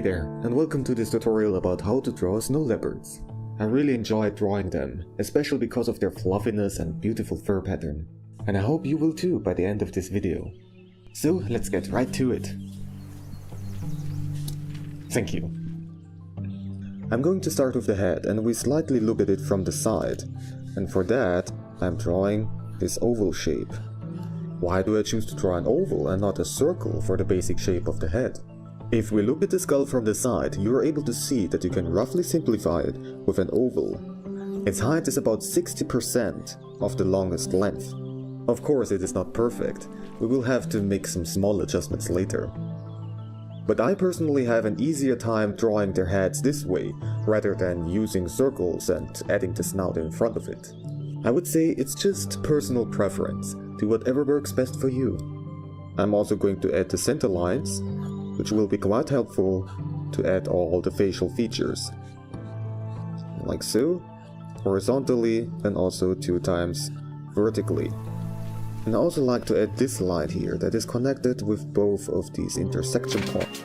Hey there, and welcome to this tutorial about how to draw snow leopards. I really enjoyed drawing them, especially because of their fluffiness and beautiful fur pattern. And I hope you will too by the end of this video. So let's get right to it. Thank you. I'm going to start with the head, and we slightly look at it from the side. And for that, I'm drawing this oval shape. Why do I choose to draw an oval and not a circle for the basic shape of the head? If we look at the skull from the side, you are able to see that you can roughly simplify it with an oval. Its height is about 60% of the longest length. Of course, it is not perfect. We will have to make some small adjustments later. But I personally have an easier time drawing their heads this way, rather than using circles and adding the snout in front of it. I would say it's just personal preference. Do whatever works best for you. I'm also going to add the center lines, which will be quite helpful to add all the facial features. Like so, horizontally and also 2 times vertically. And I also like to add this line here that is connected with both of these intersection points.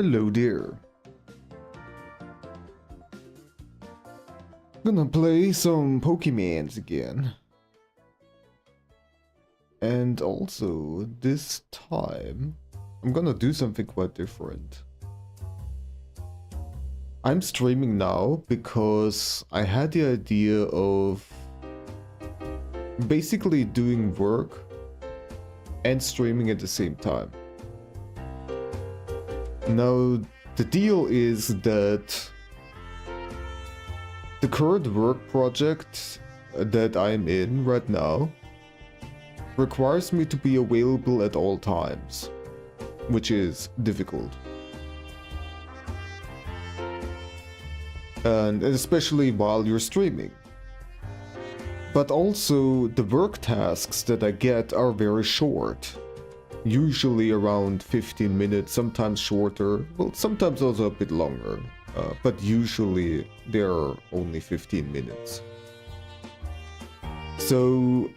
Hello there. Gonna play some Pokémons again. And also, this time, I'm gonna do something quite different. I'm streaming now because I had the idea of basically doing work and streaming at the same time. Now, the deal is that the current work project that I'm in right now requires me to be available at all times, which is difficult. And especially while you're streaming. But also, the work tasks that I get are very short. Usually around 15 minutes, sometimes shorter, well, sometimes also a bit longer. But usually they're only 15 minutes. So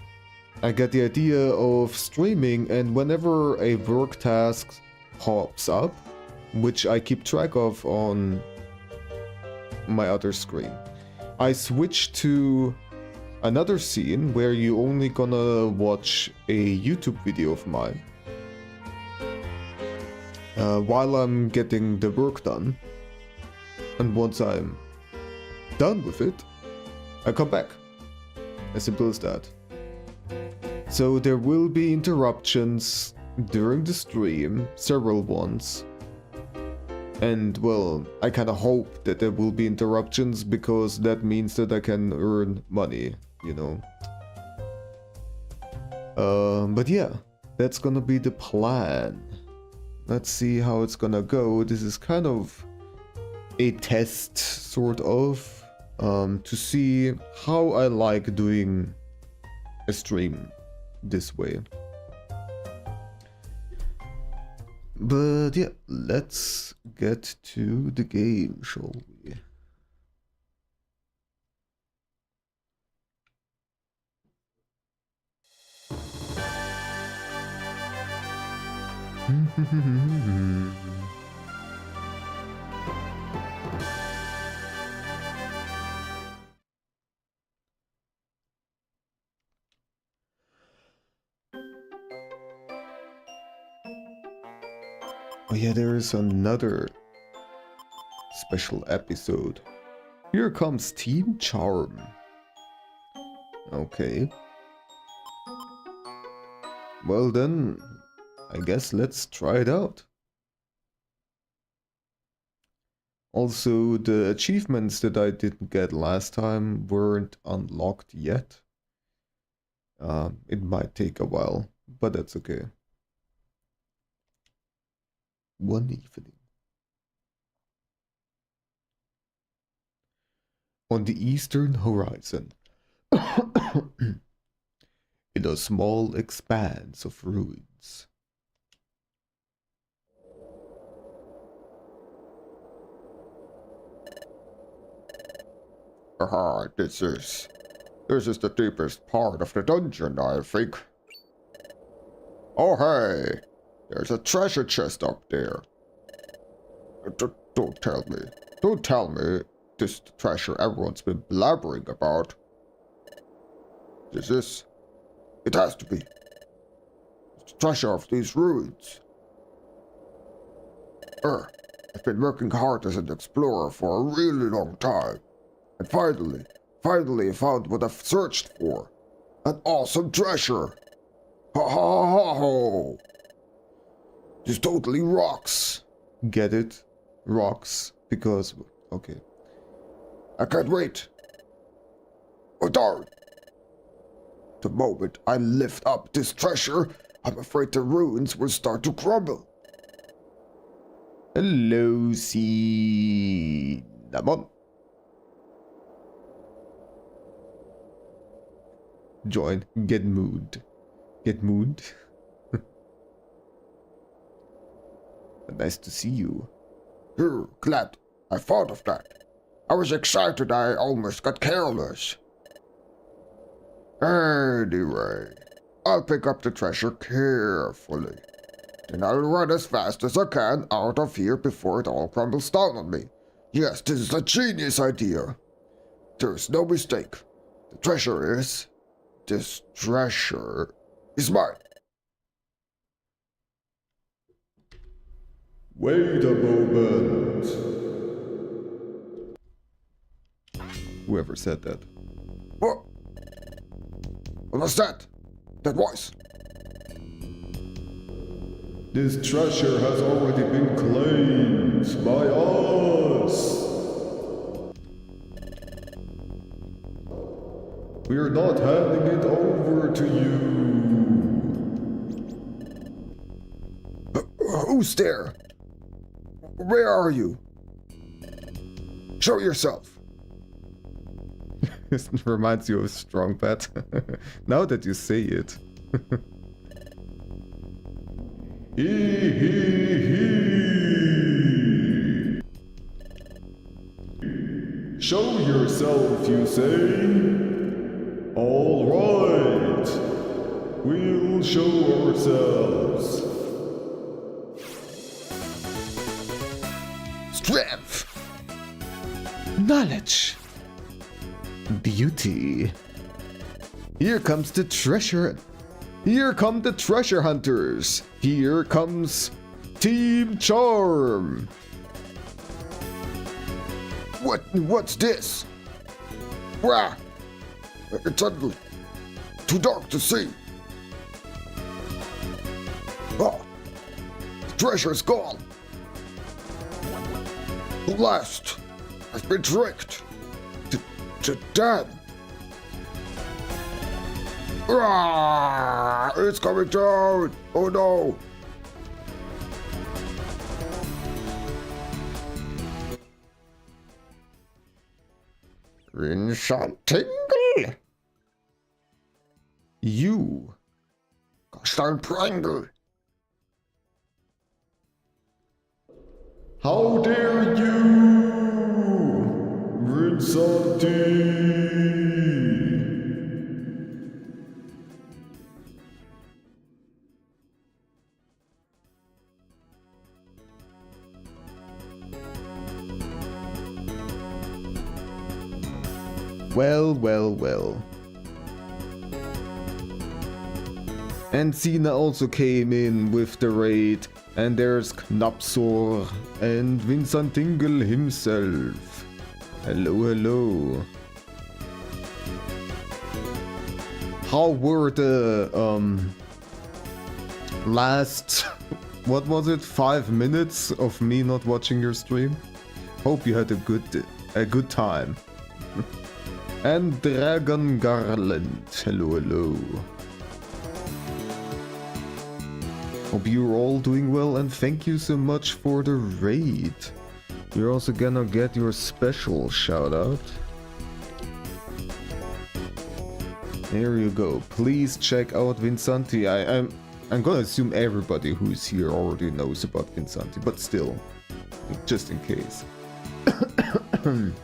I get the idea of streaming, and whenever a work task pops up, which I keep track of on my other screen, I switch to another scene where you only gonna watch a YouTube video of mine while I'm getting the work done. And once I'm done with it, I come back. As simple as that. So there will be interruptions during the stream, several ones. And well, I kinda hope that there will be interruptions because that means that I can earn money, you know. But yeah, that's gonna be the plan. Let's see how it's gonna go. This is kind of a test, sort of, to see how I like doing a stream this way. But yeah, let's get to the game, shall we? Oh yeah, there is another special episode. Here comes Team Charm. Okay. Well then, I guess let's try it out. Also, the achievements that I didn't get last time weren't unlocked yet. It might take a while, but that's okay. One evening. On the eastern horizon, in a small expanse of ruins. Aha, this is the deepest part of the dungeon, I think. Oh hey, there's a treasure chest up there. Don't tell me this is the treasure everyone's been blabbering about. It has to be. It's the treasure of these ruins. I've been working hard as an explorer for a really long time. And finally found what I've searched for. An awesome treasure. Ha ha ha ho. This totally rocks. Get it? Rocks. Because, okay. I can't wait. Oh darn. The moment I lift up this treasure, I'm afraid the ruins will start to crumble. Hello, Cinnamon. Join. Get mood. Get mood. Nice to see you. Glad I thought of that. I was excited I almost got careless. Anyway, I'll pick up the treasure carefully. Then I'll run as fast as I can out of here before it all crumbles down on me. Yes, this is a genius idea. There's no mistake. The treasure is... This treasure is mine. Wait a moment. Whoever said that. What? What was that? That voice? This treasure has already been claimed by us. We're not handing it over to you. Who's there? Where are you? Show yourself. This reminds you of Strong Pat. Now that you say it. Show yourself, you say? All right. We'll show ourselves. Strength. Knowledge. Beauty. Here comes the treasure. Here come the treasure hunters. Here comes Team Charm. What's this? Wah! It's ugly. Too dark to see. Oh, the treasure's gone. The last. I've been tricked. To death. Ah, it's coming down. Oh no. Tingle. You. Stein Pringle. How dare you, Vincenti? Well. And Cena also came in with the raid, and there's Knapsor and Vincent Tingle himself. Hello. How were the last, what was it, 5 minutes of me not watching your stream? Hope you had a good time. And Dragon Garland. Hello. Hope you're all doing well, and thank you so much for the raid. You're also gonna get your special shout out. There you go. Please check out Vincenti. I'm gonna assume everybody who's here already knows about Vincenti, but still, just in case.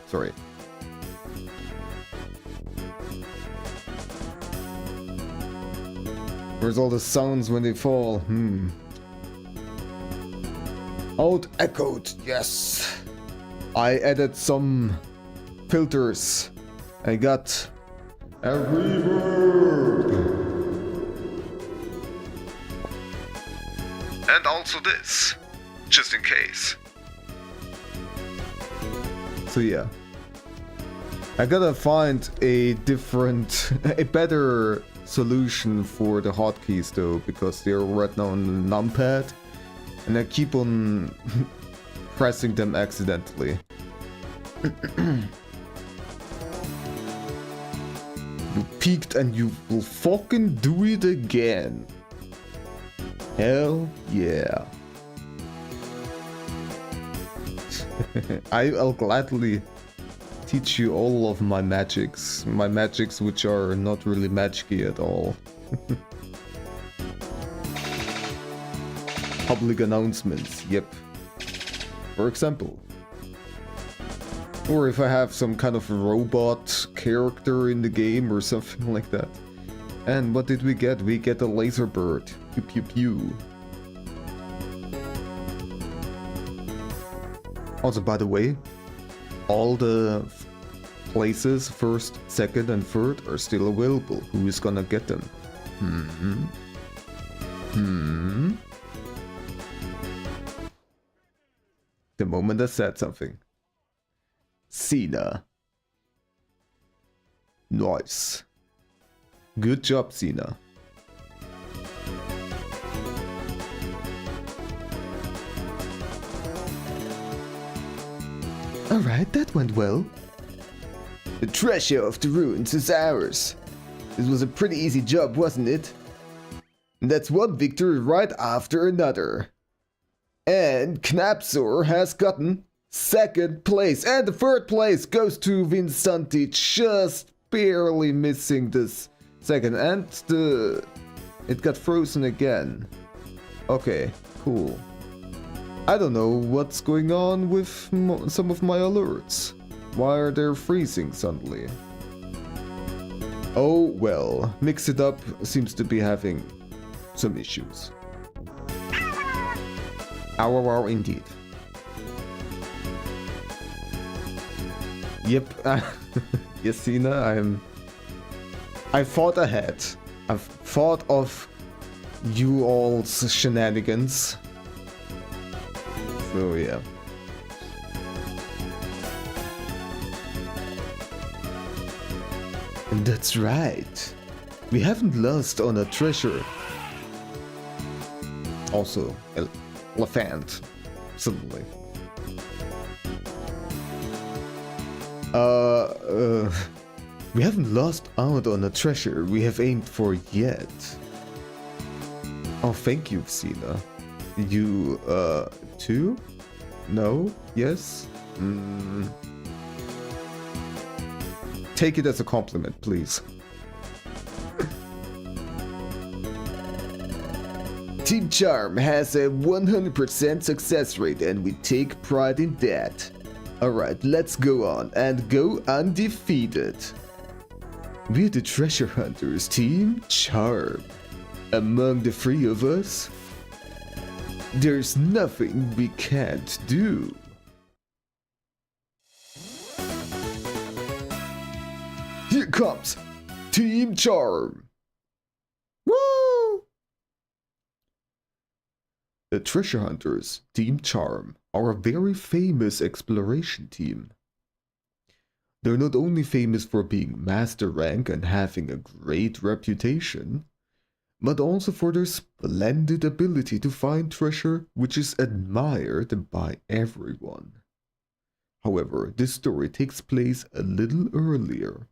Sorry. Where's all the sounds when they fall? Out echoed, yes. I added some filters. I got a reverb. And also this, just in case. So yeah. I gotta find a better solution for the hotkeys though, because they're right now on the numpad and I keep on pressing them accidentally. You peeked and you will fucking do it again. Hell yeah. I'll gladly teach you all of my magics which are not really magicy at all. Public announcements, yep. For example. Or if I have some kind of robot character in the game or something like that. And what did we get? We get a laser bird. Pew pew pew. Also, by the way, all the places, first, second, and third, are still available. Who is gonna get them? The moment I said something. Cena. Nice. Good job, Cena. Alright, that went well. The treasure of the ruins is ours. This was a pretty easy job, wasn't it? And that's one victory right after another. And Knapsor has gotten second place. And the third place goes to Vinsanti, just barely missing this second. And it got frozen again. Okay, cool. I don't know what's going on with some of my alerts. Why are they freezing suddenly? Oh well, Mix It Up seems to be having some issues. Wow, indeed. Yep, yes, Cena, I thought ahead. I've thought of you all's shenanigans. So yeah. And that's right. We haven't lost on a treasure. Also, elephant. Suddenly. We haven't lost out on a treasure we have aimed for yet. Oh, thank you, Cena. You, too? No? Yes? Take it as a compliment, please. Team Charm has a 100% success rate and we take pride in that. Alright, let's go on and go undefeated. We're the treasure hunters, Team Charm. Among the three of us, there's nothing we can't do. Here comes Team Charm. Woo! The treasure hunters, Team Charm, are a very famous exploration team. They're not only famous for being master rank and having a great reputation, but also for their splendid ability to find treasure which is admired by everyone. However, this story takes place a little earlier.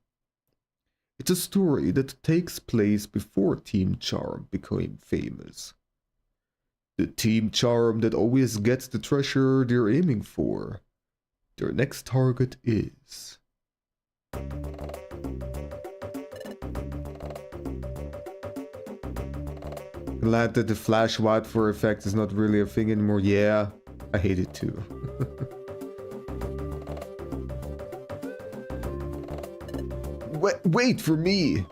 It's a story that takes place before Team Charm became famous. The Team Charm that always gets the treasure they're aiming for. Their next target is... Glad that the flash wildfire effect is not really a thing anymore. Yeah, I hate it too. Wait for me!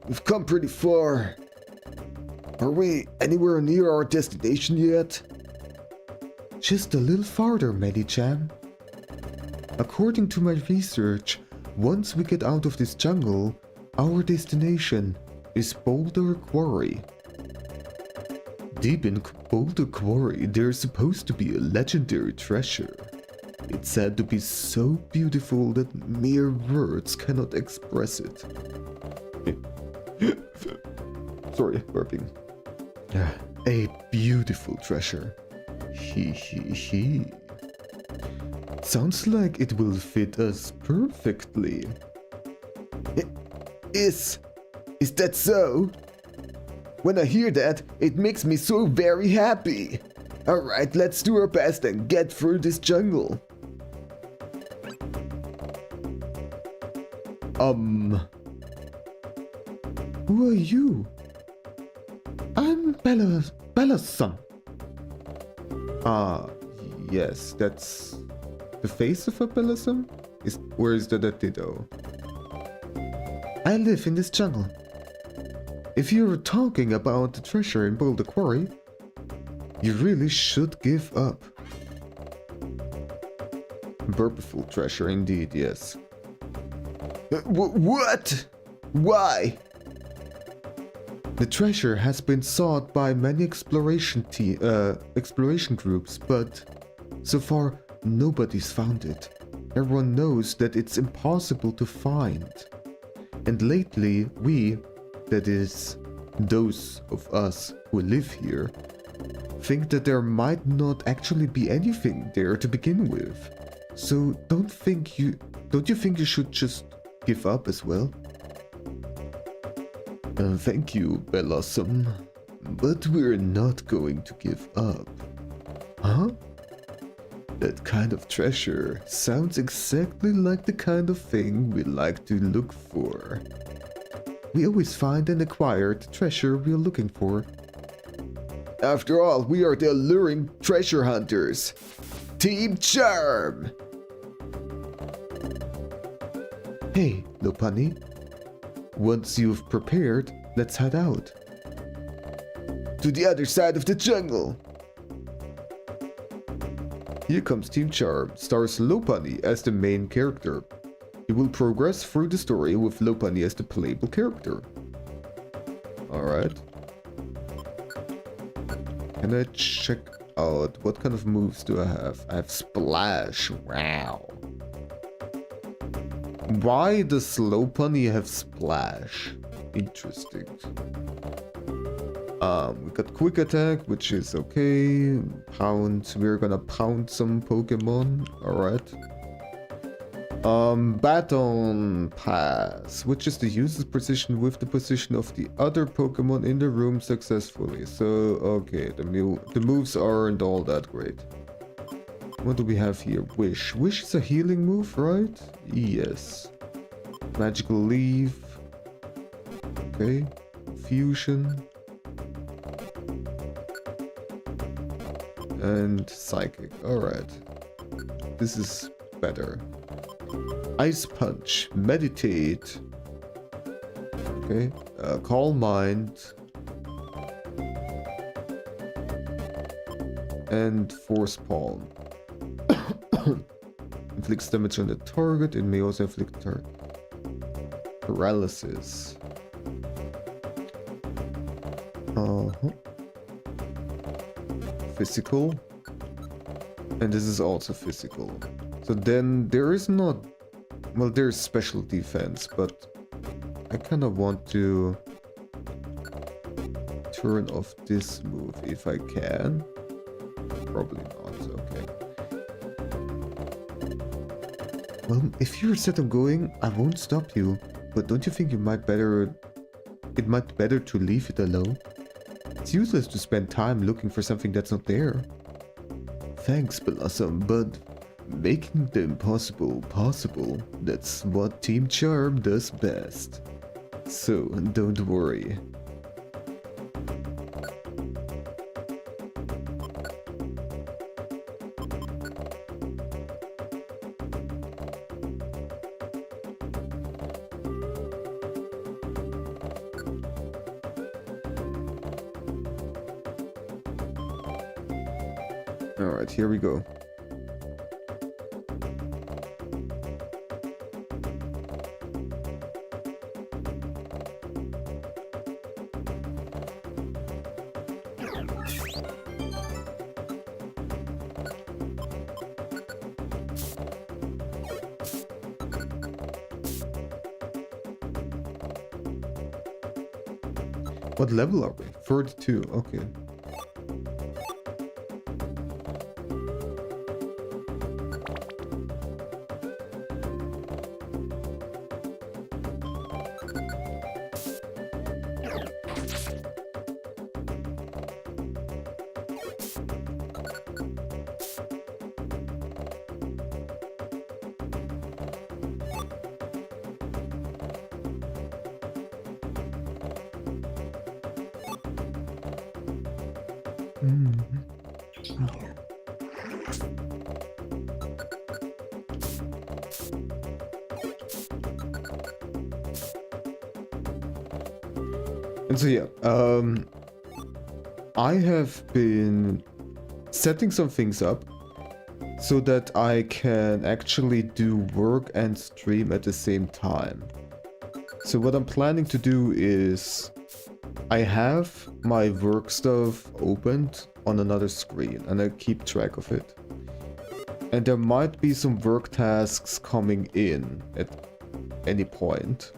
We've come pretty far. Are we anywhere near our destination yet? Just a little farther, Medichan. According to my research, once we get out of this jungle, our destination is Boulder Quarry. Deep in Boulder Quarry, there's supposed to be a legendary treasure. It's said to be so beautiful that mere words cannot express it. Sorry, burping. A beautiful treasure. He. Sounds like it will fit us perfectly. Is that so? When I hear that, it makes me so very happy. Alright, let's do our best and get through this jungle. Who are you? I'm Bella's son. Ah, yes, that's the face of a Bellasum? Where is the Ditto? I live in this jungle. If you're talking about the treasure in Boulder Quarry, you really should give up. purposeful treasure indeed, yes. What? Why? The treasure has been sought by many exploration groups, but so far nobody's found it. Everyone knows that it's impossible to find. And lately we, that is, those of us who live here, think that there might not actually be anything there to begin with. So don't you think you should just give up as well? Thank you, Blossom, but we're not going to give up. Huh? That kind of treasure sounds exactly like the kind of thing we like to look for. We always find and acquire the treasure we're looking for. After all, we are the alluring treasure hunters. Team Charm! Hey, Lopunny. Once you've prepared, let's head out. To the other side of the jungle! Here comes Team Charm, stars Lopunny as the main character. You will progress through the story with Lopunny as the playable character. Alright. Can I check out what kind of moves do I have? I have Splash, wow. Why does Lopunny have Splash? Interesting. We got Quick Attack, which is okay. Pound, we're gonna pound some Pokemon. Alright. Baton Pass, which is the user's position with the position of the other Pokemon in the room successfully. So, okay, the moves aren't all that great. What do we have here? Wish. Wish is a healing move, right? Yes. Magical Leaf. Okay. Fusion. And Psychic. Alright. This is better. Ice Punch. Meditate. Okay. Calm Mind. And Force Palm. Inflicts damage on the target. It may also inflict paralysis. Physical. And this is also physical. So then there is not... Well, there's special defense, but I kind of want to turn off this move if I can. Probably not, okay. Well, if you're set on going, I won't stop you. But don't you think it might be better to leave it alone? It's useless to spend time looking for something that's not there. Thanks, Blossom, but making the impossible possible, that's what Team Charm does best. So, don't worry. Alright, here we go. What level are we? 32, okay. And so yeah, I have been setting some things up so that I can actually do work and stream at the same time. So what I'm planning to do is I have my work stuff opened on another screen and I keep track of it. And there might be some work tasks coming in at any point.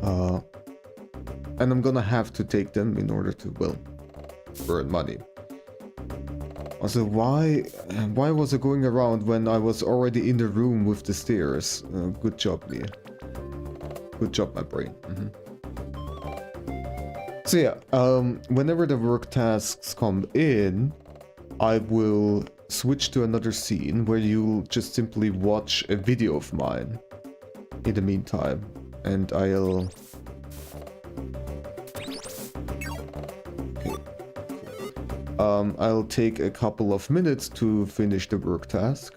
And I'm gonna have to take them in order to, well, earn money. Also, why was I going around when I was already in the room with the stairs? Good job, me. Good job, my brain. So yeah, whenever the work tasks come in, I will switch to another scene where you'll just simply watch a video of mine in the meantime. And I'll... I'll take a couple of minutes to finish the work task.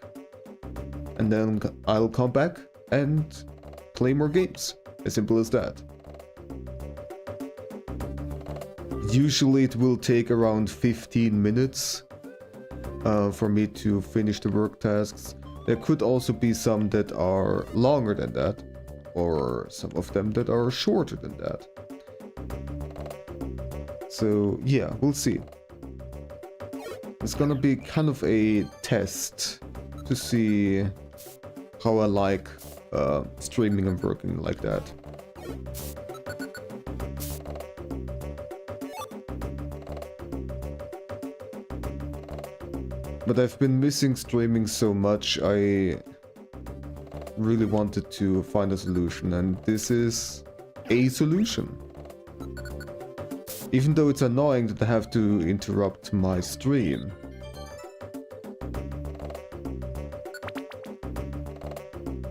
And then I'll come back and play more games. As simple as that. Usually it will take around 15 minutes for me to finish the work tasks. There could also be some that are longer than that, or some of them that are shorter than that. So yeah, we'll see. It's gonna be kind of a test to see how I like streaming and working like that. But I've been missing streaming so much, I really wanted to find a solution, and this is a solution. Even though it's annoying that I have to interrupt my stream.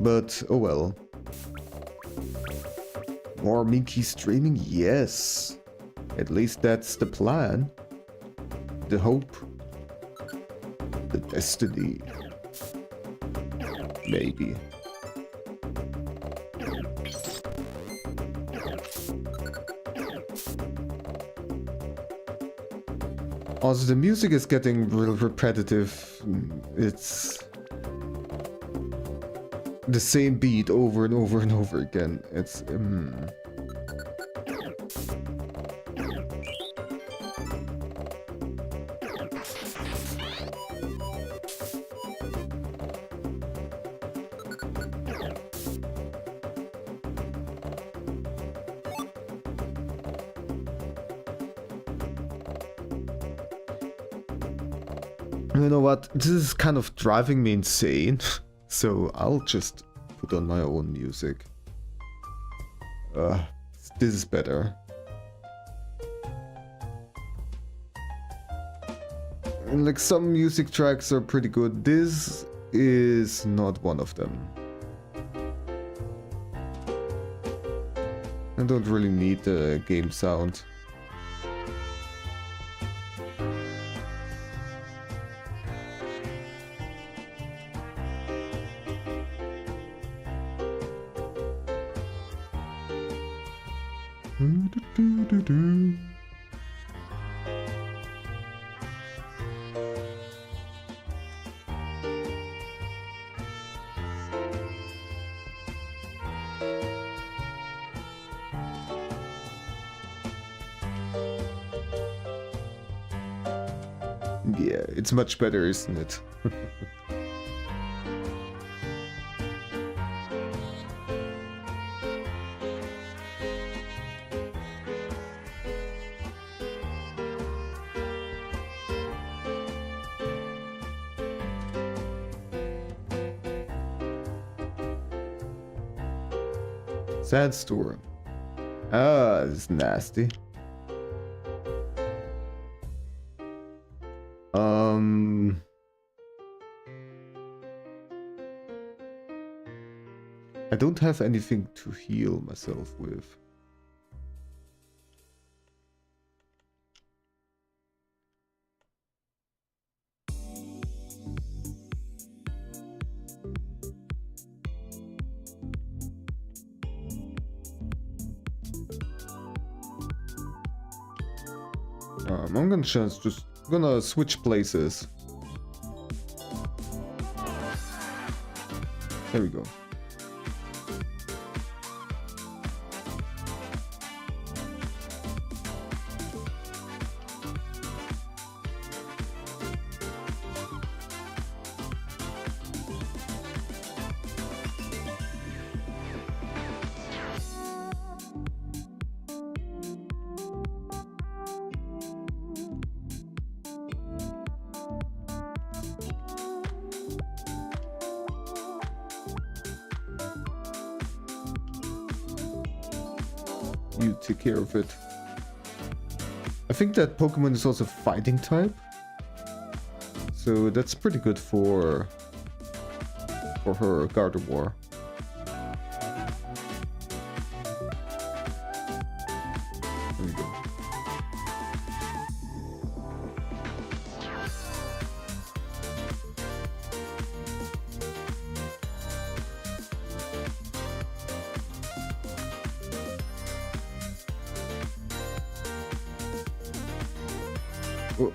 But, oh well. More Minky streaming? Yes. At least that's the plan. The hope. The destiny. Maybe. Also, the music is getting real repetitive. It's the same beat over and over and over again. It's You know what? This is kind of driving me insane. So I'll just put on my own music. This is better. And like, some music tracks are pretty good. This is not one of them. I don't really need the game sound. Yeah, it's much better, isn't it? Sandstorm. Ah, it's nasty. I don't have anything to heal myself with. I'm gonna just gonna switch places. There we go. You take care of it. I think that Pokemon is also fighting type, so that's pretty good for her Gardevoir. There we go. Oh.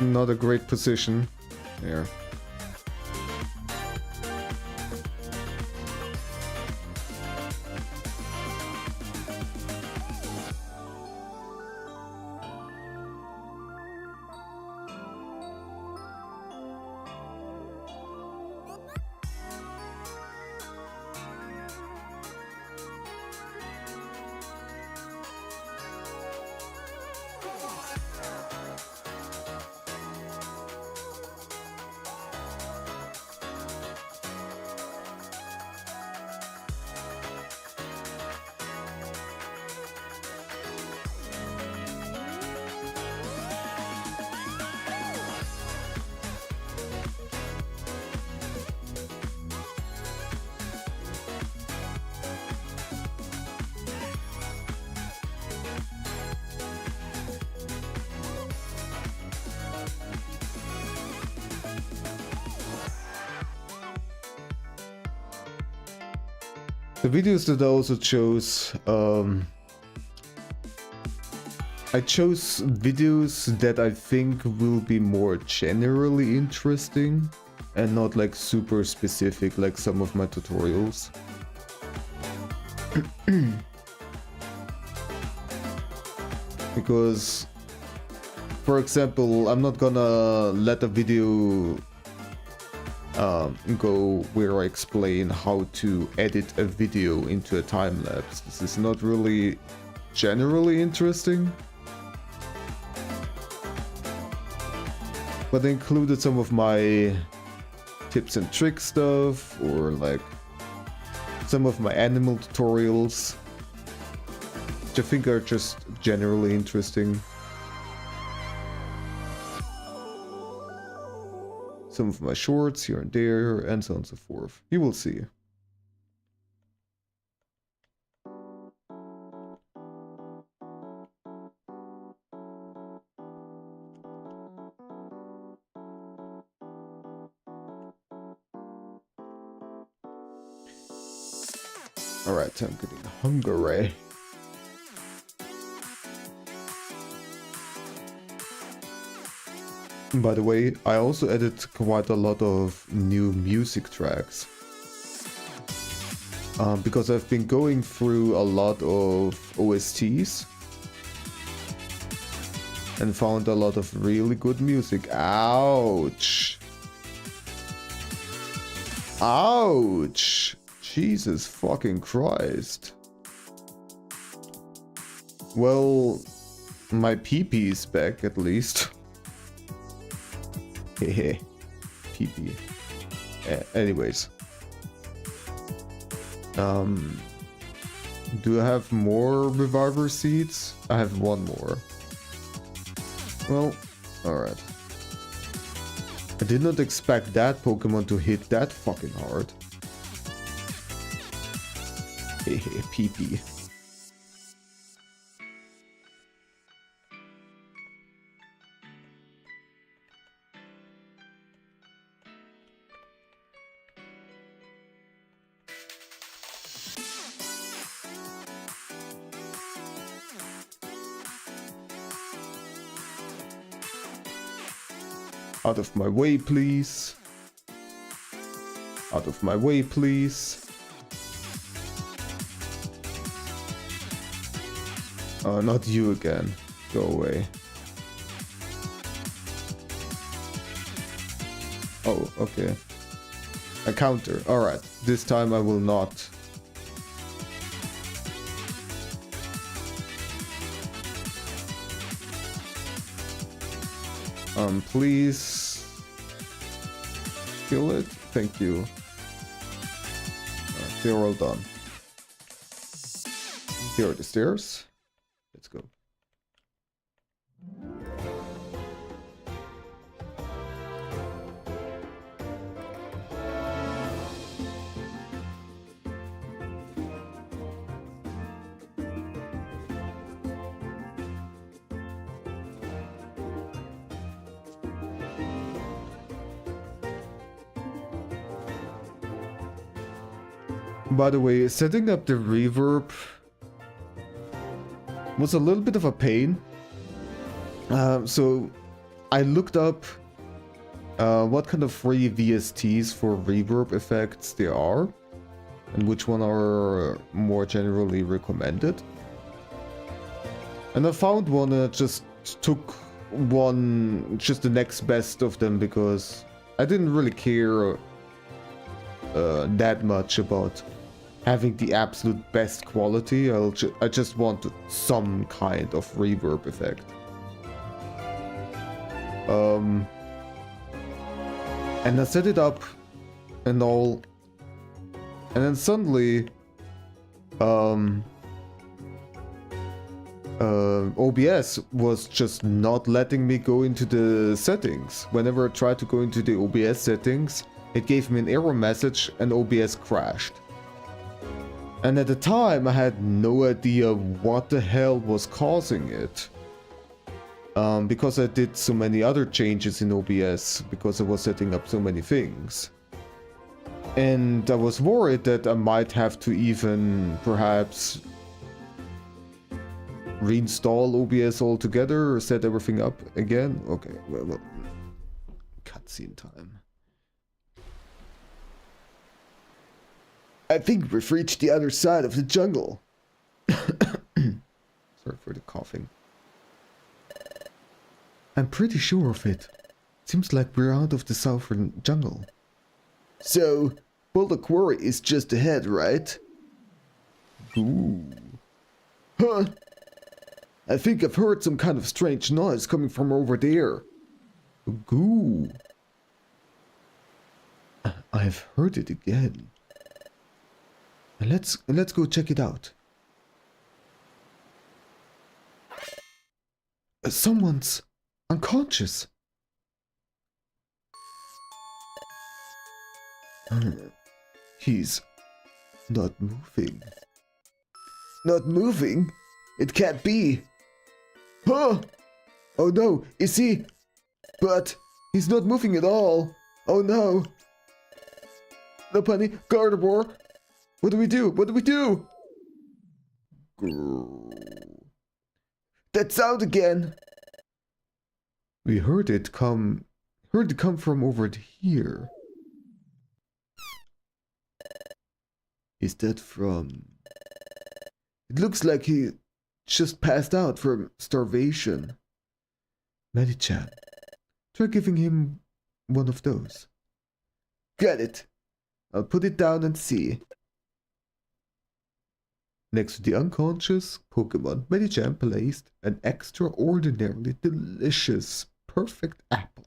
Not a great position there. The videos that I also chose, I chose videos that I think will be more generally interesting and not like super specific like some of my tutorials. Because, for example, I'm not gonna let a video go where I explain how to edit a video into a time lapse. This is not really generally interesting. But I included some of my tips and tricks stuff, or like some of my animal tutorials, which I think are just generally interesting. Some of my shorts here and there, and so on and so forth. You will see. Alright, I'm getting hungry. By the way, I also added quite a lot of new music tracks. Because I've been going through a lot of OSTs and found a lot of really good music. Ouch! Ouch! Jesus fucking Christ. Well, my PP is back at least. Hehe. PP. Anyways. Do I have more Reviver Seeds? I have one more. Well, alright. I did not expect that Pokemon to hit that fucking hard. Hehe, PP. Out of my way, please. Out of my way, please. Not you again. Go away. Oh, okay. A counter. Alright. This time I will not. Please kill it. Thank you. They're all done. Here are the stairs. Let's go. By the way, setting up the reverb was a little bit of a pain. So I looked up what kind of free VSTs for reverb effects there are and which one are more generally recommended. And I found one and I just took just the next best of them because I didn't really care that much about having the absolute best quality. I just wanted some kind of reverb effect. And I set it up and all, and then suddenly OBS was just not letting me go into the settings. Whenever I tried to go into the OBS settings, it gave me an error message and OBS crashed. And at the time, I had no idea what the hell was causing it. Because I did so many other changes in OBS, because I was setting up so many things. And I was worried that I might have to even, perhaps, reinstall OBS altogether or set everything up again. Okay, well, cutscene time. I think we've reached the other side of the jungle. Sorry for the coughing. I'm pretty sure of it. Seems like we're out of the southern jungle. So, Boulder Quarry is just ahead, right? Ooh. Huh? I think I've heard some kind of strange noise coming from over there. Goo. I've heard it again. Let's go check it out. Someone's unconscious. He's not moving. Not moving? It can't be. Huh? Oh no, is he? But he's not moving at all. Oh no. No panic, Gardevoir. What do we do? What do we do? That sound again. We heard it come from over here. Is that from? It looks like he just passed out from starvation. Medichan, try giving him one of those. Got it. I'll put it down and see. Next to the unconscious Pokémon, Medichan placed an extraordinarily delicious, perfect apple.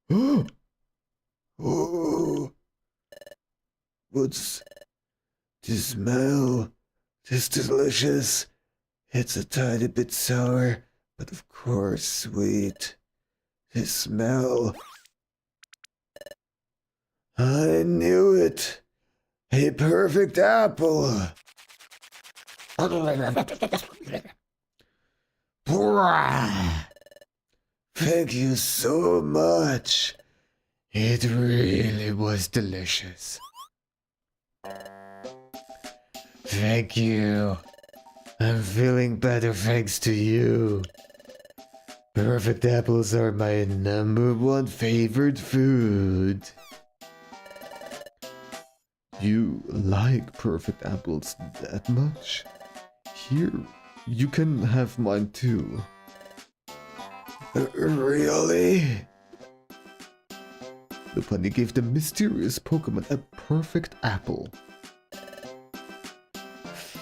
Oh! What's the smell? It's delicious. It's a tiny bit sour, but of course sweet. The smell. I knew it. A perfect apple. Thank you so much. It really was delicious. Thank you. I'm feeling better thanks to you. Perfect apples are my number one favorite food. You like perfect apples that much? Here, you can have mine too. Really? The bunny gave the mysterious Pokémon a perfect apple.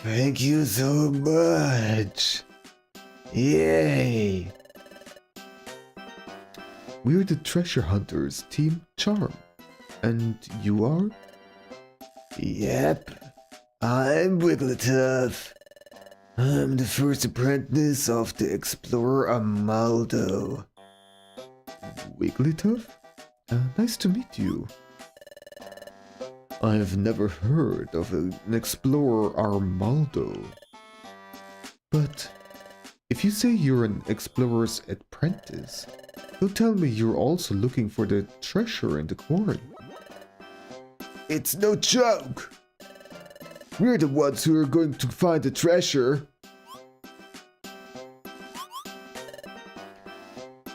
Thank you so much. Yay! We're the treasure hunters, Team Charm. And you are? Yep, I'm Wigglytuff. I'm the first apprentice of the explorer Amaldo. Wigglytuff? Nice to meet you. I've never heard of an explorer Armaldo. But if you say you're an explorer's apprentice, don't tell me you're also looking for the treasure in the quarry. It's no joke! We're the ones who are going to find the treasure.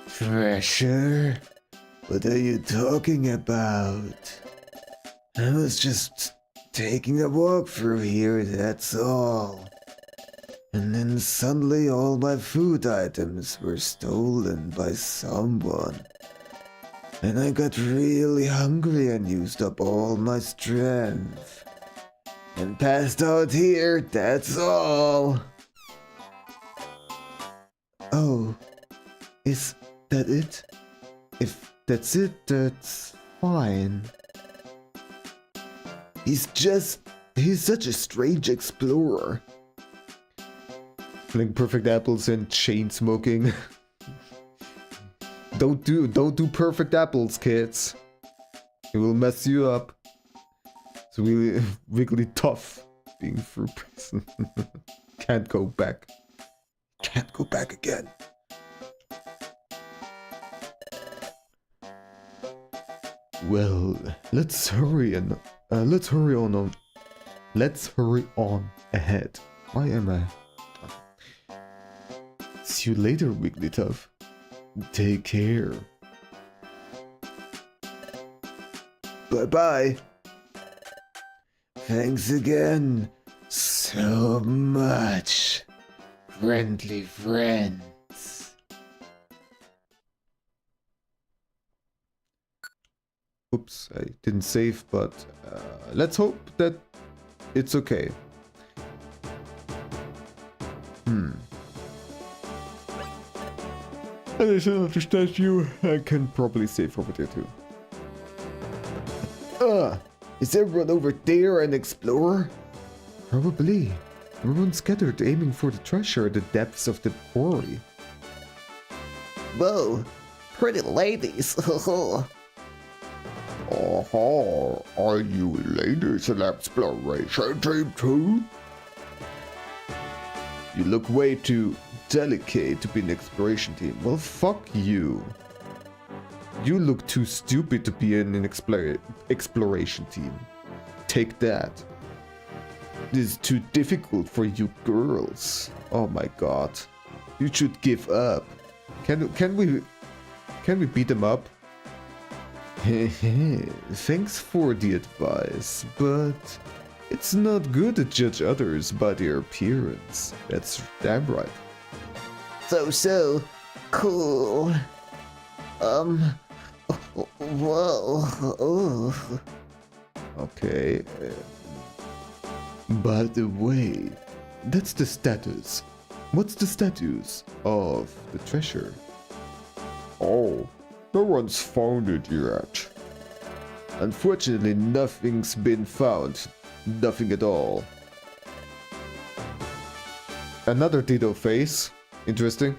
Treasure? What are you talking about? I was just taking a walk through here, that's all. And then suddenly all my food items were stolen by someone. And I got really hungry and used up all my strength. And passed out here, that's all. Oh, is that it? If that's it, that's fine. He's such a strange explorer. Playing perfect apples and chain smoking. Don't do perfect apples, kids. It will mess you up. It's really wiggly tough being through prison. Can't go back. Can't go back again. Well, let's hurry on ahead. Why am I? See you later, Wigglytuff. Take care. Bye-bye. Thanks again so much, friendly friends. Oops, I didn't save, but let's hope that it's okay. I should understand you. I can probably save over there too. Is everyone over there an explorer? Probably. Everyone's scattered aiming for the treasure at the depths of the quarry. Whoa, pretty ladies. Oh, are you ladies in exploration team too? You look way too delicate to be an exploration team. Well, fuck you. You look too stupid to be in an exploration team. Take that. This is too difficult for you girls. Oh my god. You should give up. Can we beat them up? Thanks for the advice, but it's not good to judge others by their appearance. That's damn right. So cool. Whoa. Okay. By the way, that's the status. What's the status of the treasure? Oh, no one's found it yet. Unfortunately, nothing's been found. Nothing at all. Another Ditto face. Interesting.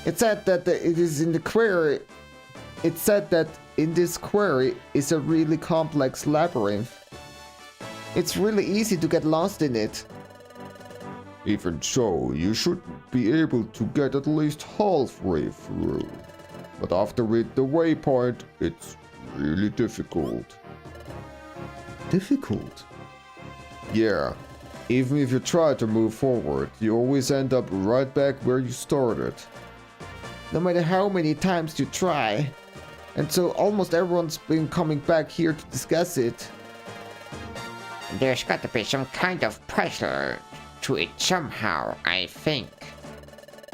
It said that it is in the quarry. It said that in this quarry is a really complex labyrinth. It's really easy to get lost in it. Even so, you should be able to get at least halfway through. But after with the waypoint, it's really difficult. Difficult? Yeah, even if you try to move forward, you always end up right back where you started. no matter how many times you try. And so almost everyone's been coming back here to discuss it. There's got to be some kind of puzzle to it somehow, I think.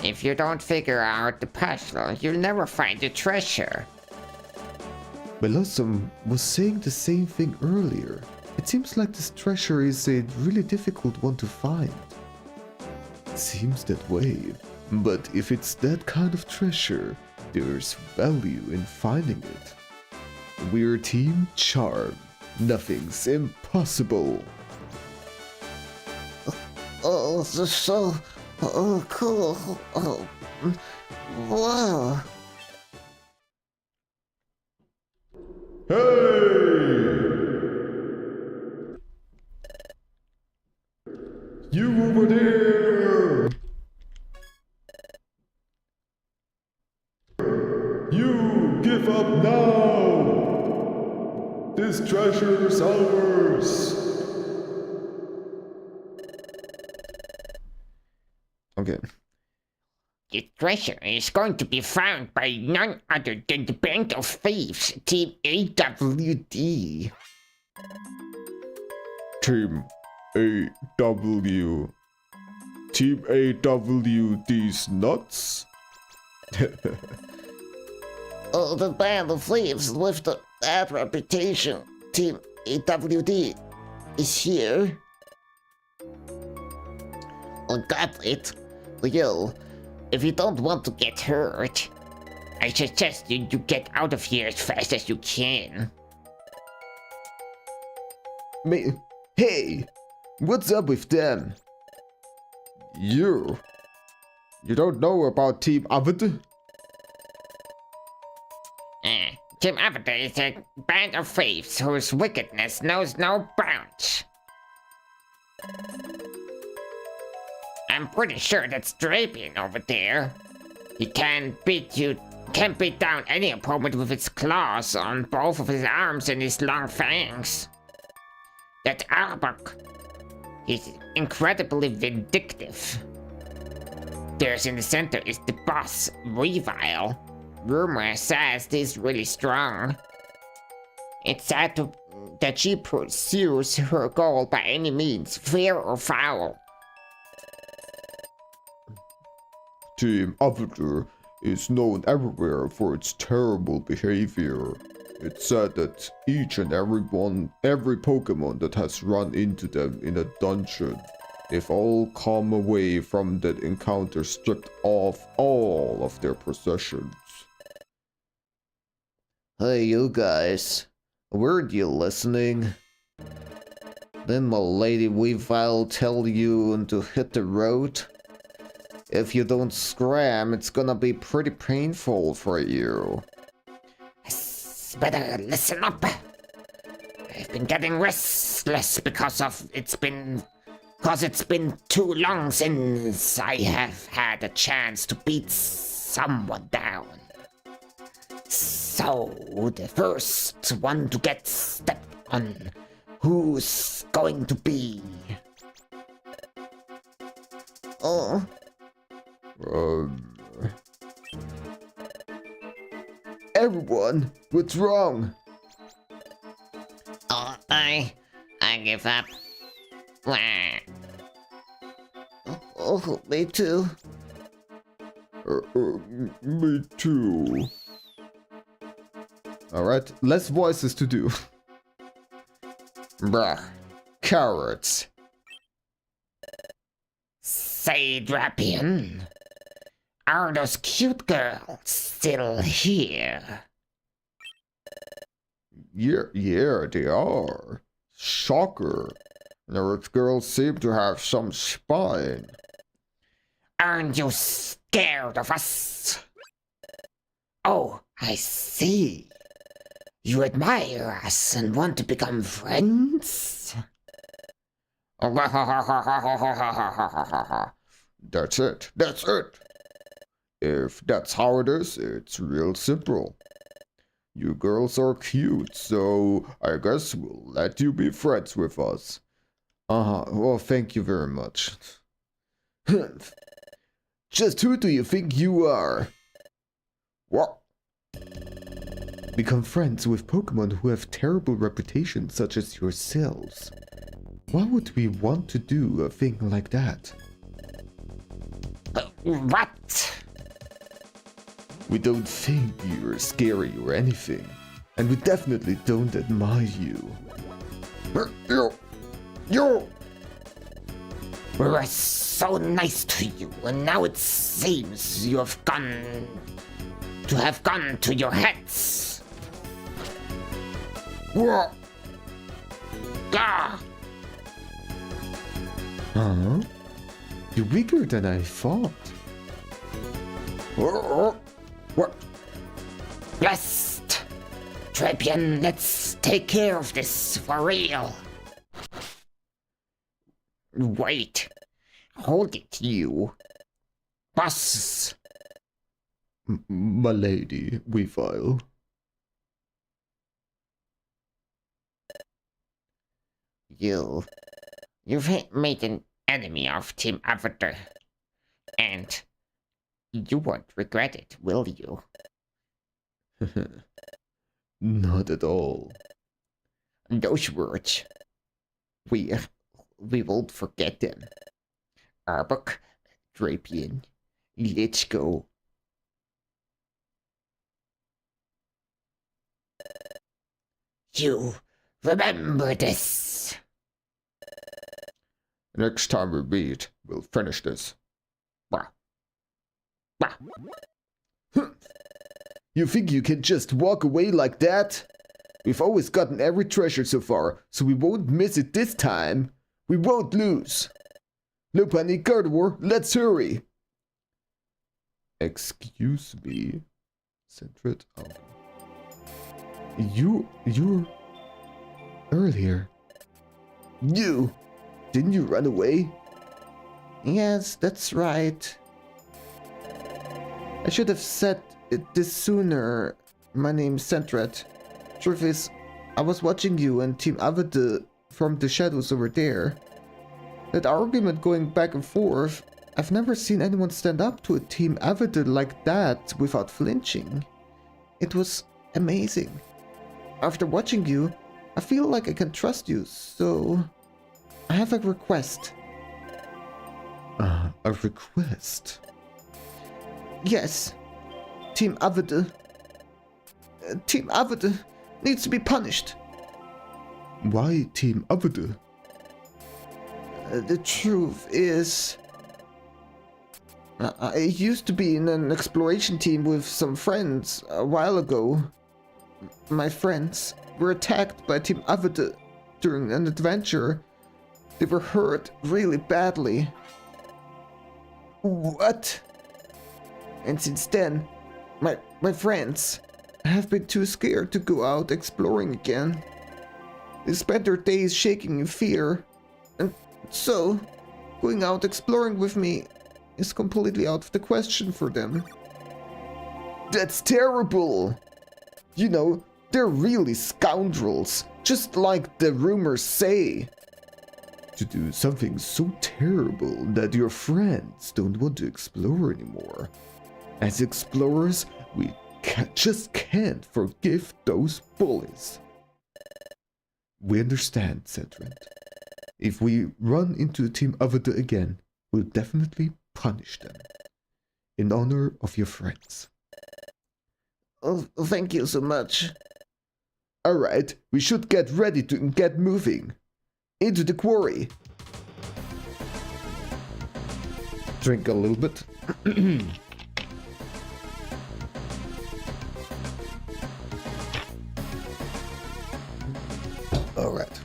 If you don't figure out the puzzle, you'll never find the treasure. Blossom was saying the same thing earlier. It seems like this treasure is a really difficult one to find. Seems that way. But if it's that kind of treasure, there's value in finding it. We're Team Charm. Nothing's impossible. Oh, this is so cool. Oh, wow. Hey! You over there! You give up now! This treasure's ours! Okay. The treasure is going to be found by none other than the Band of Thieves, Team AWD. Team AW. Team AWD's nuts? Oh, the Band of Thieves with the bad reputation, Team AWD, is here. Oh, got it. Leo, if you don't want to get hurt, I suggest you get out of here as fast as you can. Hey! What's up with them? You don't know about Team Avid? Team Avatar is a band of thieves whose wickedness knows no bounds. I'm pretty sure that's Drapion over there. He can beat down any opponent with its claws on both of his arms and his long fangs. That Arbok is incredibly vindictive. There's in the center is the boss, Revile. Rumor says he's really strong. It's sad that she pursues her goal by any means, fair or foul. Team Avatar is known everywhere for its terrible behavior. It's said that each and every Pokémon that has run into them in a dungeon, they've all come away from that encounter stripped of all of their possessions. Hey, you guys. Weren't you listening? Didn't my lady Weavile tell you to hit the road? If you don't scram, it's gonna be pretty painful for you. Better listen up. I've been getting restless because it's been too long since I have had a chance to beat someone down. So the first one to get stepped on, who's going to be? Oh. Everyone, what's wrong? Oh, I give up. Wah. Oh, me too. Me too. Alright, less voices to do. Bruh. Cowards. Say, Drapion, are those cute girls still here? Yeah, they are. Shocker. Those girls seem to have some spine. Aren't you scared of us? Oh, I see. You admire us and want to become friends? That's it. If that's how it is, it's real simple. You girls are cute, so I guess we'll let you be friends with us. Well, thank you very much. Just who do you think you are? What? Become friends with Pokemon who have terrible reputations such as yourselves. Why would we want to do a thing like that? What? We don't think you're scary or anything, and we definitely don't admire you. You! We were so nice to you, and now it seems you have gone to your heads. What? Ah! Huh? You're weaker than I thought. What? Blessed! Trapian, let's take care of this for real. Wait. Hold it, you. Boss. My lady, Weavile. You've made an enemy of Team Avatar. And you won't regret it, will you? Not at all. Those words. We won't forget them. Arbok, Drapian, let's go. You remember this. Next time we meet, we'll finish this. Bah. Bah. You think you can just walk away like that? We've always gotten every treasure so far, so we won't miss it this time. We won't lose. No panic, Gardevoir, let's hurry. Excuse me, Centret. Oh. You're earlier. Didn't you run away? Yes, that's right. I should have said this sooner. My name's Centret. Truth is, I was watching you and Team Avada from the shadows over there. That argument going back and forth, I've never seen anyone stand up to a Team Avada like that without flinching. It was amazing. After watching you, I feel like I can trust you, so I have a request. A request? Yes. Team Avada needs to be punished. Why Team Avada? The truth is, I used to be in an exploration team with some friends a while ago. My friends were attacked by Team Avada during an adventure. They were hurt really badly. What? And since then, my friends have been too scared to go out exploring again. They spent their days shaking in fear. And so, going out exploring with me is completely out of the question for them. That's terrible! You know, they're really scoundrels, just like the rumors say. To do something so terrible that your friends don't want to explore anymore. As explorers, we just can't forgive those bullies. We understand, Cedric. If we run into Team Avada again, we'll definitely punish them. In honor of your friends. Oh, thank you so much. Alright, we should get ready to get moving. Into the quarry. Drink a little bit. Alright.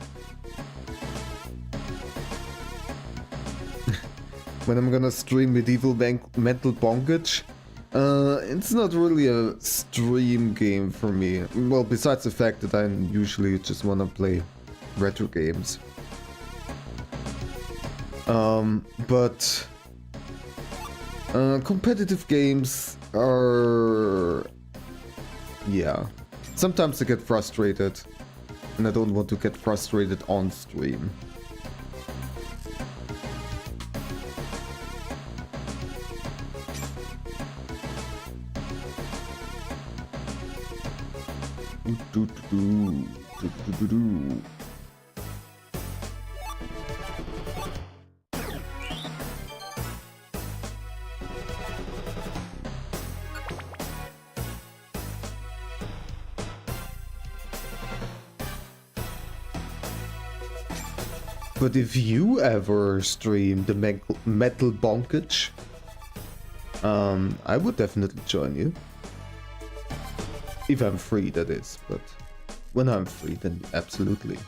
When I'm gonna stream Medieval Mental Bondage, it's not really a stream game for me. Well, besides the fact that I usually just wanna play retro games. But competitive games are... yeah. Sometimes I get frustrated, and I don't want to get frustrated on stream. But if you ever stream the metal bonkage, I would definitely join you. If I'm free, that is. But when I'm free, then absolutely.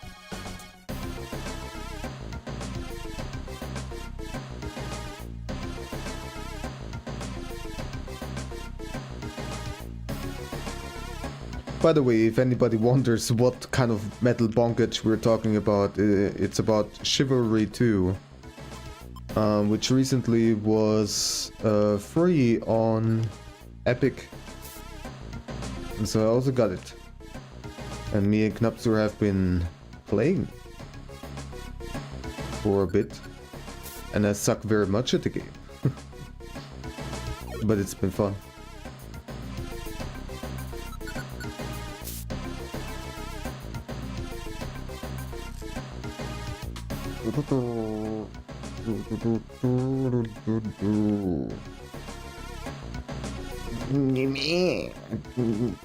By the way, if anybody wonders what kind of metal bonkage we're talking about, it's about Chivalry 2, which recently was free on Epic. And so I also got it. And me and Knapsur have been playing for a bit. And I suck very much at the game. But it's been fun.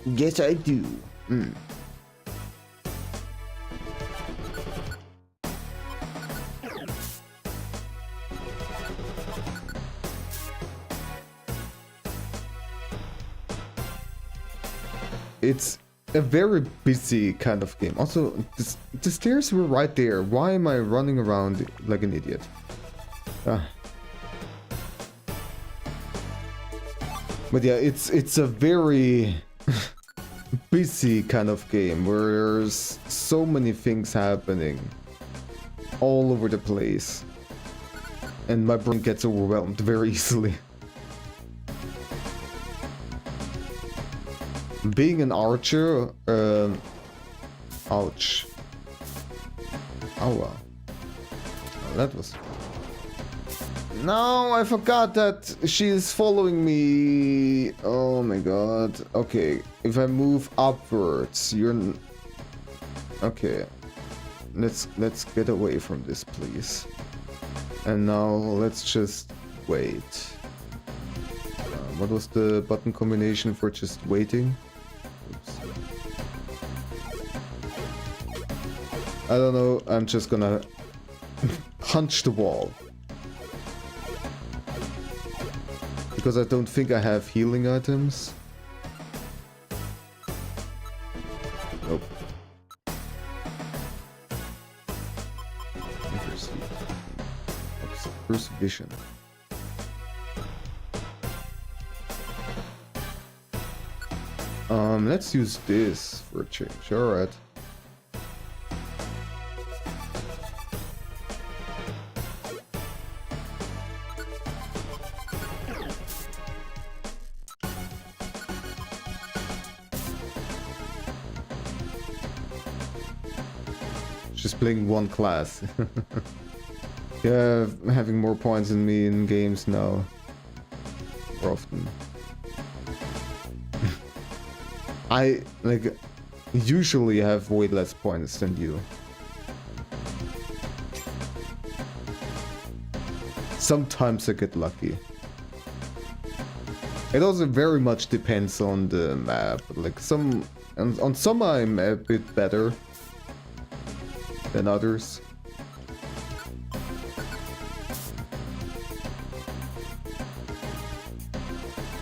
Yes, I do. It's a very busy kind of game. Also, the stairs were right there. Why am I running around like an idiot? But yeah, it's a very busy kind of game where there's so many things happening all over the place. And my brain gets overwhelmed very easily. Being an archer, ouch. Oh well. Oh, that was... No, I forgot that she's following me. Oh my god. Okay, if I move upwards, you're... Okay. Let's get away from this, please. And now let's just wait. What was the button combination for just waiting? Oops. I don't know, I'm just gonna punch the wall. Because I don't think I have healing items. Nope. First vision. Let's use this for a change. Alright. Just playing one class. Yeah, having more points than me in games now. More often. I, like, usually have way less points than you. Sometimes I get lucky. It also very much depends on the map. Like, on some I'm a bit better than others.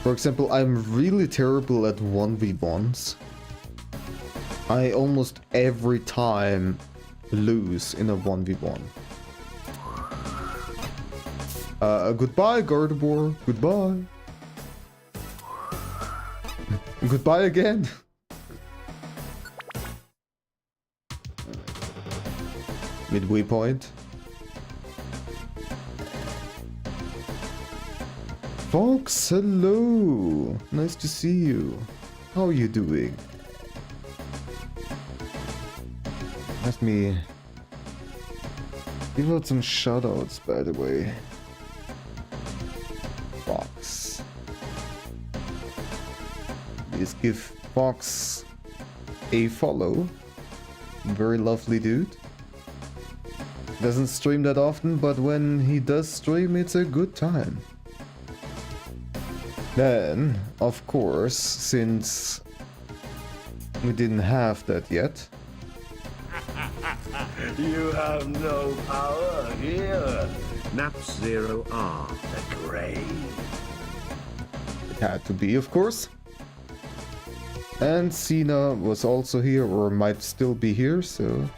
For example, I'm really terrible at 1v1s. I almost every time lose in a 1v1. Goodbye, Gardevoir. Goodbye. Goodbye again. Midway point. Fox, hello! Nice to see you. How are you doing? Let me give out some shoutouts, by the way. Fox. Please give Fox a follow. Very lovely dude. Doesn't stream that often, but when he does stream, it's a good time. Then, of course, since we didn't have that yet. You have no power here. Naps Zero are the grave. It had to be, of course. And Cena was also here, or might still be here, so...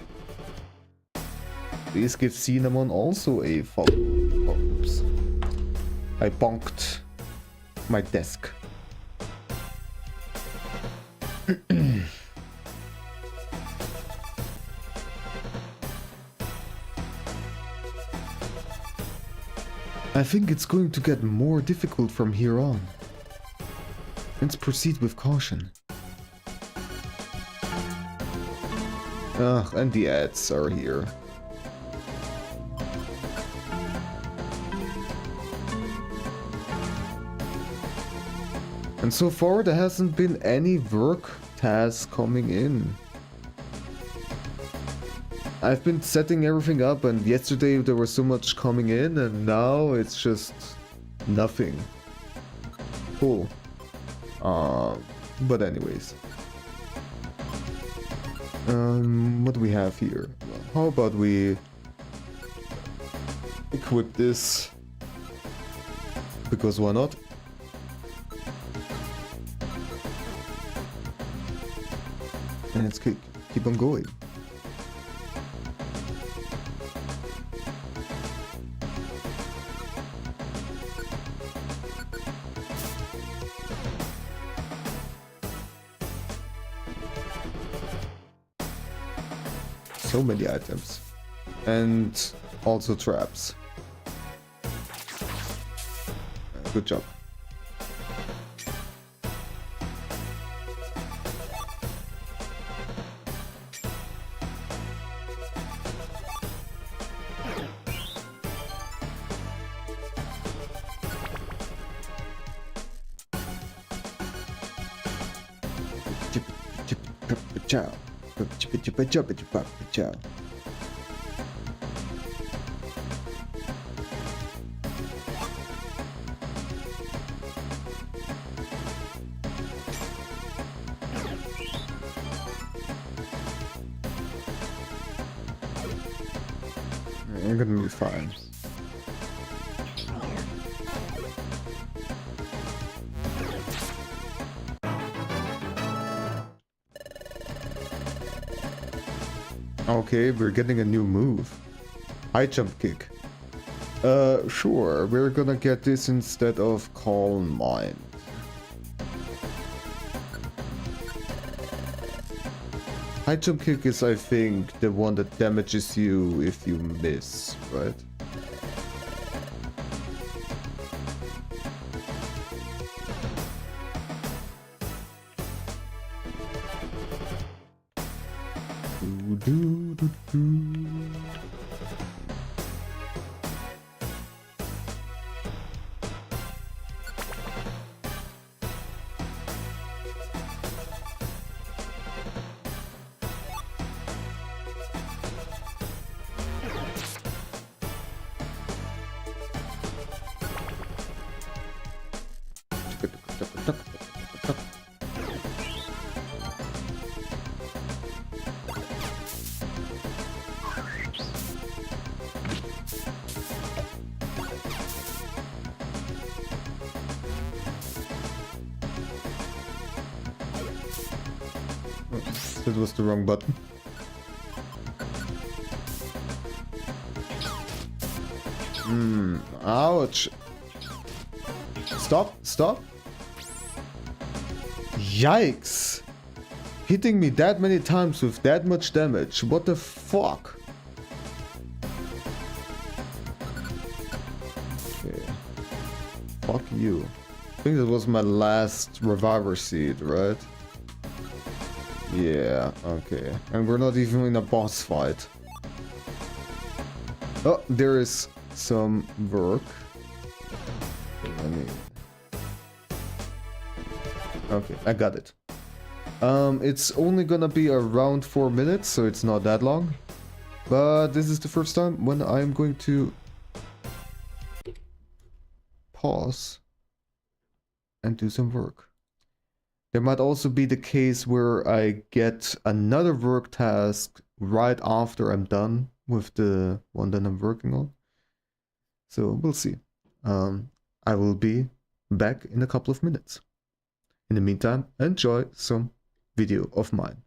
Please give Cinnamon also a follow. Oops. I bonked my desk. I think it's going to get more difficult from here on. Let's proceed with caution. Ugh, and the ads are here. And so far there hasn't been any work tasks coming in. I've been setting everything up, and yesterday there was so much coming in, and now it's just nothing. Cool. But anyways. What do we have here? How about we equip this? Because why not? And let's keep on going. So many items. And also traps. Good job. Ciao. Ciao. I'm gonna be fine. Okay, we're getting a new move. High jump kick. Sure, we're gonna get this instead of Calm Mind. High jump kick is, I think, the one that damages you if you miss, right? That was the wrong button. Ouch. Stop. Yikes. Hitting me that many times with that much damage. What the fuck? Okay. Fuck you. I think that was my last reviver seed, right? Yeah, okay. And we're not even in a boss fight. Oh, there is some work. Okay, I got it. It's only gonna be around 4 minutes, so it's not that long. But this is the first time when I'm going to pause and do some work. There might also be the case where I get another work task right after I'm done with the one that I'm working on. So we'll see. I will be back in a couple of minutes. In the meantime, enjoy some video of mine.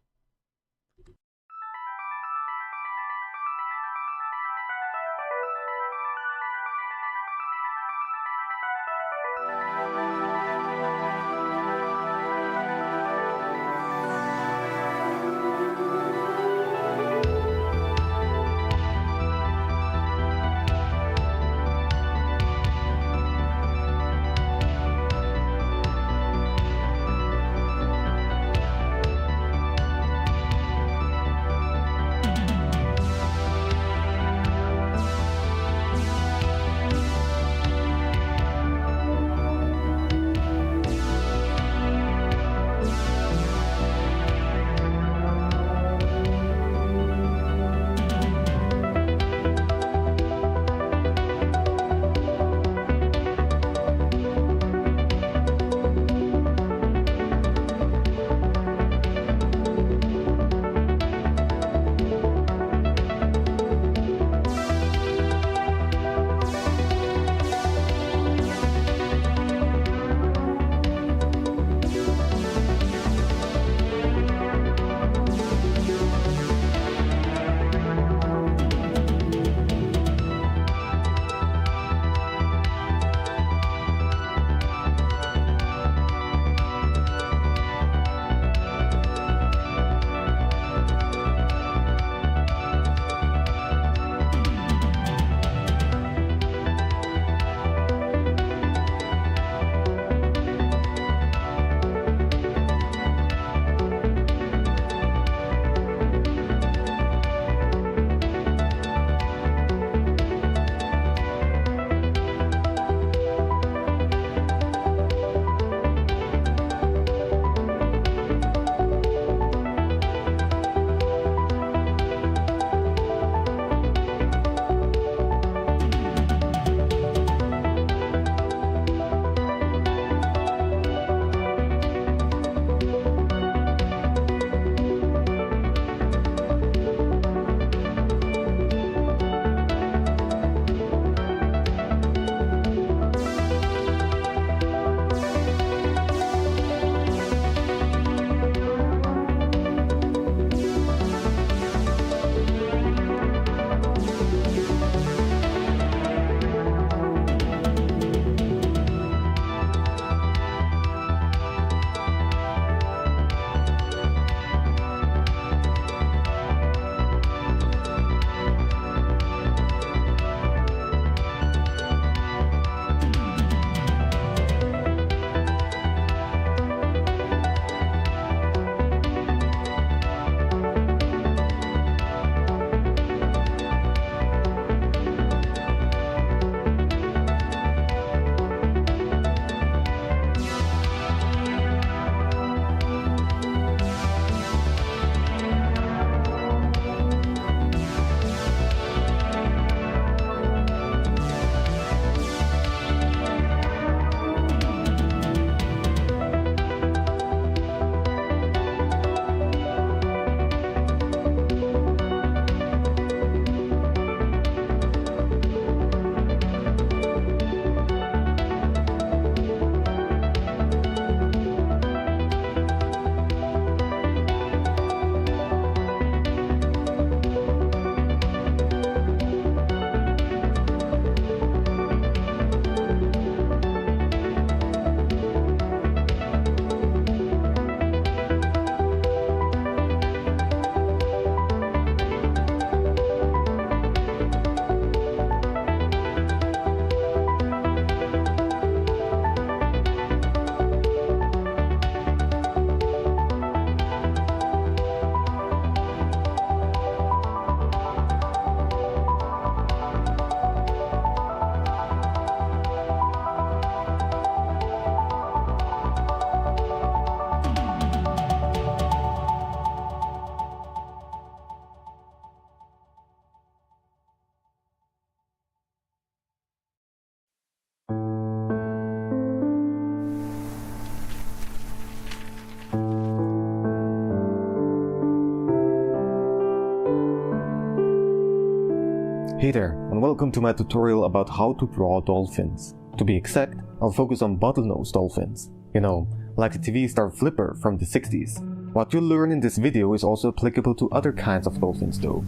Hey there, and welcome to my tutorial about how to draw dolphins. To be exact, I'll focus on bottlenose dolphins. You know, like the TV star Flipper from the 60s. What you'll learn in this video is also applicable to other kinds of dolphins though.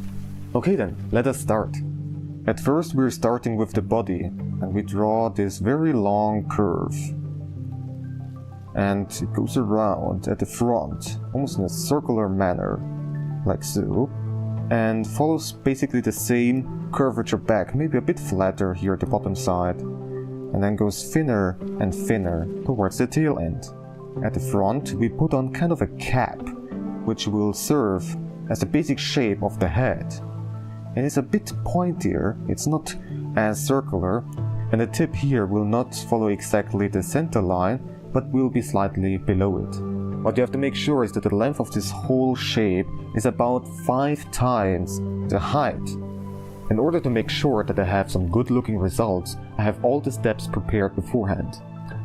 Okay then, let us start. At first we're starting with the body, and we draw this very long curve. And it goes around at the front, almost in a circular manner, like so. And follows basically the same curvature back, maybe a bit flatter here at the bottom side. And then goes thinner and thinner towards the tail end. At the front we put on kind of a cap, which will serve as the basic shape of the head. And it's a bit pointier, it's not as circular, and the tip here will not follow exactly the center line, but will be slightly below it. What you have to make sure is that the length of this whole shape is about 5 times the height. In order to make sure that I have some good looking results, I have all the steps prepared beforehand.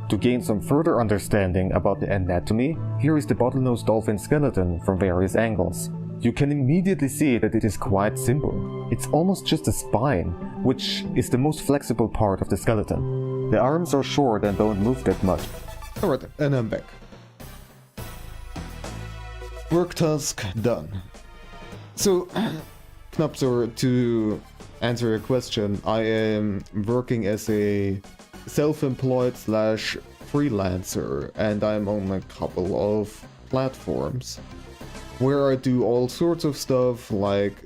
To gain some further understanding about the anatomy, here is the bottlenose dolphin skeleton from various angles. You can immediately see that it is quite simple. It's almost just a spine, which is the most flexible part of the skeleton. The arms are short and don't move that much. Alright, and I'm back. Work task done. So, Knapsor, to answer your question, I am working as a self-employed / freelancer, and I'm on a couple of platforms where I do all sorts of stuff like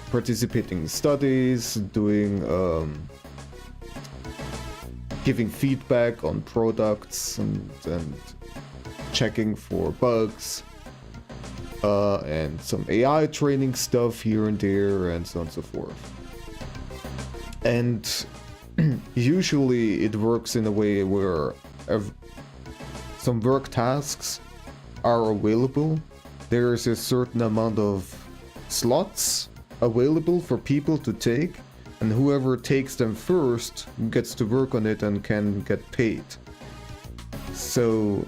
participating in studies, doing giving feedback on products and checking for bugs, and some AI training stuff here and there, and so on and so forth. And usually it works in a way where some work tasks are available. There is a certain amount of slots available for people to take, and whoever takes them first gets to work on it and can get paid. So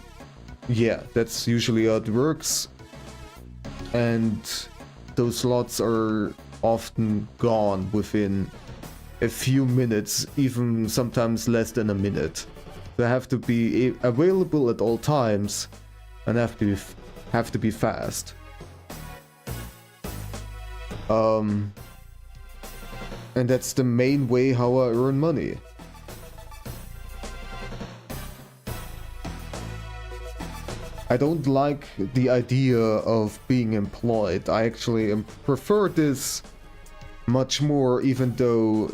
yeah, that's usually how it works. And those slots are often gone within a few minutes, even sometimes less than a minute. They have to be available at all times and have to be fast. And that's the main way how I earn money. I don't like the idea of being employed. I actually prefer this much more, even though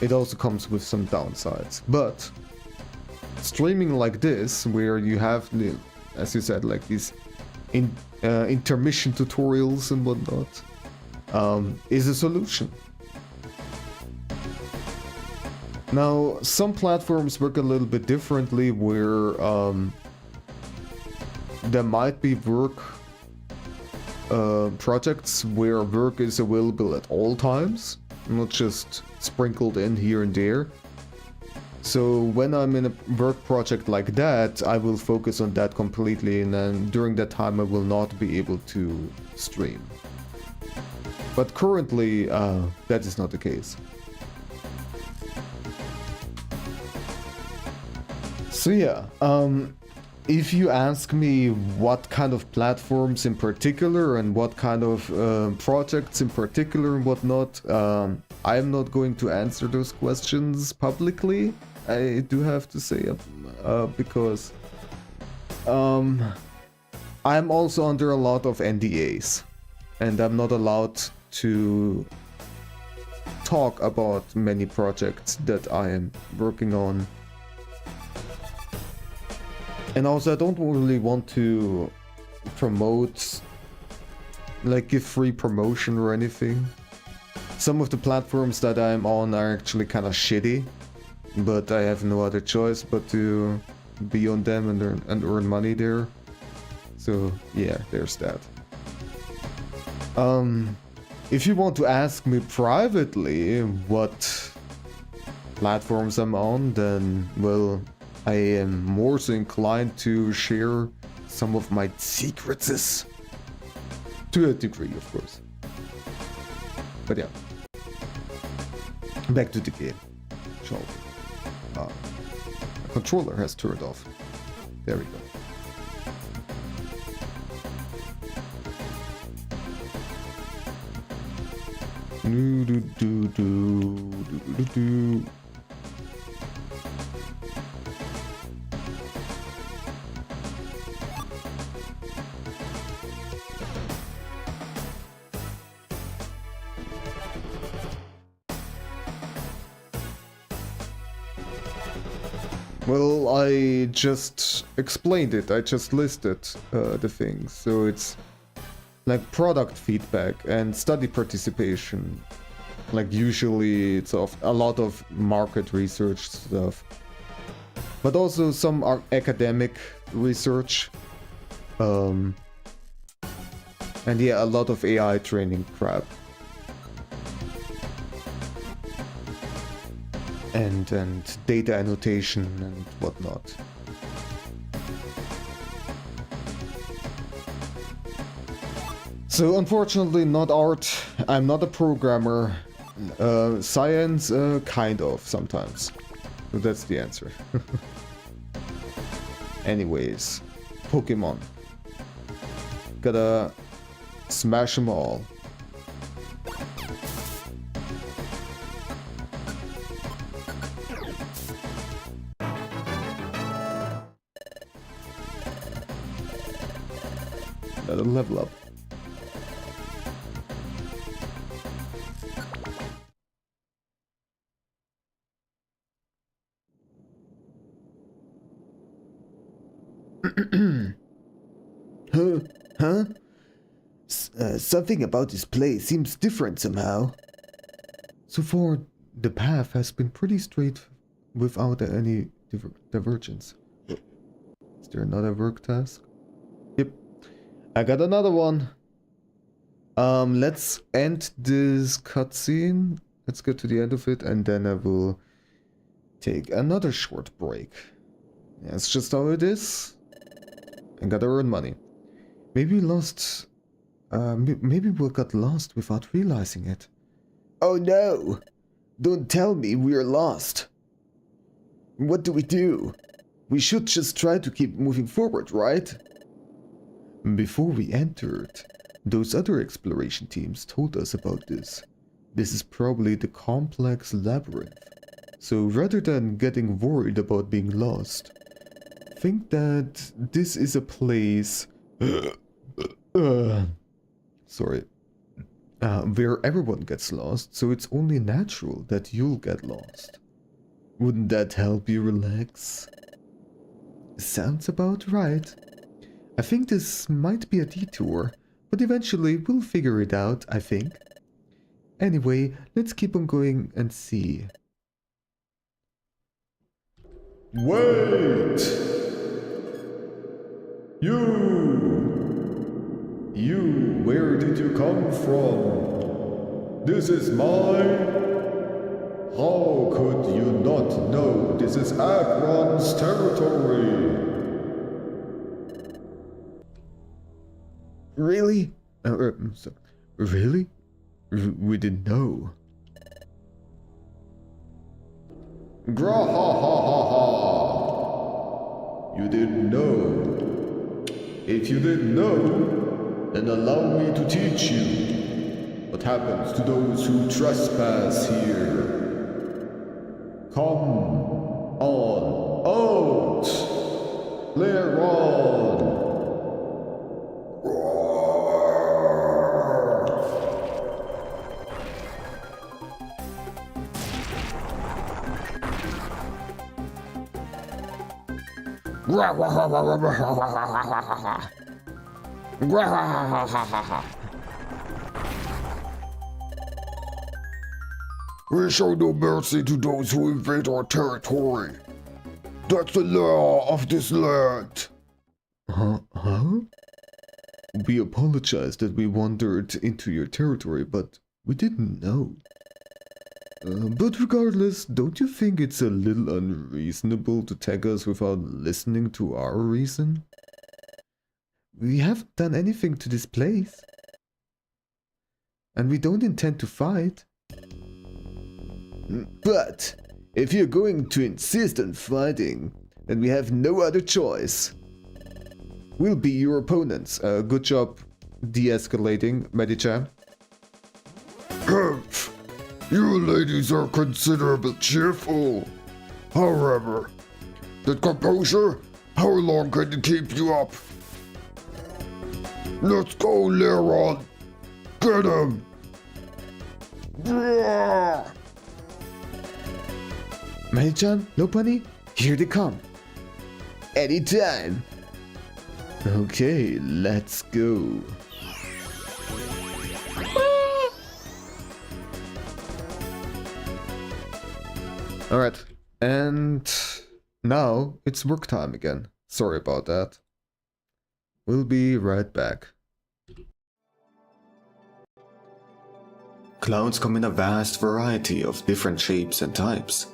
it also comes with some downsides. But streaming like this, where you have, as you said, like these intermission tutorials and whatnot, is a solution. Now, some platforms work a little bit differently, where there might be work projects where work is available at all times, not just sprinkled in here and there. So when I'm in a work project like that, I will focus on that completely, and then during that time I will not be able to stream. But currently, that is not the case. So yeah, if you ask me what kind of platforms in particular and what kind of projects in particular and whatnot, I am not going to answer those questions publicly. I do have to say, because I'm also under a lot of NDAs, and I'm not allowed to talk about many projects that I am working on. And also, I don't really want to promote, like give free promotion or anything. Some of the platforms that I'm on are actually kind of shitty, but I have no other choice but to be on them and earn money there. So yeah, there's that. If you want to ask me privately what platforms I'm on, then well, I am more so inclined to share some of my secrets. To a degree, of course. But yeah. Back to the game, shall we? The controller has turned off. There we go. Do do do do do do do. Well, I just explained it. I just listed the things. So it's like product feedback and study participation. Like usually it's of a lot of market research stuff, but also some academic research. And yeah, a lot of AI training crap. And data annotation and whatnot. So unfortunately not art, I'm not a programmer. Science, kind of, sometimes. So that's the answer. Anyways, Pokémon. Gotta smash them all. Another level up. Huh? Something about this place seems different somehow. So far, the path has been pretty straight without any divergence. Is there another work task? Yep. I got another one. Let's end this cutscene. Let's get to the end of it, and then I will take another short break. That's just how it is. I gotta earn money. Maybe lost. Maybe we got lost without realizing it. Oh no! Don't tell me we're lost. What do we do? We should just try to keep moving forward, right? Before we entered, those other exploration teams told us about this. This is probably the complex labyrinth. So rather than getting worried about being lost, think that this is a place sorry, where everyone gets lost, so it's only natural that you'll get lost. Wouldn't that help you relax? Sounds about right. I think this might be a detour, but eventually we'll figure it out, I think. Anyway, let's keep on going and see. Wait! You, where did you come from? This is mine? How could you not know this is Agron's territory? Really? Really? We didn't know. Grahahaha! You didn't know. If you didn't know, then allow me to teach you what happens to those who trespass here. Come on out! Later on! We show no mercy to those who invade our territory. That's the law of this land. Huh? We apologize that we wandered into your territory, but we didn't know. But regardless, don't you think it's a little unreasonable to tag us without listening to our reason? We haven't done anything to this place. And we don't intend to fight. But if you're going to insist on fighting, then we have no other choice. We'll be your opponents. Good job de-escalating, Medichan. Humph. You ladies are considerably cheerful. However, the composure, how long can it keep you up? Let's go, Leron. Get him. Roar. Medichan, Lopunny, here they come. Anytime. Okay, let's go. Alright, and now it's work time again. Sorry about that. We'll be right back. Clouds come in a vast variety of different shapes and types.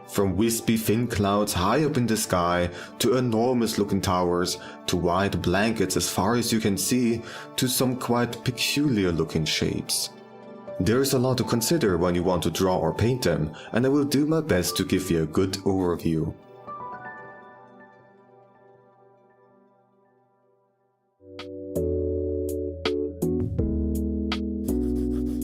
From wispy thin clouds high up in the sky, to enormous looking towers, to white blankets as far as you can see, to some quite peculiar looking shapes. There's a lot to consider when you want to draw or paint them, and I will do my best to give you a good overview.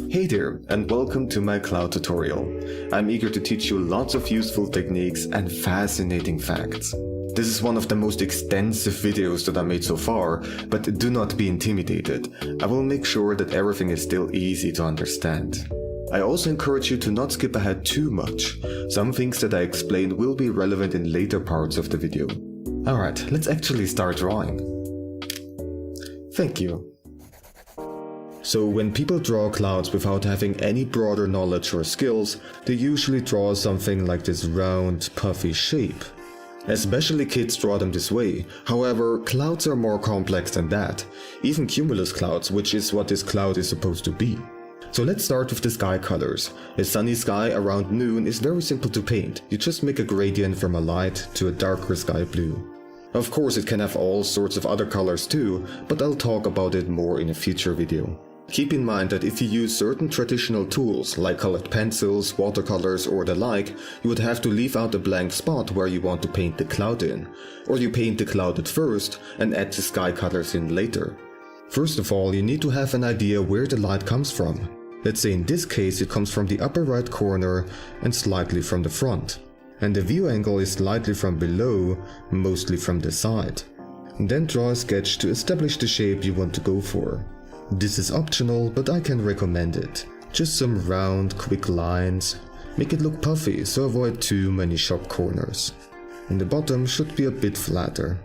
Hey there, and welcome to my cloud tutorial. I'm eager to teach you lots of useful techniques and fascinating facts. This is one of the most extensive videos that I made so far, but do not be intimidated. I will make sure that everything is still easy to understand. I also encourage you to not skip ahead too much. Some things that I explain will be relevant in later parts of the video. Alright, let's actually start drawing. Thank you. So when people draw clouds without having any broader knowledge or skills, they usually draw something like this round, puffy shape. Especially kids draw them this way. However, clouds are more complex than that. Even cumulus clouds, which is what this cloud is supposed to be. So let's start with the sky colors. A sunny sky around noon is very simple to paint. You just make a gradient from a light to a darker sky blue. Of course, it can have all sorts of other colors too, but I'll talk about it more in a future video. Keep in mind that if you use certain traditional tools like colored pencils, watercolors or the like, you would have to leave out a blank spot where you want to paint the cloud in. Or you paint the cloud at first and add the sky colors in later. First of all, you need to have an idea where the light comes from. Let's say in this case it comes from the upper right corner and slightly from the front. And the view angle is slightly from below, mostly from the side. And then draw a sketch to establish the shape you want to go for. This is optional, but I can recommend it. Just some round, quick lines. Make it look puffy, so avoid too many sharp corners. And the bottom should be a bit flatter.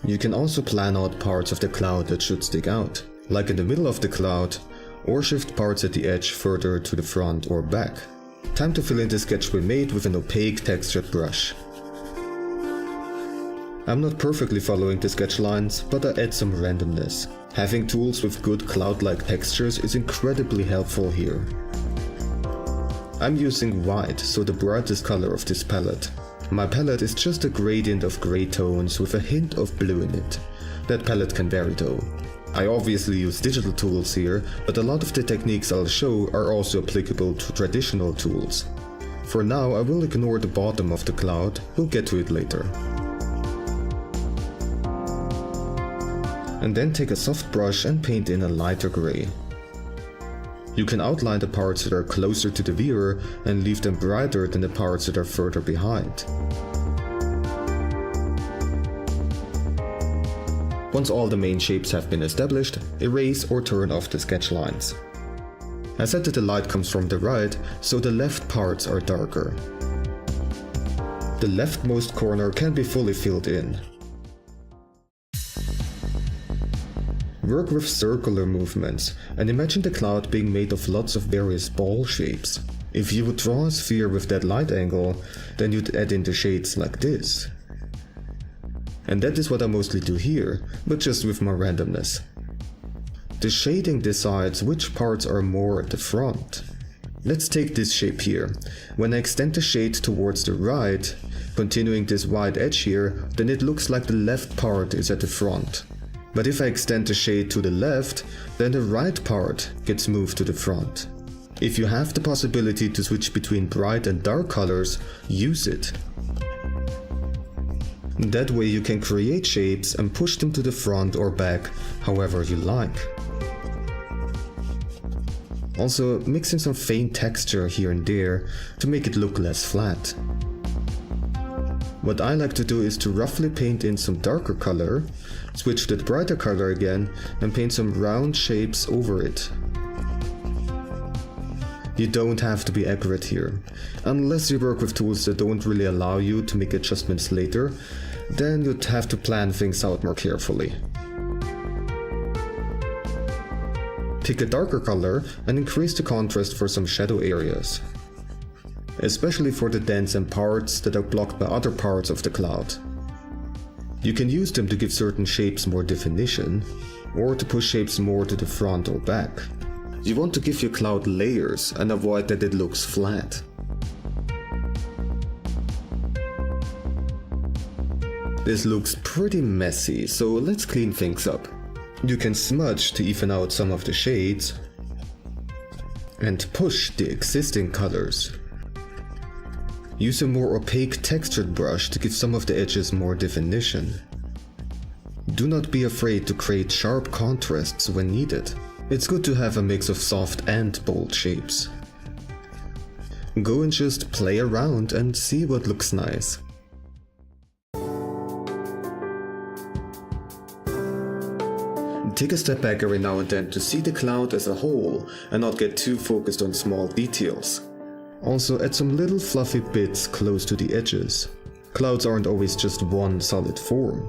You can also plan out parts of the cloud that should stick out, like in the middle of the cloud, or shift parts at the edge further to the front or back. Time to fill in the sketch we made with an opaque textured brush. I'm not perfectly following the sketch lines, but I add some randomness. Having tools with good cloud-like textures is incredibly helpful here. I'm using white, so the brightest color of this palette. My palette is just a gradient of gray tones with a hint of blue in it. That palette can vary though. I obviously use digital tools here, but a lot of the techniques I'll show are also applicable to traditional tools. For now, I will ignore the bottom of the cloud, we'll get to it later. And then take a soft brush and paint in a lighter gray. You can outline the parts that are closer to the viewer and leave them brighter than the parts that are further behind. Once all the main shapes have been established, erase or turn off the sketch lines. I said that the light comes from the right, so the left parts are darker. The leftmost corner can be fully filled in. Work with circular movements, and imagine the cloud being made of lots of various ball shapes. If you would draw a sphere with that light angle, then you'd add in the shades like this. And that is what I mostly do here, but just with more randomness. The shading decides which parts are more at the front. Let's take this shape here. When I extend the shade towards the right, continuing this wide edge here, then it looks like the left part is at the front. But if I extend the shade to the left, then the right part gets moved to the front. If you have the possibility to switch between bright and dark colors, use it. That way you can create shapes and push them to the front or back, however you like. Also, mix in some faint texture here and there to make it look less flat. What I like to do is to roughly paint in some darker color, switch to the brighter color again, and paint some round shapes over it. You don't have to be accurate here. Unless you work with tools that don't really allow you to make adjustments later, then you'd have to plan things out more carefully. Pick a darker color and increase the contrast for some shadow areas, especially for the dents and parts that are blocked by other parts of the cloud. You can use them to give certain shapes more definition, or to push shapes more to the front or back. You want to give your cloud layers and avoid that it looks flat. This looks pretty messy, so let's clean things up. You can smudge to even out some of the shades, and push the existing colors. Use a more opaque textured brush to give some of the edges more definition. Do not be afraid to create sharp contrasts when needed. It's good to have a mix of soft and bold shapes. Go and just play around and see what looks nice. Take a step back every now and then to see the cloud as a whole and not get too focused on small details. Also add some little fluffy bits close to the edges. Clouds aren't always just one solid form.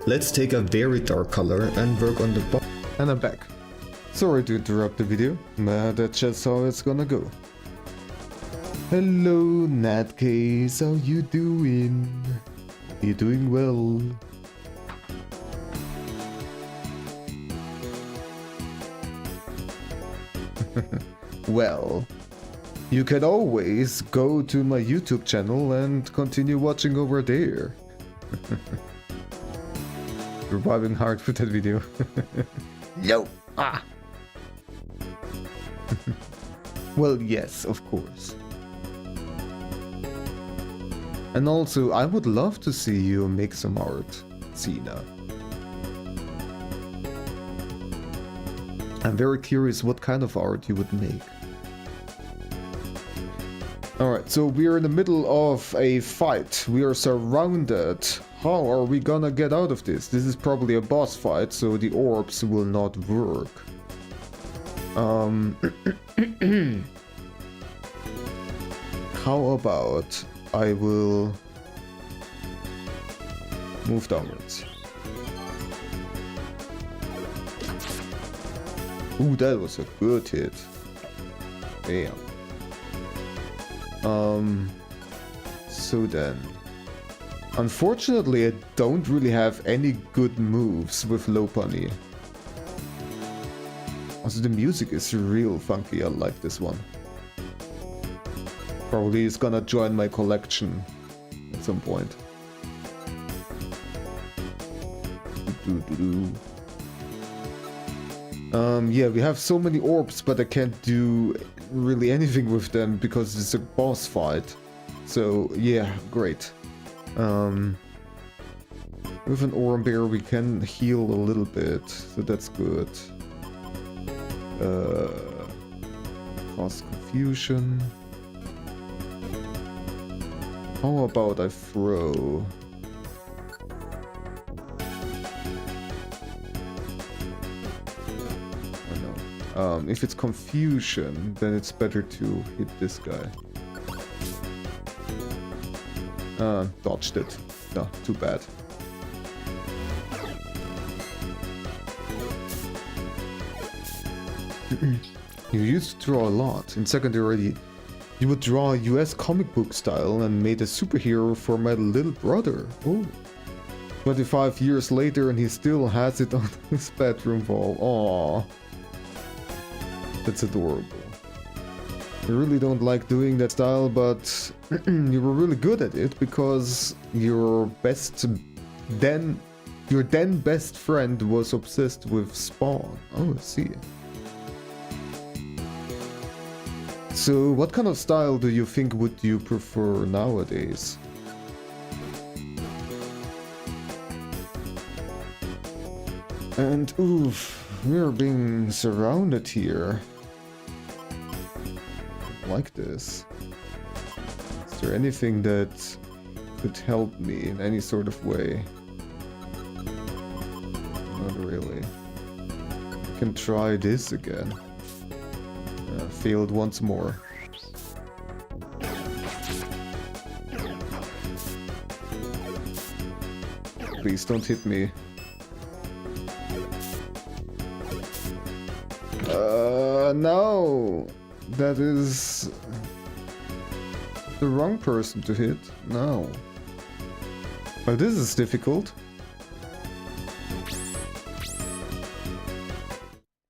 Let's take a very dark color and work on the bottom. And I'm back. Sorry to interrupt the video, but that's just how it's gonna go. Hello, Natcase, how you doing? You doing well? Well, you can always go to my YouTube channel and continue watching over there. You're vibing hard with that video. No. Ah. Well, yes, of course. And also, I would love to see you make some art, Sina. I'm very curious what kind of art you would make. Alright, so we are in the middle of a fight. We are surrounded. How are we gonna get out of this? This is probably a boss fight, so the orbs will not work. How about I will move downwards. Ooh, that was a good hit. Damn. So then. Unfortunately, I don't really have any good moves with Lopunny. Also, the music is real funky, I like this one. Probably is gonna join my collection at some point. Yeah, we have so many orbs, but I can't do really anything with them because it's a boss fight. So, yeah, great. With an Orb Bear we can heal a little bit, so that's good. Cause confusion. How about I throw? If it's confusion, then it's better to hit this guy. Dodged it. No, too bad. You used to draw a lot. In secondary, you would draw US comic book style and made a superhero for my little brother. Oh. 25 years later and he still has it on his bedroom wall. Aww. That's adorable. I really don't like doing that style, but you were really good at it because your then best friend was obsessed with Spawn. Oh, I see. So, what kind of style do you think would you prefer nowadays? And oof, we're being surrounded here. Like this. Is there anything that could help me in any sort of way? Not really. I can try this again. Failed once more. Please don't hit me. No! That is the wrong person to hit. No. Well, this is difficult.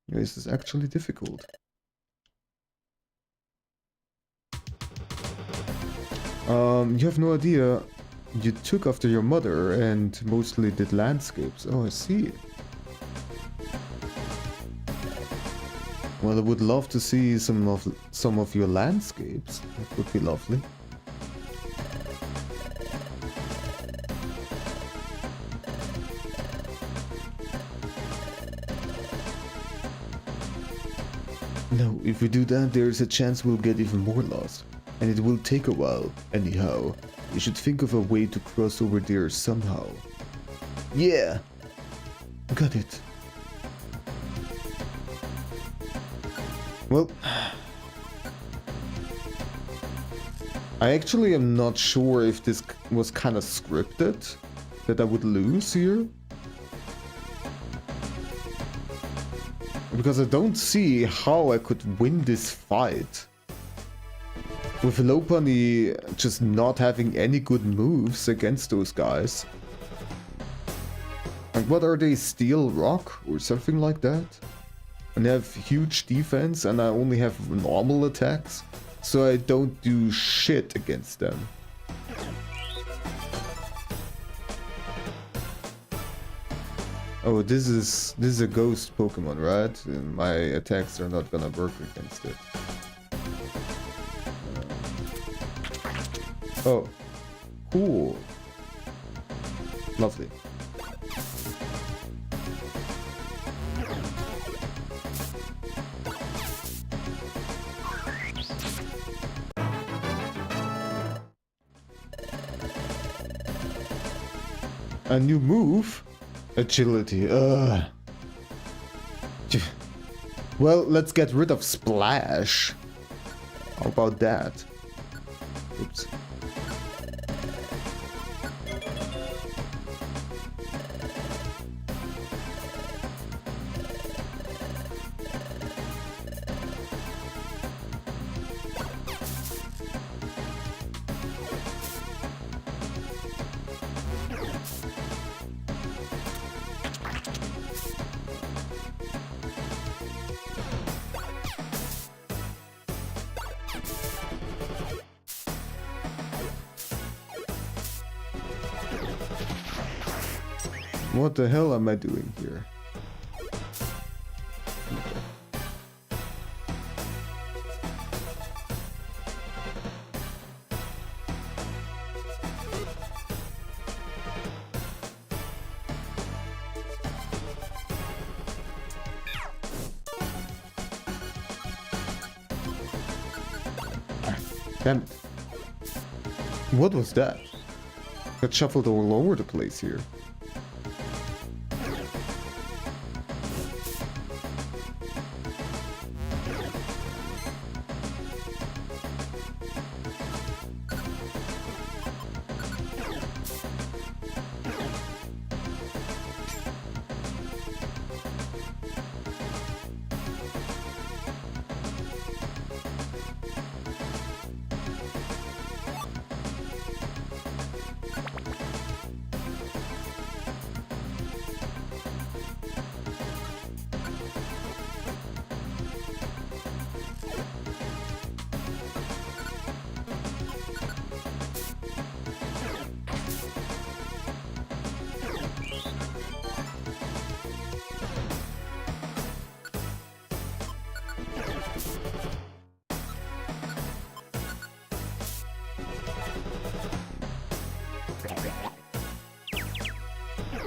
This is actually difficult. You have no idea. You took after your mother and mostly did landscapes. Oh, I see. Well, I would love to see some of your landscapes. That would be lovely. No, if we do that, there's a chance we'll get even more lost. And it will take a while. Anyhow, we should think of a way to cross over there somehow. Yeah! Got it. Well, I actually am not sure if this was kind of scripted, that I would lose here. Because I don't see how I could win this fight. With Lopunny just not having any good moves against those guys. Like, what are they, Steel Rock or something like that? And they have huge defense and I only have normal attacks, so I don't do shit against them. Oh, this is a ghost Pokemon, right? And my attacks are not gonna work against it. Oh, cool. Lovely. A new move? Agility, Well, let's get rid of Splash. How about that? Oops. What the hell am I doing here? Damn it. What was that? Got shuffled all over the place here.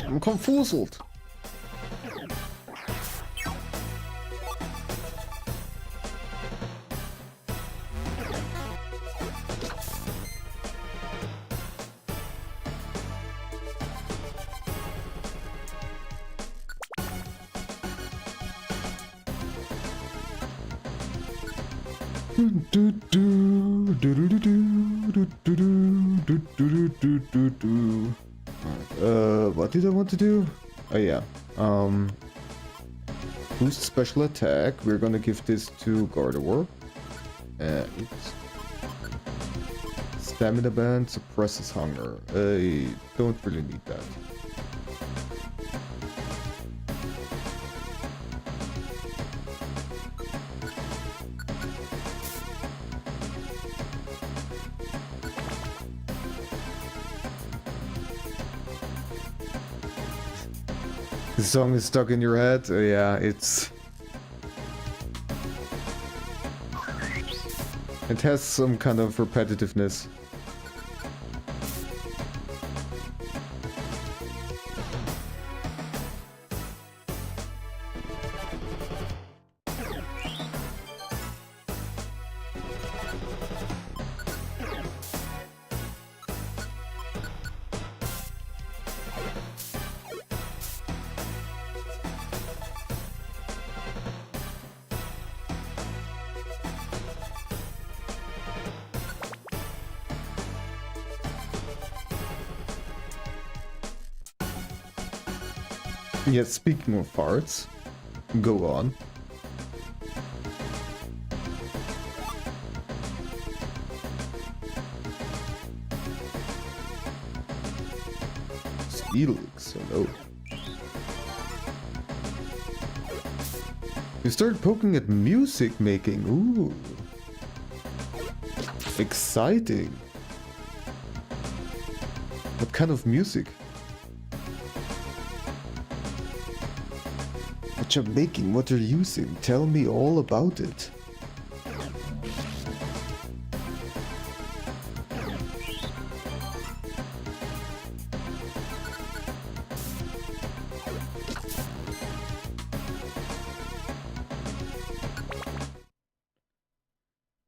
I'm confused. What did I want to do? Oh yeah. Boost special attack. We're gonna give this to Gardevoir. And stamina band suppresses hunger. I don't really need that. The song is stuck in your head? Yeah, it's... It has some kind of repetitiveness. Yeah, speaking of farts, go on. Steelix, hello. You started poking at music making, ooh. Exciting. What kind of music? What you're making, what you're using, tell me all about it.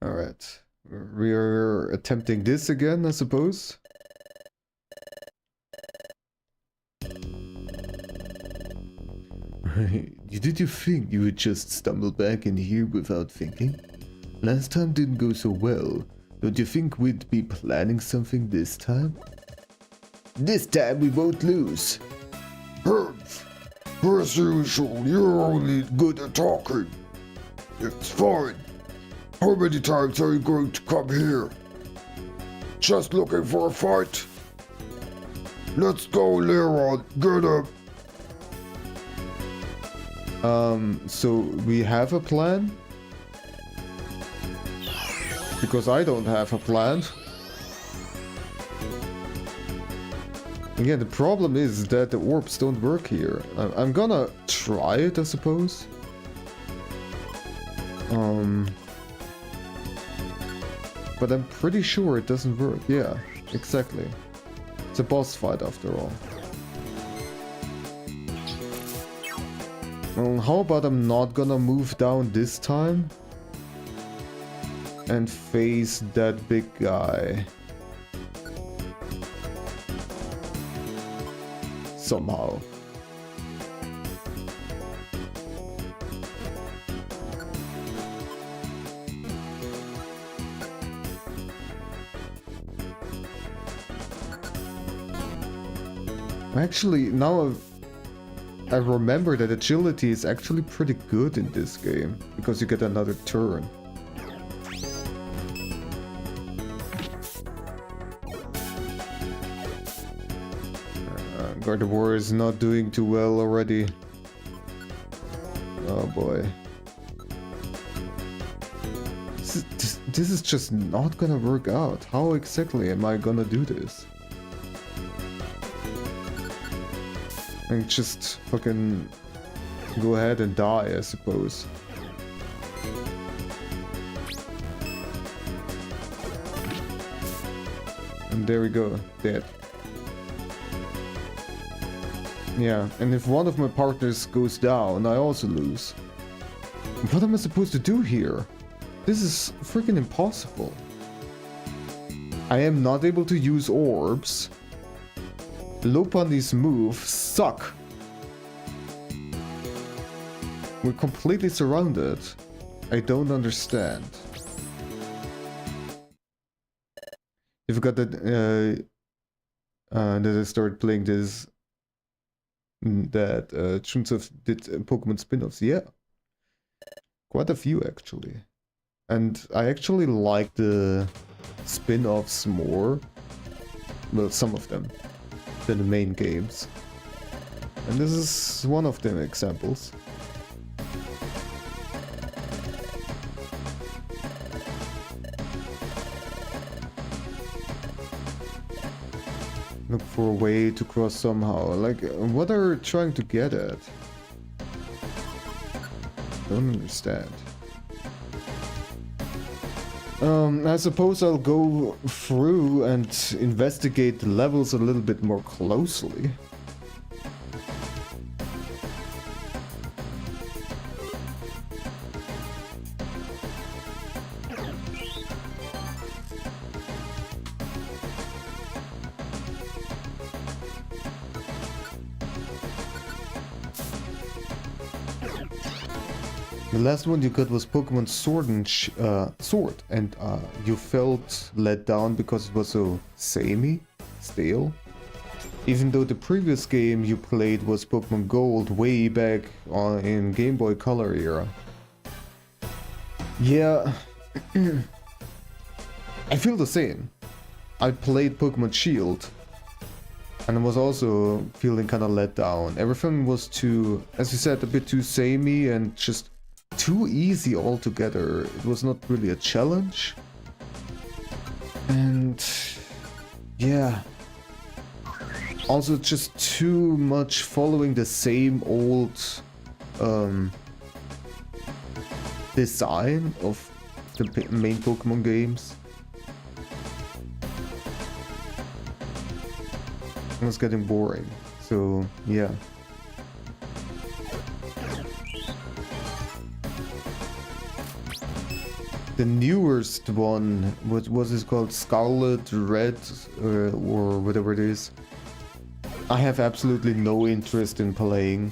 Alright, we're attempting this again, I suppose. Did you think you would just stumble back in here without thinking? Last time didn't go so well. Don't you think we'd be planning something this time? This time we won't lose. Herbs, as usual, you're only good at talking. It's fine. How many times are you going to come here? Just looking for a fight? Let's go, Leron. Get him. So we have a plan? Because I don't have a plan. Again, the problem is that the orbs don't work here. I'm gonna try it, I suppose. But I'm pretty sure it doesn't work. Yeah, exactly. It's a boss fight after all. Well, how about I'm not gonna move down this time? And face that big guy. Somehow. Actually, now I remember that agility is actually pretty good in this game, because you get another turn. Gardevoir is not doing too well already. Oh boy. This is just not gonna work out. How exactly am I gonna do this? And just fucking go ahead and die, I suppose. And there we go, dead. Yeah, and if one of my partners goes down, I also lose. What am I supposed to do here? This is freaking impossible. I am not able to use orbs. Lopunny's moves suck. We're completely surrounded. I don't understand. I forgot that I started playing this. That Chunsoft did Pokemon spin-offs. Yeah, quite a few actually. And I actually like the spin-offs more. Well, some of them than the main games. And this is one of them examples. Look for a way to cross somehow. Like, what are you trying to get at? Don't understand. I suppose I'll go through and investigate the levels a little bit more closely. The last one you got was Pokemon Sword and you felt let down because it was so samey, stale. Even though the previous game you played was Pokemon Gold way back in Game Boy Color era. Yeah, I feel the same. I played Pokemon Shield and I was also feeling kind of let down. Everything was too, as you said, a bit too samey and just too easy altogether. It was not really a challenge. And yeah. Also just too much following the same old design of the main Pokemon games. It was getting boring. So yeah. The newest one, what was it called? Scarlet, Red, or whatever it is. I have absolutely no interest in playing.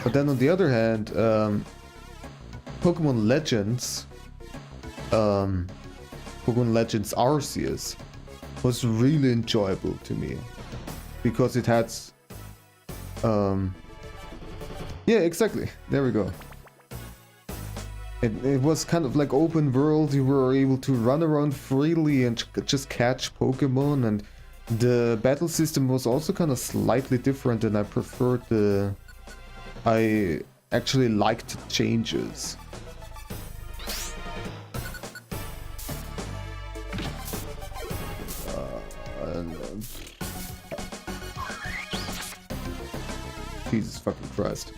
But then on the other hand, Pokemon Legends, Pokemon Legends Arceus was really enjoyable to me. Because it had... yeah, exactly. There we go. It was kind of like open world. You were able to run around freely and just catch Pokemon, and the battle system was also kind of slightly different, and I preferred the... I actually liked changes. Jesus fucking Christ.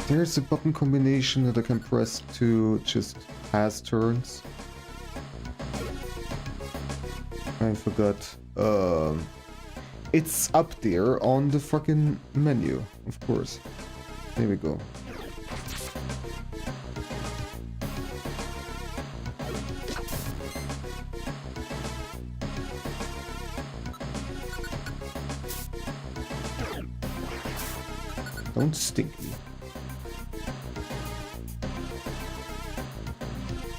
There's a button combination that I can press to just pass turns. I forgot. It's up there on the fucking menu, of course. There we go. Don't stink me.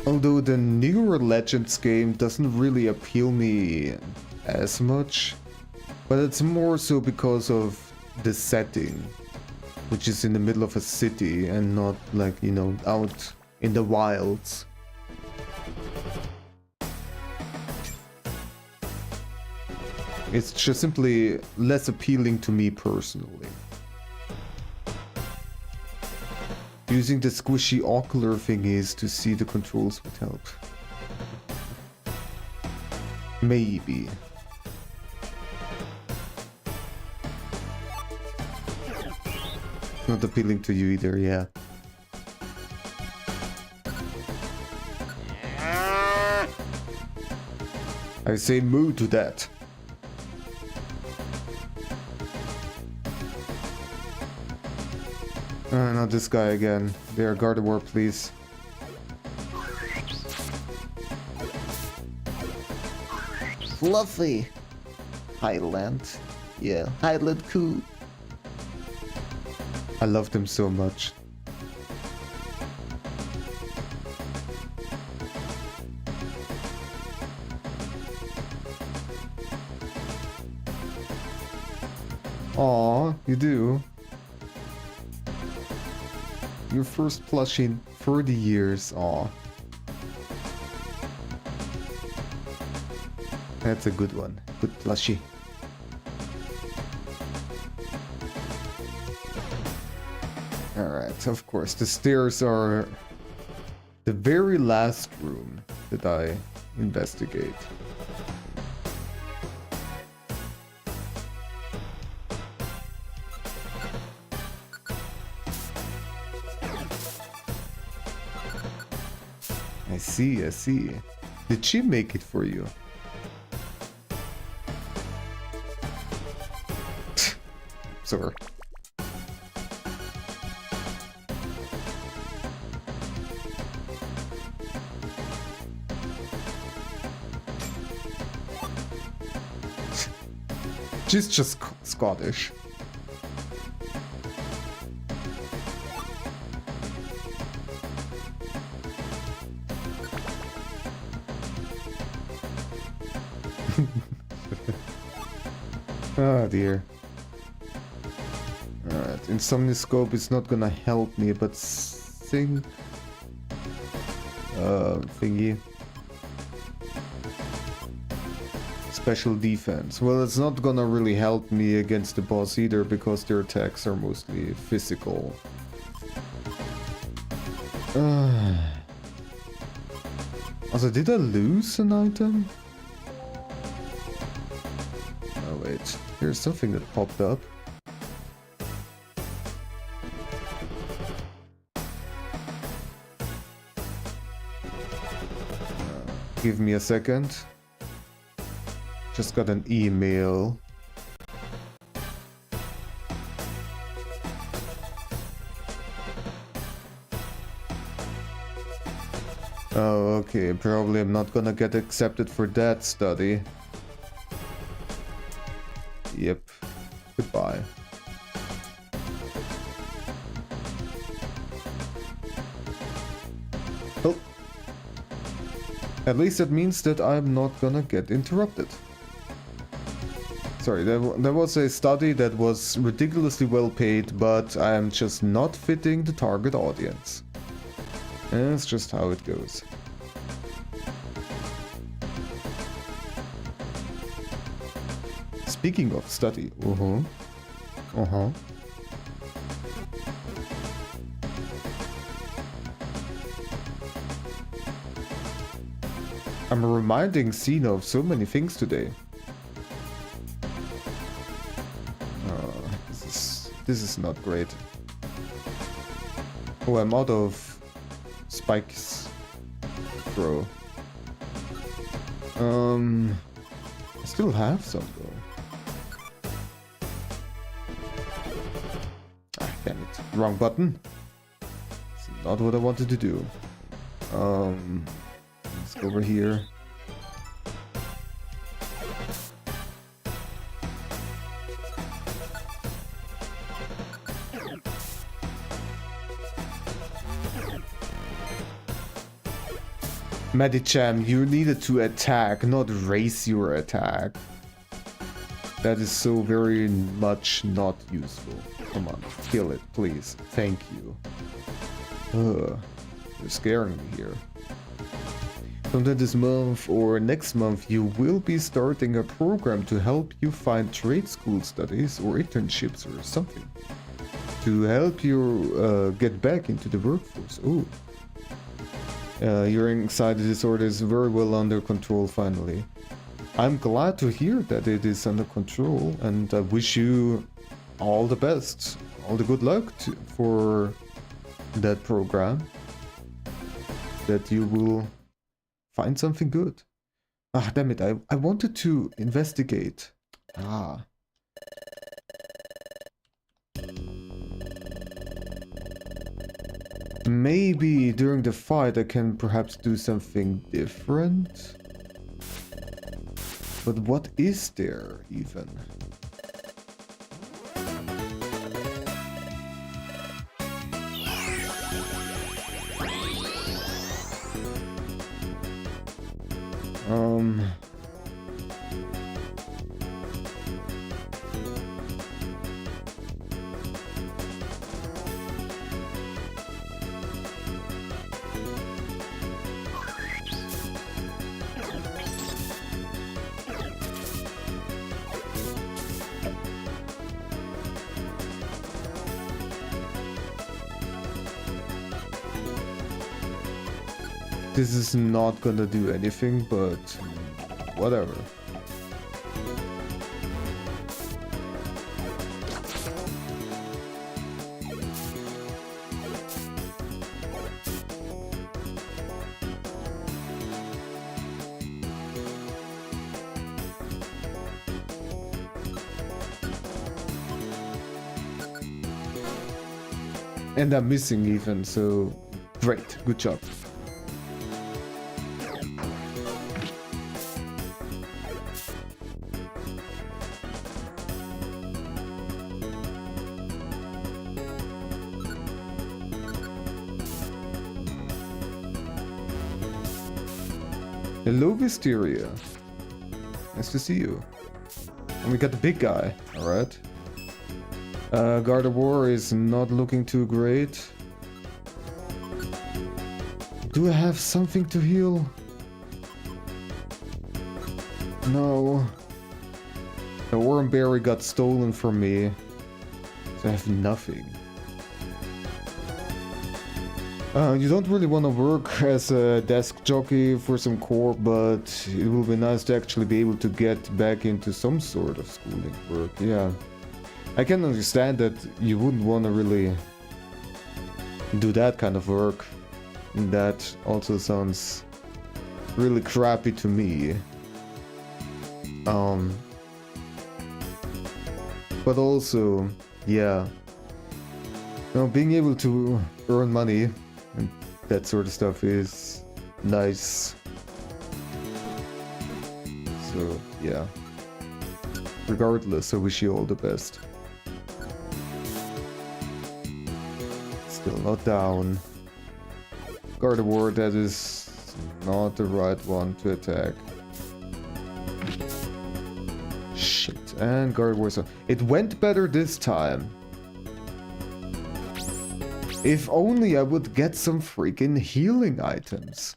Although the newer Legends game doesn't really appeal me as much, but it's more so because of the setting, which is in the middle of a city and not like, you know, out in the wilds. It's just simply less appealing to me personally. Using the squishy ocular thingies to see the controls would help. Maybe. Not appealing to you either, yeah. I say moo to that. Not this guy again. There, Gardevoir, please. Fluffy. Highland. Yeah, Highland cool. I love them so much. Aw, you do. Your first plushie in 30 years, aw. That's a good one. Good plushie. Alright, of course, the stairs are the very last room that I investigate. I see, I see. Did she make it for you? Sorry. She's just Scottish. Oh dear. Alright, Insomniscope is not gonna help me, but thingy. Special defense. Well, it's not gonna really help me against the boss either, because their attacks are mostly physical. Also, did I lose an item? Oh wait, here's something that popped up. Give me a second. Just got an email. Oh, okay. Probably I'm not gonna get accepted for that study. Yep. Goodbye. Oh. At least that means that I'm not gonna get interrupted. Sorry, there was a study that was ridiculously well paid, but I am just not fitting the target audience. And that's just how it goes. Speaking of study, I'm reminding Cena of so many things today. This is not great. Oh, I'm out of spikes. Throw. I still have some though. Ah, damn it. Wrong button. It's not what I wanted to do. Let's go over here. Medicham, you needed to attack, not raise your attack. That is so very much not useful. Come on, kill it, please. Thank you. Ugh, you're scaring me here. Sometime this month or next month, you will be starting a program to help you find trade school studies or internships or something. To help you get back into the workforce. Oh. Your anxiety disorder is very well under control finally. I'm glad to hear that it is under control, and I wish you all the best, all the good luck for that program. That you will find something good. Ah, damn it, I wanted to investigate. Ah. Maybe during the fight I can perhaps do something different? But what is there, even? This is not gonna do anything, but whatever. And I'm missing even, so great, good job. Hello, Wisteria. Nice to see you. And we got the big guy, alright. Gardevoir is not looking too great. Do I have something to heal? No. The Worm Berry got stolen from me, so I have nothing. You don't really want to work as a desk jockey for some core, but it will be nice to actually be able to get back into some sort of schooling work. Yeah, I can understand that you wouldn't want to really do that kind of work. That also sounds really crappy to me. But also, yeah, you know, being able to earn money and that sort of stuff is nice. So, yeah. Regardless, I wish you all the best. Still not down. Gardevoir, that is not the right one to attack. Shit, and Gardevoir. It went better this time. If only I would get some freaking healing items.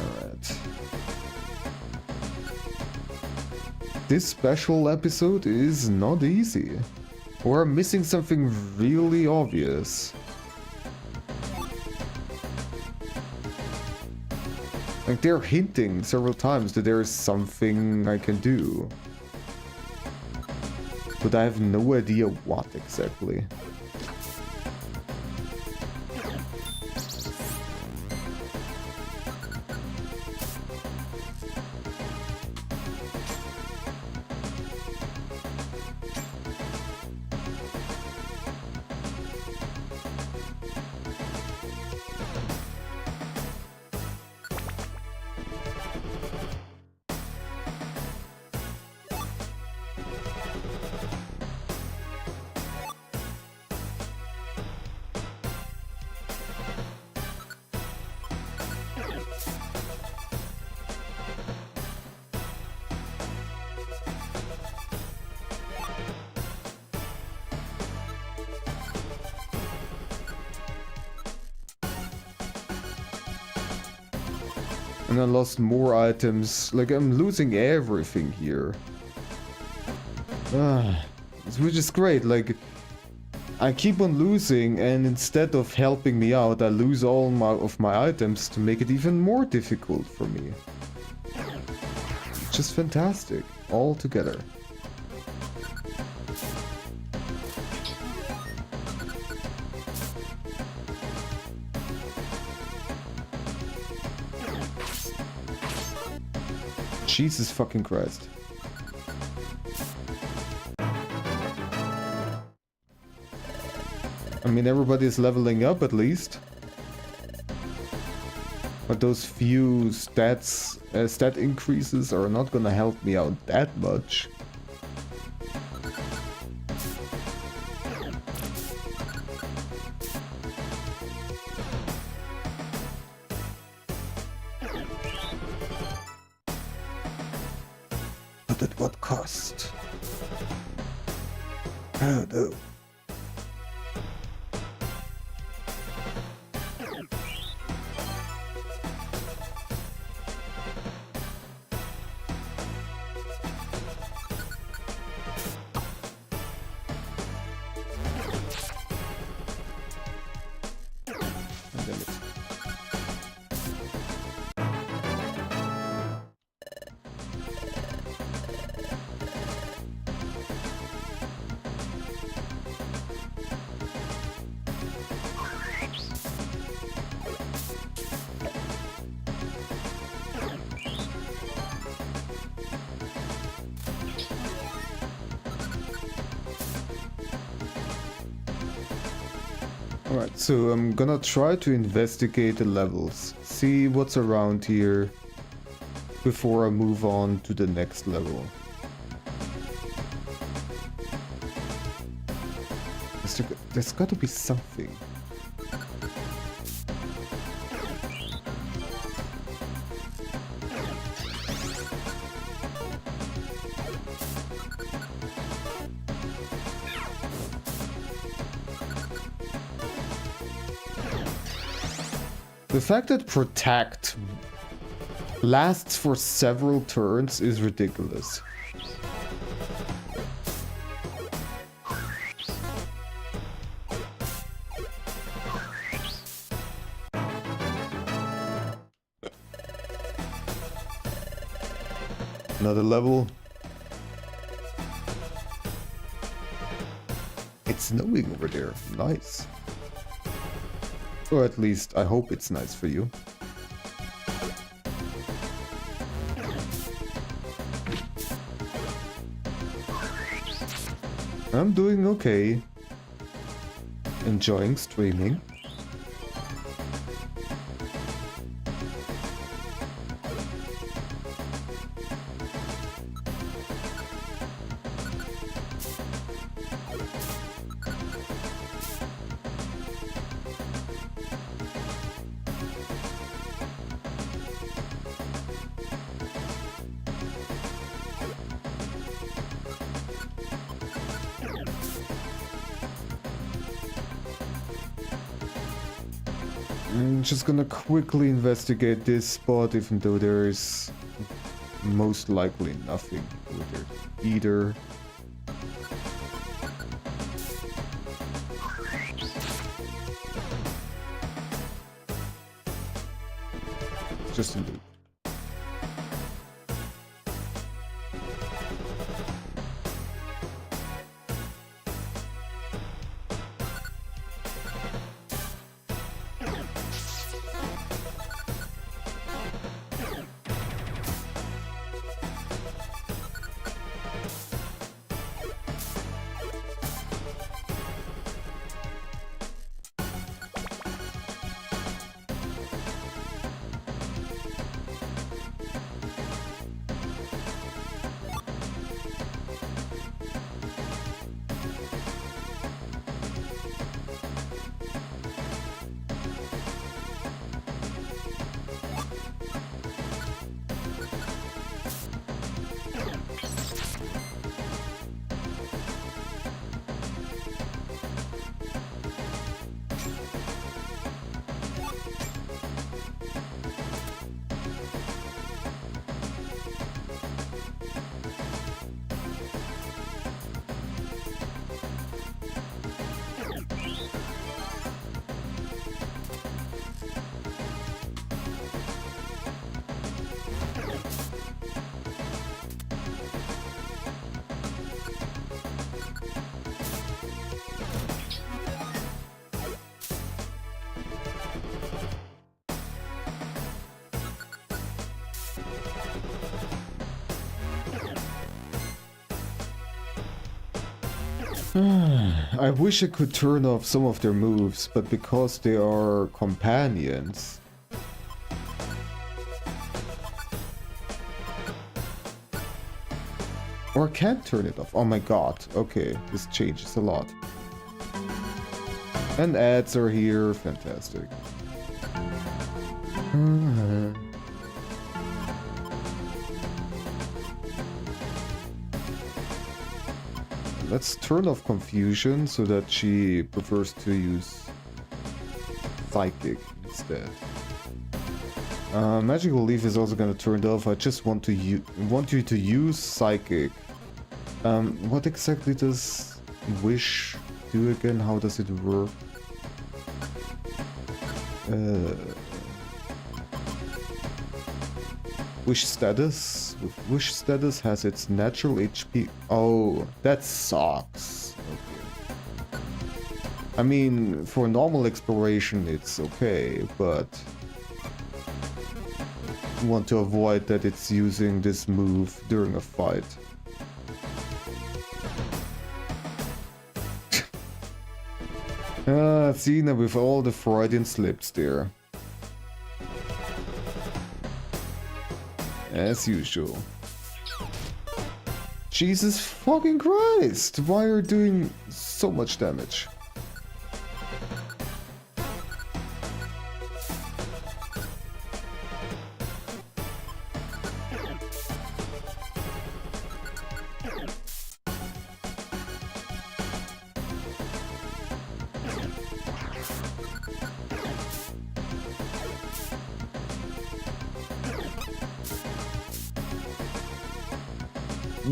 Alright. This special episode is not easy. Or I'm missing something really obvious. Like, they're hinting several times that there is something I can do. But I have no idea what exactly. And I lost more items. Like, I'm losing everything here. Which is great. Like, I keep on losing, and instead of helping me out, I lose all of my items to make it even more difficult for me. Just fantastic. All together. Jesus fucking Christ. I mean, everybody's leveling up at least. But those few stat increases are not gonna help me out that much. But at what cost? Oh no. Alright, so I'm gonna try to investigate the levels, see what's around here before I move on to the next level. There's gotta be something. The fact that Protect lasts for several turns is ridiculous. Another level. It's snowing over there. Nice. Or at least, I hope it's nice for you. I'm doing okay. Enjoying streaming. I'm just gonna quickly investigate this spot, even though there is most likely nothing with it either. Just a loop. I wish I could turn off some of their moves, but because they are companions... Or I can't turn it off. Oh my god. Okay, this changes a lot. And ads are here. Fantastic. Let's turn off confusion so that she prefers to use psychic instead. Magical leaf is also gonna turn it off. I just want to want you to use psychic. What exactly does wish do again? How does it work? Wish status. Wish status has its natural HP. Oh, that sucks. Okay. I mean, for normal exploration, it's okay, but I want to avoid that it's using this move during a fight. Athena with all the Freudian slips there. As usual. Jesus fucking Christ! Why are you doing so much damage?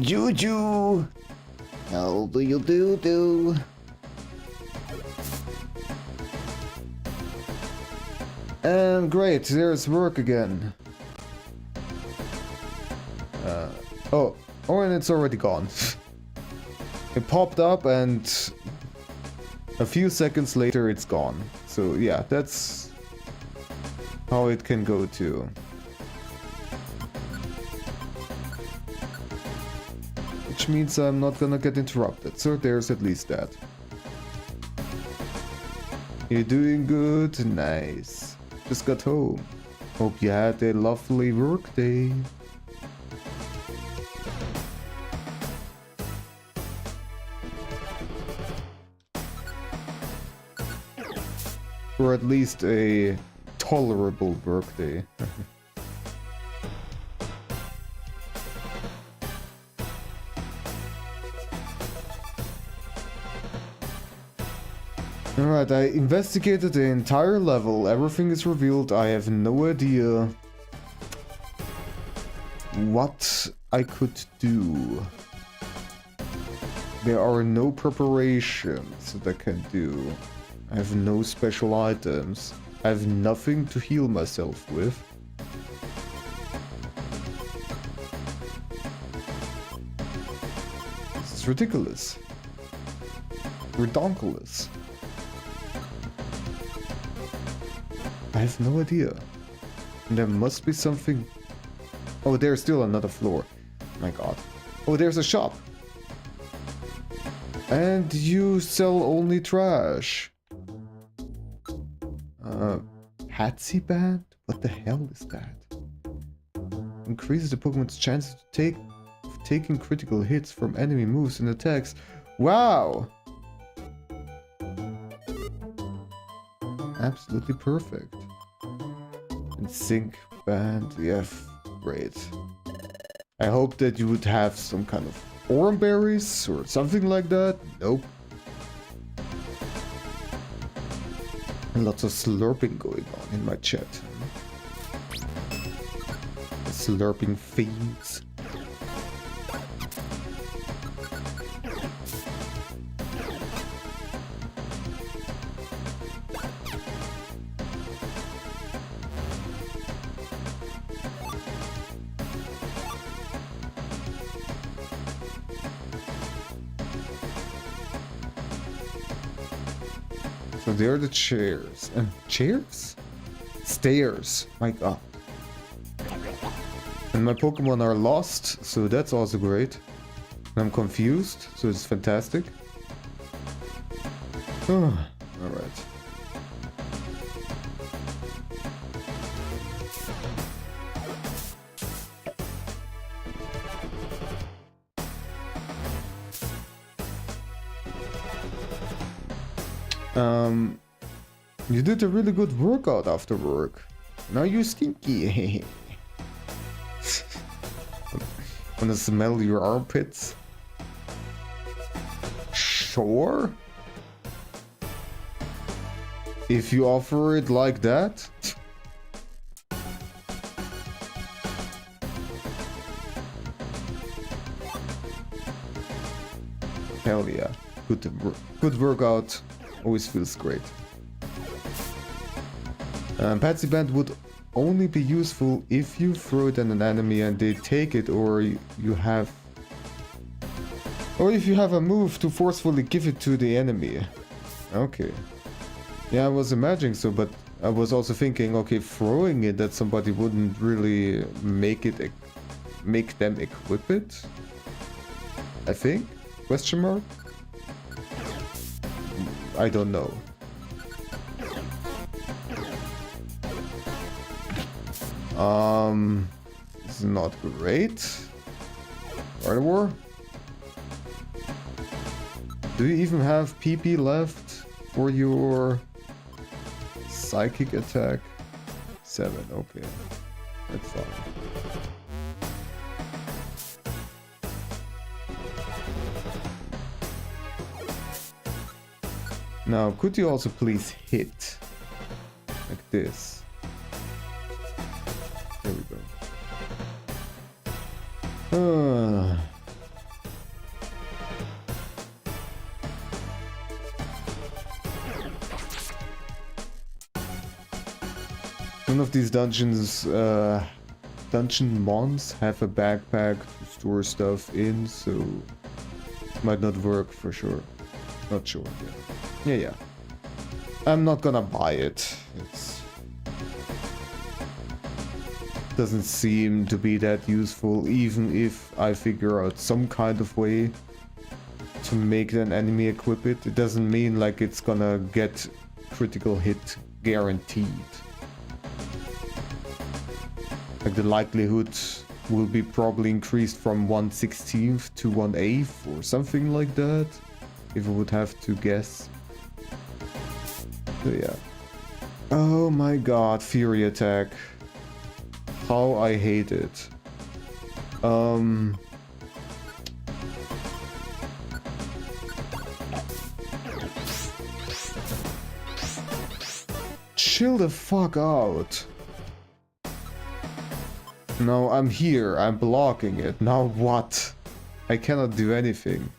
Juju! How do you do? And great, there's work again. Oh, and it's already gone. It popped up and a few seconds later it's gone. So yeah, that's how it can go too. Which means I'm not gonna get interrupted, so there's at least that. You're doing good? Nice. Just got home. Hope you had a lovely work day. Or at least a tolerable work day. Alright, I investigated the entire level, everything is revealed, I have no idea what I could do. There are no preparations that I can do. I have no special items. I have nothing to heal myself with. This is ridiculous. Redonkulous. I have no idea. There must be something... Oh, there's still another floor. My god. Oh, there's a shop. And you sell only trash. Patsy Band? What the hell is that? Increases the Pokemon's chances to taking critical hits from enemy moves and attacks. Wow! Absolutely perfect. And Sync Band, yeah, great. I hope that you would have some kind of Oran berries or something like that. Nope. And lots of slurping going on in my chat. Slurping fiends. So there are the chairs. Chairs? Stairs. My god. And my Pokemon are lost, so that's also great. I'm confused, so it's fantastic. Alright. You did a really good workout after work. Now you're stinky. Wanna smell your armpits? Sure. If you offer it like that. Hell yeah. Good workout. Always feels great. Patsy Band would only be useful if you throw it at an enemy and they take it, or you have... Or if you have a move to forcefully give it to the enemy. Okay. Yeah, I was imagining so, but I was also thinking, okay, throwing it at somebody wouldn't really make them equip it. I think? Question mark? I don't know. This is not great. War? Do you even have PP left for your psychic attack? 7, okay. That's fine. Now, could you also please hit? Like this. There we go. None of these dungeons, dungeon mons have a backpack to store stuff in, so it might not work for sure. Not sure yet. Yeah. I'm not gonna buy it. Doesn't seem to be that useful, even if I figure out some kind of way to make an enemy equip it. It doesn't mean like it's gonna get critical hit guaranteed. Like the likelihood will be probably increased from 1/16 to 1/8 or something like that, if I would have to guess. So yeah. Oh my god, Fury Attack. How I hate it. Chill the fuck out. No, I'm here. I'm blocking it. Now what? I cannot do anything.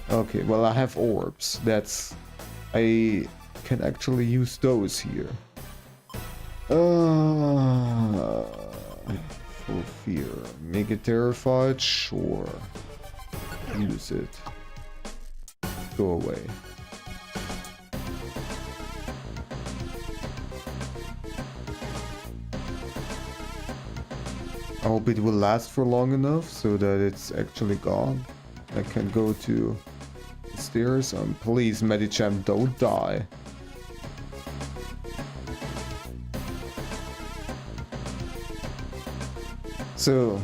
Okay, well I have orbs. I can actually use those here. Full fear. Make it terrified? Sure. Use it. Go away. I hope it will last for long enough so that it's actually gone. I can go to the stairs. Please, Medicham, don't die. So,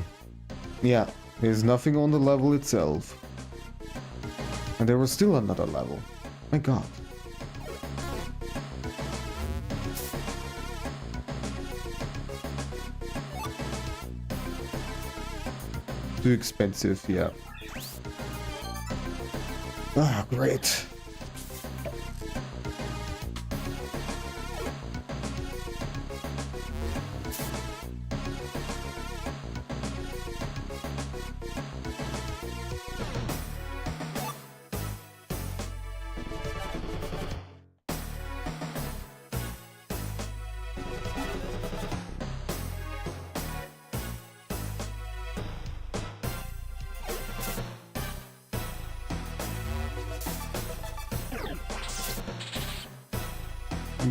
yeah, there's nothing on the level itself. And there was still another level. My god. Too expensive, yeah. Ah, great.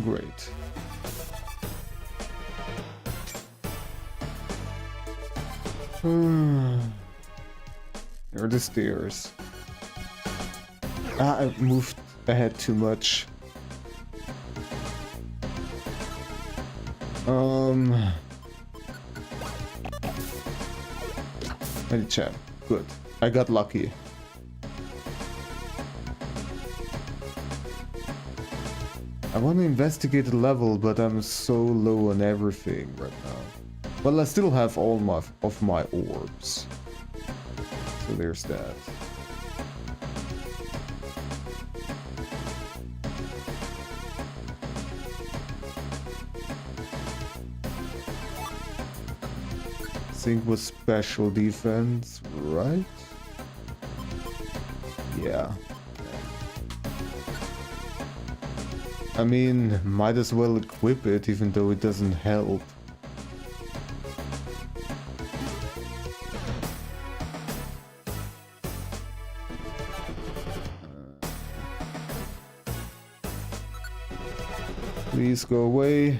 Great. There are the stairs. I moved ahead too much. Champ. Good. I got lucky. I want to investigate the level, but I'm so low on everything right now. Well, I still have all of my orbs. So there's that. Think was special defense, right? Yeah. I mean, might as well equip it even though it doesn't help. Please go away.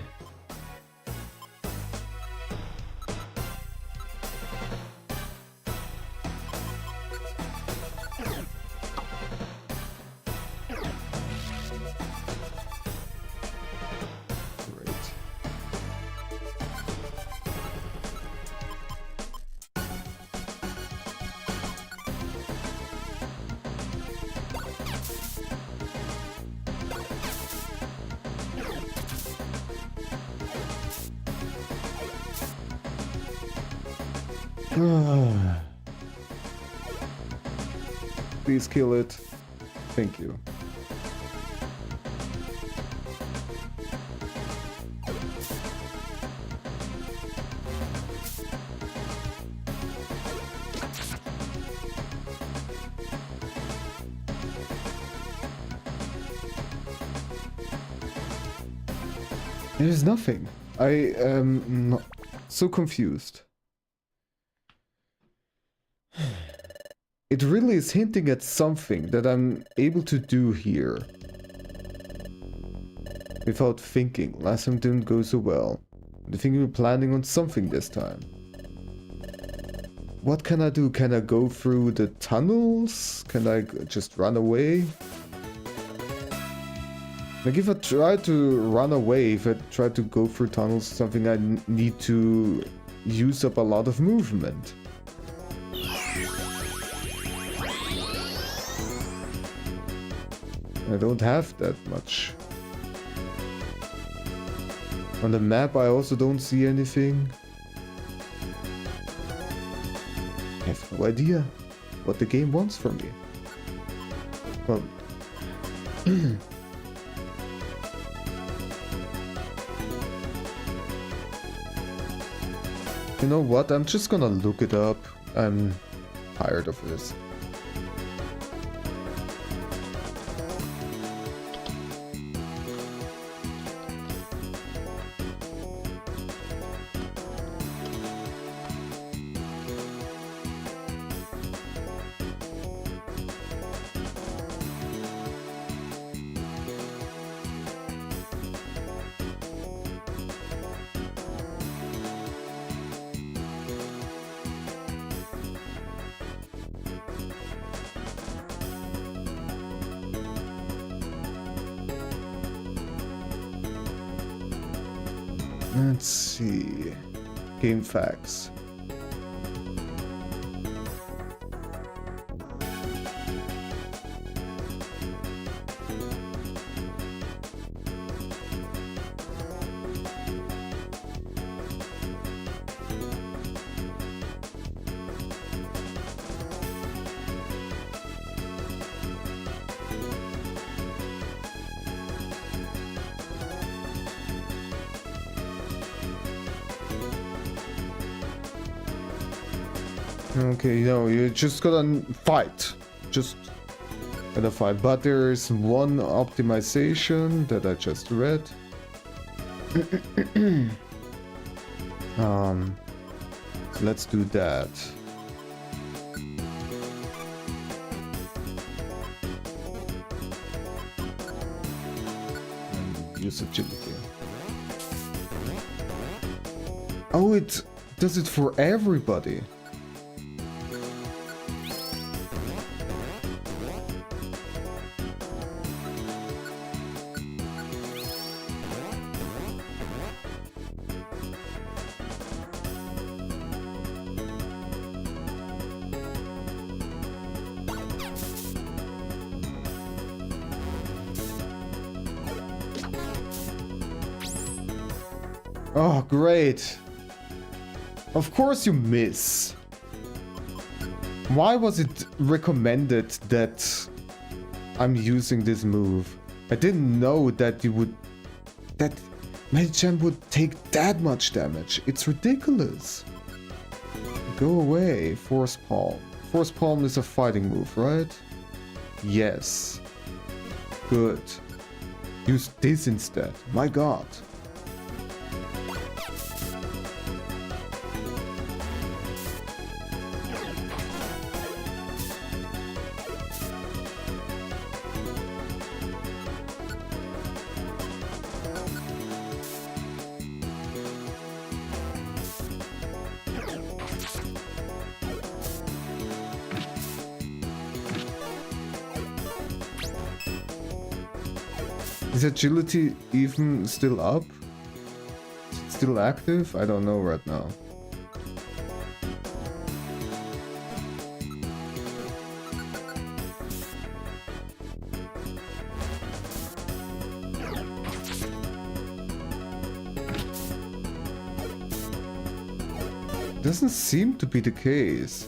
Please kill it. Thank you. There's nothing. I am not so confused. It really is hinting at something that I'm able to do here. Without thinking. Last time didn't go so well. I think we're planning on something this time. What can I do? Can I go through the tunnels? Can I just run away? Like if I try to run away, if I try to go through tunnels, something I need to use up a lot of movement. I don't have that much. On the map I also don't see anything. I have no idea what the game wants from me. Well... You know what? I'm just gonna look it up. I'm tired of this. Let's see. Game facts. Okay, no, you just gotta fight. Just gotta fight. But there's one optimization that I just read. So let's do that. And use agility. Oh, it does it for everybody. Oh, great. Of course you miss. Why was it recommended that I'm using this move? I didn't know that that Medicham would take that much damage. It's ridiculous. Go away, Force Palm. Force Palm is a fighting move, right? Yes. Good. Use this instead. My god. Is agility even still up? Is it still active? I don't know right now. Doesn't seem to be the case.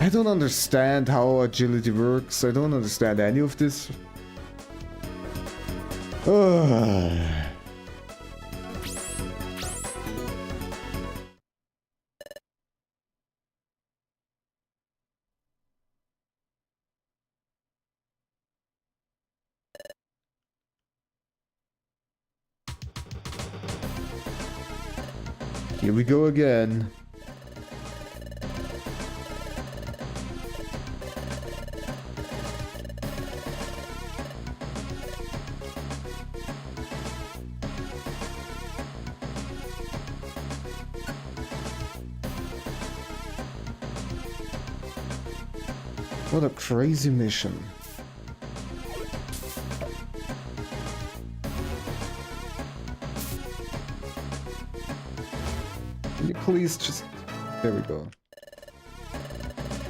I don't understand how agility works. I don't understand any of this. Here we go again. What a crazy mission. Can you please just... There we go.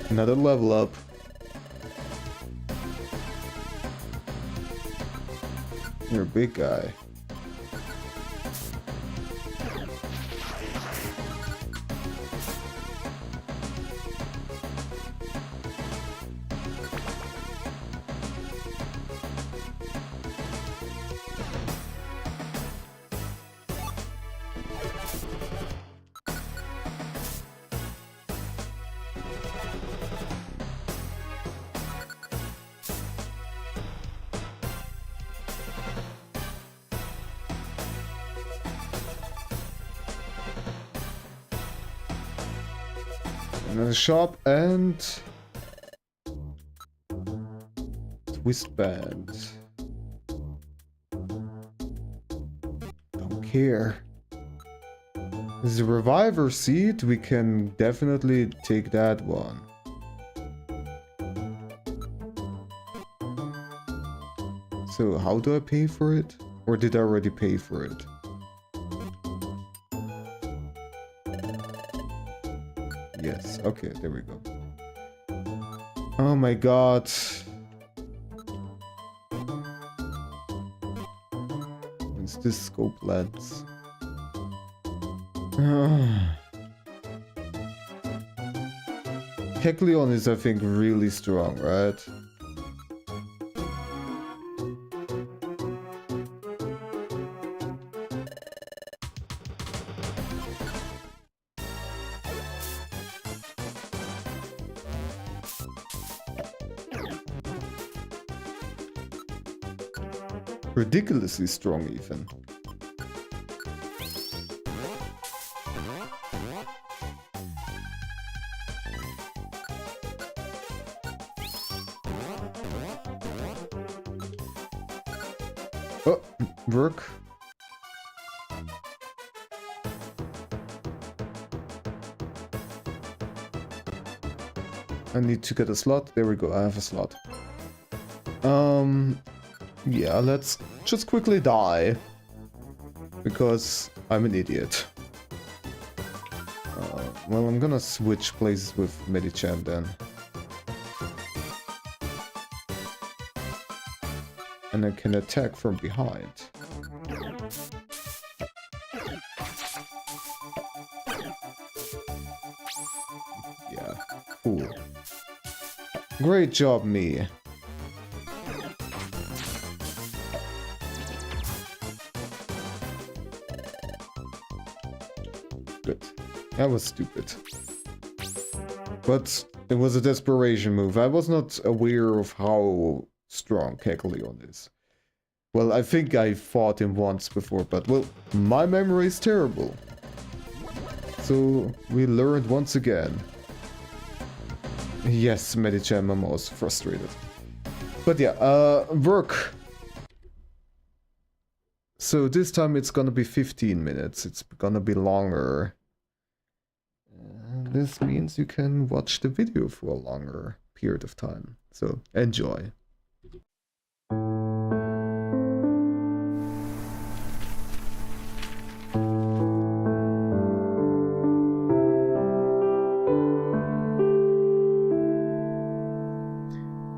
Another level up. You're a big guy. Another shop and twist band. Don't care. There's a reviver seed. We can definitely take that one. So how do I pay for it? Or did I already pay for it? Yes, okay, there we go. Oh my god. It's this scope lens. Kecleon is, I think, really strong, right? Ridiculously strong, even. Oh, work. I need to get a slot. There we go, I have a slot. Yeah, let's just quickly die. Because I'm an idiot. Well, I'm gonna switch places with Medicham then. And I can attack from behind. Yeah, cool. Great job, me. Good. That was stupid. But it was a desperation move. I was not aware of how strong Kecleon is. Well, I think I fought him once before, but well, my memory is terrible. So we learned once again. Yes, Medicham, I'm also frustrated. But yeah, work. So this time it's gonna be 15 minutes. It's gonna be longer. This means you can watch the video for a longer period of time. So enjoy.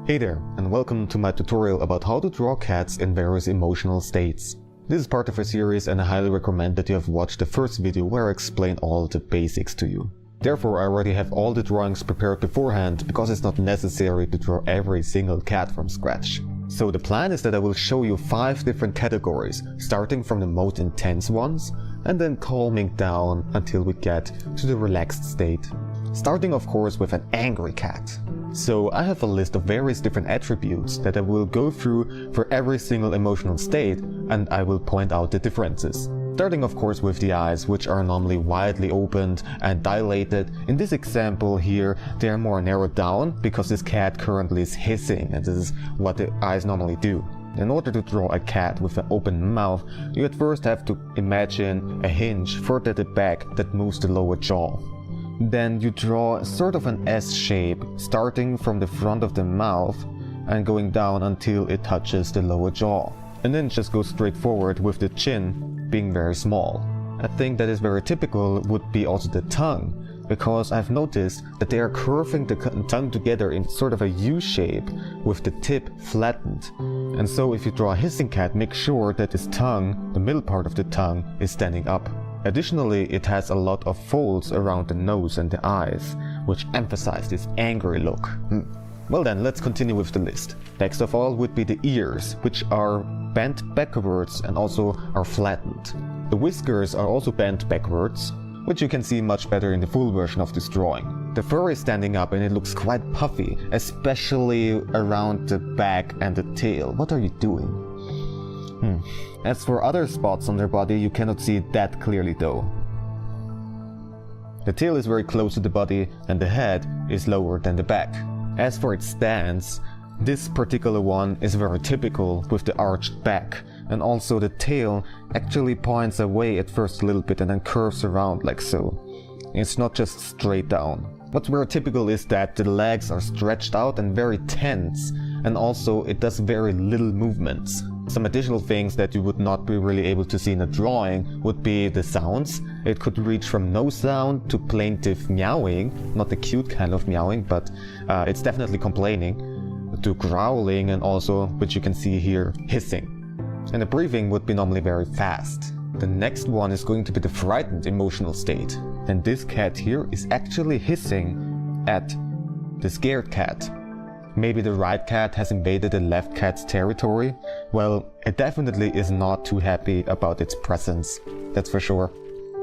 Hey there, and welcome to my tutorial about how to draw cats in various emotional states. This is part of a series and I highly recommend that you have watched the first video where I explain all the basics to you. Therefore, I already have all the drawings prepared beforehand because it's not necessary to draw every single cat from scratch. So the plan is that I will show you 5 different categories, starting from the most intense ones and then calming down until we get to the relaxed state. Starting of course with an angry cat. So I have a list of various different attributes that I will go through for every single emotional state, and I will point out the differences. Starting of course with the eyes, which are normally widely opened and dilated. In this example here they are more narrowed down because this cat currently is hissing, and this is what the eyes normally do. In order to draw a cat with an open mouth, you at first have to imagine a hinge further at the back that moves the lower jaw. Then you draw sort of an S shape, starting from the front of the mouth and going down until it touches the lower jaw. And then just go straight forward with the chin being very small. A thing that is very typical would be also the tongue, because I've noticed that they are curving the tongue together in sort of a U shape with the tip flattened. And so if you draw a hissing cat, make sure that its tongue, the middle part of the tongue, is standing up. Additionally, it has a lot of folds around the nose and the eyes, which emphasize this angry look. Well then, let's continue with the list. Next of all would be the ears, which are bent backwards and also are flattened. The whiskers are also bent backwards, which you can see much better in the full version of this drawing. The fur is standing up and it looks quite puffy, especially around the back and the tail. What are you doing? As for other spots on their body, you cannot see it that clearly though. The tail is very close to the body and the head is lower than the back. As for its stance, this particular one is very typical with the arched back, and also the tail actually points away at first a little bit and then curves around like so. It's not just straight down. What's very typical is that the legs are stretched out and very tense, and also it does very little movements. Some additional things that you would not be really able to see in a drawing would be the sounds. It could reach from no sound to plaintive meowing, not the cute kind of meowing, but it's definitely complaining, to growling, and also, which you can see here, hissing. And the breathing would be normally very fast. The next one is going to be the frightened emotional state. And this cat here is actually hissing at the scared cat. Maybe the right cat has invaded the left cat's territory? Well, it definitely is not too happy about its presence, that's for sure.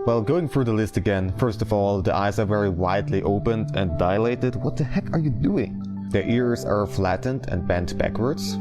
Well, going through the list again, first of all, the eyes are very widely opened and dilated. What the heck are you doing? The ears are flattened and bent backwards,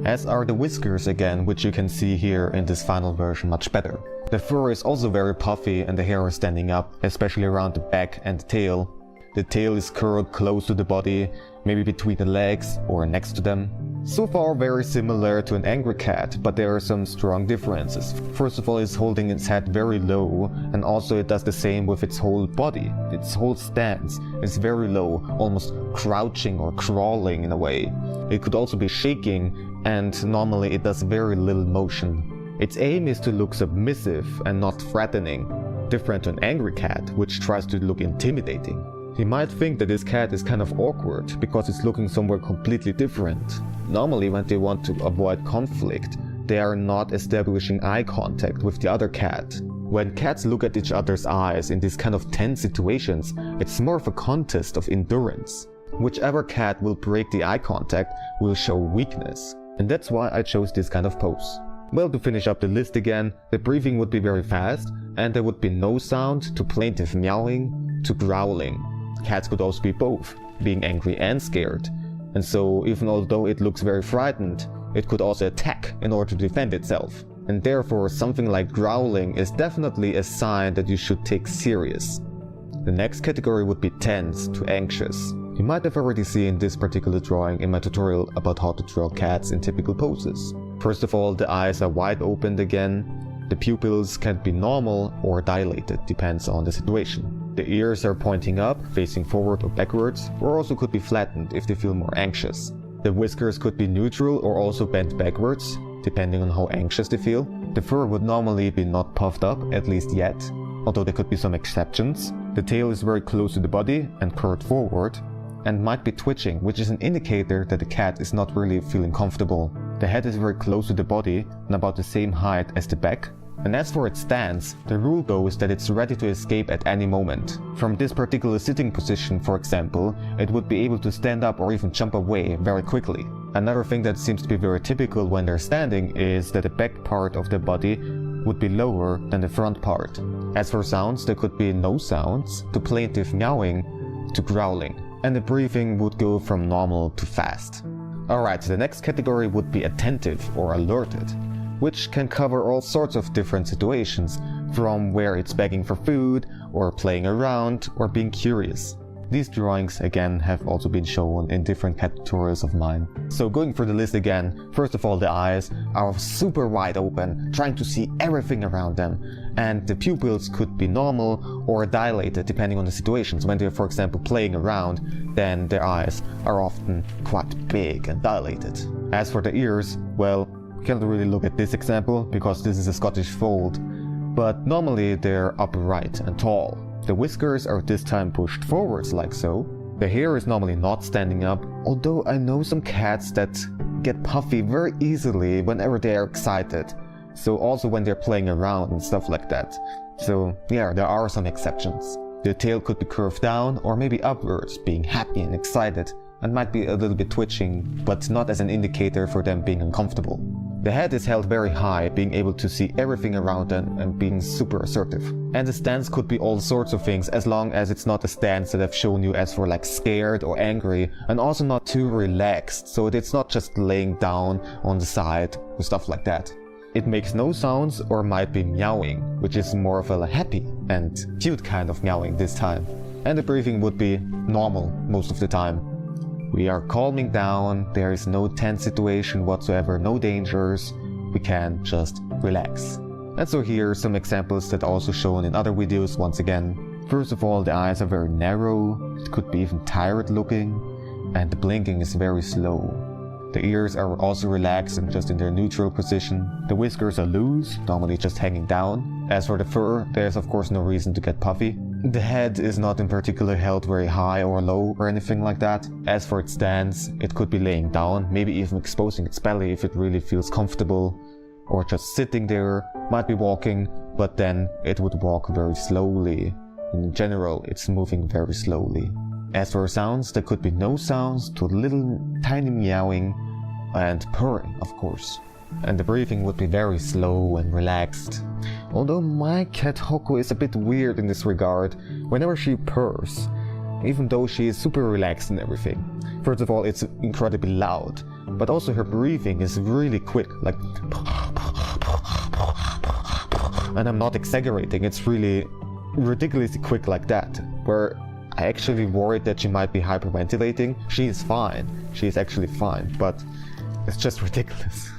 as are the whiskers again, which you can see here in this final version much better. The fur is also very puffy and the hair is standing up, especially around the back and the tail. The tail is curled close to the body, maybe between the legs or next to them. So far very similar to an angry cat, but there are some strong differences. First of all, it's holding its head very low, and also it does the same with its whole body. Its whole stance is very low, almost crouching or crawling in a way. It could also be shaking, and normally it does very little motion. Its aim is to look submissive and not threatening, different to an angry cat, which tries to look intimidating. You might think that this cat is kind of awkward because it's looking somewhere completely different. Normally when they want to avoid conflict, they are not establishing eye contact with the other cat. When cats look at each other's eyes in these kind of tense situations, it's more of a contest of endurance. Whichever cat will break the eye contact will show weakness. And that's why I chose this kind of pose. Well, to finish up the list again, the breathing would be very fast, and there would be no sound to plaintive meowing to growling. Cats could also be both, being angry and scared. And so, even although it looks very frightened, it could also attack in order to defend itself. And therefore, something like growling is definitely a sign that you should take serious. The next category would be tense to anxious. You might have already seen this particular drawing in my tutorial about how to draw cats in typical poses. First of all, the eyes are wide opened again. The pupils can be normal or dilated, depends on the situation. The ears are pointing up, facing forward or backwards, or also could be flattened if they feel more anxious. The whiskers could be neutral or also bent backwards, depending on how anxious they feel. The fur would normally be not puffed up, at least yet, although there could be some exceptions. The tail is very close to the body and curved forward, and might be twitching, which is an indicator that the cat is not really feeling comfortable. The head is very close to the body and about the same height as the back. And as for its stance, the rule goes that it's ready to escape at any moment. From this particular sitting position, for example, it would be able to stand up or even jump away very quickly. Another thing that seems to be very typical when they're standing is that the back part of the body would be lower than the front part. As for sounds, there could be no sounds, to plaintive meowing, to growling. And the breathing would go from normal to fast. Alright, the next category would be attentive or alerted, which can cover all sorts of different situations, from where it's begging for food, or playing around, or being curious. These drawings again have also been shown in different cat tutorials of mine. So going through the list again, first of all the eyes are super wide open, trying to see everything around them, and the pupils could be normal or dilated depending on the situations. When they're for example playing around, then their eyes are often quite big and dilated. As for the ears, well, can't really look at this example because this is a Scottish fold, but normally they're upright and tall. The whiskers are this time pushed forwards like so. The hair is normally not standing up, although I know some cats that get puffy very easily whenever they are excited. So also when they're playing around and stuff like that. So yeah, there are some exceptions. The tail could be curved down or maybe upwards, being happy and excited, and might be a little bit twitching, but not as an indicator for them being uncomfortable. The head is held very high, being able to see everything around them and being super assertive. And the stance could be all sorts of things, as long as it's not a stance that I've shown you as for like scared or angry, and also not too relaxed, so it's not just laying down on the side or stuff like that. It makes no sounds or might be meowing, which is more of a happy and cute kind of meowing this time. And the breathing would be normal most of the time. We are calming down, there is no tense situation whatsoever, no dangers, we can just relax. And so here are some examples that are also shown in other videos once again. First of all, the eyes are very narrow, it could be even tired looking, and the blinking is very slow. The ears are also relaxed and just in their neutral position. The whiskers are loose, normally just hanging down. As for the fur, there's of course no reason to get puffy. The head is not in particular held very high or low or anything like that. As for its stance, it could be laying down, maybe even exposing its belly if it really feels comfortable, or just sitting there, might be walking, but then it would walk very slowly. In general, it's moving very slowly. As for sounds, there could be no sounds to little tiny meowing and purring, of course. And the breathing would be very slow and relaxed. Although my cat Hoko is a bit weird in this regard, whenever she purrs, even though she is super relaxed and everything. First of all, it's incredibly loud, but also her breathing is really quick, like and I'm not exaggerating, it's really ridiculously quick like that, where I actually worried that she might be hyperventilating. She is fine, she is actually fine, but It's just ridiculous.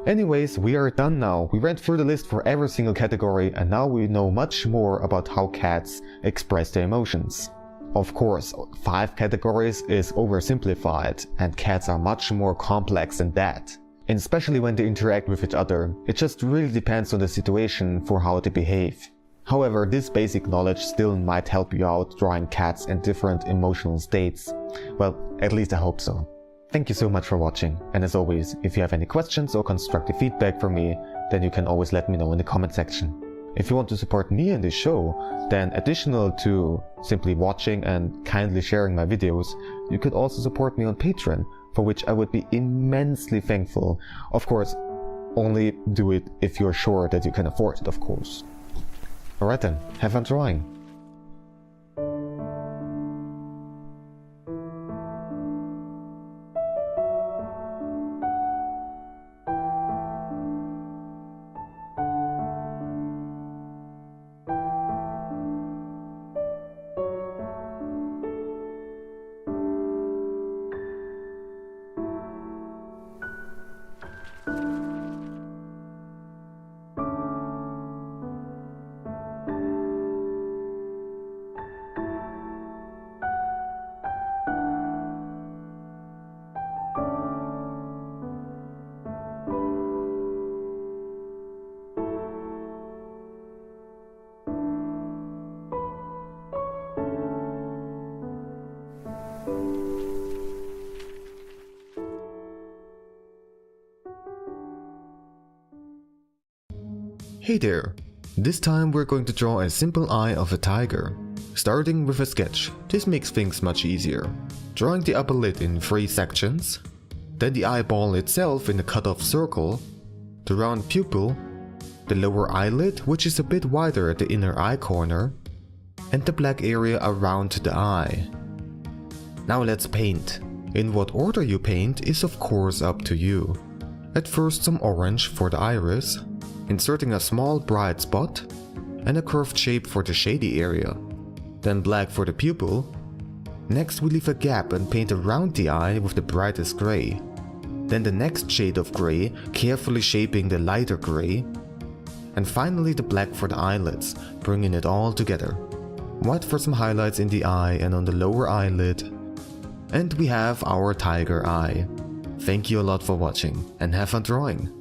Anyways, we are done now. We went through the list for every single category, and now we know much more about how cats express their emotions. Of course, 5 categories is oversimplified, and cats are much more complex than that. And especially when they interact with each other, it just really depends on the situation for how they behave. However, this basic knowledge still might help you out drawing cats in different emotional states. Well, at least I hope so. Thank you so much for watching, and as always, if you have any questions or constructive feedback for me, then you can always let me know in the comment section. If you want to support me and this show, then additional to simply watching and kindly sharing my videos, you could also support me on Patreon, for which I would be immensely thankful. Of course, only do it if you're sure that you can afford it, of course. Alright then, have fun drawing! Hey there! This time we're going to draw a simple eye of a tiger. Starting with a sketch, this makes things much easier. Drawing the upper lid in 3 sections, then the eyeball itself in a cut-off circle, the round pupil, the lower eyelid which is a bit wider at the inner eye corner, and the black area around the eye. Now let's paint. In what order you paint is of course up to you. At first some orange for the iris, inserting a small bright spot, and a curved shape for the shady area. Then black for the pupil. Next we leave a gap and paint around the eye with the brightest gray. Then the next shade of gray, carefully shaping the lighter gray. And finally the black for the eyelids, bringing it all together. White for some highlights in the eye and on the lower eyelid. And we have our tiger eye. Thank you a lot for watching, and have fun drawing!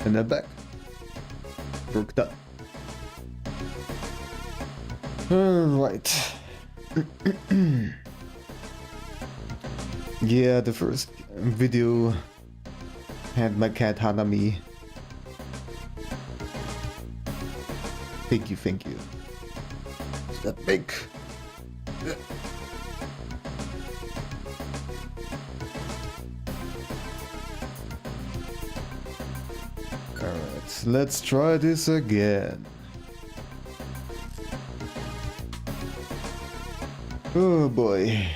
And then back. Work done. Alright. Yeah, the first video had my cat Hanami. Thank you, thank you. Is that big? Alright, let's try this again. Oh boy.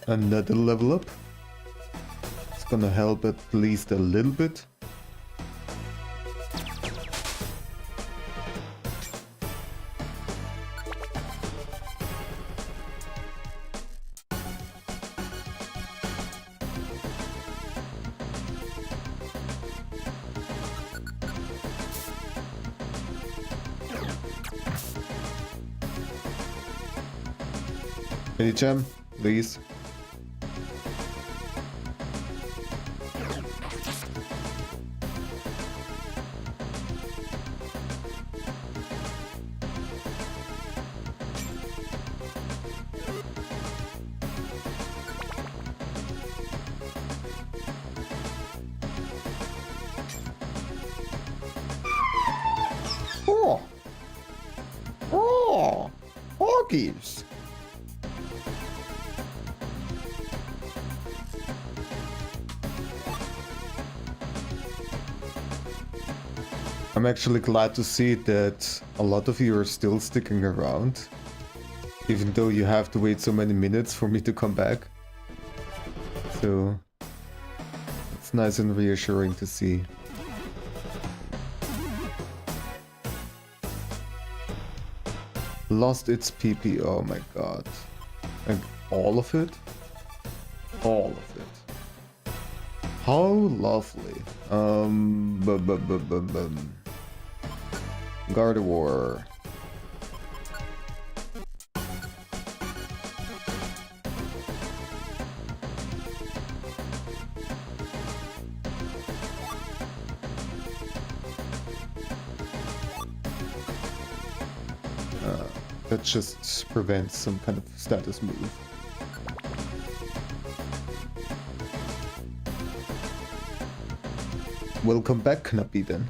Another level up. It's gonna help at least a little bit. Any gem, please. Oh! Oh! Hoggies! I'm actually glad to see that a lot of you are still sticking around, even though you have to wait so many minutes for me to come back. So it's nice and reassuring to see. Lost its PP, oh my god. Like all of it? All of it. How lovely. Gardevoir. That just prevents some kind of status move. Welcome back, Knappy, then.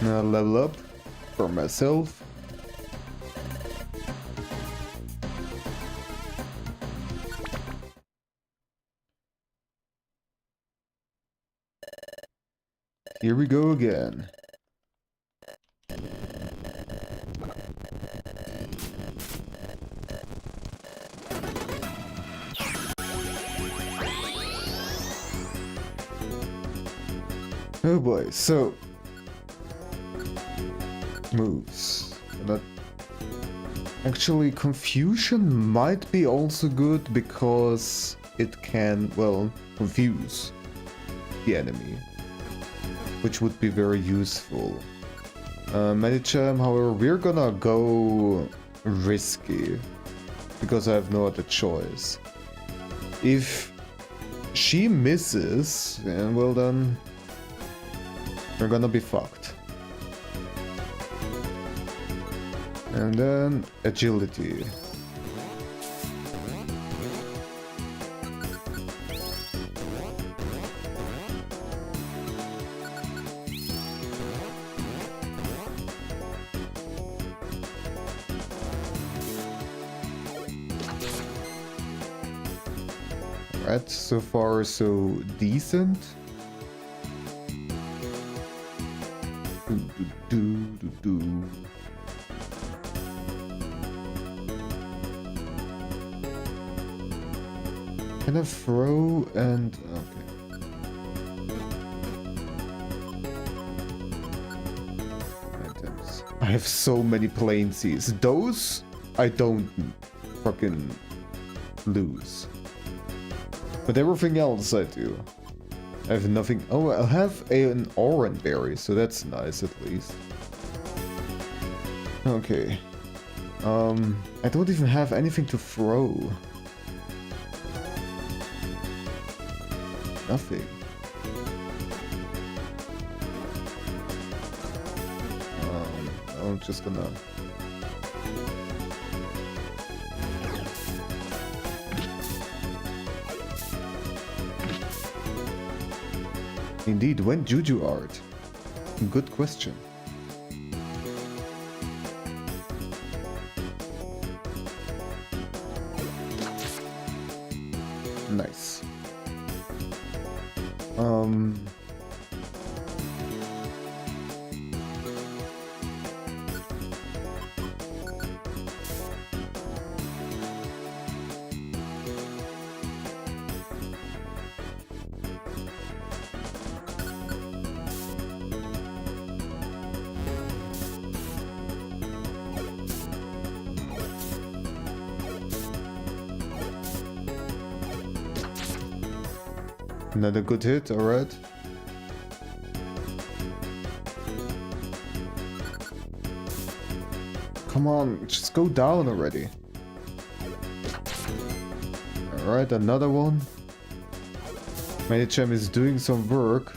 Now level up for myself. Here we go again. Oh boy, so moves. That actually confusion might be also good because it can, well, confuse the enemy, which would be very useful. Medicham, however, we're gonna go risky because I have no other choice. If she misses, then well then we're gonna be fucked. And then agility. Alright, so far so decent. Can I throw and... okay. Items. I have so many plain seas. Those I don't fucking lose. But everything else I do. I have nothing... oh, I'll have an orange berry, so that's nice at least. Okay. I don't even have anything to throw. Nothing. I'm just gonna... Indeed, when Juju art? Good question. Nice. Another good hit, alright. Come on, just go down already. Alright, another one. Medicham is doing some work.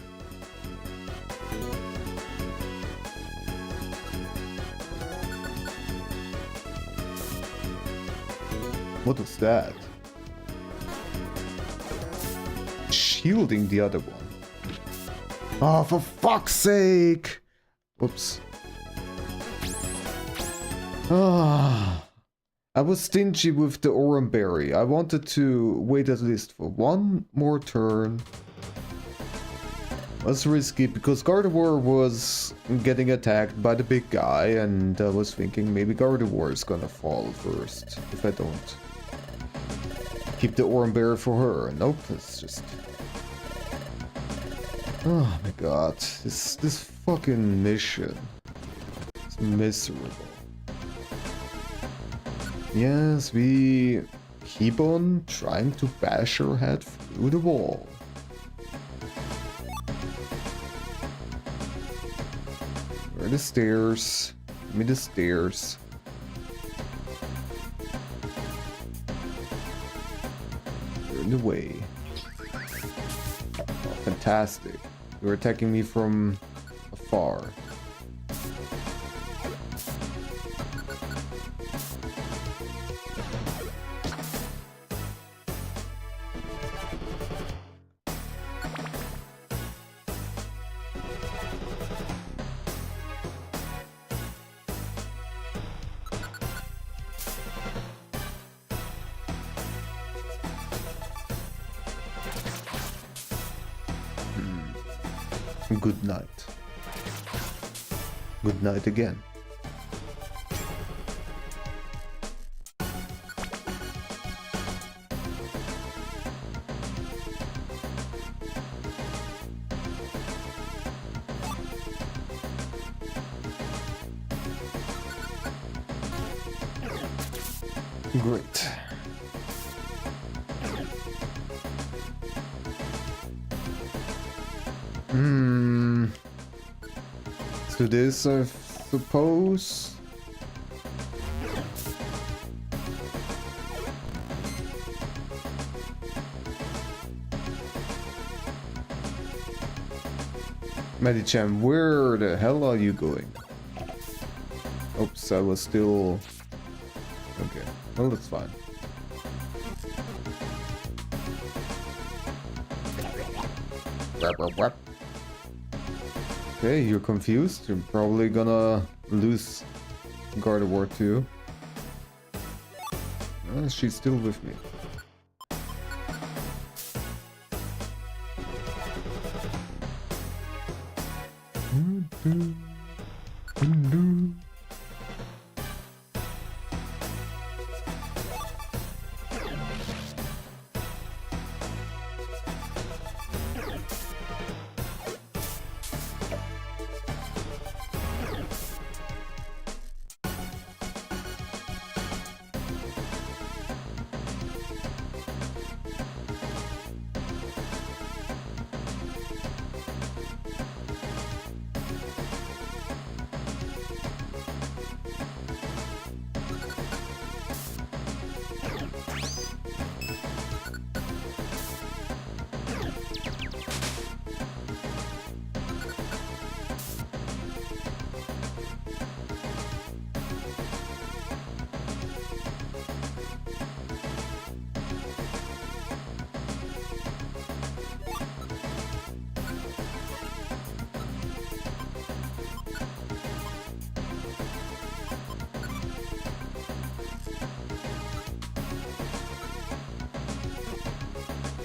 What was that? Shielding the other one. Oh, for fuck's sake! Whoops. Ah, I was stingy with the Oranberry. I wanted to wait at least for one more turn. Was risky because Gardevoir was getting attacked by the big guy, and I was thinking maybe Gardevoir is gonna fall first if I don't keep the Oranberry for her. Nope, it's just... oh my god, this fucking mission is miserable. Yes, we keep on trying to bash our head through the wall. Where are the stairs? Give me the stairs. They're in the way. Oh, fantastic. You're attacking me from afar. Good night. Good night again. Great. To this, I suppose. Medicham, where the hell are you going? Oops, I was still... okay, well, that's fine. Okay, you're confused. You're probably gonna lose Gardevoir too. She's still with me.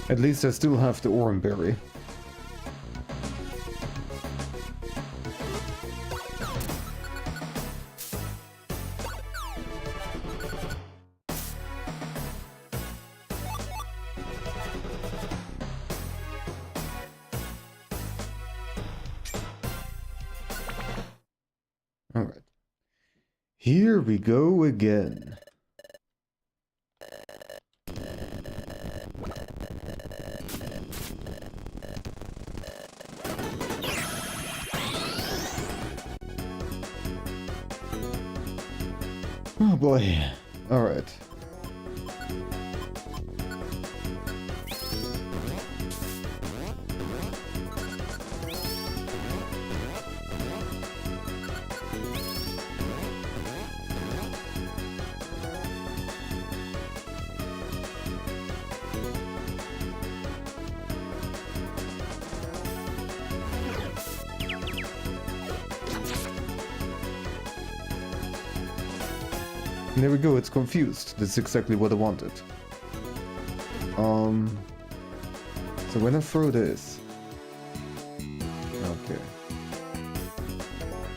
At least I still have the Oranberry. Alright. Here we go again. Oh boy. Alright. And there we go, it's confused. That's exactly what I wanted. So when I throw this... Okay.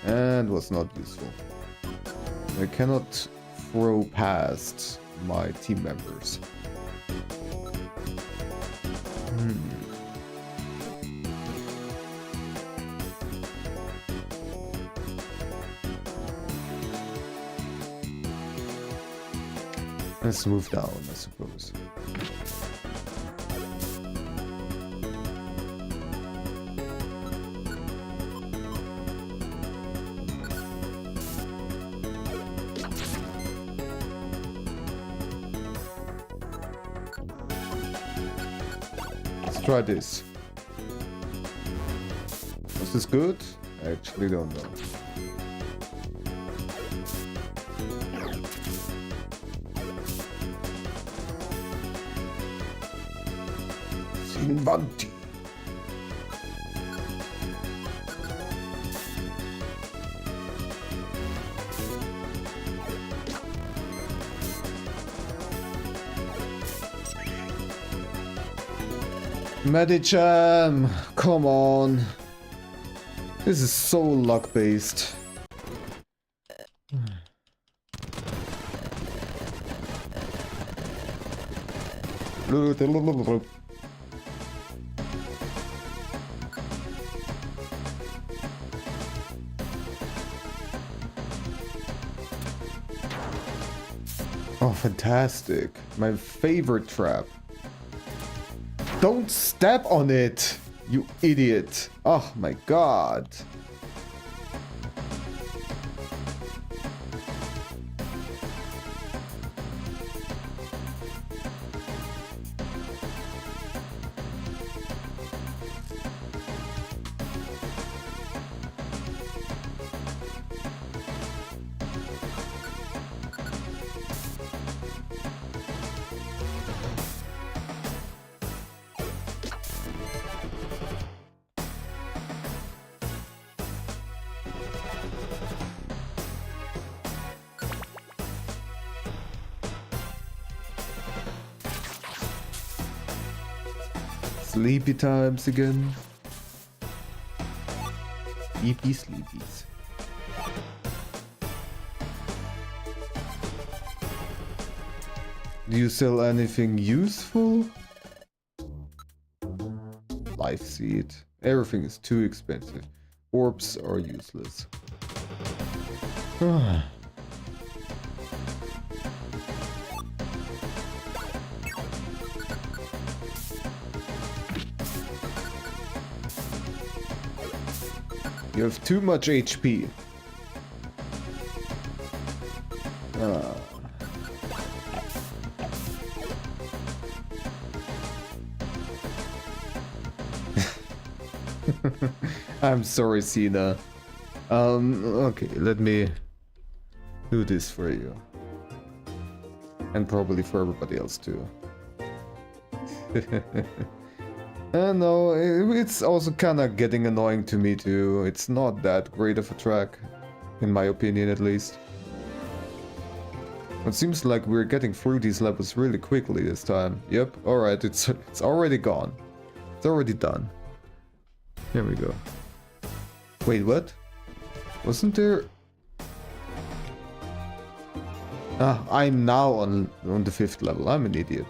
And was not useful. I cannot throw past my team members. Let's move down, I suppose. Let's try this. Was this good? I actually don't know. Invanti. Medicham! Come on! This is so luck-based. Oh, fantastic. My favorite trap. Don't step on it, you idiot. Oh my god. Sleepy times again. Sleepy sleepies. Do you sell anything useful? Life seed. Everything is too expensive. Orbs are useless. You have too much HP. I'm sorry, Cena. Okay, let me do this for you. And probably for everybody else too. No, it's also kind of getting annoying to me too. It's not that great of a track, in my opinion at least. It seems like we're getting through these levels really quickly this time. Yep, alright, it's already gone. It's already done. Here we go. Wait, what? Wasn't there... Ah, I'm now on the 5th level. I'm an idiot.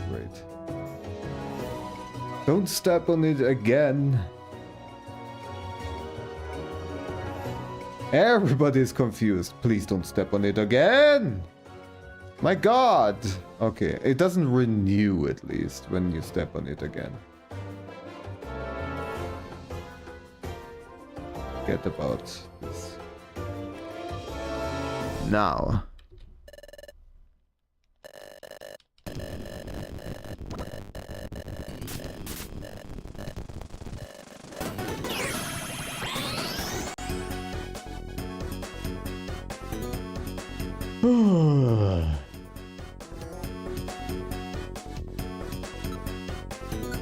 Great. Don't step on it again. Everybody's confused. Please don't step on it again. My god. Okay, it doesn't renew at least when you step on it again. Forget about this. Now.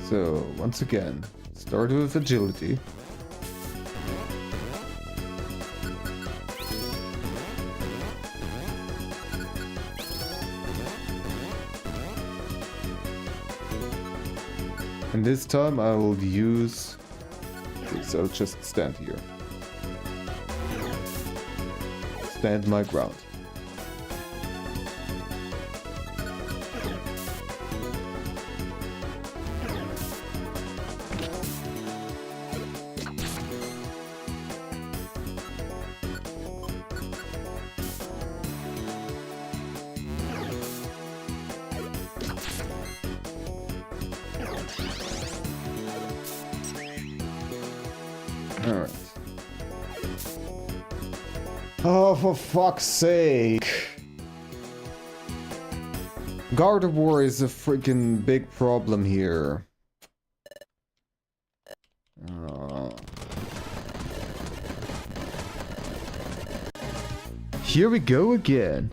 So, once again, start with agility. And this time I will use this. I'll just stand here. Stand my ground. Alright. Oh, for fuck's sake. Gardevoir is a freaking big problem here. Here we go again.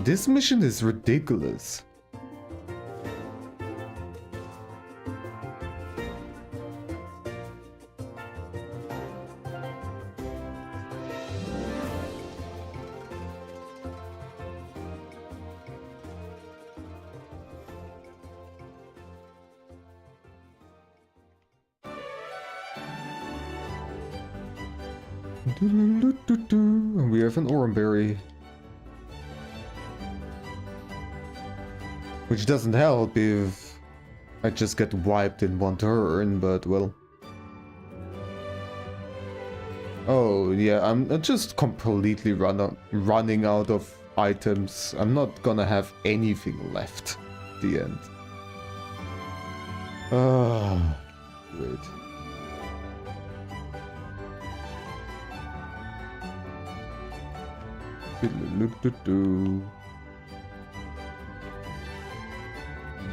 This mission is ridiculous. And we have an Oranberry. Which doesn't help if I just get wiped in one turn, but well. Oh yeah, I'm just completely running out of items. I'm not gonna have anything left at the end. Ah, great. I'm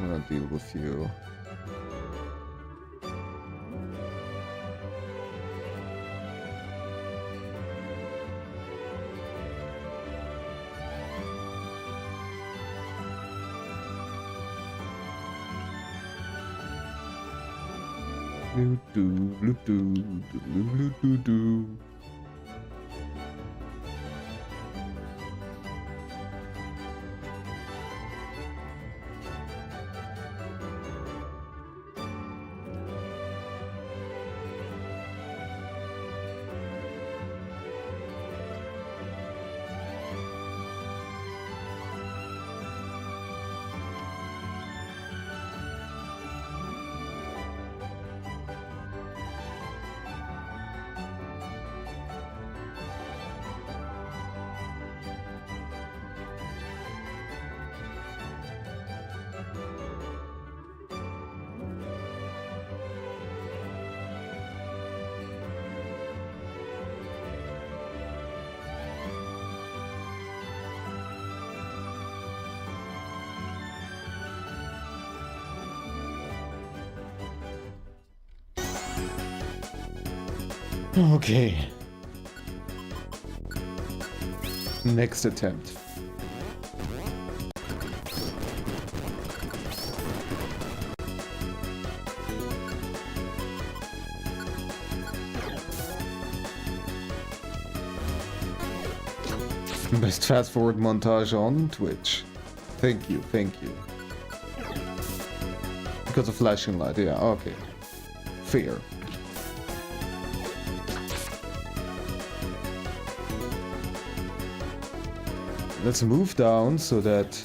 gonna deal with you. Okay. Next attempt. Best fast forward montage on Twitch. Thank you, thank you. Because of flashing light, yeah, okay. Fair. Let's move down so that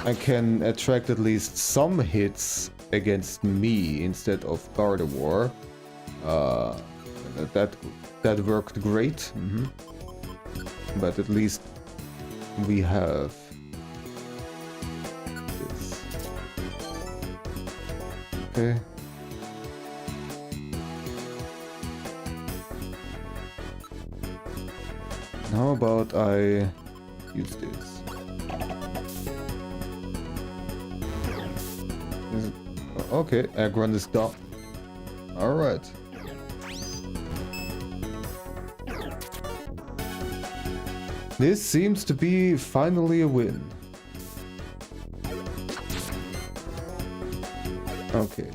I can attract at least some hits against me instead of Gardevoir. That worked great. But at least we have this. Okay. How about I use this? Okay, Aggron is done. Alright. This seems to be finally a win. Okay,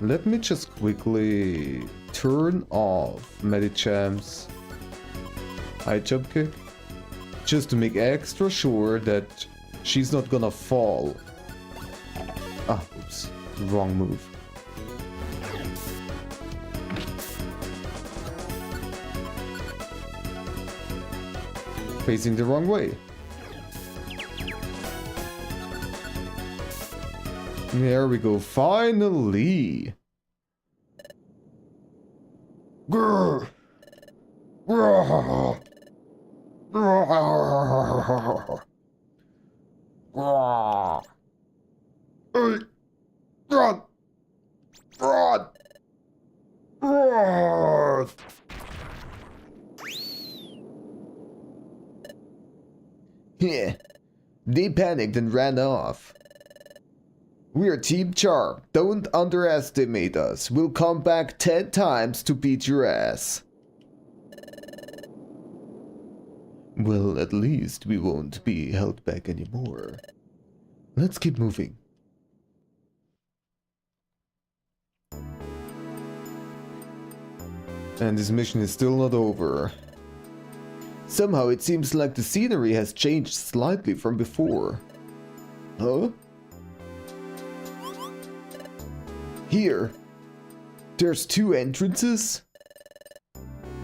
let me just quickly turn off Medicham's high jump kick, just to make extra sure that she's not gonna fall. Ah, oops, wrong move. Facing the wrong way. There we go, finally! Grr. Grr. Grr. Grr. Hey. Run. Run. Run. Yeah, they panicked and ran off. We're Team Charm. Don't underestimate us. We'll come back 10 times to beat your ass. Well, at least we won't be held back anymore. Let's keep moving. And this mission is still not over. Somehow it seems like the scenery has changed slightly from before. Huh? Here. There's 2 entrances?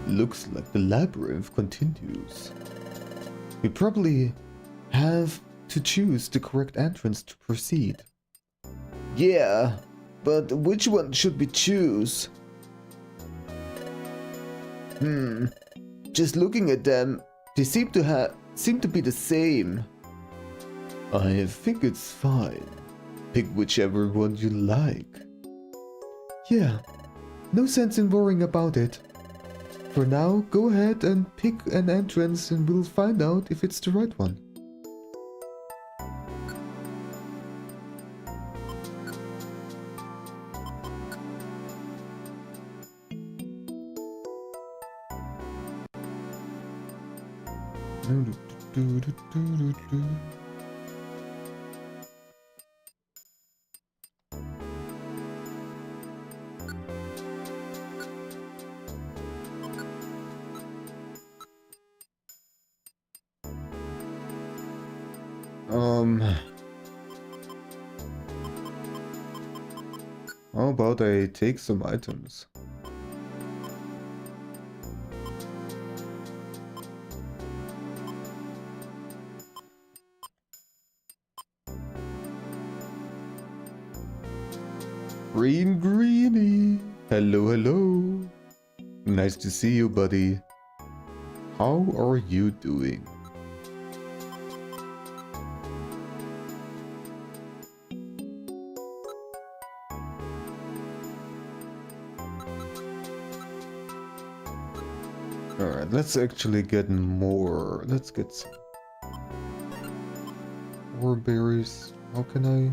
Looks like the labyrinth continues. We probably have to choose the correct entrance to proceed. Yeah, but which one should we choose? Just looking at them, they seem to be the same. I think it's fine. Pick whichever one you like. Yeah, no sense in worrying about it. For now, go ahead and pick an entrance and we'll find out if it's the right one. How about I take some items? Green Greenie! Hello, hello! Nice to see you, buddy. How are you doing? Alright, let's actually get more. Let's get some more berries. How can I?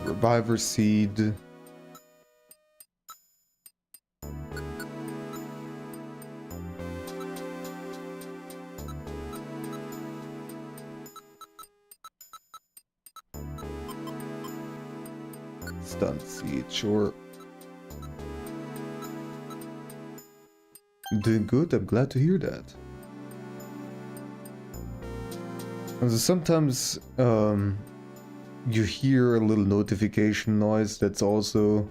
Reviver Seed. Stun Seed, sure. Doing good, I'm glad to hear that. And so sometimes you hear a little notification noise that's also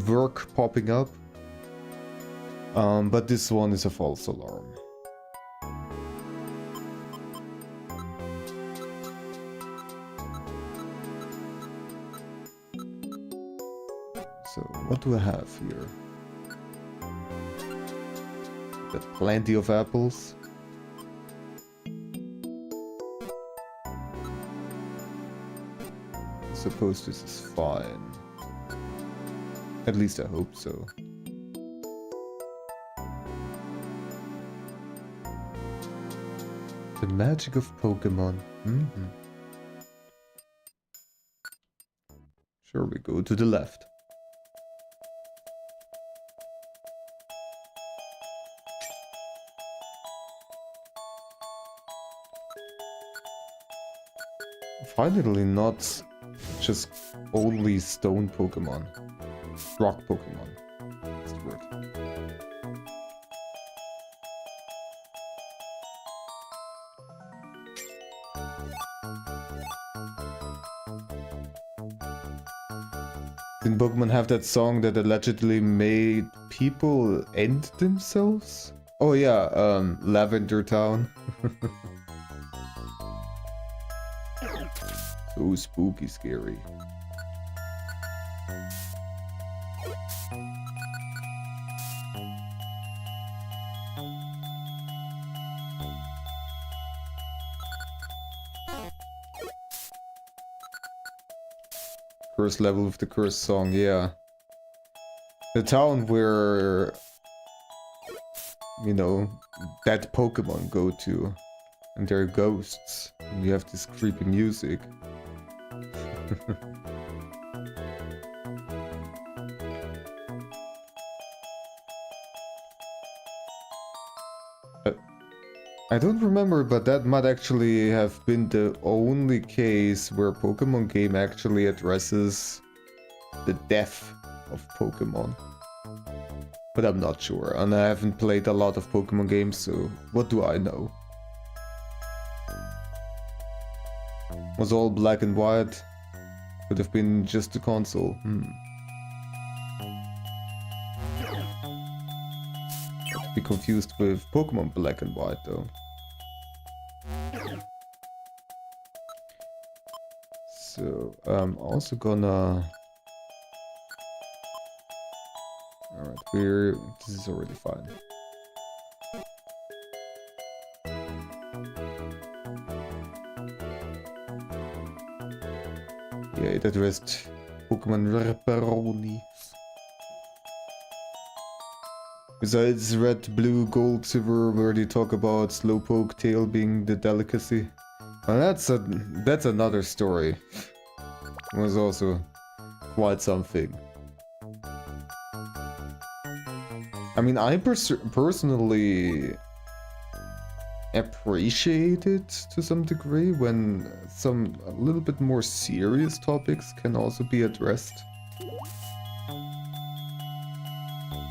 work popping up. But this one is a false alarm. So what do I have here? Got plenty of apples. I suppose this is fine. At least I hope so. The magic of Pokémon. Sure, we go to the left. Finally, not just only stone Pokemon. Rock Pokemon. That's the word. Didn't Pokemon have that song that allegedly made people end themselves? Oh yeah, Lavender Town. So spooky scary. Curse level of the curse song, yeah. The town where, you know, dead Pokemon go to. And they're ghosts. And you have this creepy music. I don't remember, but that might actually have been the only case where Pokemon game actually addresses the death of Pokemon. But I'm not sure, and I haven't played a lot of Pokemon games, so what do I know? Was all black and white? Could have been just a console. Be confused with Pokemon Black and White though. So I'm also gonna. Alright, this is already fine. Yeah, it addressed Pokemon Ripperoni. Besides Red, Blue, Gold, Silver, where they talk about Slowpoke tail being the delicacy. Well, that's another story. It was also quite something. I mean, I personally appreciate it to some degree when some a little bit more serious topics can also be addressed.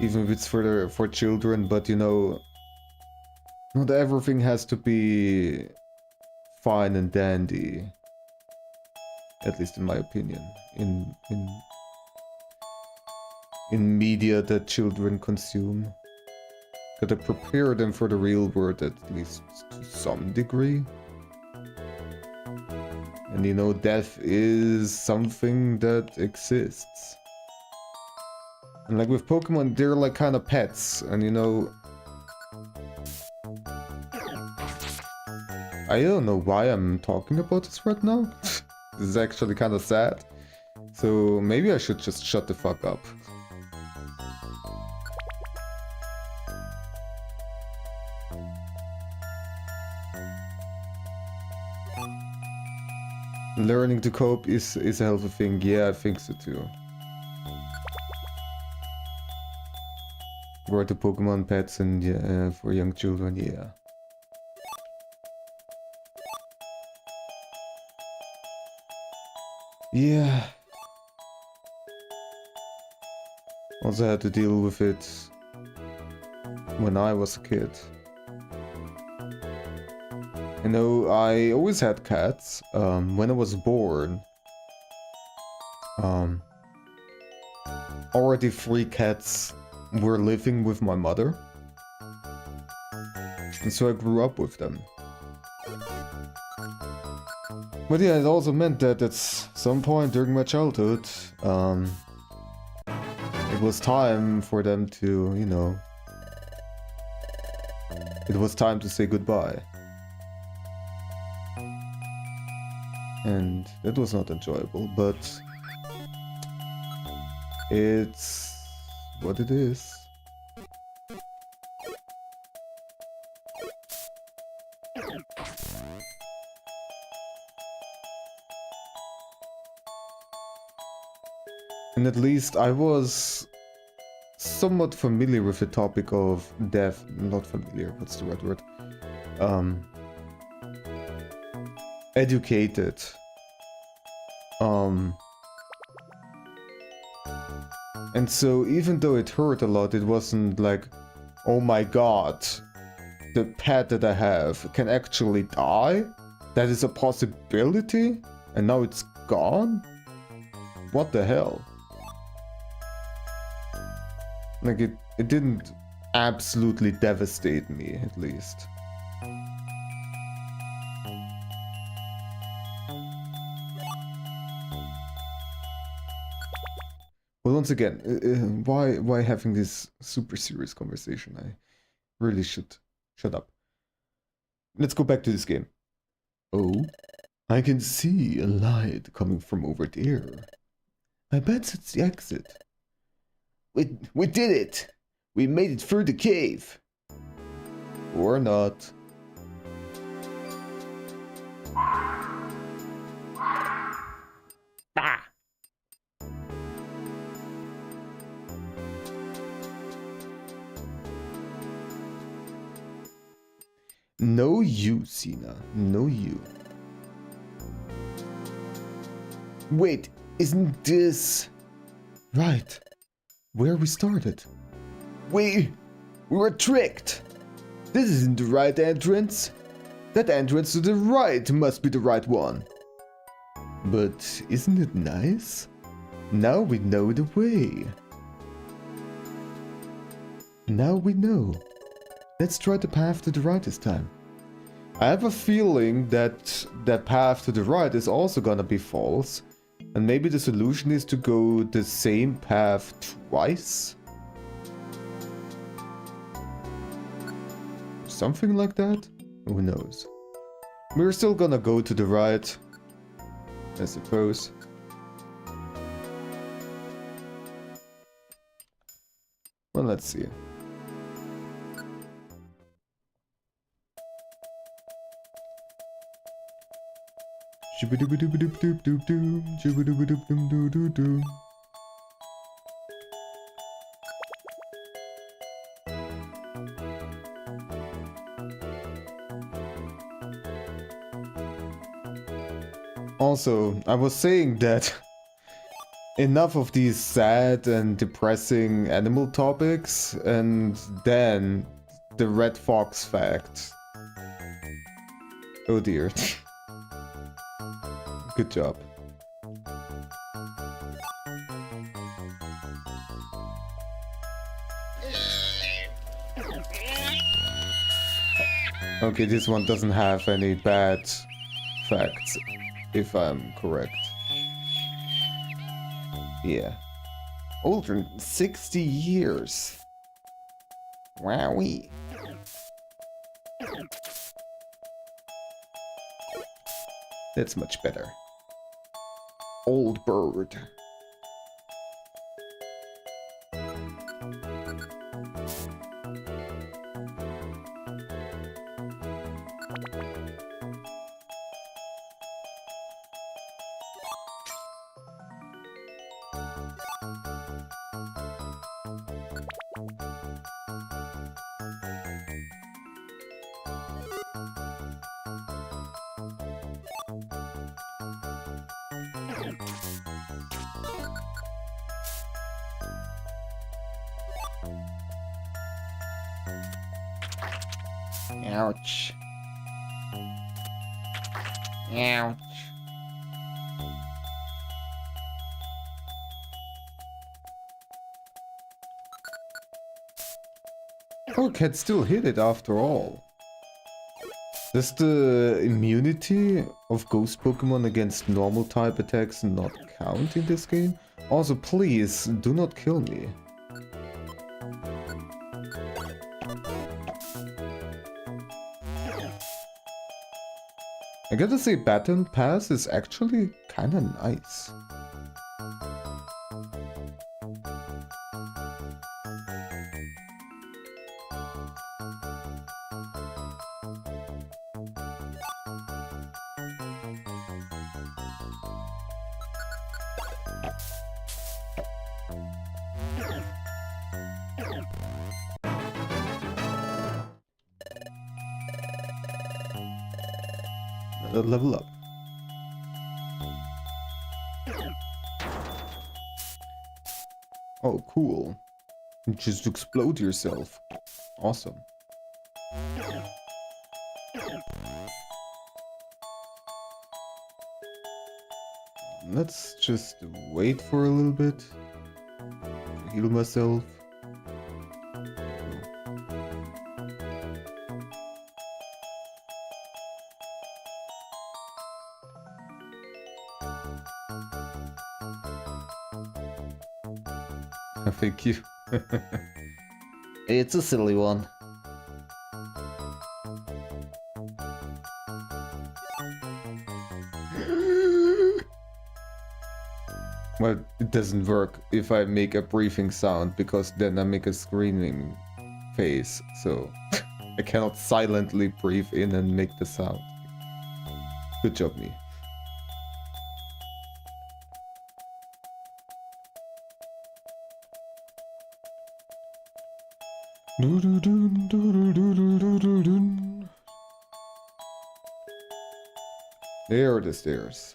Even if it's for children, but you know, not everything has to be fine and dandy. At least in my opinion, in media that children consume. Gotta prepare them for the real world at least to some degree. And you know, death is something that exists. And like with Pokemon, they're like kind of pets, and you know, I don't know why I'm talking about this right now. This is actually kind of sad. So maybe I should just shut the fuck up. Learning to cope is a healthy thing. Yeah, I think so too. Were the Pokemon pets and for young children, yeah. Yeah. Also had to deal with it when I was a kid. You know, I always had cats. When I was born, already 3 cats were living with my mother. And so I grew up with them. But yeah, it also meant that at some point during my childhood, it was time for them to, you know, it was time to say goodbye. And that was not enjoyable, but it's what it is. And at least I was somewhat familiar with the topic of death. Not familiar, what's the right word? Educated. And so even though it hurt a lot, it wasn't like, oh my god, the pet that I have can actually die? That is a possibility? And now it's gone? What the hell? Like it didn't absolutely devastate me, at least. But once again, why having this super serious conversation? I really should shut up. Let's go back to this game. Oh, I can see a light coming from over there. I bet it's the exit. We did it! We made it through the cave! Or not. Bah! No you, Sina. No you. Wait, isn't this... Right. Where we started. We were tricked. This isn't the right entrance. That entrance to the right must be the right one. But isn't it nice? Now we know the way. Now we know. Let's try the path to the right this time. I have a feeling that that path to the right is also gonna be false. And maybe the solution is to go the same path twice? Something like that? Who knows? We're still gonna go to the right, I suppose. Well, let's see. Also, I was saying that enough of these sad and depressing animal topics, and then the red fox fact. Oh dear. Good job. Okay, this one doesn't have any bad facts, if I'm correct. Yeah. Older than 60 years. Wowee. That's much better. Old bird. Ouch. Ouch. Oh, can still hit it after all. Does the immunity of ghost Pokemon against normal type attacks not count in this game? Also, please, do not kill me. I gotta say, Baton Pass is actually kinda nice. Level up. Oh, cool. Just explode yourself. Awesome. Let's just wait for a little bit. Heal myself. Thank you. It's a silly one. Well, it doesn't work if I make a breathing sound, because then I make a screaming face, so I cannot silently breathe in and make the sound. Good job, me. There are the stairs.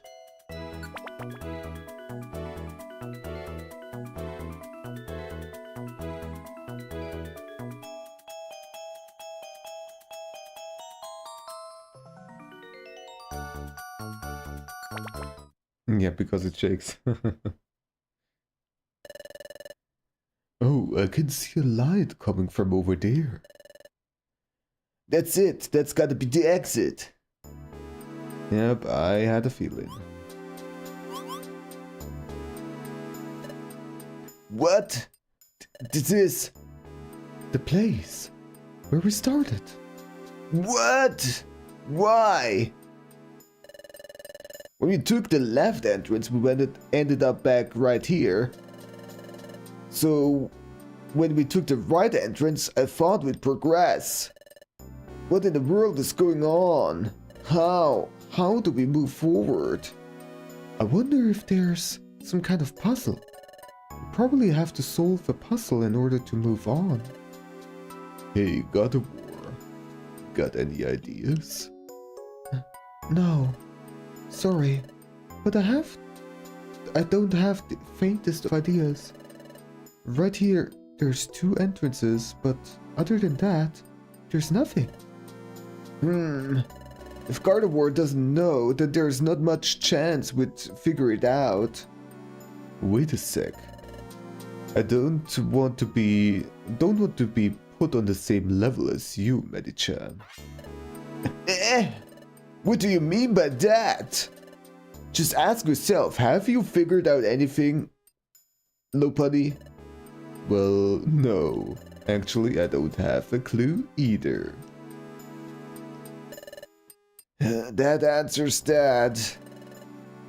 Yeah, because it shakes. Oh, I can see a light coming from over there. That's it. That's gotta be the exit. Yep, I had a feeling. What? This is... The place where we started. What? Why? When we took the left entrance, we ended up back right here. So, when we took the right entrance, I thought we'd progress. What in the world is going on? How? How do we move forward? I wonder if there's some kind of puzzle. We probably have to solve a puzzle in order to move on. Hey, God of War. Got any ideas? No. Sorry. But I don't have the faintest of ideas. Right here, there's 2 entrances, but other than that, there's nothing. If Gardevoir doesn't know, then there's not much chance we'd figure it out. Wait a sec. I don't want to be put on the same level as you, Medichan. What do you mean by that? Just ask yourself, have you figured out anything, Lopuddy? Well, no. Actually, I don't have a clue either. That answers that.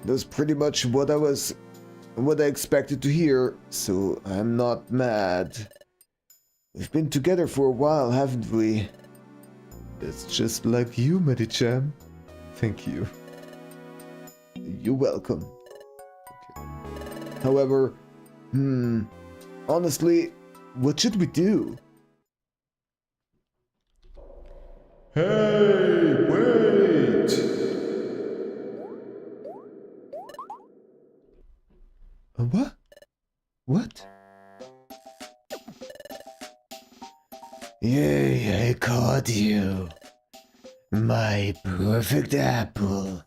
That's pretty much what I expected to hear, so I'm not mad. We've been together for a while, haven't we? That's just like you, Medichan. Thank you. You're welcome. Okay. However, honestly, what should we do? Hey, wait! What? Yay, I caught you. My perfect apple.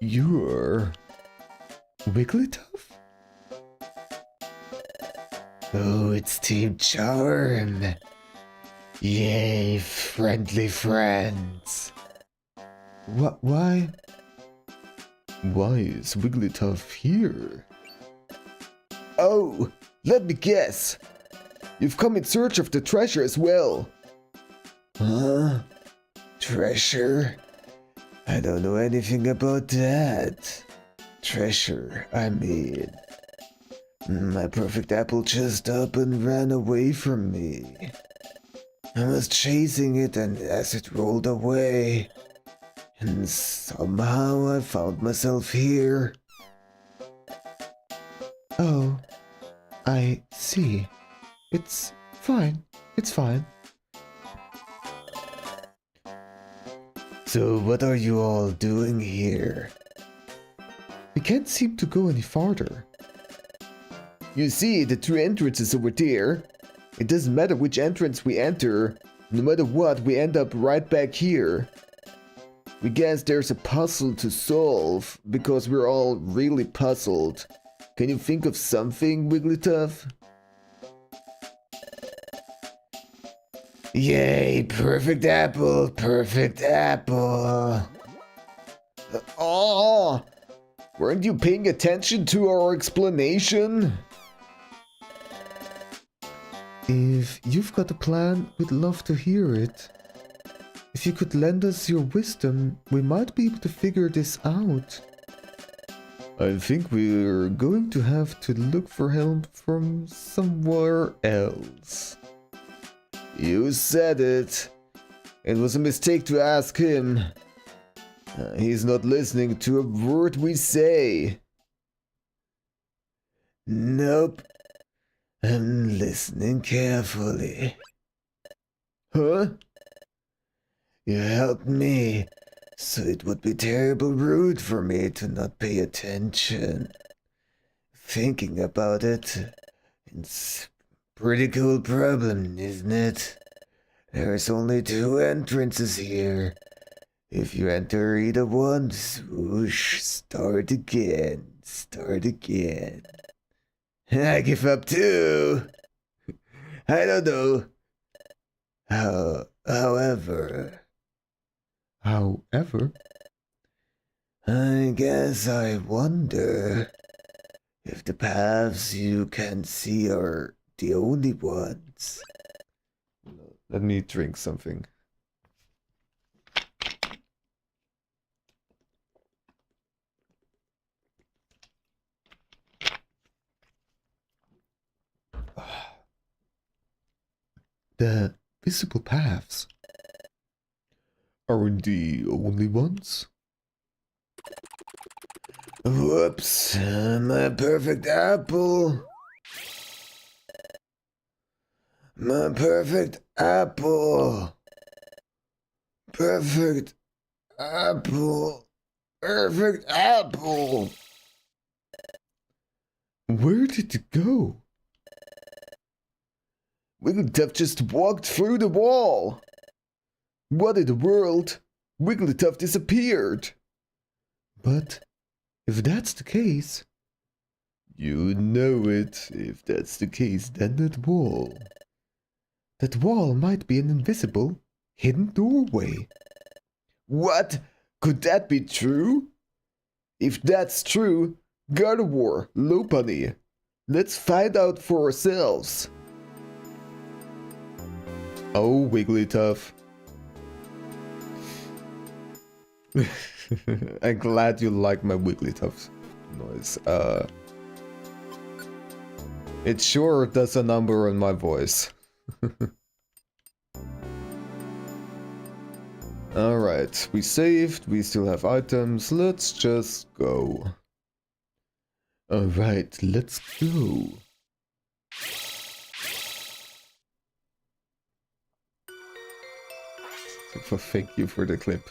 You're Wigglytuff? Oh, it's Team Charm. Yay, friendly friends. Why? Why is Wigglytuff here? Oh, let me guess. You've come in search of the treasure as well. Huh? Treasure? I don't know anything about that. Treasure, I mean. My perfect apple just up and ran away from me. I was chasing it, and as it rolled away, and somehow I found myself here. Oh, I see. It's fine. It's fine. So what are you all doing here? We can't seem to go any farther. You see, the two entrances over there. It doesn't matter which entrance we enter. No matter what, we end up right back here. We guess there's a puzzle to solve, because we're all really puzzled. Can you think of something, Wigglytuff? Yay, perfect apple, perfect apple. Oh, weren't you paying attention to our explanation? If you've got a plan, we'd love to hear it. If you could lend us your wisdom, we might be able to figure this out. I think we're going to have to look for help from somewhere else. You said it. It was a mistake to ask him. He's not listening to a word we say. Nope. I'm listening carefully. Huh? You helped me, so it would be terrible rude for me to not pay attention. Thinking about it, it's a pretty cool problem, isn't it? There's only two entrances here. If you enter either one, swoosh, start again, start again. I give up too. I don't know. However, I guess I wonder if the paths you can see are the only ones. Let me drink something. The visible paths aren't the only ones. Whoops, my perfect apple. My perfect apple. Perfect apple. Perfect apple. Where did it go? Wigglytuff just walked through the wall. What in the world? Wigglytuff disappeared. But if that's the case, You know it. If that's the case, then that wall might be an invisible, hidden doorway. What? Could that be true? If that's true, Gardevoir, Lopunny, let's find out for ourselves. Oh, Wigglytuff. I'm glad you like my Wigglytuff noise. It sure does a number on my voice. Alright, we saved, we still have items, let's just go. Alright, let's go. Thank you for the clip.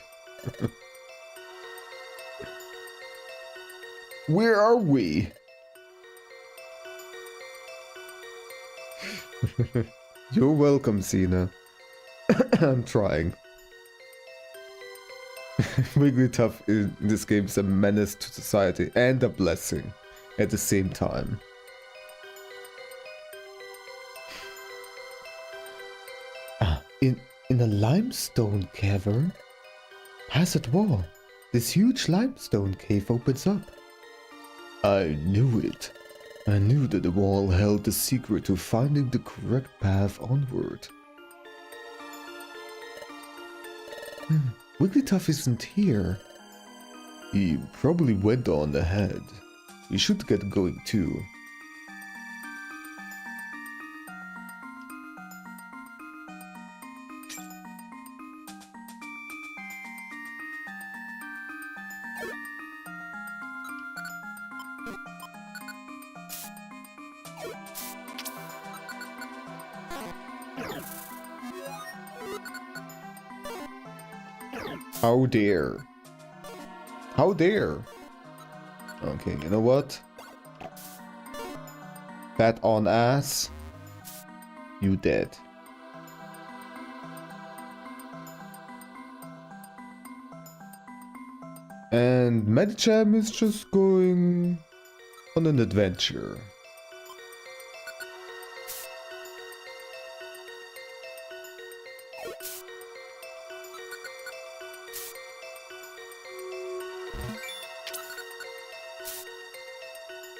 Where are we? You're welcome, Cena. I'm trying. Wigglytuff in this game is a menace to society and a blessing at the same time. In a limestone cavern? Past that wall, this huge limestone cave opens up. I knew it. I knew that the wall held the secret to finding the correct path onward. Wigglytuff isn't here. He probably went on ahead. We should get going too. How dare? How dare? Okay, you know what? Bat on ass. You dead. And Medicham is just going on an adventure.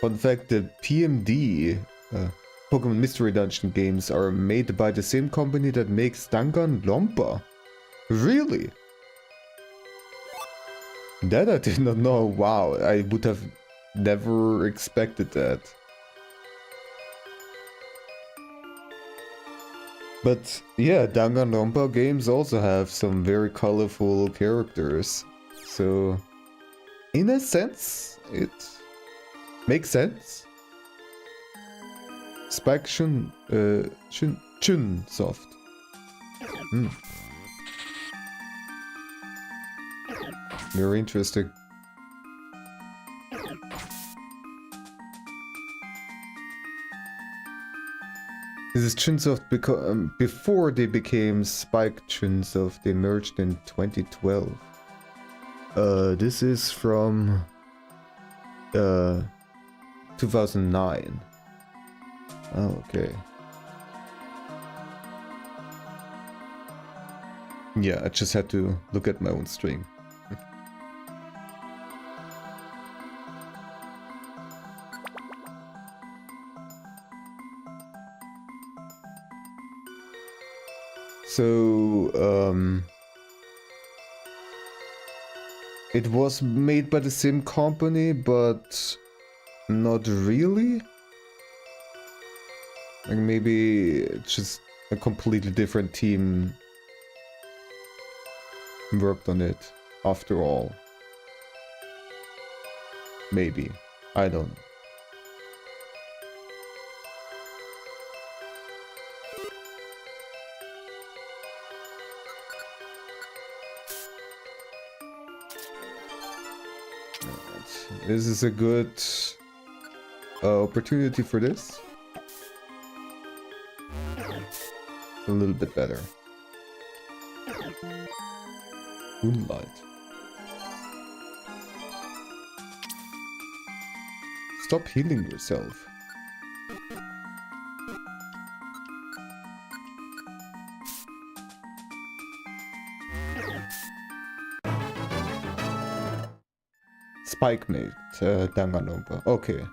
Fun fact, the PMD, Pokemon Mystery Dungeon games, are made by the same company that makes Danganronpa. Really? That I did not know. Wow, I would have never expected that. But yeah, Danganronpa games also have some very colorful characters. So, in a sense, it makes sense. Spike Chunsoft. Very interesting. This is Chunsoft before they became Spike Chunsoft. They merged in 2012. This is from 2009. Oh, okay. Yeah, I just had to look at my own stream. So, it was made by the same company, but not really. Like maybe just a completely different team worked on it after all. Maybe. I don't know. This is a good opportunity for this. A little bit better. Moonlight. Stop healing yourself. Spike made Danganronpa. Okay.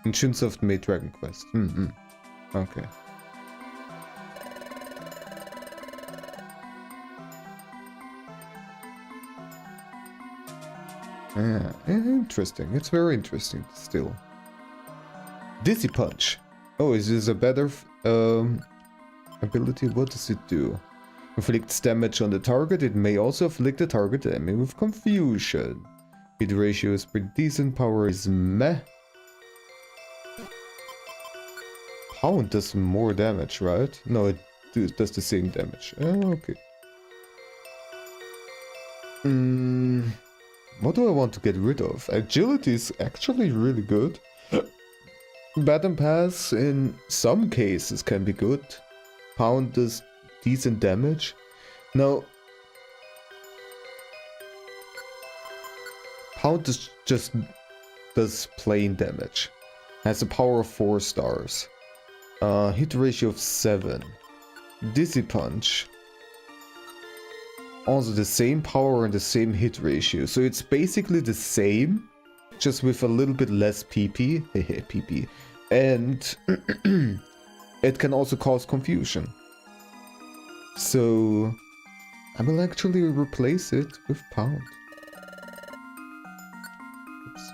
And Chunsoft made Dragon Quest. Okay. Yeah, interesting. It's very interesting still. Dizzy Punch. Oh, is this a better ability? What does it do? Inflicts damage on the target. It may also afflict the target enemy with confusion. Hit ratio is pretty decent. Power is meh. Pound does more damage, right? No, it does the same damage. Oh, okay. What do I want to get rid of? Agility is actually really good. Baton Pass in some cases can be good. Pound does decent damage. Now, Pound just does plain damage. Has a power of 4 stars. Hit ratio of 7. Dizzy Punch. Also the same power and the same hit ratio. So it's basically the same, just with a little bit less PP. PP. And it can also cause confusion. So I will actually replace it with Pound. Oops.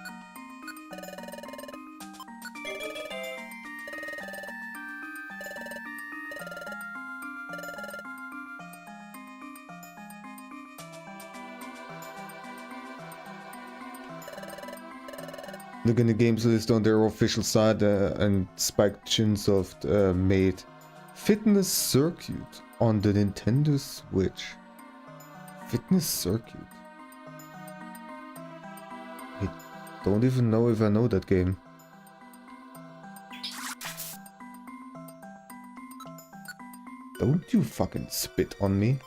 Look in the games list on their official site and Spike Chunsoft made Fitness Circuit on the Nintendo Switch. Fitness Circuit. I don't even know if I know that game. Don't you fucking spit on me.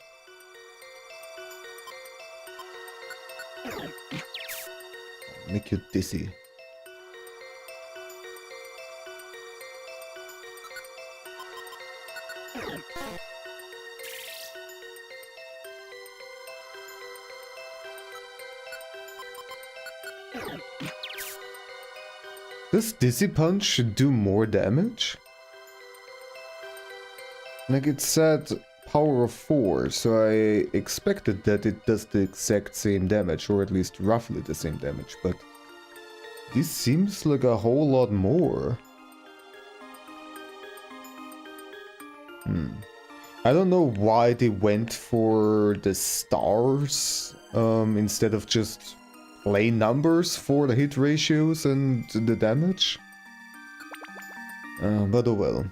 Make you dizzy. Does Dizzy Punch do more damage? Like it said power of 4, so I expected that it does the exact same damage, or at least roughly the same damage, but this seems like a whole lot more. I don't know why they went for the stars instead of just plain numbers for the hit ratios and the damage. But oh well.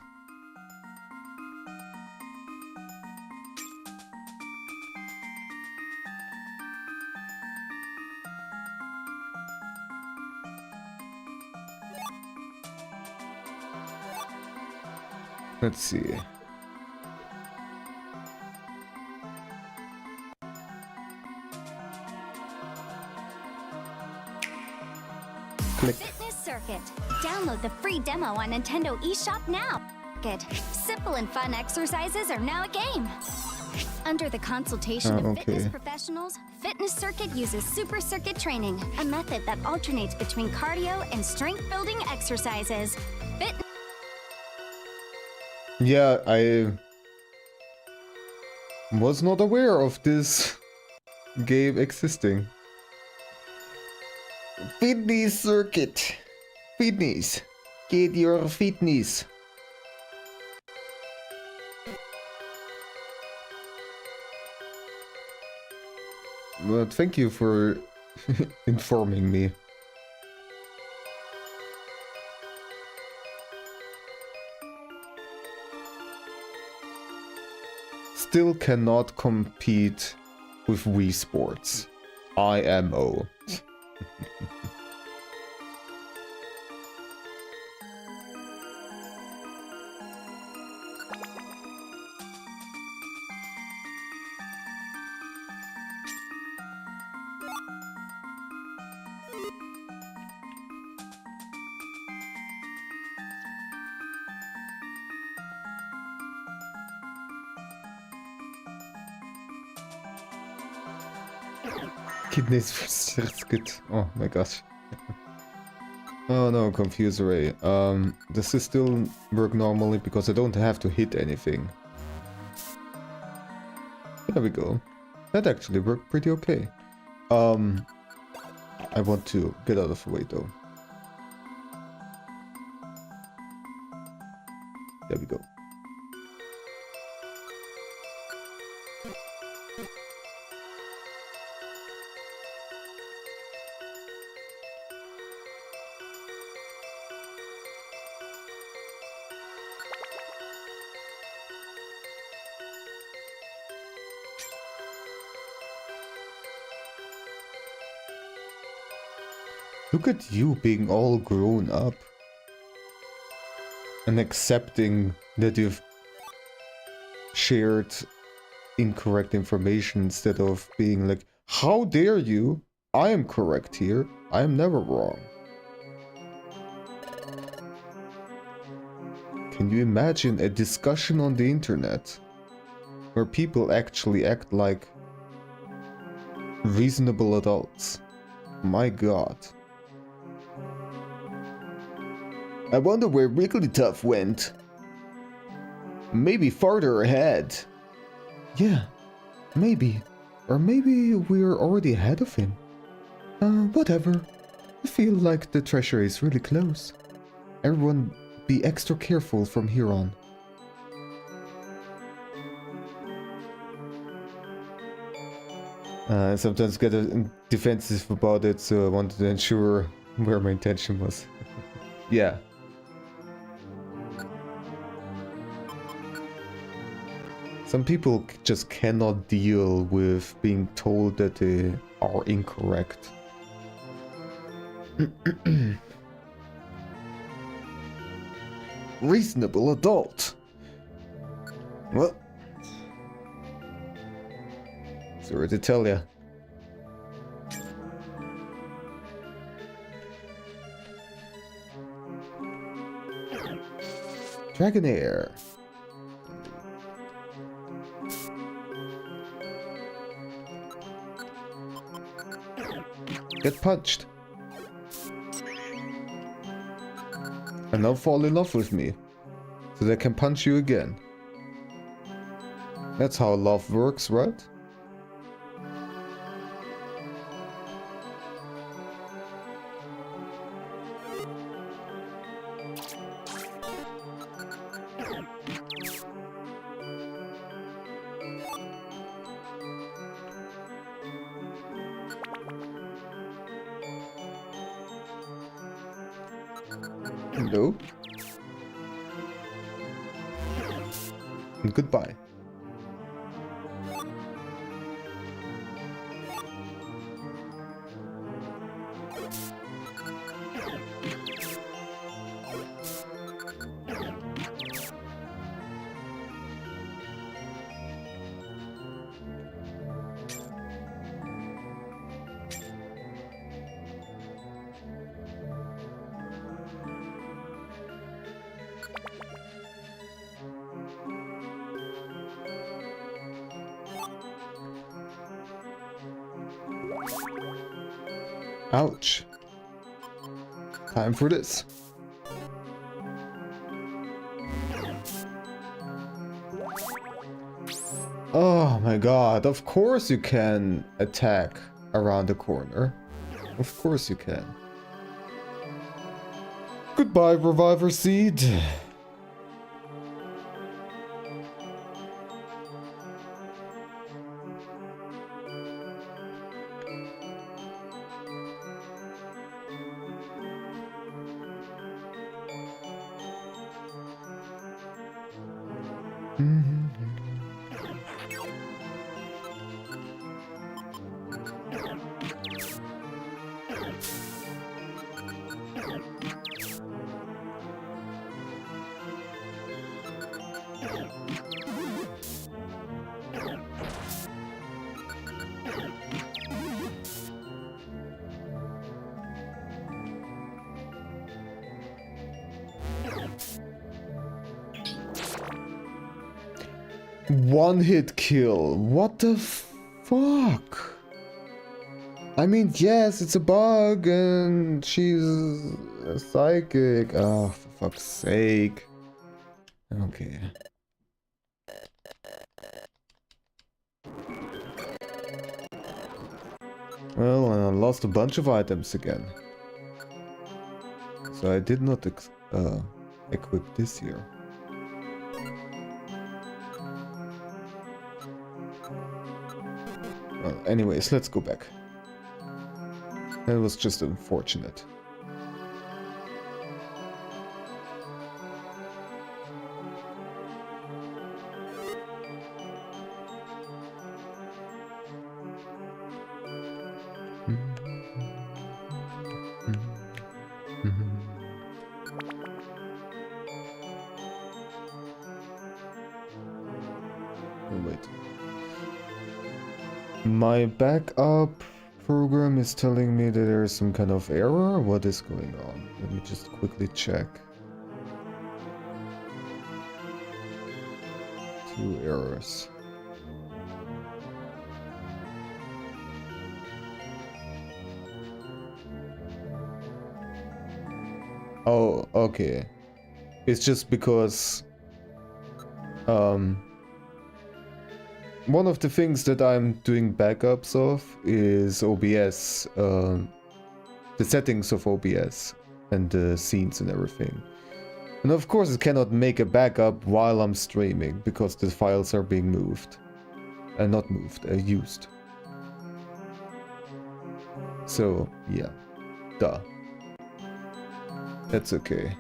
Let's see. Click. Fitness Circuit. Download the free demo on Nintendo eShop now. Simple and fun exercises are now a game. Under the consultation of fitness professionals, Fitness Circuit uses Super Circuit training, a method that alternates between cardio and strength-building exercises. Yeah, I was not aware of this game existing. Fitness Circuit. Fitness. Get your fitness. But thank you for informing me. Still cannot compete with Wii Sports. IMO. Kidneys circuit. Oh my gosh. Oh no, confuse array. Does this still work normally? Because I don't have to hit anything. There we go. That actually worked pretty okay. I want to get out of the way though. There we go. Look at you being all grown up. and accepting that you've shared incorrect information instead of being like, how dare you? I am correct here. I am never wrong. Can you imagine a discussion on the internet where people actually act like reasonable adults? My god. I wonder where Wigglytuff went. Maybe farther ahead. Yeah, maybe. Or maybe we're already ahead of him. Whatever. I feel like the treasure is really close. Everyone be extra careful from here on. I sometimes get defensive about it, so I wanted to ensure where my intention was. Yeah. Some people just cannot deal with being told that they are incorrect. Reasonable adult. Well, sorry to tell ya. Dragonair. Get punched. And now fall in love with me, so they can punch you again. That's how love works, right? Hello. And goodbye. Ouch. Time for this. Oh my god, of course you can attack around the corner. Of course you can. Goodbye, Reviver Seed. One hit kill. What the fuck? I mean, yes, it's a bug and she's a psychic. Oh, for fuck's sake. Okay. Well, I lost a bunch of items again. So I did not equip this here. Well, anyways, let's go back. That was just unfortunate. My backup program is telling me that there is some kind of error. What is going on? Let me just quickly check. 2 errors. Oh, okay. It's just because one of the things that I'm doing backups of is OBS, the settings of OBS and the scenes and everything. And of course it cannot make a backup while I'm streaming because the files are being moved. Not moved, used. So, yeah. Duh. That's okay.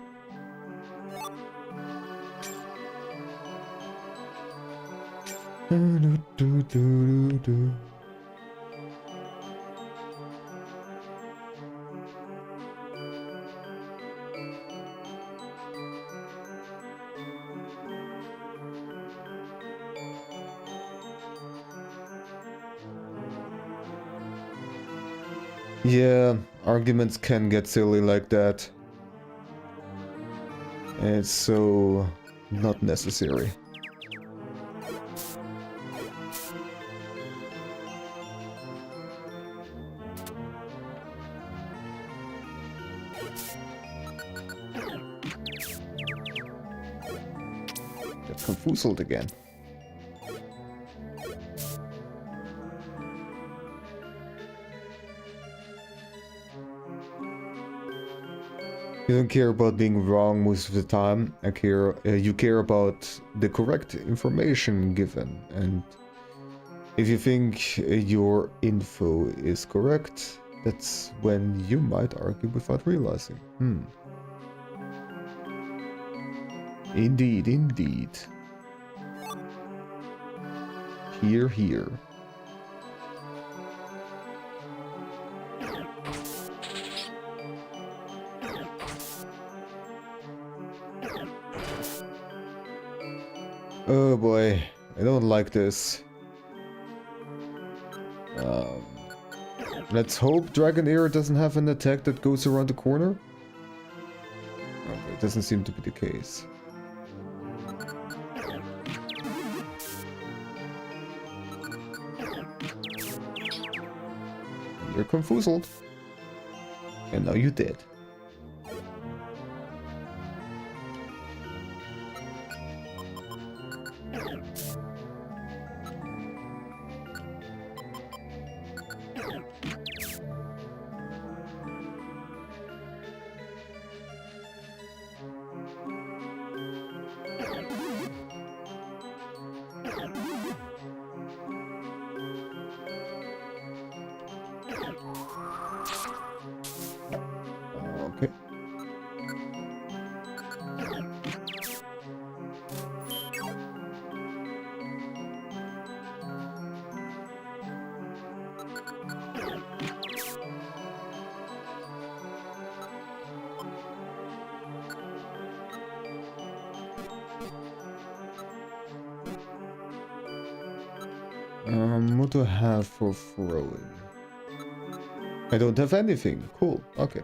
Yeah, arguments can get silly like that. It's so not necessary. Get confuzzled again. You don't care about being wrong most of the time. You care about the correct information given, and if you think your info is correct, that's when you might argue without realizing. Indeed, indeed. Hear, hear. Oh boy, I don't like this. Let's hope Dragonair doesn't have an attack that goes around the corner. Okay, it doesn't seem to be the case. You're confuzzled. And now you did. Okay. What do I have for throwing? I don't have anything. Cool. Okay.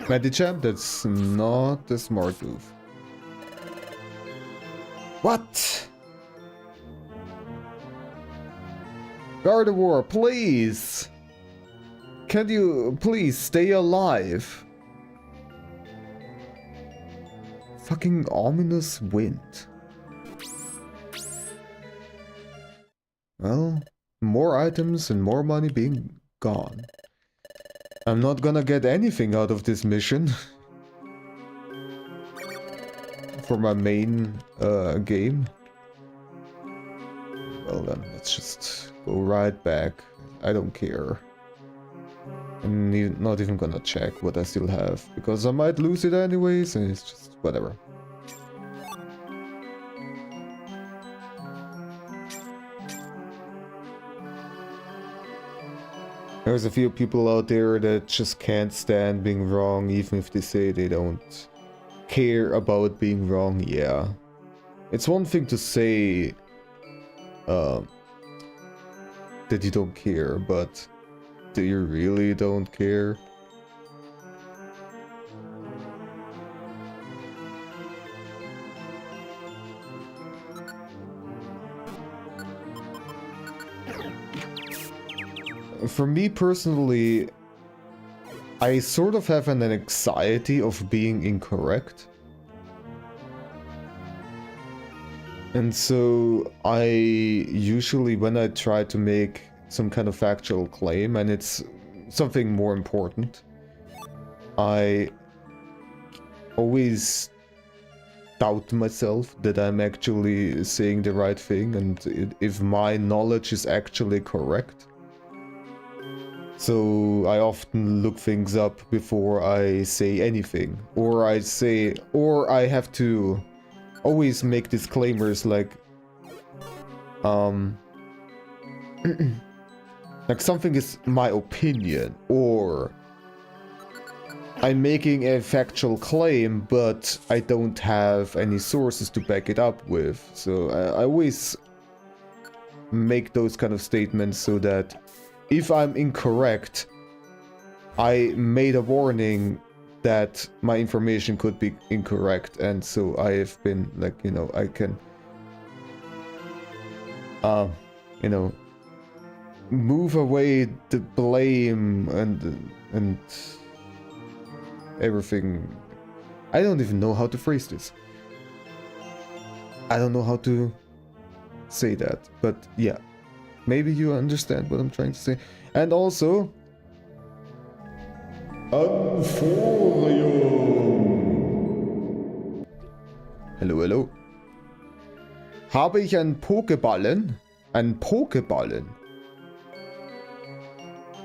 Medicham, that's not a smart move. What? Gardevoir, please! Can you please stay alive? Fucking ominous wind. Well, more items and more money being gone. I'm not gonna get anything out of this mission. For my main game. Well then, let's just go right back. I don't care. I'm not even gonna check what I still have, because I might lose it anyways, and it's just whatever. There's a few people out there that just can't stand being wrong, even if they say they don't care about being wrong. Yeah. It's one thing to say that you don't care, but do you really don't care? For me personally, I sort of have an anxiety of being incorrect. And so I usually, when I try to make some kind of factual claim, and it's something more important, I always doubt myself that I'm actually saying the right thing and if my knowledge is actually correct. So I often look things up before I say anything, or I have to always make disclaimers like like something is my opinion, or I'm making a factual claim but I don't have any sources to back it up with. So I always make those kind of statements so that if I'm incorrect, I made a warning that my information could be incorrect, and so I have been like, you know, I can you know, move away the blame and everything. I don't even know how to phrase this. I don't know how to say that, but yeah. Maybe you understand what I'm trying to say. And also, Anthorium. Hello, hello. Habe ich einen Pokeballen? Einen Pokeballen?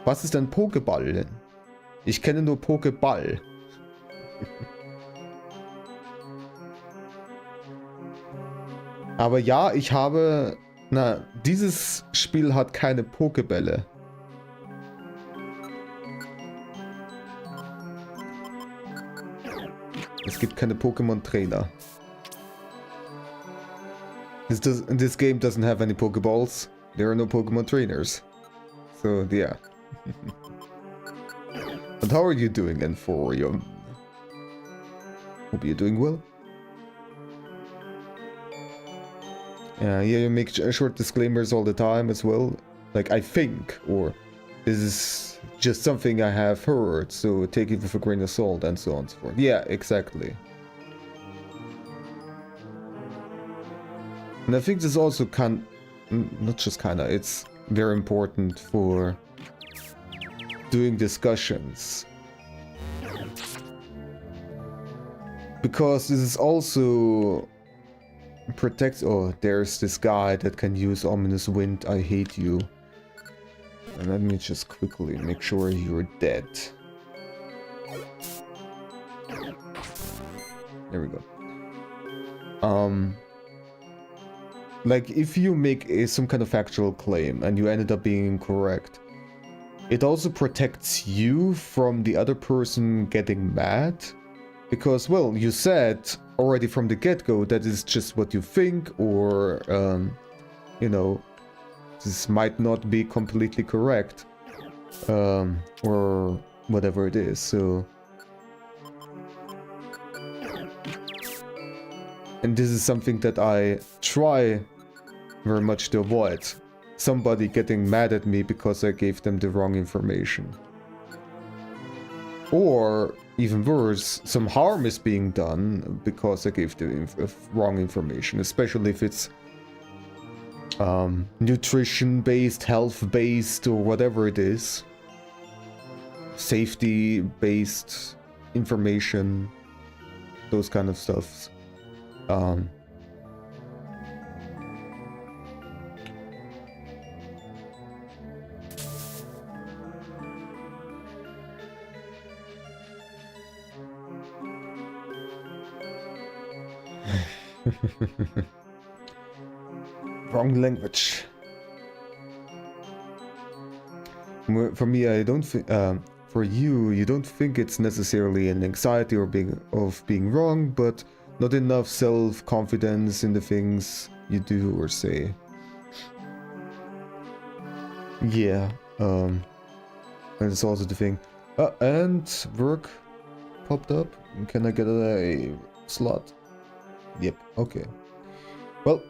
Was ist ein Pokeballen? Ich kenne nur Pokeball. Aber ja, ich habe... Na, dieses Spiel hat keine Pokebälle. Es gibt keine Pokémon-Trainer. This game doesn't have any Pokeballs. There are no Pokemon trainers. So, yeah. But how are you doing, Anthorium? Hope you're doing well. Yeah, you make short disclaimers all the time as well. Like, I think, or this is just something I have heard, so take it with a grain of salt, and so on and so forth. Yeah, exactly. And I think this also not just kinda, it's very important for doing discussions. Because this is also... protects... Oh, there's this guy that can use ominous wind. I hate you. And let me just quickly make sure you're dead. There we go. Like, if you make some kind of factual claim and you ended up being incorrect, it also protects you from the other person getting mad. Because, well, you said already from the get-go that is just what you think, or, you know, this might not be completely correct, or whatever it is, so... And this is something that I try very much to avoid. Somebody getting mad at me because I gave them the wrong information. Or, even worse, some harm is being done because I gave the wrong information, especially if it's nutrition-based, health-based, or whatever it is. Safety-based information, those kind of stuff. Wrong language. For me, I don't think. For you, you don't think it's necessarily an anxiety or being wrong, but not enough self-confidence in the things you do or say. Yeah. That's also the thing. And work popped up. Can I get a slot? Yep. Okay. Well,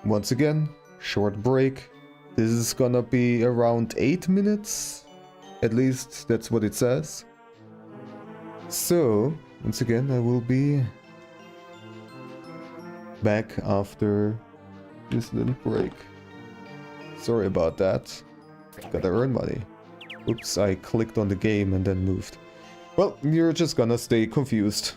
once again, short break. This is gonna be around 8 minutes. At least that's what it says. So, once again, I will be back after this little break. Sorry about that. Gotta earn money. Oops, I clicked on the game and then moved. Well, you're just gonna stay confused.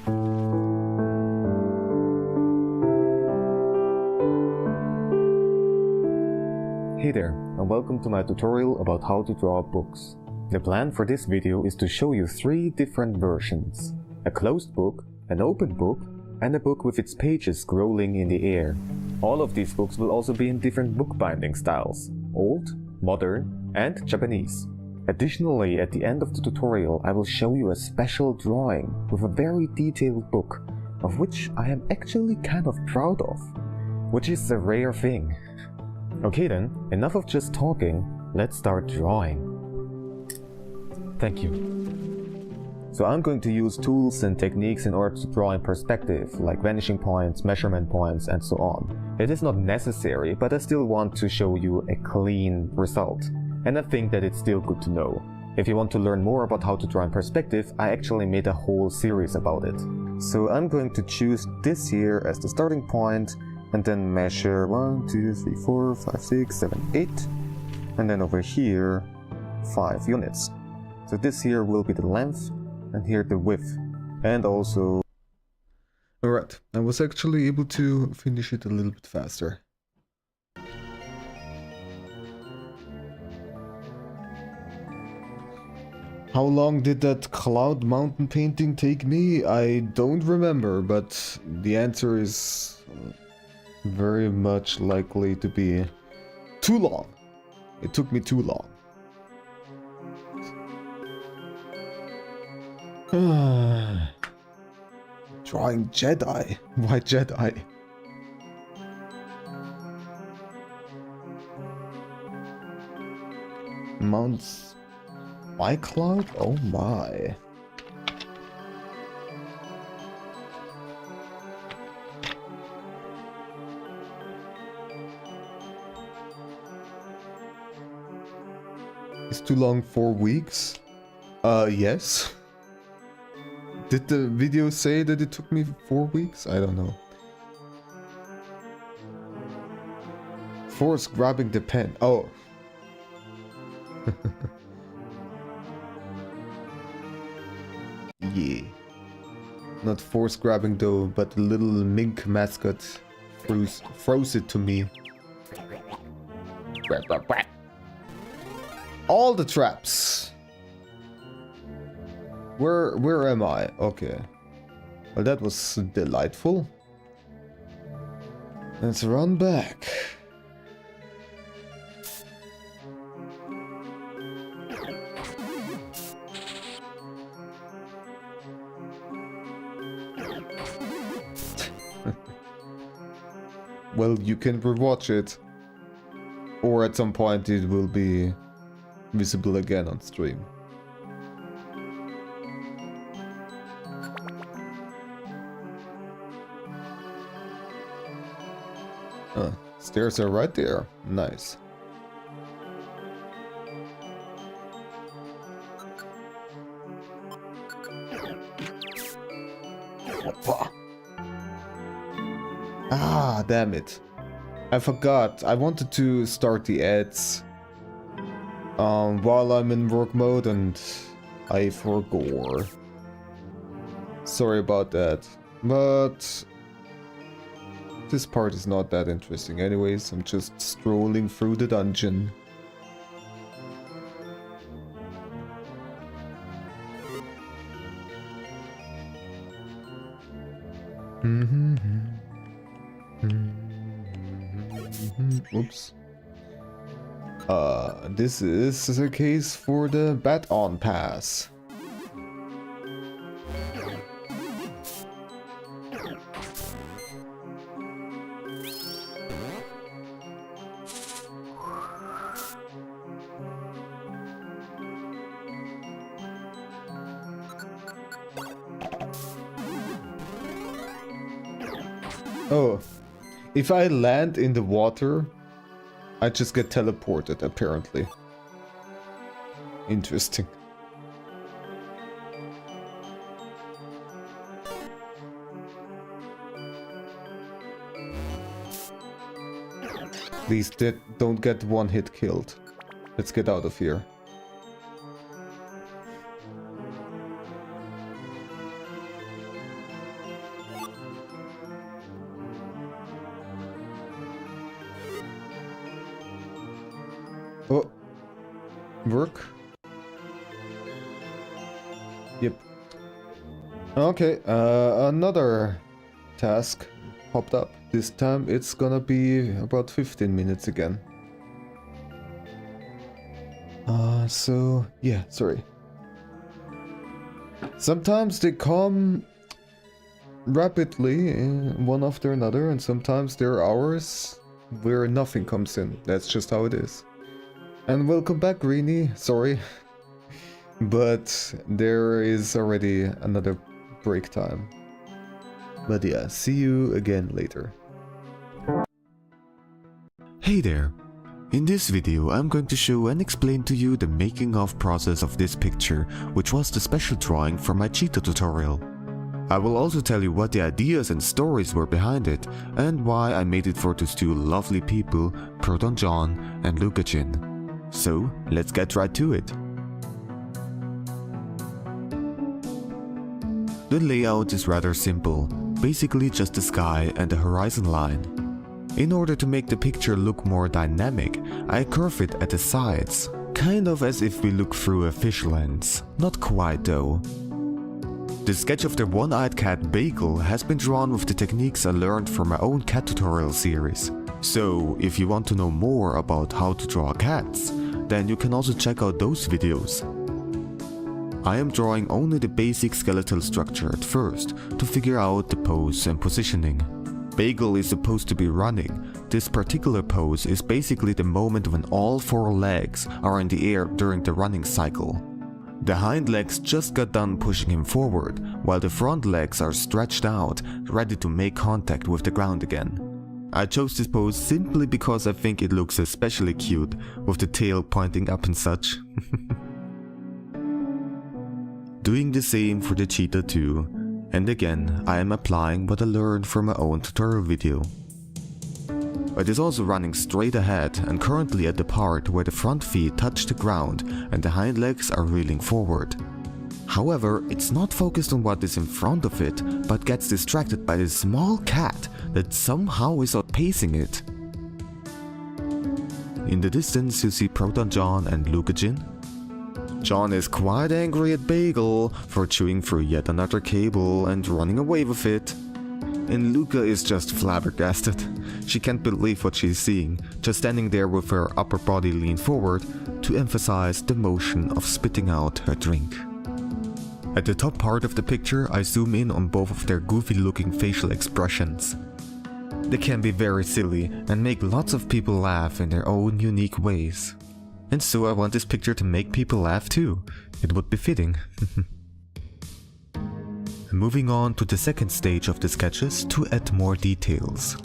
Hey there, and welcome to my tutorial about how to draw books. The plan for this video is to show you 3 different versions: a closed book, an open book, and a book with its pages scrolling in the air. All of these books will also be in different bookbinding styles: old, modern, and Japanese. Additionally, at the end of the tutorial I will show you a special drawing with a very detailed book, of which I am actually kind of proud of, which is a rare thing. Okay then, enough of just talking, let's start drawing. Thank you. So I'm going to use tools and techniques in order to draw in perspective, like vanishing points, measurement points, and so on. It is not necessary, but I still want to show you a clean result. And I think that it's still good to know. If you want to learn more about how to draw in perspective, I actually made a whole series about it. So I'm going to choose this here as the starting point, and then measure 1, 2, 3, 4, 5, 6, 7, 8, and then over here 5 units. So this here will be the length, and here the width, and also... Alright, I was actually able to finish it a little bit faster. How long did that cloud mountain painting take me? I don't remember, but the answer is very much likely to be too long. It took me too long. Drawing Jedi? Why Jedi? Mounts my cloud? Oh my. It's too long, 4 weeks? Yes. Did the video say that it took me 4 weeks? I don't know. Force grabbing the pen. Oh. Yeah. Not force grabbing though, but the little mink mascot froze it to me. All the traps. Where am I? Okay. Well, that was delightful. Let's run back. Well, you can rewatch it. Or at some point it will be visible again on stream. Stairs are right there. Nice. Ah, damn it. I forgot. I wanted to start the ads while I'm in work mode and I forgot. Sorry about that. But this part is not that interesting anyways. I'm just strolling through the dungeon. Oops. This is a case for the bat-on pass. Oh, if I land in the water, I just get teleported, apparently. Interesting. Please don't get one hit killed. Let's get out of here. Oh. Work? Yep. Okay, another task popped up. This time it's gonna be about 15 minutes again. So, yeah, sorry. Sometimes they come rapidly, one after another, and sometimes there are hours where nothing comes in. That's just how it is. And welcome back, Greenie. Sorry. But there is already another break time. But yeah, see you again later. Hey there! In this video I'm going to show and explain to you the making of process of this picture, which was the special drawing for my cheetah tutorial. I will also tell you what the ideas and stories were behind it, and why I made it for those two lovely people, Proton John and Lucajin. So let's get right to it. The layout is rather simple, basically just the sky and the horizon line. In order to make the picture look more dynamic, I curve it at the sides, kind of as if we look through a fish lens, not quite though. The sketch of the one-eyed cat Bagel has been drawn with the techniques I learned from my own cat tutorial series. So if you want to know more about how to draw cats, then you can also check out those videos. I am drawing only the basic skeletal structure at first, to figure out the pose and positioning. Bagel is supposed to be running. This particular pose is basically the moment when all four legs are in the air during the running cycle. The hind legs just got done pushing him forward, while the front legs are stretched out, ready to make contact with the ground again. I chose this pose simply because I think it looks especially cute, with the tail pointing up and such. Doing the same for the cheetah too. And again, I am applying what I learned from my own tutorial video. It is also running straight ahead and currently at the part where the front feet touch the ground and the hind legs are reeling forward. However, it's not focused on what is in front of it, but gets distracted by this small cat that somehow is outpacing it. In the distance you see Proton John and Lucajin. John is quite angry at Bagel for chewing through yet another cable and running away with it. And Luca is just flabbergasted. She can't believe what she's seeing, just standing there with her upper body leaned forward to emphasize the motion of spitting out her drink. At the top part of the picture, I zoom in on both of their goofy looking facial expressions. They can be very silly and make lots of people laugh in their own unique ways. And so I want this picture to make people laugh too. It would be fitting. Moving on to the second stage of the sketches to add more details.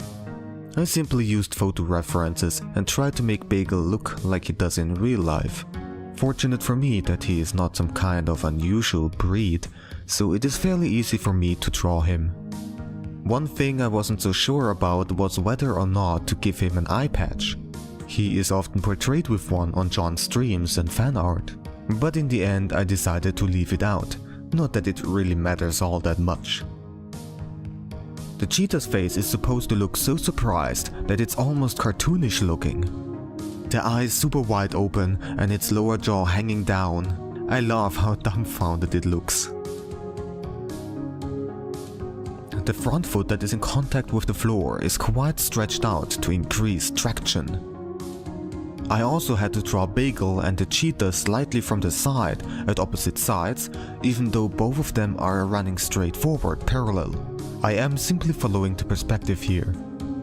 I simply used photo references and tried to make Bagel look like he does in real life. Fortunate for me that he is not some kind of unusual breed, so it is fairly easy for me to draw him. One thing I wasn't so sure about was whether or not to give him an eye patch. He is often portrayed with one on John's streams and fan art, but in the end I decided to leave it out, not that it really matters all that much. The cheetah's face is supposed to look so surprised that it's almost cartoonish looking. The eyes super wide open and its lower jaw hanging down. I love how dumbfounded it looks. The front foot that is in contact with the floor is quite stretched out to increase traction. I also had to draw Bagel and the cheetah slightly from the side at opposite sides, even though both of them are running straight forward parallel. I am simply following the perspective here.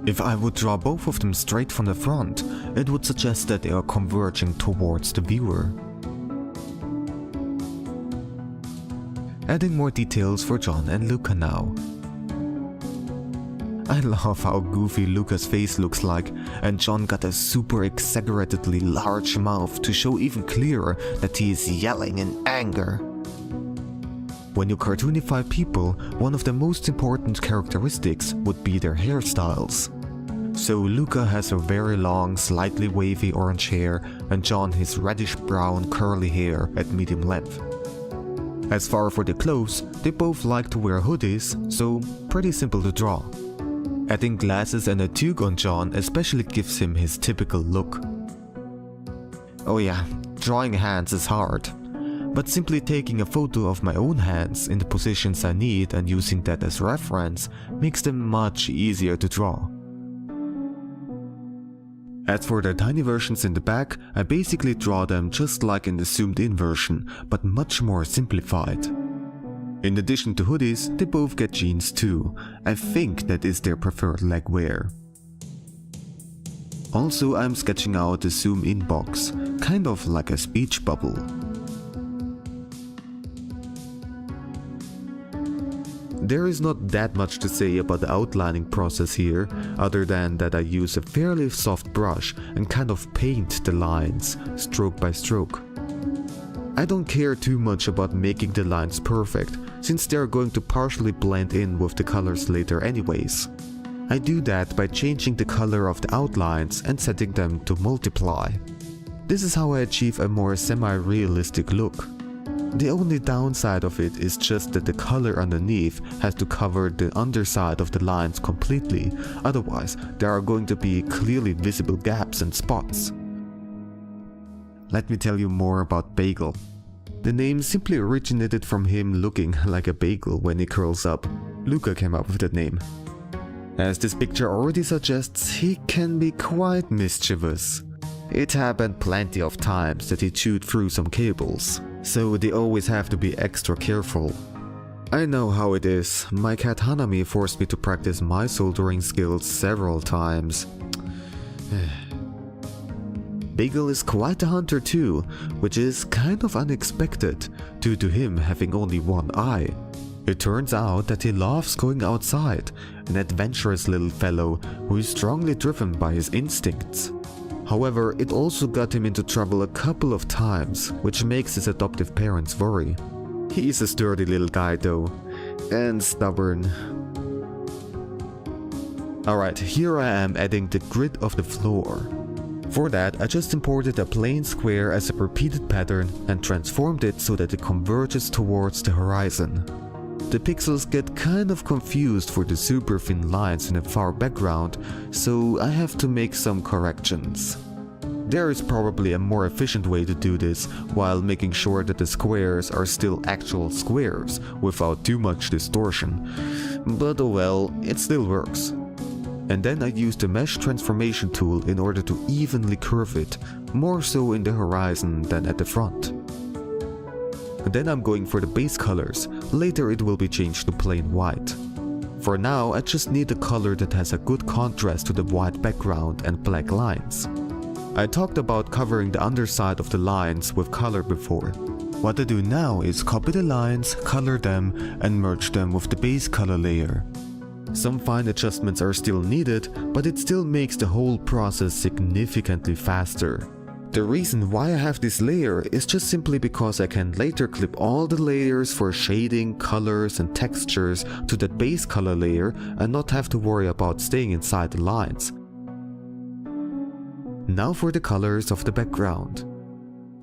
If I would draw both of them straight from the front, it would suggest that they are converging towards the viewer. Adding more details for John and Luca now. I love how goofy Luca's face looks like, and John got a super exaggeratedly large mouth to show even clearer that he is yelling in anger. When you cartoonify people, one of the most important characteristics would be their hairstyles. So Luca has a very long, slightly wavy orange hair, and John his reddish-brown curly hair at medium length. As far for the clothes, they both like to wear hoodies, so pretty simple to draw. Adding glasses and a toque on John especially gives him his typical look. Oh yeah, drawing hands is hard. But simply taking a photo of my own hands in the positions I need and using that as reference makes them much easier to draw. As for the tiny versions in the back, I basically draw them just like in the zoomed in version, but much more simplified. In addition to hoodies, they both get jeans too. I think that is their preferred leg wear. Also, I'm sketching out the zoom in box, kind of like a speech bubble. There is not that much to say about the outlining process here, other than that I use a fairly soft brush and kind of paint the lines, stroke by stroke. I don't care too much about making the lines perfect, since they are going to partially blend in with the colors later anyways. I do that by changing the color of the outlines and setting them to multiply. This is how I achieve a more semi-realistic look. The only downside of it is just that the color underneath has to cover the underside of the lines completely, otherwise there are going to be clearly visible gaps and spots. Let me tell you more about Bagel. The name simply originated from him looking like a bagel when he curls up. Luca came up with that name. As this picture already suggests, he can be quite mischievous. It happened plenty of times that he chewed through some cables, so they always have to be extra careful. I know how it is. My cat Hanami forced me to practice my soldering skills several times. Bagel is quite a hunter too, which is kind of unexpected due to him having only one eye. It turns out that he loves going outside, an adventurous little fellow who is strongly driven by his instincts. However, it also got him into trouble a couple of times, which makes his adoptive parents worry. He is a sturdy little guy though, and stubborn. Alright, here I am adding the grid of the floor. For that, I just imported a plain square as a repeated pattern and transformed it so that it converges towards the horizon. The pixels get kind of confused for the super thin lines in the far background, so I have to make some corrections. There is probably a more efficient way to do this while making sure that the squares are still actual squares without too much distortion, but oh well, it still works. And then I used the mesh transformation tool in order to evenly curve it, more so in the horizon than at the front. Then I'm going for the base colors, later it will be changed to plain white. For now, I just need a color that has a good contrast to the white background and black lines. I talked about covering the underside of the lines with color before. What I do now is copy the lines, color them, and merge them with the base color layer. Some fine adjustments are still needed, but it still makes the whole process significantly faster. The reason why I have this layer is just simply because I can later clip all the layers for shading, colors and textures to that base color layer and not have to worry about staying inside the lines. Now for the colors of the background.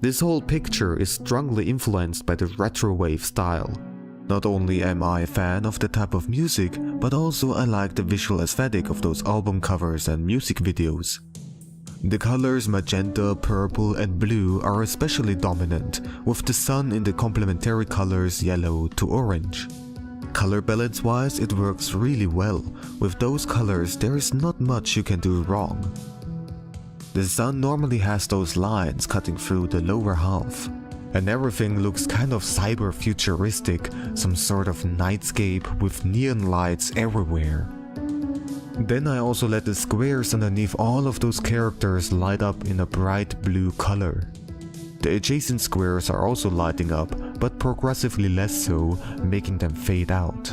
This whole picture is strongly influenced by the retro wave style. Not only am I a fan of the type of music, but also I like the visual aesthetic of those album covers and music videos. The colors magenta, purple and blue are especially dominant, with the sun in the complementary colors yellow to orange. Color balance wise it works really well, with those colors there is not much you can do wrong. The sun normally has those lines cutting through the lower half, and everything looks kind of cyber futuristic, some sort of nightscape with neon lights everywhere. Then I also let the squares underneath all of those characters light up in a bright blue color. The adjacent squares are also lighting up, but progressively less so, making them fade out.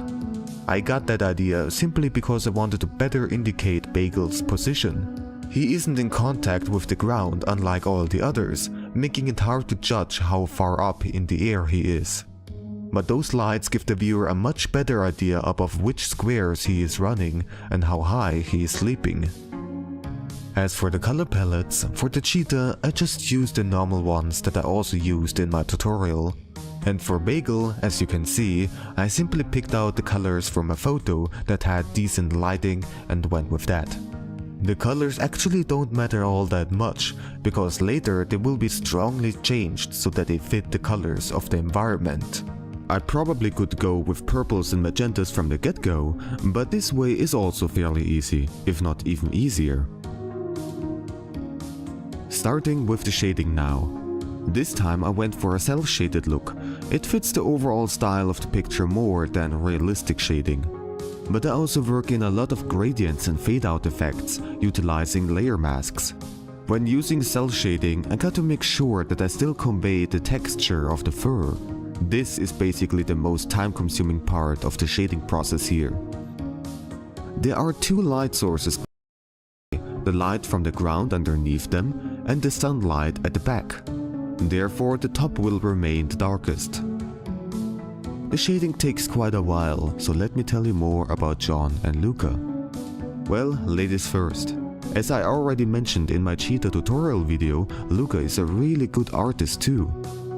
I got that idea simply because I wanted to better indicate Bagel's position. He isn't in contact with the ground unlike all the others, making it hard to judge how far up in the air he is. But those lights give the viewer a much better idea of which squares he is running and how high he is sleeping. As for the color palettes, for the cheetah I just used the normal ones that I also used in my tutorial. And for Bagel, as you can see, I simply picked out the colors from a photo that had decent lighting and went with that. The colors actually don't matter all that much, because later they will be strongly changed so that they fit the colors of the environment. I probably could go with purples and magentas from the get-go, but this way is also fairly easy, if not even easier. Starting with the shading now. This time I went for a cel-shaded look. It fits the overall style of the picture more than realistic shading. But I also work in a lot of gradients and fade-out effects, utilizing layer masks. When using cel shading, I got to make sure that I still convey the texture of the fur. This is basically the most time-consuming part of the shading process here. There are two light sources, the light from the ground underneath them and the sunlight at the back. Therefore, the top will remain the darkest. The shading takes quite a while, so let me tell you more about John and Luca. Well, ladies first. As I already mentioned in my cheetah tutorial video, Luca is a really good artist too.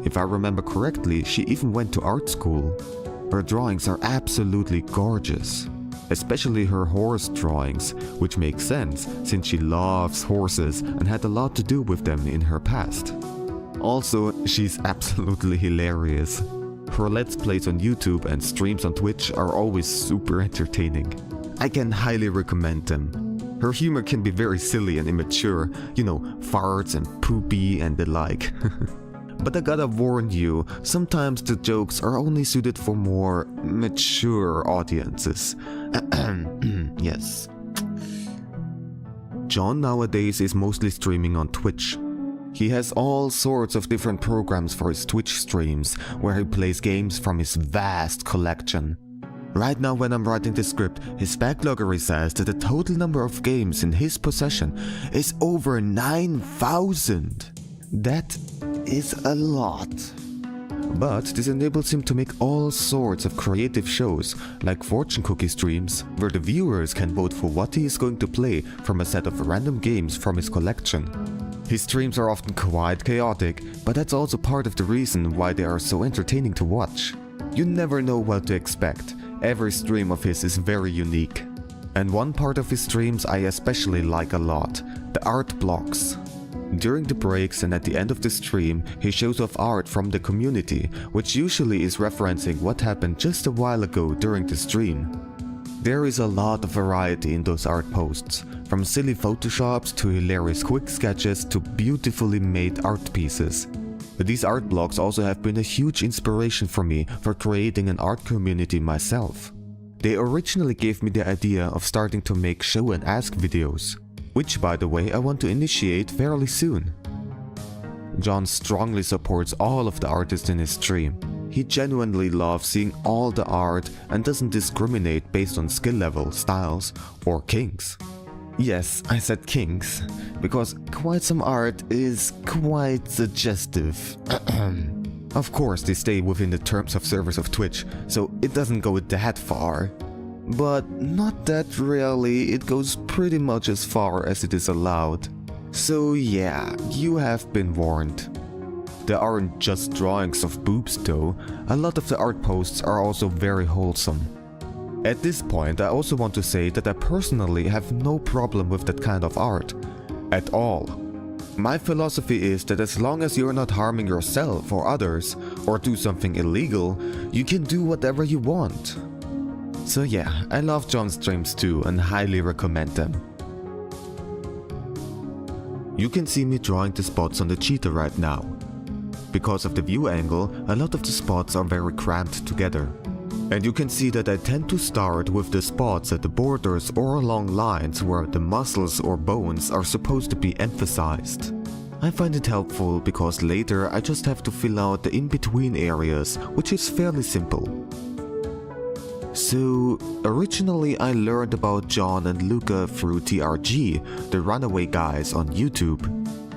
If I remember correctly, she even went to art school. Her drawings are absolutely gorgeous. Especially her horse drawings, which makes sense since she loves horses and had a lot to do with them in her past. Also, she's absolutely hilarious. Her Let's Plays on YouTube and streams on Twitch are always super entertaining. I can highly recommend them. Her humor can be very silly and immature, you know, farts and poopy and the like. But I gotta warn you, sometimes the jokes are only suited for more mature audiences. Yes. John nowadays is mostly streaming on Twitch. He has all sorts of different programs for his Twitch streams, where he plays games from his vast collection. Right now when I'm writing the script, his backloggery says that the total number of games in his possession is over 9,000. That is a lot. But this enables him to make all sorts of creative shows, like fortune cookie streams, where the viewers can vote for what he is going to play from a set of random games from his collection. His streams are often quite chaotic, but that's also part of the reason why they are so entertaining to watch. You never know what to expect. Every stream of his is very unique. And one part of his streams I especially like a lot, the art blocks. During the breaks and at the end of the stream, he shows off art from the community, which usually is referencing what happened just a while ago during the stream. There is a lot of variety in those art posts, from silly photoshops to hilarious quick sketches to beautifully made art pieces. But these art blogs also have been a huge inspiration for me for creating an art community myself. They originally gave me the idea of starting to make show and ask videos, which by the way I want to initiate fairly soon. John strongly supports all of the artists in his stream. He genuinely loves seeing all the art and doesn't discriminate based on skill level, styles, or kinks. Yes, I said kinks, because quite some art is quite suggestive. Of course, they stay within the terms of service of Twitch, so it doesn't go that far. But not that really, it goes pretty much as far as it is allowed. So yeah, you have been warned. There aren't just drawings of boobs though, a lot of the art posts are also very wholesome. At this point, I also want to say that I personally have no problem with that kind of art. At all. My philosophy is that as long as you're not harming yourself or others, or do something illegal, you can do whatever you want. So yeah, I love John's streams too and highly recommend them. You can see me drawing the spots on the cheetah right now. Because of the view angle, a lot of the spots are very cramped together. And you can see that I tend to start with the spots at the borders or along lines where the muscles or bones are supposed to be emphasized. I find it helpful because later I just have to fill out the in-between areas, which is fairly simple. So, originally I learned about John and Luca through TRG, the Runaway Guys on YouTube.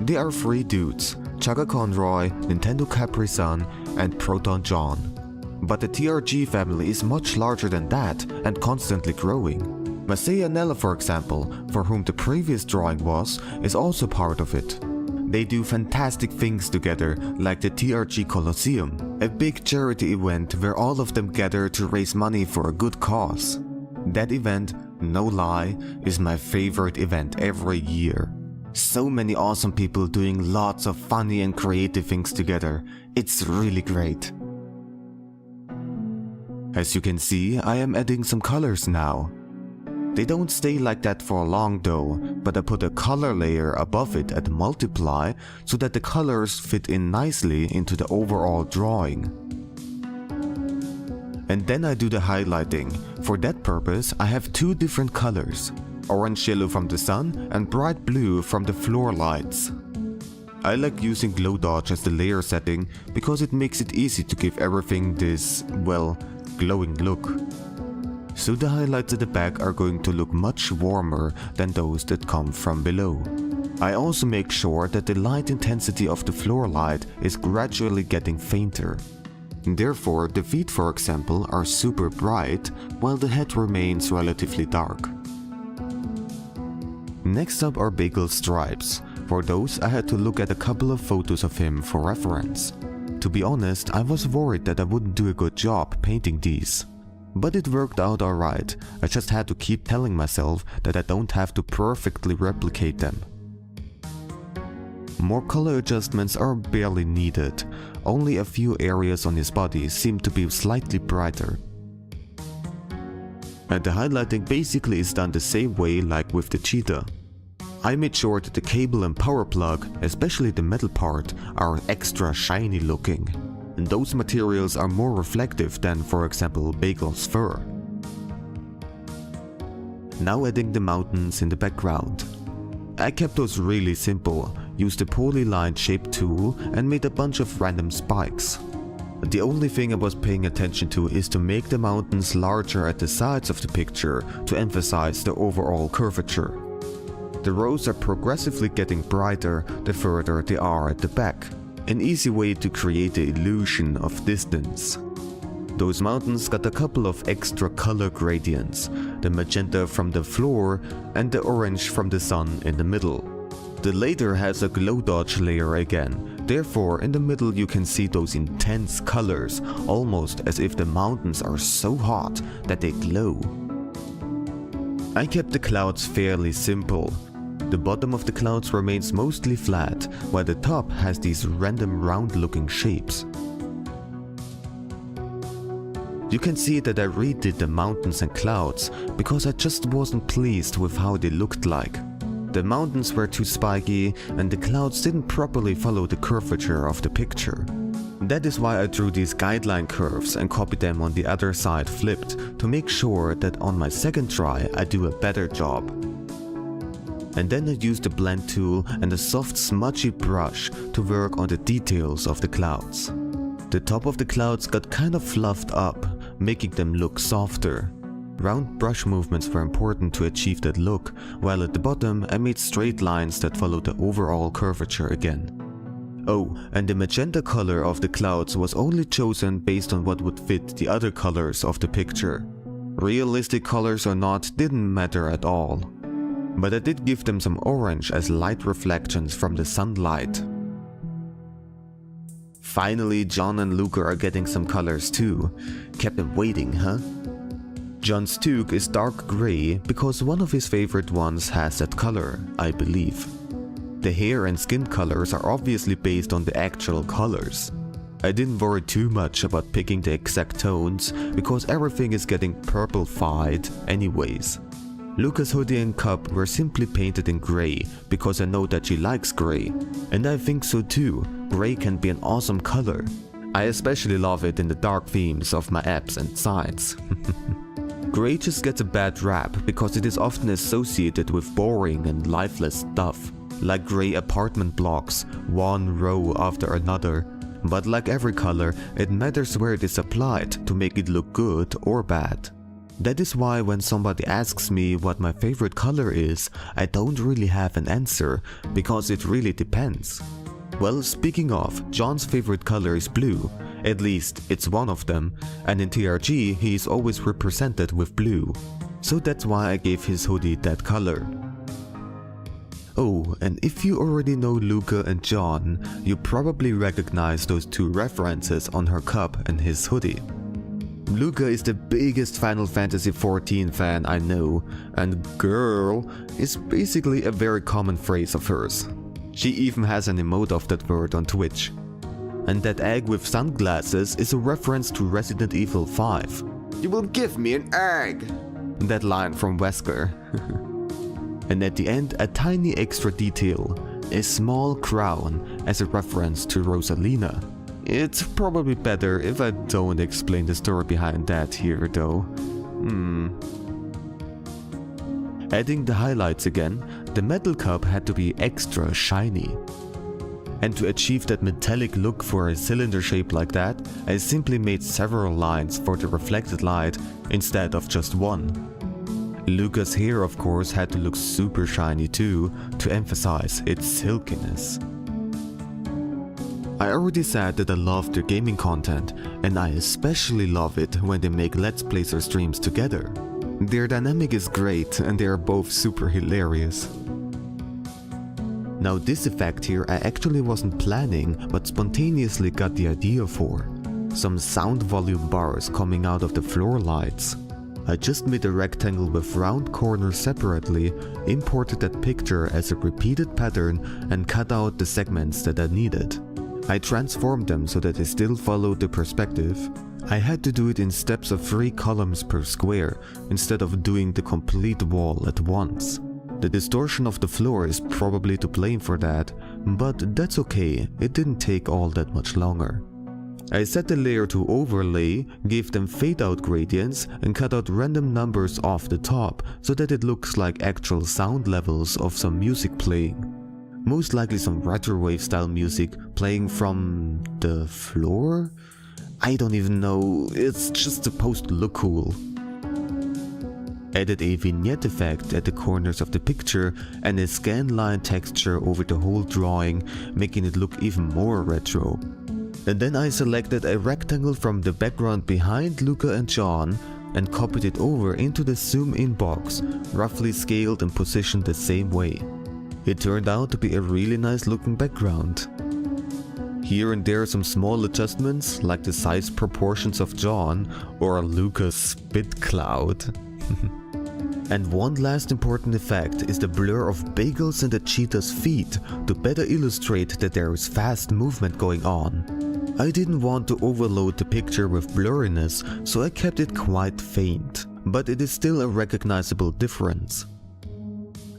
They are three dudes, Chugga Conroy, Nintendo Capri-Sun, and Proton John. But the TRG family is much larger than that and constantly growing. Masaya Nella, for example, for whom the previous drawing was, is also part of it. They do fantastic things together, like the TRG Colosseum, a big charity event where all of them gather to raise money for a good cause. That event no lie, is my favorite event every year. So many awesome people doing lots of funny and creative things together. It's really great. As you can see, I am adding some colors now. They don't stay like that for long though, but I put a color layer above it and multiply so that the colors fit in nicely into the overall drawing. And then I do the highlighting. For that purpose, I have two different colors. Orange-yellow from the sun and bright blue from the floor lights. I like using glow dodge as the layer setting because it makes it easy to give everything this, well, glowing look. So the highlights at the back are going to look much warmer than those that come from below. I also make sure that the light intensity of the floor light is gradually getting fainter. Therefore, the feet, for example, are super bright while the head remains relatively dark. Next up are Bagel's stripes. For those, I had to look at a couple of photos of him for reference. To be honest, I was worried that I wouldn't do a good job painting these. But it worked out alright. I just had to keep telling myself that I don't have to perfectly replicate them. More color adjustments are barely needed. Only a few areas on his body seem to be slightly brighter. And the highlighting basically is done the same way like with the cheetah. I made sure that the cable and power plug, especially the metal part, are extra shiny looking. And those materials are more reflective than, for example, Bagel's fur. Now adding the mountains in the background. I kept those really simple, used a polyline shape tool and made a bunch of random spikes. The only thing I was paying attention to is to make the mountains larger at the sides of the picture to emphasize the overall curvature. The rows are progressively getting brighter the further they are at the back, an easy way to create the illusion of distance. Those mountains got a couple of extra color gradients, the magenta from the floor and the orange from the sun in the middle. The latter has a glow dodge layer again, therefore in the middle you can see those intense colors, almost as if the mountains are so hot that they glow. I kept the clouds fairly simple. The bottom of the clouds remains mostly flat, while the top has these random round looking shapes. You can see that I redid the mountains and clouds because I just wasn't pleased with how they looked like. The mountains were too spiky and the clouds didn't properly follow the curvature of the picture. That is why I drew these guideline curves and copied them on the other side flipped to make sure that on my second try I do a better job. And then I used the blend tool and a soft smudgy brush to work on the details of the clouds. The top of the clouds got kind of fluffed up, making them look softer. Round brush movements were important to achieve that look, while at the bottom I made straight lines that followed the overall curvature again. Oh, and the magenta color of the clouds was only chosen based on what would fit the other colors of the picture. Realistic colors or not didn't matter at all. But I did give them some orange as light reflections from the sunlight. Finally, John and Luca are getting some colors too. Kept them waiting, huh? John's toque is dark gray because one of his favorite ones has that color, I believe. The hair and skin colors are obviously based on the actual colors. I didn't worry too much about picking the exact tones because everything is getting purple-fied anyways. Luca's hoodie and cup were simply painted in gray because I know that she likes gray. And I think so too, gray can be an awesome color. I especially love it in the dark themes of my apps and sites. Gray just gets a bad rap because it is often associated with boring and lifeless stuff, like gray apartment blocks, one row after another. But like every color, it matters where it is applied to make it look good or bad. That is why when somebody asks me what my favorite color is, I don't really have an answer, because it really depends. Well, speaking of, John's favorite color is blue. At least, it's one of them, and in TRG he is always represented with blue. So that's why I gave his hoodie that color. Oh, and if you already know Luca and John, you probably recognize those two references on her cup and his hoodie. Luca is the biggest Final Fantasy XIV fan I know, and girl is basically a very common phrase of hers. She even has an emote of that word on Twitch. And that egg with sunglasses is a reference to Resident Evil 5. You will give me an egg! That line from Wesker. And at the end, a tiny extra detail, a small crown as a reference to Rosalina. It's probably better if I don't explain the story behind that here though. Adding the highlights again, the metal cup had to be extra shiny. And to achieve that metallic look for a cylinder shape like that, I simply made several lines for the reflected light instead of just one. Luca's hair of course had to look super shiny too, to emphasize its silkiness. I already said that I love their gaming content, and I especially love it when they make Let's Plays or streams together. Their dynamic is great and they are both super hilarious. Now this effect here I actually wasn't planning, but spontaneously got the idea for. Some sound volume bars coming out of the floor lights. I just made a rectangle with round corners separately, imported that picture as a repeated pattern and cut out the segments that I needed. I transformed them so that they still followed the perspective. I had to do it in steps of 3 columns per square, instead of doing the complete wall at once. The distortion of the floor is probably to blame for that, but that's okay, it didn't take all that much longer. I set the layer to overlay, gave them fade out gradients and cut out random numbers off the top so that it looks like actual sound levels of some music playing. Most likely some retrowave style music playing from the floor? I don't even know, it's just supposed to look cool. Added a vignette effect at the corners of the picture and a scan line texture over the whole drawing, making it look even more retro. And then I selected a rectangle from the background behind Luca and John and copied it over into the zoom in box, roughly scaled and positioned the same way. It turned out to be a really nice looking background. Here and there some small adjustments, like the size proportions of John or Luca's spit cloud. And one last important effect is the blur of Bagels and the cheetah's feet to better illustrate that there is fast movement going on. I didn't want to overload the picture with blurriness, so I kept it quite faint, but it is still a recognizable difference.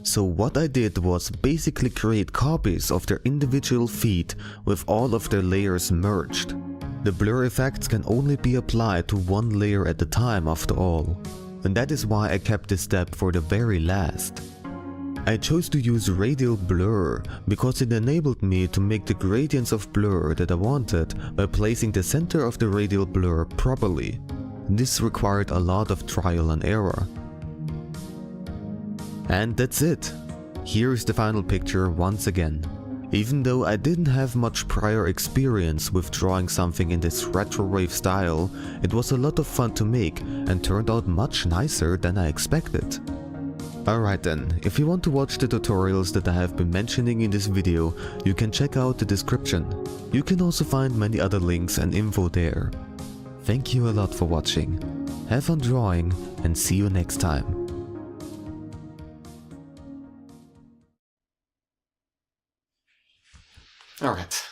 So what I did was basically create copies of their individual feet with all of their layers merged. The blur effects can only be applied to one layer at a time after all, and that is why I kept this step for the very last. I chose to use radial blur because it enabled me to make the gradients of blur that I wanted by placing the center of the radial blur properly. This required a lot of trial and error. And that's it. Here is the final picture once again. Even though I didn't have much prior experience with drawing something in this retrowave style, it was a lot of fun to make and turned out much nicer than I expected. Alright then, if you want to watch the tutorials that I have been mentioning in this video, you can check out the description. You can also find many other links and info there. Thank you a lot for watching. Have fun drawing and see you next time. Alright.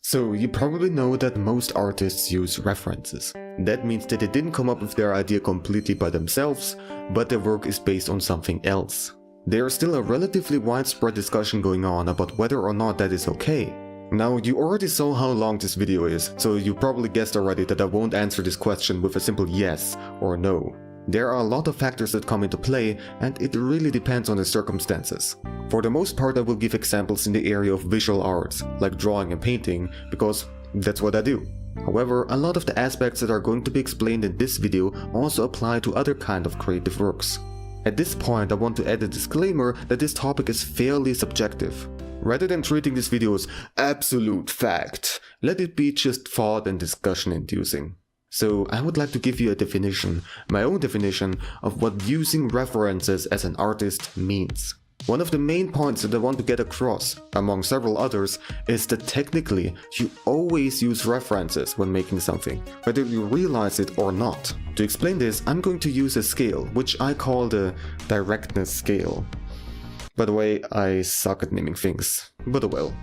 So you probably know that most artists use references. That means that they didn't come up with their idea completely by themselves, but their work is based on something else. There is still a relatively widespread discussion going on about whether or not that is okay. Now, you already saw how long this video is, so you probably guessed already that I won't answer this question with a simple yes or no. There are a lot of factors that come into play, and it really depends on the circumstances. For the most part, I will give examples in the area of visual arts, like drawing and painting, because that's what I do. However, a lot of the aspects that are going to be explained in this video also apply to other kind of creative works. At this point, I want to add a disclaimer that this topic is fairly subjective. Rather than treating this video as absolute fact, let it be just thought and discussion inducing. So I would like to give you a definition, my own definition, of what using references as an artist means. One of the main points that I want to get across, among several others, is that technically you always use references when making something, whether you realize it or not. To explain this, I'm going to use a scale, which I call the directness scale. By the way, I suck at naming things, but oh well.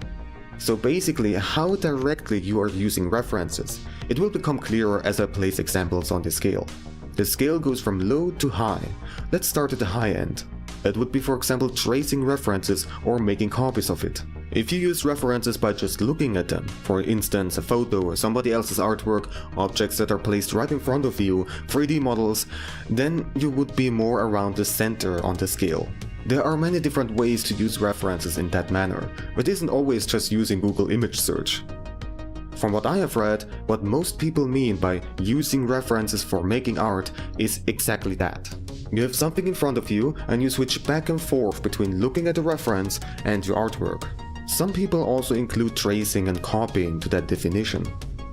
So basically, how directly you are using references. It will become clearer as I place examples on this scale. The scale goes from low to high. Let's start at the high end. That would be, for example, tracing references or making copies of it. If you use references by just looking at them, for instance a photo or somebody else's artwork, objects that are placed right in front of you, 3D models, then you would be more around the center on the scale. There are many different ways to use references in that manner, but it isn't always just using Google image search. From what I have read, what most people mean by using references for making art is exactly that. You have something in front of you and you switch back and forth between looking at the reference and your artwork. Some people also include tracing and copying to that definition.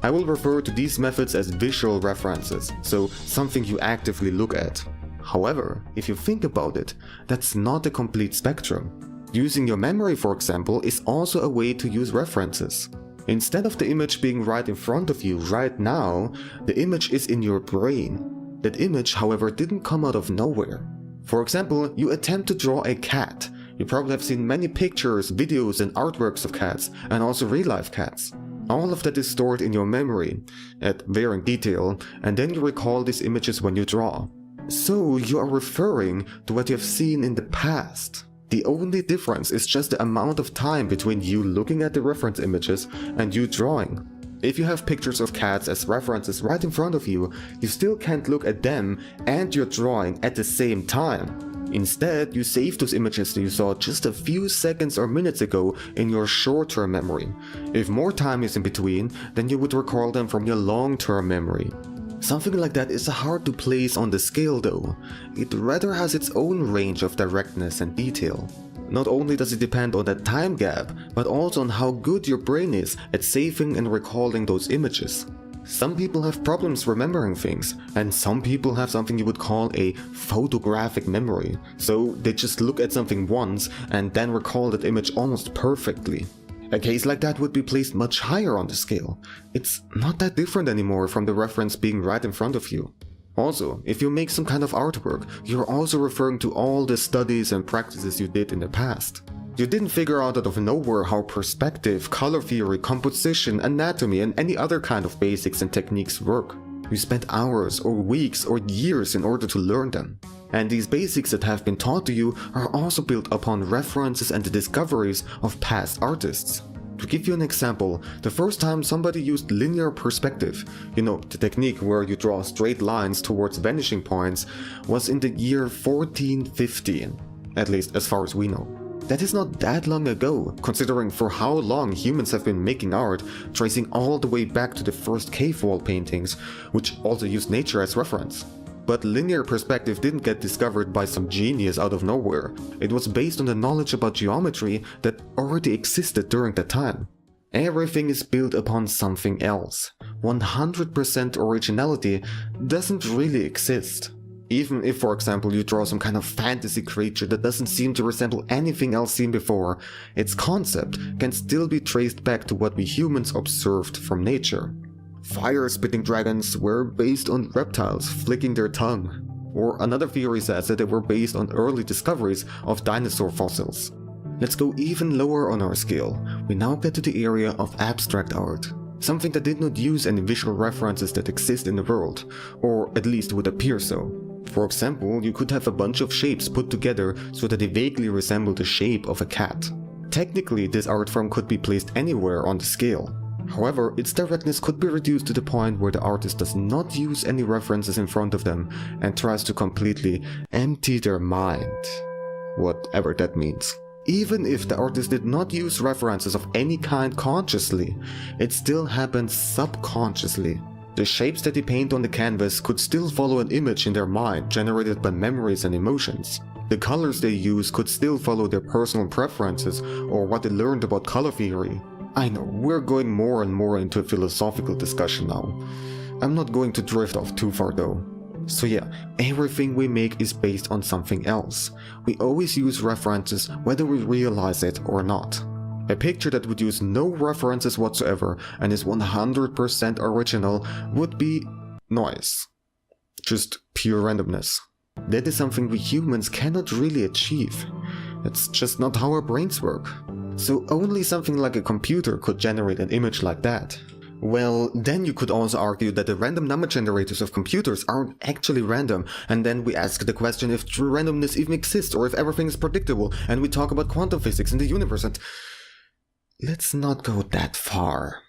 I will refer to these methods as visual references, so something you actively look at. However, if you think about it, that's not a complete spectrum. Using your memory, for example, is also a way to use references. Instead of the image being right in front of you right now, the image is in your brain. That image, however, didn't come out of nowhere. For example, you attempt to draw a cat. You probably have seen many pictures, videos and artworks of cats, and also real-life cats. All of that is stored in your memory, at varying detail, and then you recall these images when you draw. So you are referring to what you have seen in the past. The only difference is just the amount of time between you looking at the reference images and you drawing. If you have pictures of cats as references right in front of you, you still can't look at them and your drawing at the same time. Instead, you save those images that you saw just a few seconds or minutes ago in your short-term memory. If more time is in between, then you would recall them from your long-term memory. Something like that is hard to place on the scale though. It rather has its own range of directness and detail. Not only does it depend on that time gap, but also on how good your brain is at saving and recalling those images. Some people have problems remembering things, and some people have something you would call a photographic memory. So they just look at something once and then recall that image almost perfectly. A case like that would be placed much higher on the scale. It's not that different anymore from the reference being right in front of you. Also, if you make some kind of artwork, you're also referring to all the studies and practices you did in the past. You didn't figure out of nowhere how perspective, color theory, composition, anatomy, and any other kind of basics and techniques work. You spent hours or weeks or years in order to learn them. And these basics that have been taught to you are also built upon references and the discoveries of past artists. To give you an example, the first time somebody used linear perspective, the technique where you draw straight lines towards vanishing points, was in the year 1415, at least as far as we know. That is not that long ago, considering for how long humans have been making art, tracing all the way back to the first cave wall paintings, which also used nature as reference. But linear perspective didn't get discovered by some genius out of nowhere. It was based on the knowledge about geometry that already existed during that time. Everything is built upon something else. 100% originality doesn't really exist. Even if, for example, you draw some kind of fantasy creature that doesn't seem to resemble anything else seen before, its concept can still be traced back to what we humans observed from nature. Fire-spitting dragons were based on reptiles flicking their tongue. Or another theory says that they were based on early discoveries of dinosaur fossils. Let's go even lower on our scale. We now get to the area of abstract art. Something that did not use any visual references that exist in the world, or at least would appear so. For example, you could have a bunch of shapes put together so that they vaguely resemble the shape of a cat. Technically, this art form could be placed anywhere on the scale. However, its directness could be reduced to the point where the artist does not use any references in front of them and tries to completely empty their mind. Whatever that means. Even if the artist did not use references of any kind consciously, it still happens subconsciously. The shapes that they paint on the canvas could still follow an image in their mind generated by memories and emotions. The colors they use could still follow their personal preferences or what they learned about color theory. I know, we're going more and more into a philosophical discussion now. I'm not going to drift off too far though. So yeah, everything we make is based on something else. We always use references whether we realize it or not. A picture that would use no references whatsoever and is 100% original would be noise. Just pure randomness. That is something we humans cannot really achieve. It's just not how our brains work. So only something like a computer could generate an image like that. Well, then you could also argue that the random number generators of computers aren't actually random, and then we ask the question if true randomness even exists or if everything is predictable, and we talk about quantum physics in the universe, and let's not go that far.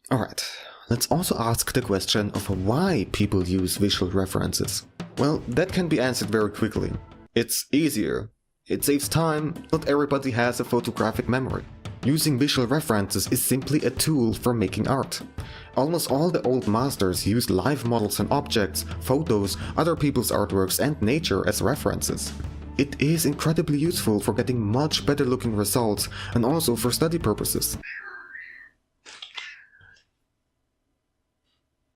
Alright, let's also ask the question of why people use visual references. Well, that can be answered very quickly. It's easier. It saves time. Not everybody has a photographic memory. Using visual references is simply a tool for making art. Almost all the old masters used live models and objects, photos, other people's artworks and nature as references. It is incredibly useful for getting much better looking results and also for study purposes.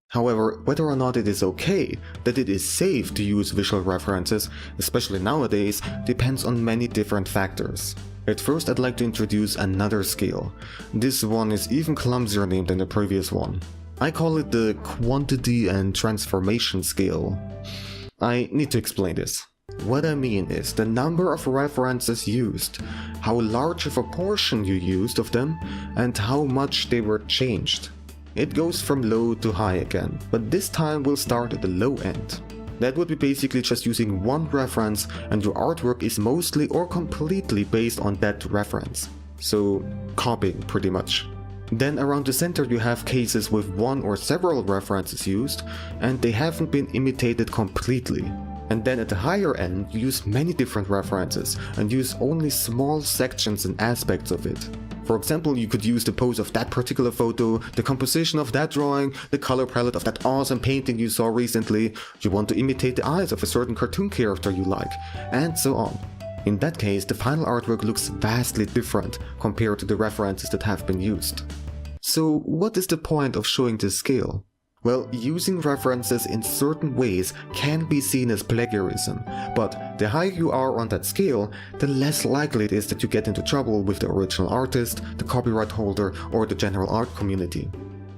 However, whether or not it is okay, that it is safe to use visual references, especially nowadays, depends on many different factors. At first, I'd like to introduce another scale. This one is even clumsier named than the previous one. I call it the quantity and transformation scale. I need to explain this. What I mean is the number of references used, how large of a portion you used of them, and how much they were changed. It goes from low to high again, but this time we'll start at the low end. That would be basically just using one reference and your artwork is mostly or completely based on that reference. So copying pretty much. Then around the center you have cases with one or several references used and they haven't been imitated completely. And then at the higher end you use many different references and use only small sections and aspects of it. For example, you could use the pose of that particular photo, the composition of that drawing, the color palette of that awesome painting you saw recently, you want to imitate the eyes of a certain cartoon character you like, and so on. In that case, the final artwork looks vastly different compared to the references that have been used. So what is the point of showing this scale? Well, using references in certain ways can be seen as plagiarism, but the higher you are on that scale, the less likely it is that you get into trouble with the original artist, the copyright holder, or the general art community.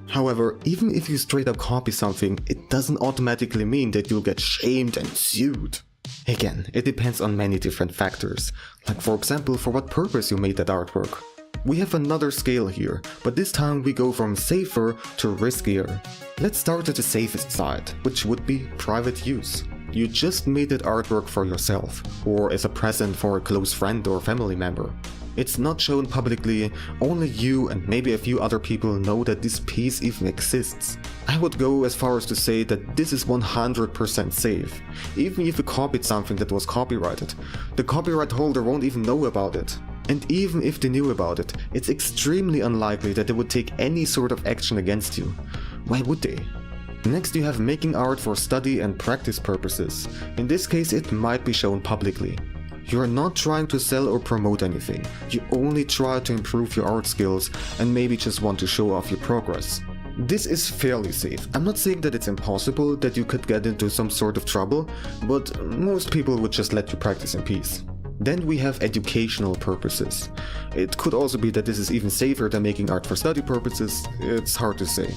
However, even if you straight up copy something, it doesn't automatically mean that you'll get shamed and sued. Again, it depends on many different factors, like for example for what purpose you made that artwork. We have another scale here, but this time we go from safer to riskier. Let's start at the safest side, which would be private use. You just made that artwork for yourself, or as a present for a close friend or family member. It's not shown publicly, only you and maybe a few other people know that this piece even exists. I would go as far as to say that this is 100% safe. Even if you copied something that was copyrighted, the copyright holder won't even know about it. And even if they knew about it, it's extremely unlikely that they would take any sort of action against you. Why would they? Next you have making art for study and practice purposes. In this case it might be shown publicly. You are not trying to sell or promote anything, you only try to improve your art skills and maybe just want to show off your progress. This is fairly safe. I'm not saying that it's impossible that you could get into some sort of trouble, but most people would just let you practice in peace. Then we have educational purposes. It could also be that this is even safer than making art for study purposes, it's hard to say.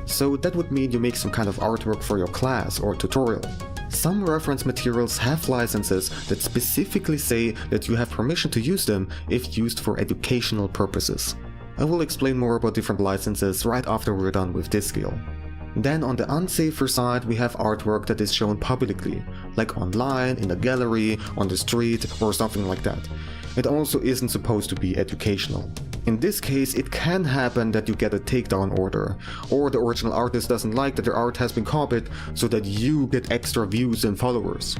So that would mean you make some kind of artwork for your class or tutorial. Some reference materials have licenses that specifically say that you have permission to use them if used for educational purposes. I will explain more about different licenses right after we're done with this skill. Then on the unsafer side we have artwork that is shown publicly, like online, in a gallery, on the street, or something like that. It also isn't supposed to be educational. In this case, it can happen that you get a takedown order, or the original artist doesn't like that their art has been copied so that you get extra views and followers,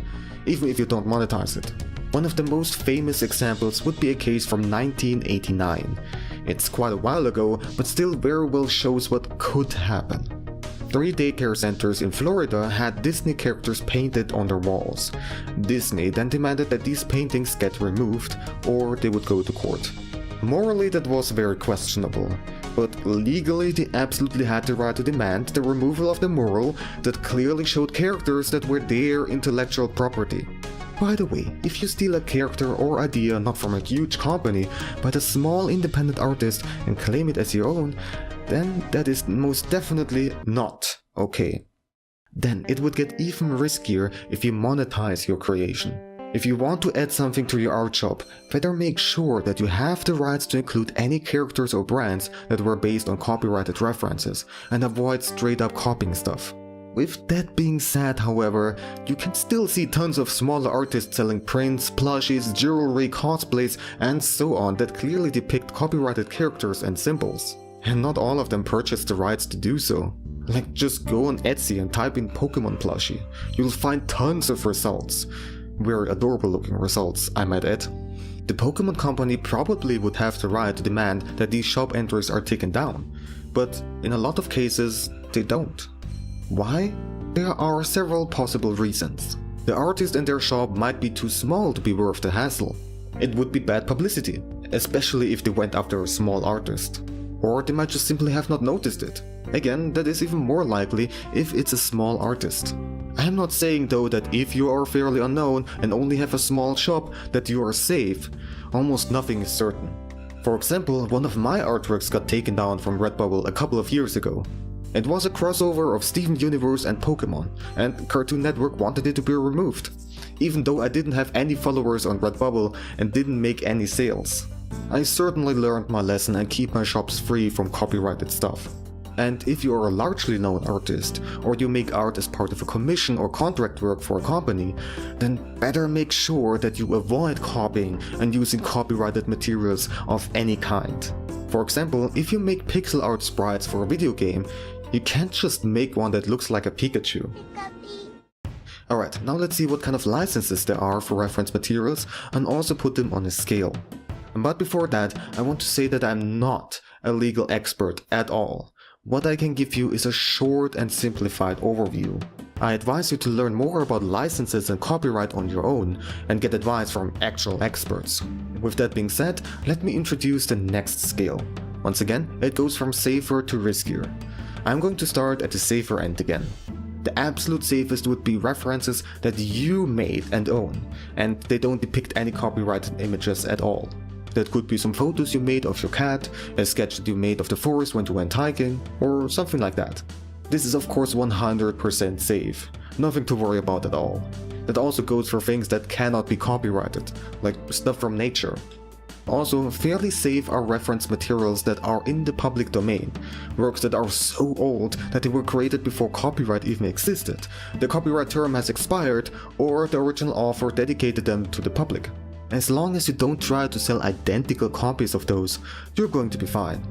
even if you don't monetize it. One of the most famous examples would be a case from 1989. It's quite a while ago, but still very well shows what could happen. 3 daycare centers in Florida had Disney characters painted on their walls. Disney then demanded that these paintings get removed, or they would go to court. Morally, that was very questionable, but legally they absolutely had the right to demand the removal of the mural that clearly showed characters that were their intellectual property. By the way, if you steal a character or idea not from a huge company, but a small independent artist and claim it as your own, then that is most definitely not okay. Then it would get even riskier if you monetize your creation. If you want to add something to your art shop, better make sure that you have the rights to include any characters or brands that were based on copyrighted references, and avoid straight up copying stuff. With that being said, however, you can still see tons of smaller artists selling prints, plushies, jewelry, cosplays, and so on that clearly depict copyrighted characters and symbols. And not all of them purchase the rights to do so. Like, just go on Etsy and type in Pokémon plushie. You'll find tons of results. Very adorable looking results, I might add. The Pokémon company probably would have the right to demand that these shop entries are taken down, but in a lot of cases, they don't. Why? There are several possible reasons. The artist and their shop might be too small to be worth the hassle. It would be bad publicity, especially if they went after a small artist. Or they might just simply have not noticed it. Again, that is even more likely if it's a small artist. I am not saying though that if you are fairly unknown and only have a small shop that you are safe. Almost nothing is certain. For example, one of my artworks got taken down from Redbubble a couple of years ago. It was a crossover of Steven Universe and Pokémon, and Cartoon Network wanted it to be removed, even though I didn't have any followers on Redbubble and didn't make any sales. I certainly learned my lesson and keep my shops free from copyrighted stuff. And if you are a largely known artist, or you make art as part of a commission or contract work for a company, then better make sure that you avoid copying and using copyrighted materials of any kind. For example, if you make pixel art sprites for a video game, you can't just make one that looks like a Pikachu. Alright, now let's see what kind of licenses there are for reference materials and also put them on a scale. But before that, I want to say that I'm not a legal expert at all. What I can give you is a short and simplified overview. I advise you to learn more about licenses and copyright on your own and get advice from actual experts. With that being said, let me introduce the next scale. Once again, it goes from safer to riskier. I'm going to start at the safer end again. The absolute safest would be references that you made and own, and they don't depict any copyrighted images at all. That could be some photos you made of your cat, a sketch that you made of the forest when you went hiking, or something like that. This is of course 100% safe, nothing to worry about at all. That also goes for things that cannot be copyrighted, like stuff from nature. Also, fairly safe are reference materials that are in the public domain, works that are so old that they were created before copyright even existed, the copyright term has expired, or the original author dedicated them to the public. As long as you don't try to sell identical copies of those, you're going to be fine.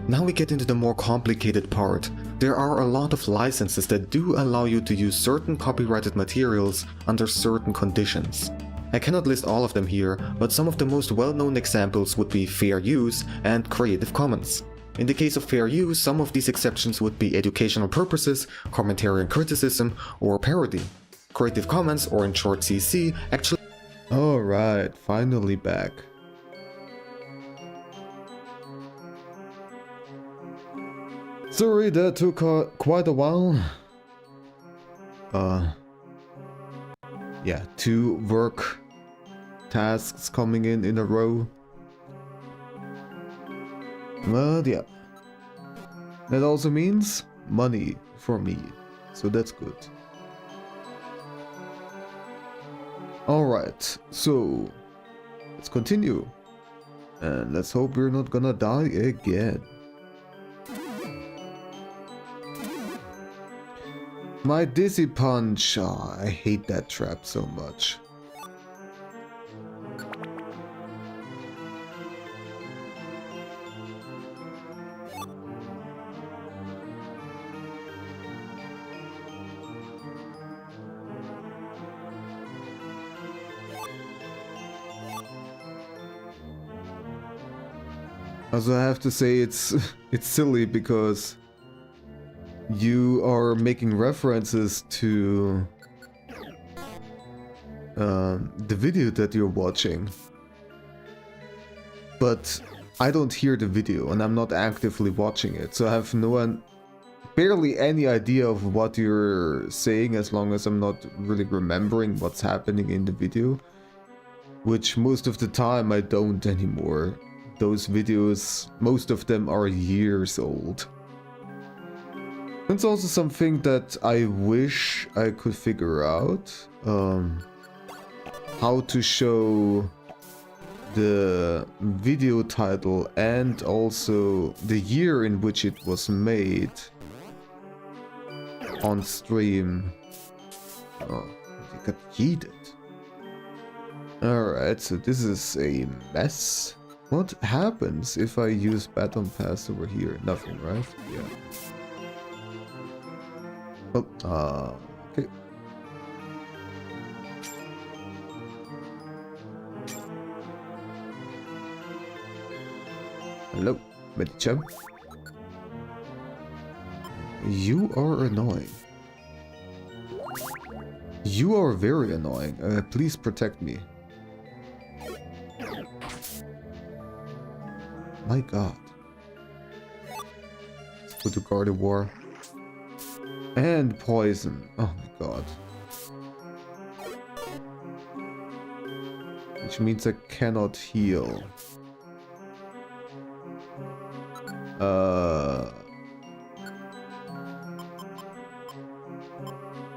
Now we get into the more complicated part. There are a lot of licenses that do allow you to use certain copyrighted materials under certain conditions. I cannot list all of them here, but some of the most well-known examples would be fair use and Creative Commons. In the case of fair use, some of these exceptions would be educational purposes, commentary and criticism, or parody. Creative Commons, or in short CC, actually. Alright, finally back. Sorry, that took quite a while. Yeah, 2 work tasks coming in a row. But yeah. That also means money for me, so that's good. Alright, so let's continue. And let's hope we're not gonna die again. My Dizzy Punch. Oh, I hate that trap so much. Also, I have to say it's silly because you are making references to the video that you're watching, but I don't hear the video and I'm not actively watching it, so I have barely any idea of what you're saying as long as I'm not really remembering what's happening in the video. Which most of the time I don't anymore. Those videos, most of them are years old. It's also something that I wish I could figure out. How to show the video title and also the year in which it was made on stream. Oh, you got yeeted. Alright, so this is a mess. What happens if I use Baton Pass over here? Nothing, right? Yeah. Oh, okay. Hello, Medicham. You are annoying. You are very annoying. Please protect me. My god. Let's go to Gardevoir. And poison. Oh my god. Which means I cannot heal.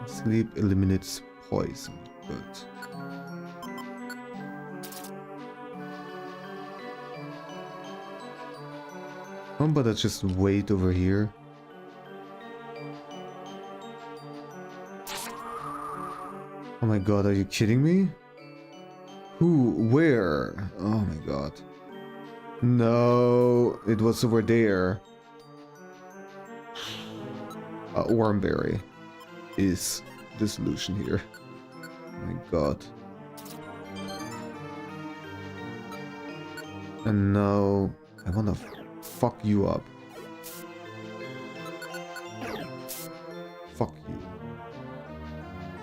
Sleep eliminates poison. Good. How about I just wait over here? Oh my god, are you kidding me? Who? Where? Oh my god. No, it was over there. Wormberry is the solution here. Oh my god. And now I wanna fuck you up. Fuck you.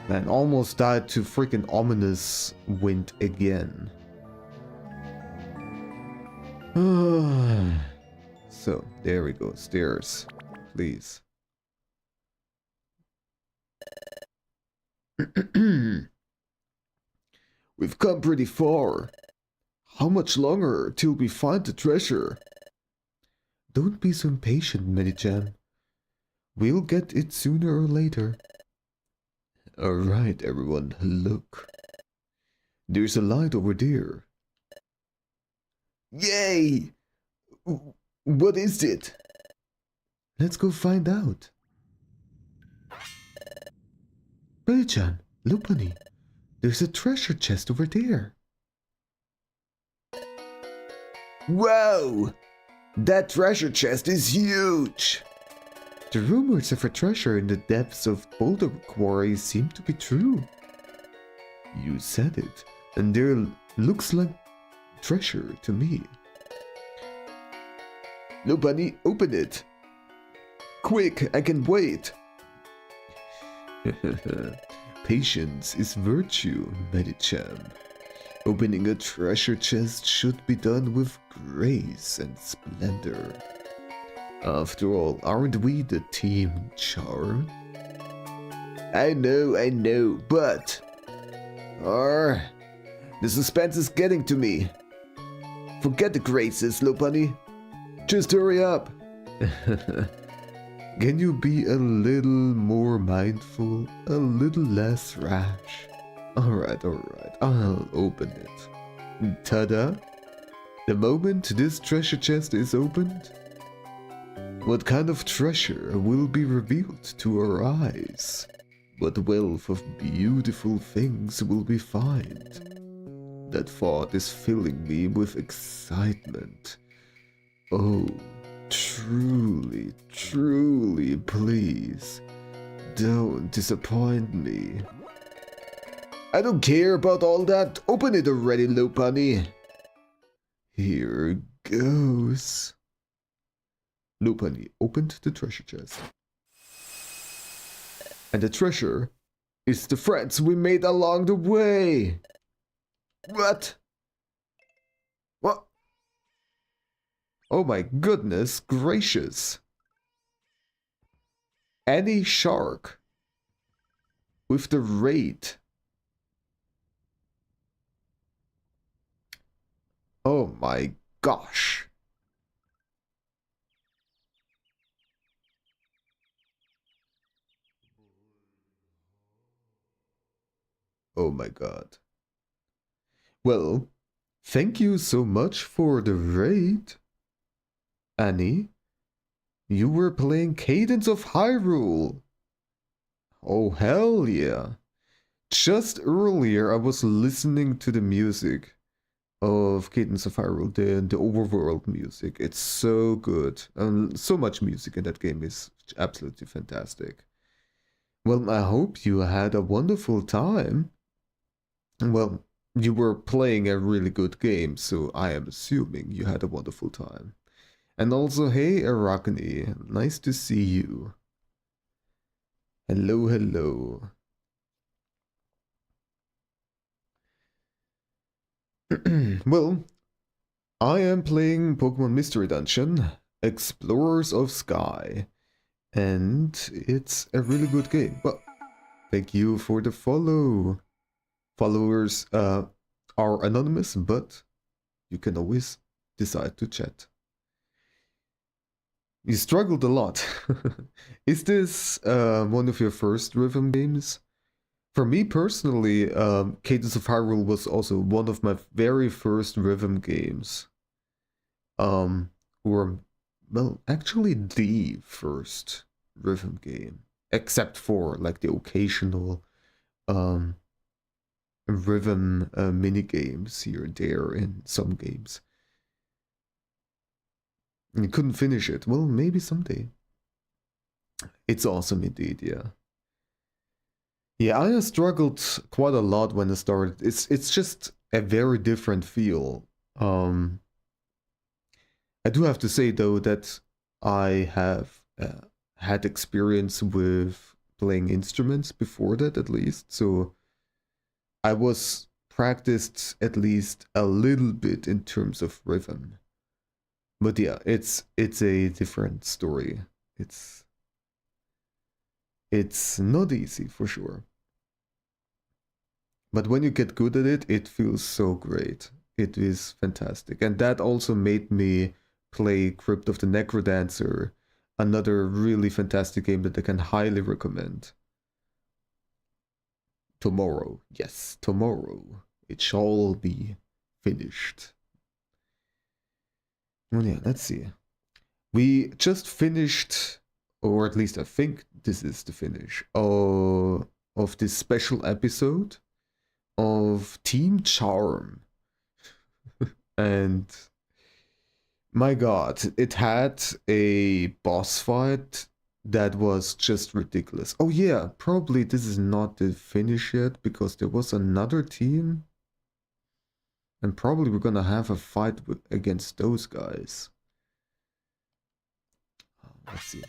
Man, almost died to freaking ominous wind again. So, there we go. Stairs. Please. We've come pretty far. How much longer till we find the treasure? Don't be so impatient, Medicham. We'll get it sooner or later. Alright, everyone, look. There's a light over there. Yay! What is it? Let's go find out. Medicham, look, Bunny. There's a treasure chest over there. Whoa! That treasure chest is huge! The rumors of a treasure in the depths of Boulder Quarry seem to be true. You said it, and there looks like treasure to me. No, Bunny, open it! Quick, I can wait! Patience is virtue, Medicham. Opening a treasure chest should be done with grace and splendor. After all, aren't we the Team Charm? I know, but... the suspense is getting to me. Forget the graces, Lopunny. Just hurry up. Can you be a little more mindful, a little less rash? Alright, I'll open it. Ta-da! The moment this treasure chest is opened, what kind of treasure will be revealed to our eyes? What wealth of beautiful things will we find? That thought is filling me with excitement. Oh, truly, please, don't disappoint me. I don't care about all that. Open it already, Lopunny. Here goes. Lopunny opened the treasure chest. And the treasure is the friends we made along the way. What? Oh my goodness gracious. Any shark with the raid. Oh my gosh. Oh my god. Well, thank you so much for the raid, Annie. You were playing Cadence of Hyrule. Oh hell yeah. Just earlier I was listening to the music of Cadence of Hyrule, the overworld music. It's so good. So much music in that game is absolutely fantastic. Well, I hope you had a wonderful time. Well, you were playing a really good game, so I am assuming you had a wonderful time. And also, hey Arachne, nice to see you. Hello, hello. Well, I am playing Pokemon Mystery Dungeon, Explorers of Sky, and it's a really good game. Well, thank you for the follow. Followers are anonymous, but you can always decide to chat. You struggled a lot. Is this one of your first rhythm games? For me personally, Cadence of Hyrule was also one of my very first rhythm games. Or, well, actually the first rhythm game. Except for, like, the occasional rhythm mini games here and there in some games. You couldn't finish it. Well, maybe someday. It's awesome indeed, yeah. Yeah, I struggled quite a lot when I started. It's just a very different feel. I do have to say though that I have had experience with playing instruments before that at least, so I was practiced at least a little bit in terms of rhythm. But yeah, it's a different story. It's not easy for sure. But when you get good at it, it feels so great. It is fantastic. And that also made me play Crypt of the Necrodancer, another really fantastic game that I can highly recommend. Tomorrow, yes, tomorrow, it shall be finished. Well, yeah, let's see. We just finished, or at least I think this is the finish, of this special episode of Team Charm. And my god, it had a boss fight that was just ridiculous. Oh yeah, probably this is not the finish yet, because there was another team. And probably we're gonna have a fight against those guys. Let's see.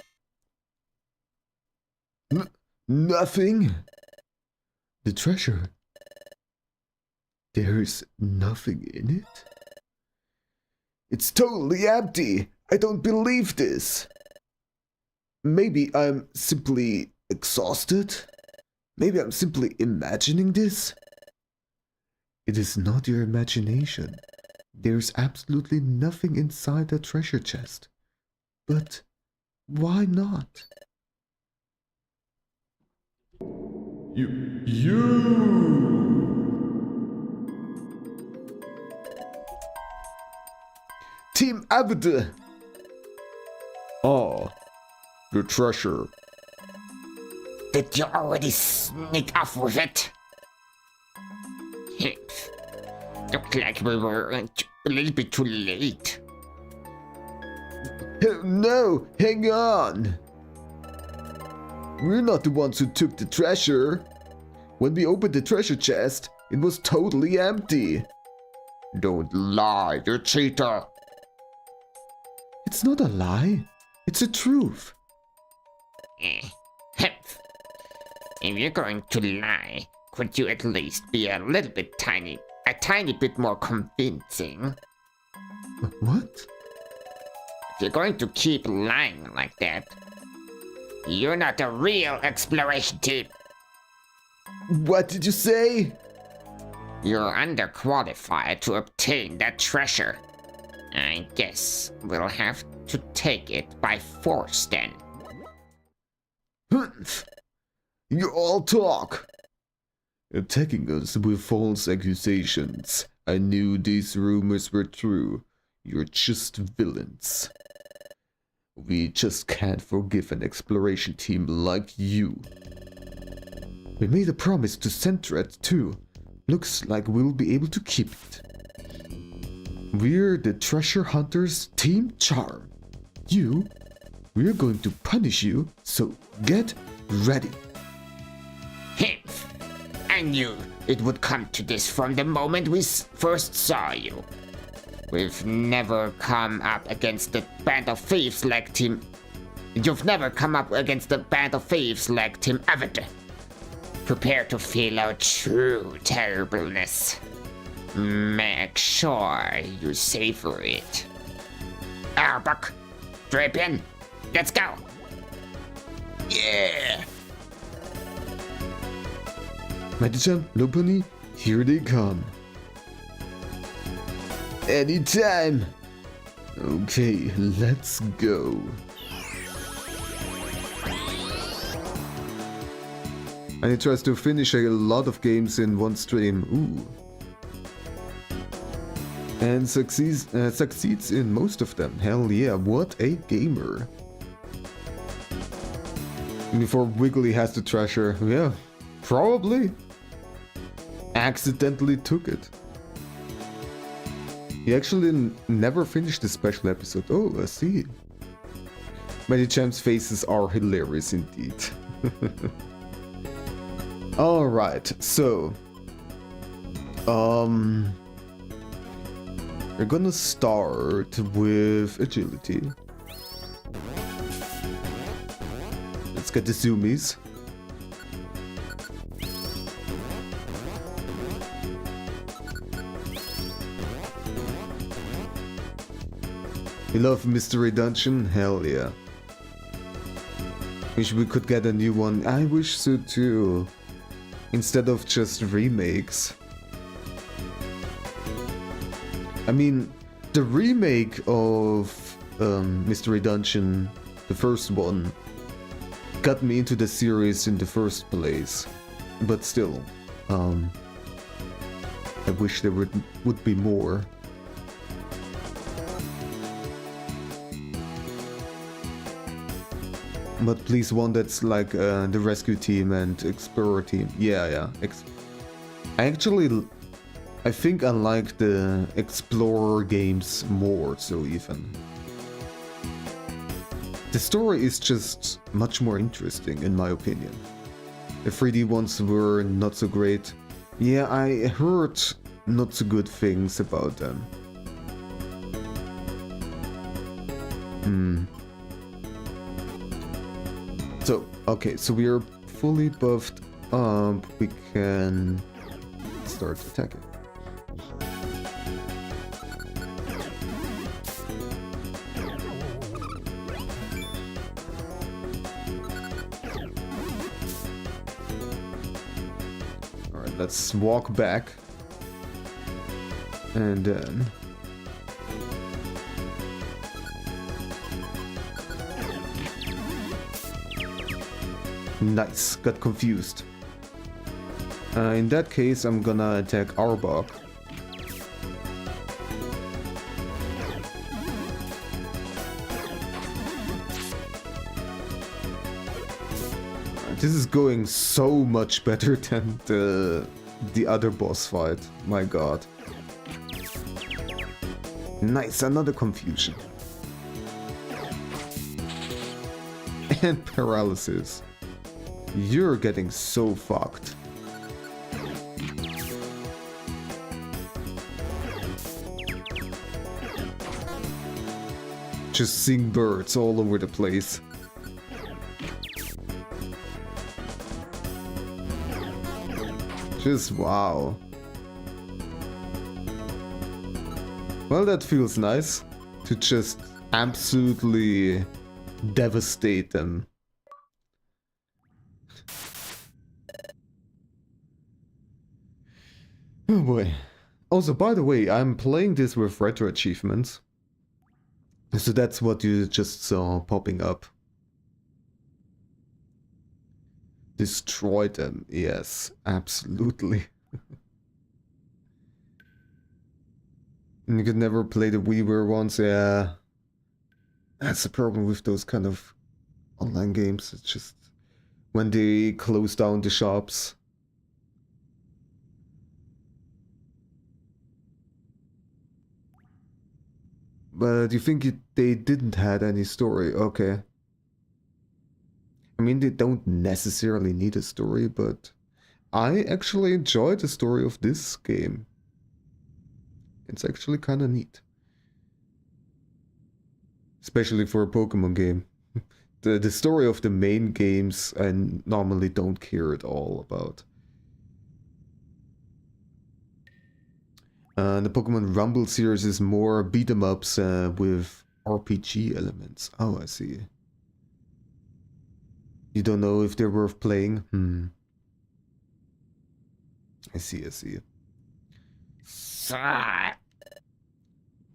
Nothing? The treasure? There's nothing in it? It's totally empty! I don't believe this! Maybe I'm simply exhausted? Maybe I'm simply imagining this? It is not your imagination. There's absolutely nothing inside that treasure chest. But why not? Team Abde! Oh, the treasure. Did you already sneak off with it? Looked like we were a little bit too late. No, hang on. We're not the ones who took the treasure. When we opened the treasure chest, it was totally empty. Don't lie, you cheater! It's not a lie. It's the truth. If you're going to lie, could you at least be a little bit a tiny bit more convincing? What? If you're going to keep lying like that, you're not a real exploration team. What did you say? You're underqualified to obtain that treasure. I guess we'll have to take it by force then. Humph. You all talk. Attacking us with false accusations. I knew these rumors were true. You're just villains. We just can't forgive an exploration team like you. We made a promise to Centret too. Looks like we'll be able to keep it. We're the treasure hunters Team Charm. We're going to punish you, so get ready. Himph! I knew it would come to this from the moment we first saw you. We've never come up against the band of thieves like Team... You've never come up against the band of thieves like Team Avatar. Prepare to feel our true terribleness. Make sure you savor it. Arbok, Drapion, let's go! Yeah! Medicham, Lopani, here they come. Anytime. Okay, let's go. And he tries to finish a lot of games in one stream. Ooh. And succeeds in most of them. Hell yeah, what a gamer. Before Wiggly has the treasure, yeah, probably accidentally took it. He actually never finished the special episode. Oh, I see. Medicham's faces are hilarious indeed. Alright, so we're gonna start with agility. Let's get the zoomies. You love Mystery Dungeon? Hell yeah. Wish we could get a new one. I wish so too. Instead of just remakes. I mean, the remake of Mystery Dungeon, the first one, got me into the series in the first place. But still, I wish there would be more. But please one that's like the rescue team and explorer team. Yeah. I think I like the explorer games more so even. The story is just much more interesting in my opinion. The 3D ones were not so great. Yeah, I heard not so good things about them. So, okay, so we are fully buffed up. We can start attacking. Alright, let's walk back. And then... Nice, got confused. In that case, I'm gonna attack Arbok. This is going so much better than the other boss fight. My god. Nice, another confusion. And paralysis. You're getting so fucked. Just seeing birds all over the place. Just wow. Well, that feels nice to just absolutely devastate them. Oh boy. Also, by the way, I'm playing this with RetroAchievements. So that's what you just saw popping up. Destroy them. Yes, absolutely. You could never play the WiiWare ones. Yeah. That's the problem with those kind of online games. It's just when they close down the shops. But you think they didn't had any story? Okay. I mean, they don't necessarily need a story, but I actually enjoyed the story of this game. It's actually kind of neat. Especially for a Pokemon game. The story of the main games I normally don't care at all about. The Pokemon Rumble series is more beat-em-ups with RPG elements. Oh, I see. You don't know if they're worth playing? I see, I see.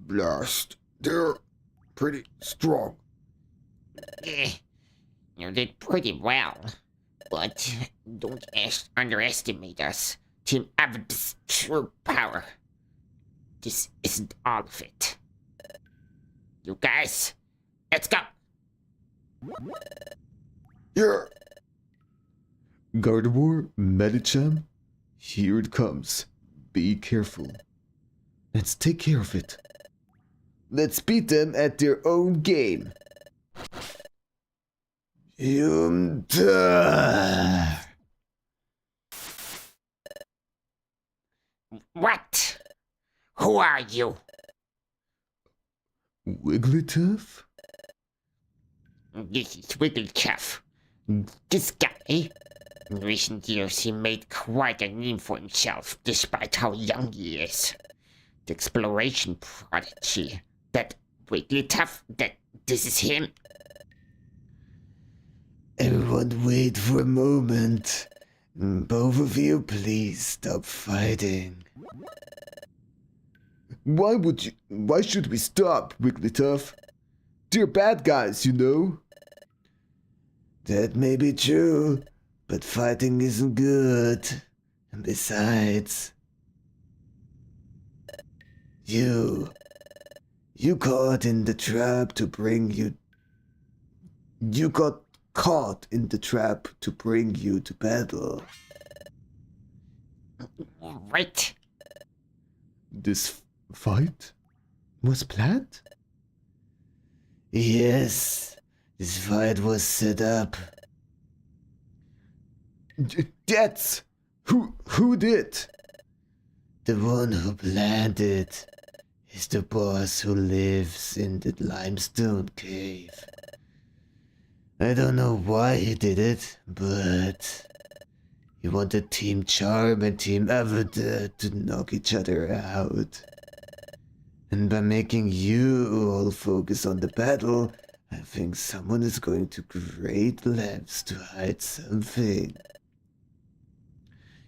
Blast. They're pretty strong. You did pretty well, but don't underestimate us. Team Avid's true power. This isn't all of it. You guys, let's go. Yeah. Gardevoir, Medicham, here it comes. Be careful. Let's take care of it. Let's beat them at their own game. What? Who are you? Wigglytuff? This is Wigglytuff. This guy, in recent years he made quite a name for himself, despite how young he is. The exploration prodigy. That Wigglytuff, this is him. Everyone wait for a moment. Both of you, please stop fighting. Why should we stop, Wigglytuff? They're bad guys, you know? That may be true, but fighting isn't good. And besides, you caught in the trap to bring you. You got caught in the trap to bring you to battle. Right. This fight was planned? Yes, this fight was set up. That's who did? The one who planned it is the boss who lives in the limestone cave. I don't know why he did it, but he wanted Team Charm and Team Avatar to knock each other out. And by making you all focus on the battle, I think someone is going to great lengths to hide something.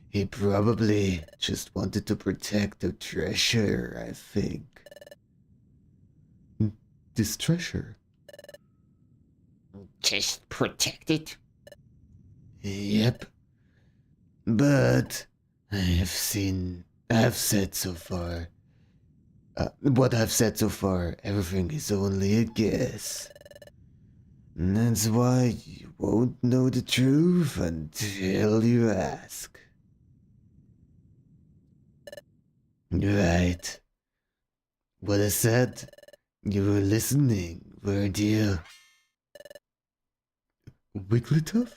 He probably just wanted to protect the treasure, I think. This treasure? Just protect it? Yep. But I've said so far. What I've said so far, everything is only a guess. And that's why you won't know the truth until you ask. Right. What I said, you were listening, weren't you? Wigglytuff?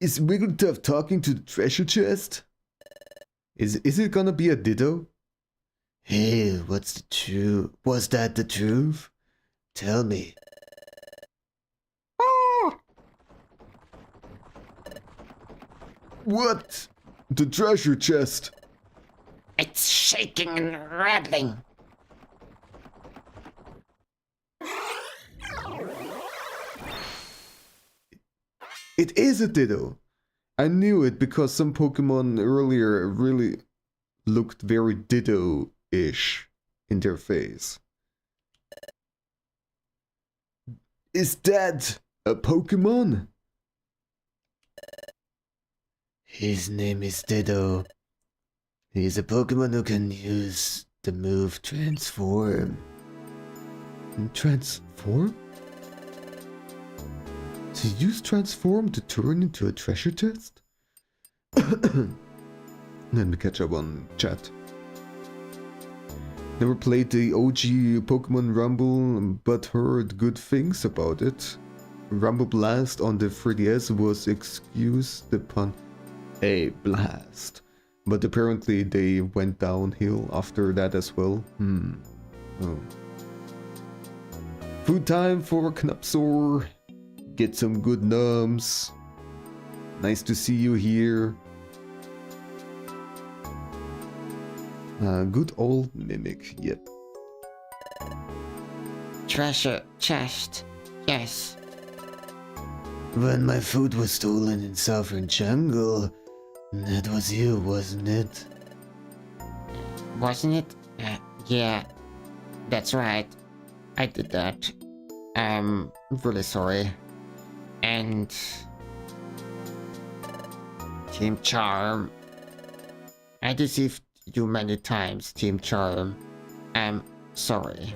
Is Wigglytuff talking to the treasure chest? Is it gonna be a Ditto? Hey, what's the truth? Was that the truth? Tell me. What? The treasure chest. It's shaking and rattling. It is a Ditto! I knew it because some Pokemon earlier really looked very Ditto-ish in their face. Is that a Pokemon? His name is Ditto. He's a Pokemon who can use the move Transform. Transform? To use Transform to turn into a treasure chest? Let me catch up on chat. Never played the OG Pokemon Rumble, but heard good things about it. Rumble Blast on the 3DS was, excuse the pun, a blast. But apparently they went downhill after that as well. Oh. Food time for Knapsor. Get some good nums. Nice to see you here. Good old Mimic, yep. Treasure chest. Yes. When my food was stolen in Southern Jungle, that was you, wasn't it? Wasn't it? Yeah. That's right. I did that. I'm really sorry. And Team Charm. I deceived you many times, Team Charm. I'm sorry.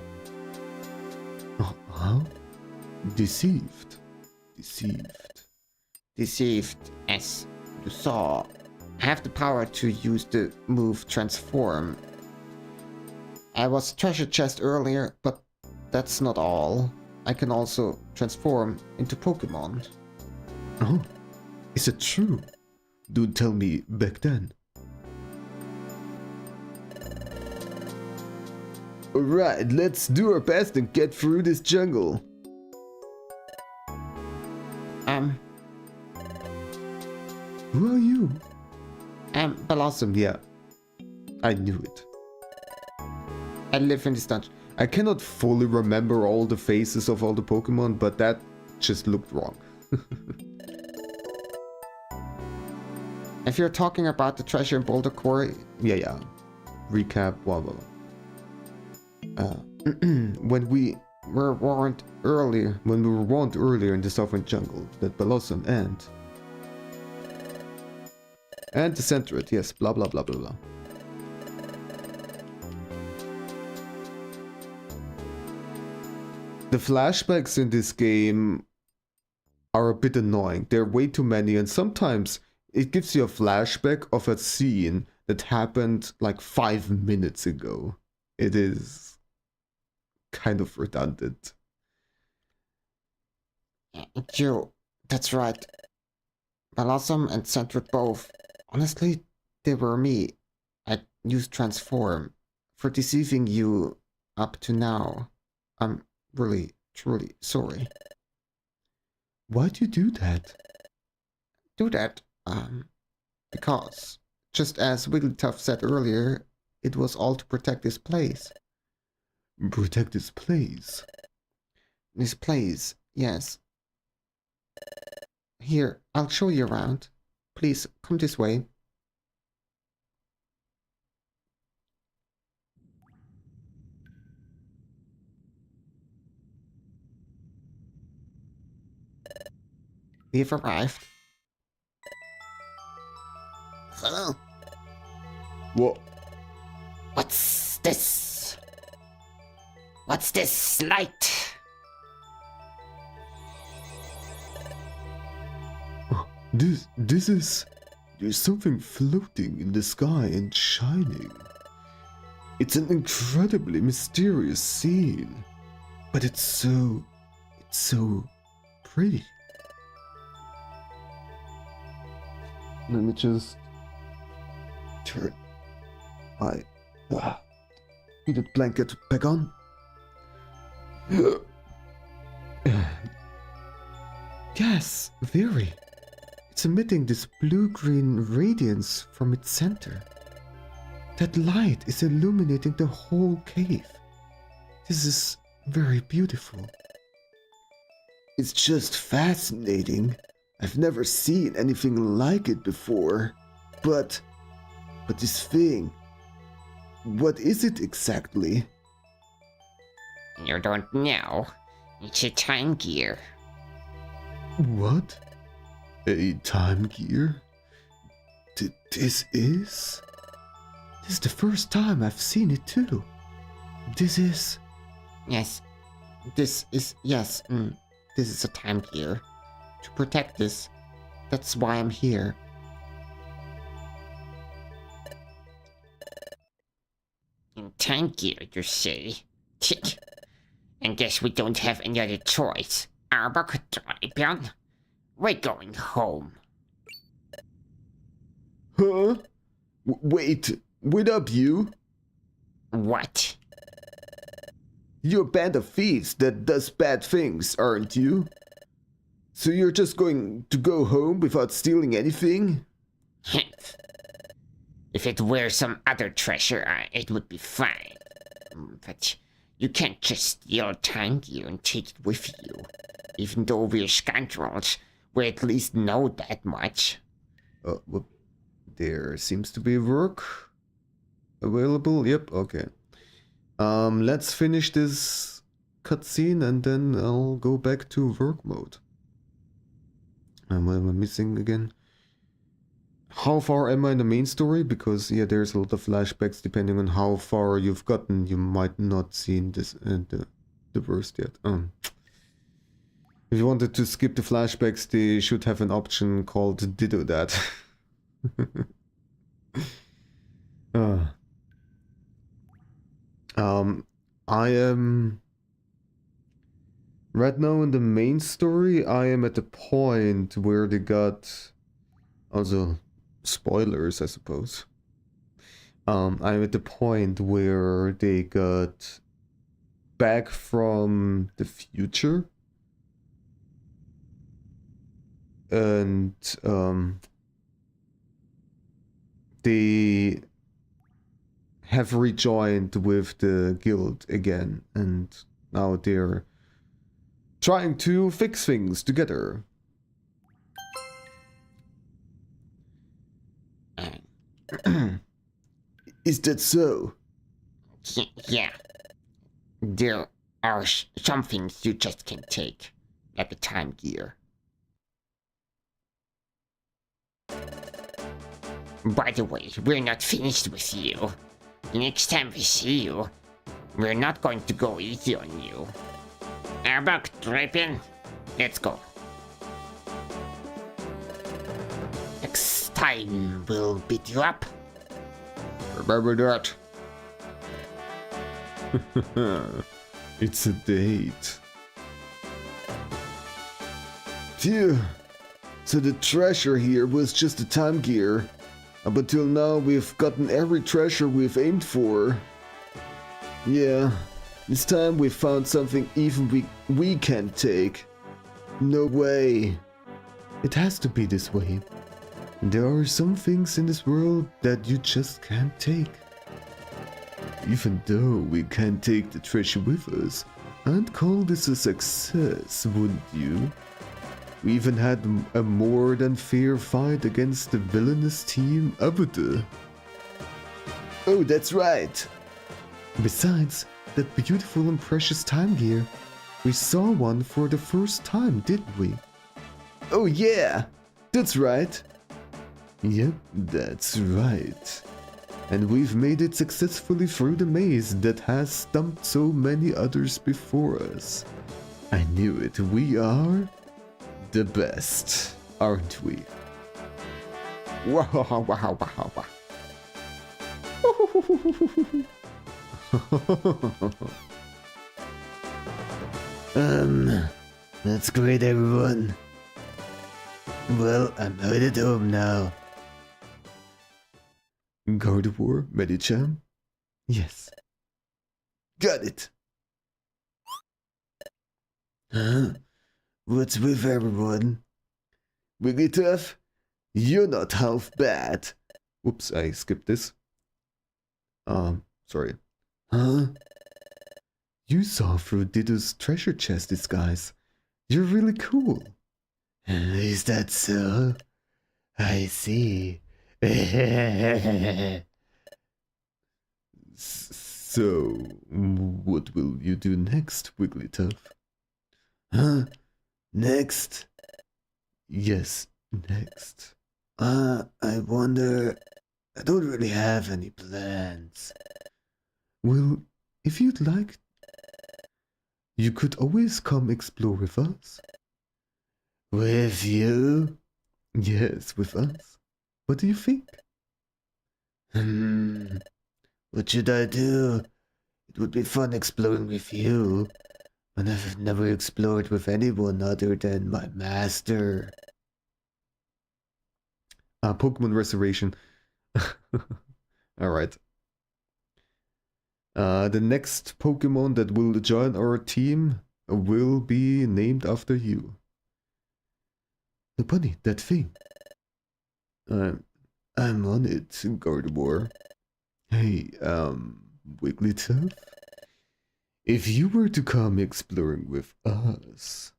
Huh? Deceived. Deceived, as you saw. I have the power to use the move Transform. I was treasure chest earlier, but that's not all. I can also transform into Pokemon. Oh, is it true? Don't tell me back then. Alright, let's do our best and get through this jungle. Who are you? Blossom. Yeah, I knew it. I live in this dungeon. I cannot fully remember all the faces of all the Pokemon, but that just looked wrong. If you're talking about the treasure in Boulder Quarry, Yeah. Recap, blah blah. When we were warned earlier. earlier in the Southern Jungle that Blossom and the Centret, yes, blah blah blah blah blah. The flashbacks in this game are a bit annoying. There are way too many, and sometimes it gives you a flashback of a scene that happened like 5 minutes ago. It is kind of redundant. That's right. Blossom and Centret both. Honestly, they were me. I used Transform for deceiving you up to now. I'm really, truly sorry. Why'd you do that? Because, just as Wigglytuff said earlier, it was all to protect this place. Protect this place? This place, yes. Here, I'll show you around. Please, come this way. We've arrived. Hello. What? What's this? What's this light? This is... There's something floating in the sky and shining. It's an incredibly mysterious scene. But it's so pretty. Let me just turn my heated blanket back on. Yes, very. It's emitting this blue-green radiance from its center. That light is illuminating the whole cave. This is very beautiful. It's just fascinating. I've never seen anything like it before. But this thing, what is it exactly? You don't know. It's a time gear. What? A time gear? This is? This is the first time I've seen it too. This is... Yes. This is a time gear. To protect this. That's why I'm here. In time gear, you say? Tick. And guess we don't have any other choice. RetroAchievements. We're going home. Huh? Wait up, you. What? You're a band of thieves that does bad things, aren't you? So you're just going to go home without stealing anything? If it were some other treasure, it would be fine. But you can't just steal time gear and take it with you. Even though we're scoundrels, we at least know that much. Well, there seems to be work available. Yep, okay. Let's finish this cutscene and then I'll go back to work mode. What am I missing again? How far am I in the main story? Because yeah, there's a lot of flashbacks depending on how far you've gotten. You might not see this the worst yet. If you wanted to skip the flashbacks, they should have an option called Ditto That. I am right now in the main story. I am at the point where they got also spoilers, I suppose. I'm at the point where they got back from the future. And they have rejoined with the guild again, and now they're trying to fix things together. Is that so? Yeah. There are some things you just can't take, like the time gear. By the way, we're not finished with you. The next time we see you, we're not going to go easy on you. Arbok, Drippin, let's go. Next time we'll beat you up. Remember that. It's a date. Phew. So the treasure here was just a time gear. Up until now we've gotten every treasure we've aimed for. Yeah, this time we found something even we can't take. No way. It has to be this way. There are some things in this world that you just can't take. Even though we can't take the treasure with us, I'd call this a success, wouldn't you? We even had a more than fair fight against the villainous team Abudu. Oh, that's right. Besides that beautiful and precious time gear, we saw one for the first time, didn't we? Oh yeah, that's right. Yep, that's right. And we've made it successfully through the maze that has stumped so many others before us. I knew it, we are the best, aren't we? Wow, wow, wow, wow. That's great, everyone. Well, I'm headed home now. Gardevoir, Medicham? Yes. Got it. Huh? What's with everyone? Wigglytuff? You're not half bad. Whoops, I skipped this. Sorry. Huh? You saw through Ditto's treasure chest disguise. You're really cool. Is that so? I see. So, what will you do next, Wigglytuff? Huh? Next? Yes, next. I wonder... I don't really have any plans. Well, if you'd like, you could always come explore with us. With you? Yes, with us. What do you think? What should I do? It would be fun exploring with you, but I've never explored with anyone other than my master. Pokemon Restoration. Alright. The next Pokemon that will join our team will be named after you. The bunny, that thing. I'm on it, Gardevoir. Hey, Wigglytuff? If you were to come exploring with us,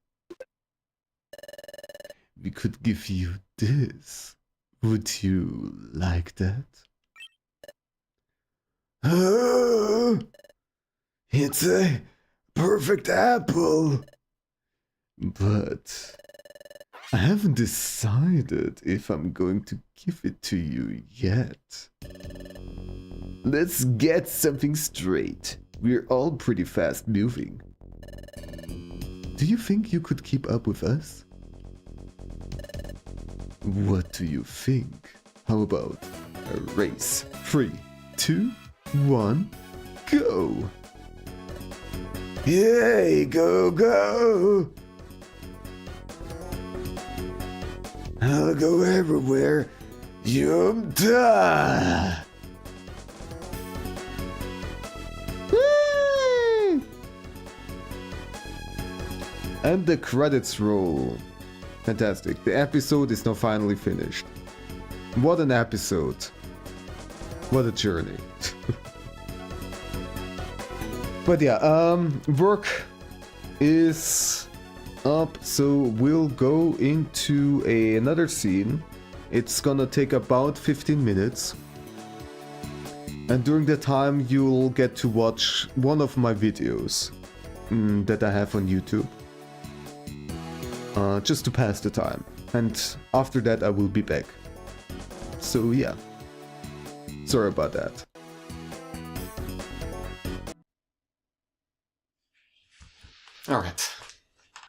we could give you this. Would you like that? It's a perfect apple. But I haven't decided if I'm going to give it to you yet. Let's get something straight. We're all pretty fast moving. Do you think you could keep up with us? What do you think? How about a race? 3, 2, 1, go! Yay, go, go! I'll go everywhere. Yum da! And the credits roll. Fantastic. The episode is now finally finished. What an episode. What a journey. But yeah, work is up, so we'll go into another scene. It's gonna take about 15 minutes. And during that time, you'll get to watch one of my videos that I have on YouTube. Just to pass the time. And after that, I will be back. So yeah. Sorry about that. Alright.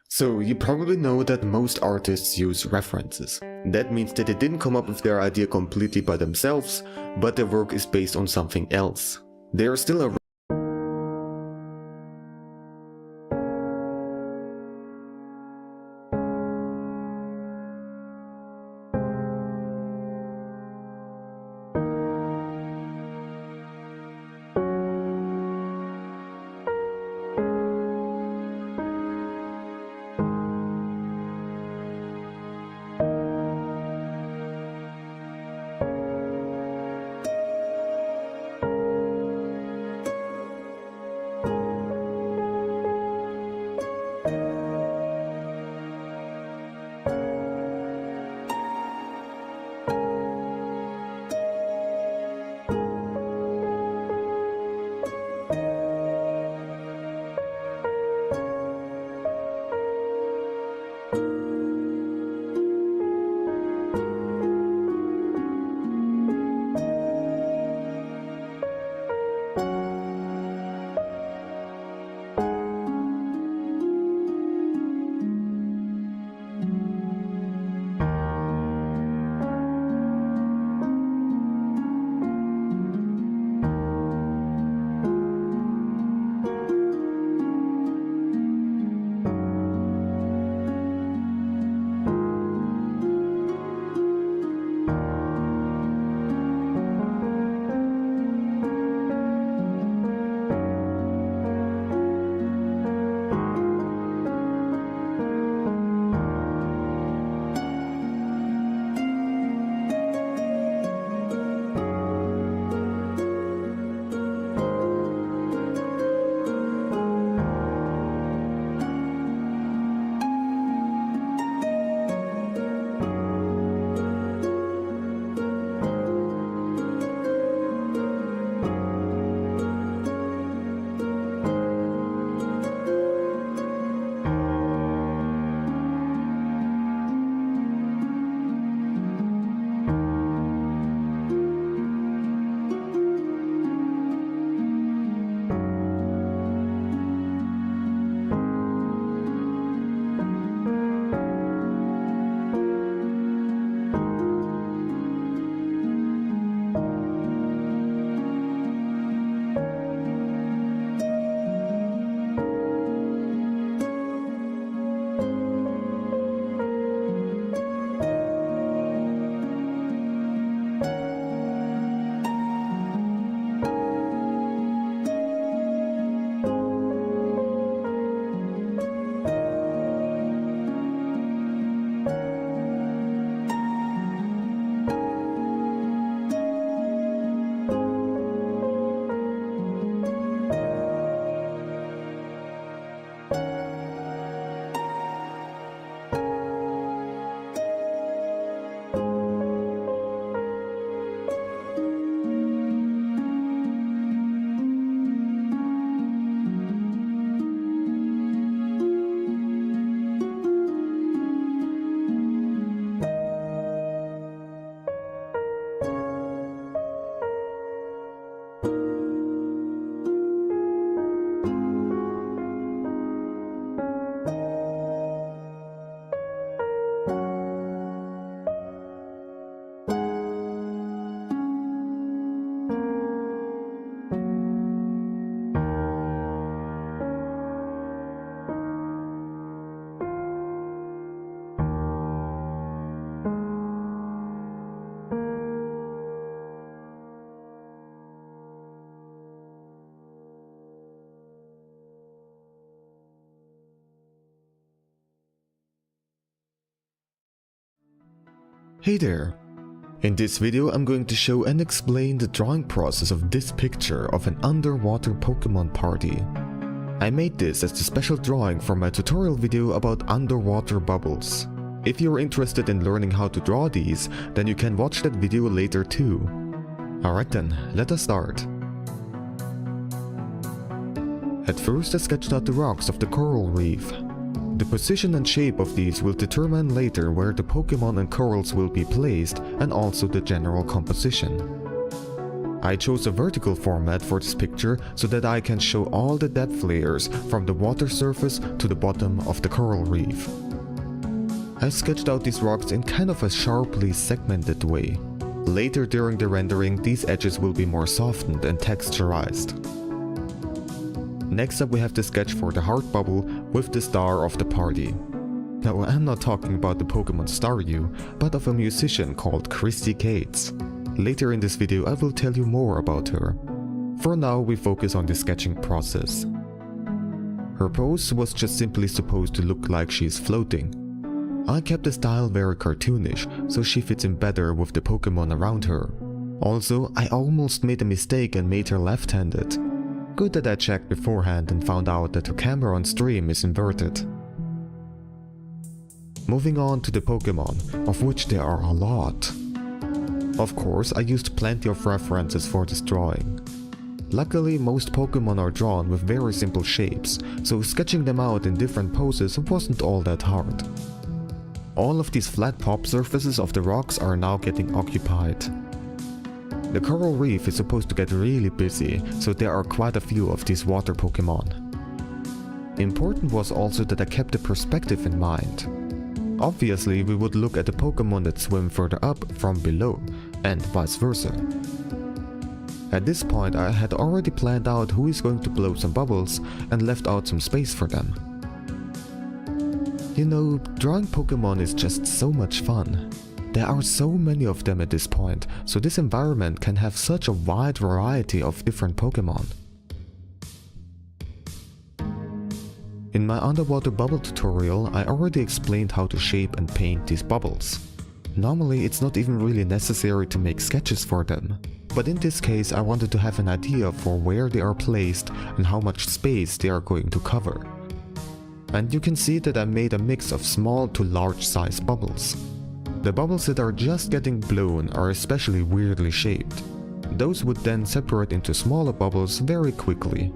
So you probably know that most artists use references. That means that they didn't come up with their idea completely by themselves, but their work is based on something else. They are still a Hey there! In this video I'm going to show and explain the drawing process of this picture of an underwater Pokemon party. I made this as a special drawing for my tutorial video about underwater bubbles. If you're interested in learning how to draw these, then you can watch that video later too. Alright then, let us start. At first I sketched out the rocks of the coral reef. The position and shape of these will determine later where the Pokemon and corals will be placed and also the general composition. I chose a vertical format for this picture so that I can show all the depth layers from the water surface to the bottom of the coral reef. I sketched out these rocks in kind of a sharply segmented way. Later during the rendering, these edges will be more softened and texturized. Next up we have the sketch for the heart bubble with the star of the party. Now I'm not talking about the Pokemon Staryu, but of a musician called Christy Cates. Later in this video I will tell you more about her. For now we focus on the sketching process. Her pose was just simply supposed to look like she's floating. I kept the style very cartoonish, so she fits in better with the Pokemon around her. Also, I almost made a mistake and made her left-handed. Good that I checked beforehand and found out that her camera on stream is inverted. Moving on to the Pokemon, of which there are a lot. Of course, I used plenty of references for this drawing. Luckily, most Pokemon are drawn with very simple shapes, so sketching them out in different poses wasn't all that hard. All of these flat pop surfaces of the rocks are now getting occupied. The coral reef is supposed to get really busy, so there are quite a few of these water Pokemon. Important was also that I kept the perspective in mind. Obviously, we would look at the Pokemon that swim further up from below, and vice versa. At this point I had already planned out who is going to blow some bubbles and left out some space for them. You know, drawing Pokemon is just so much fun. There are so many of them at this point, so this environment can have such a wide variety of different Pokemon. In my underwater bubble tutorial, I already explained how to shape and paint these bubbles. Normally it's not even really necessary to make sketches for them, but in this case I wanted to have an idea for where they are placed and how much space they are going to cover. And you can see that I made a mix of small to large size bubbles. The bubbles that are just getting blown are especially weirdly shaped. Those would then separate into smaller bubbles very quickly.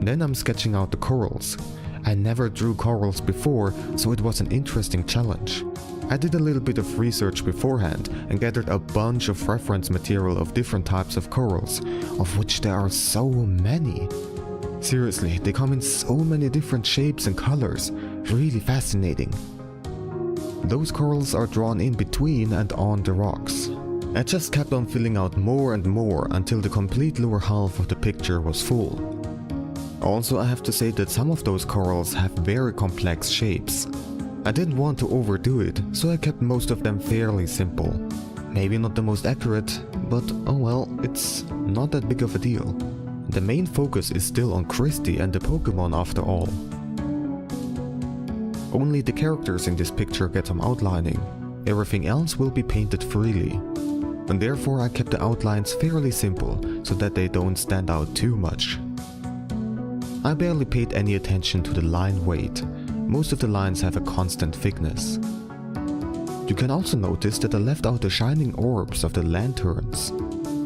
Then I'm sketching out the corals. I never drew corals before, so it was an interesting challenge. I did a little bit of research beforehand and gathered a bunch of reference material of different types of corals, of which there are so many. Seriously, they come in so many different shapes and colors, really fascinating. Those corals are drawn in between and on the rocks. I just kept on filling out more and more until the complete lower half of the picture was full. Also, I have to say that some of those corals have very complex shapes. I didn't want to overdo it, so I kept most of them fairly simple. Maybe not the most accurate, but oh well, it's not that big of a deal. The main focus is still on Christy and the Pokemon after all. Only the characters in this picture get some outlining. Everything else will be painted freely. And therefore I kept the outlines fairly simple so that they don't stand out too much. I barely paid any attention to the line weight. Most of the lines have a constant thickness. You can also notice that I left out the shining orbs of the lanterns.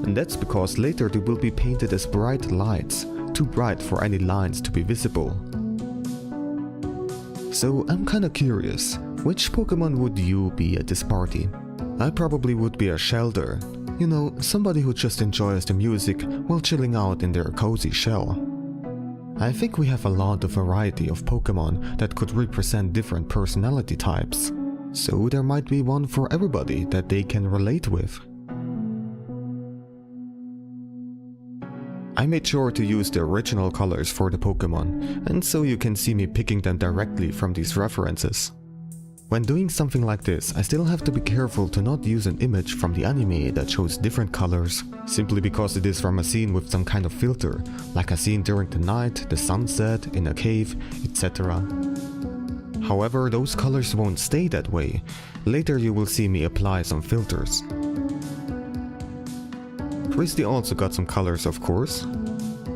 And that's because later they will be painted as bright lights, too bright for any lines to be visible. So I'm kinda curious, which Pokemon would you be at this party? I probably would be a Shelter. You know, somebody who just enjoys the music while chilling out in their cozy shell. I think we have a lot of variety of Pokemon that could represent different personality types. So there might be one for everybody that they can relate with. I made sure to use the original colors for the Pokemon, and so you can see me picking them directly from these references. When doing something like this, I still have to be careful to not use an image from the anime that shows different colors, simply because it is from a scene with some kind of filter, like a scene during the night, the sunset, in a cave, etc. However, those colors won't stay that way. Later you will see me apply some filters. Christy also got some colors, of course.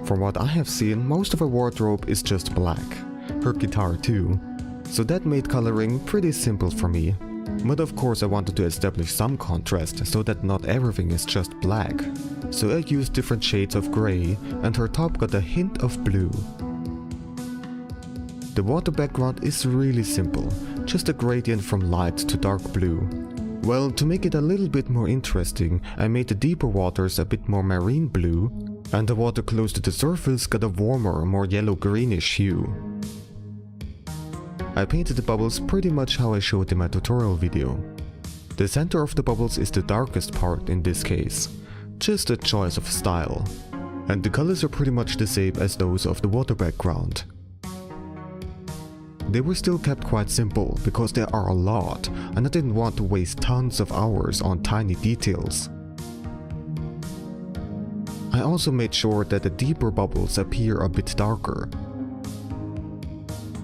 From what I have seen, most of her wardrobe is just black. Her guitar too. So that made coloring pretty simple for me. But of course I wanted to establish some contrast so that not everything is just black. So I used different shades of grey, and her top got a hint of blue. The water background is really simple, just a gradient from light to dark blue. Well, to make it a little bit more interesting, I made the deeper waters a bit more marine blue, and the water close to the surface got a warmer, more yellow-greenish hue. I painted the bubbles pretty much how I showed in my tutorial video. The center of the bubbles is the darkest part in this case, just a choice of style. And the colors are pretty much the same as those of the water background. They were still kept quite simple because there are a lot, and I didn't want to waste tons of hours on tiny details. I also made sure that the deeper bubbles appear a bit darker.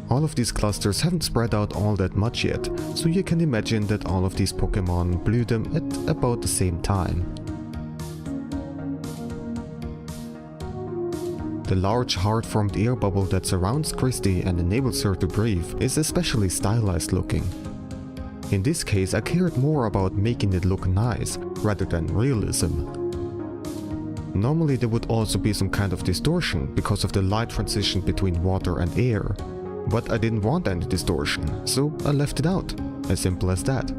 All of these clusters haven't spread out all that much yet, so you can imagine that all of these Pokémon blew them at about the same time. The large heart-formed air bubble that surrounds Christy and enables her to breathe is especially stylized looking. In this case, I cared more about making it look nice rather than realism. Normally there would also be some kind of distortion because of the light transition between water and air, but I didn't want any distortion, so I left it out. As simple as that.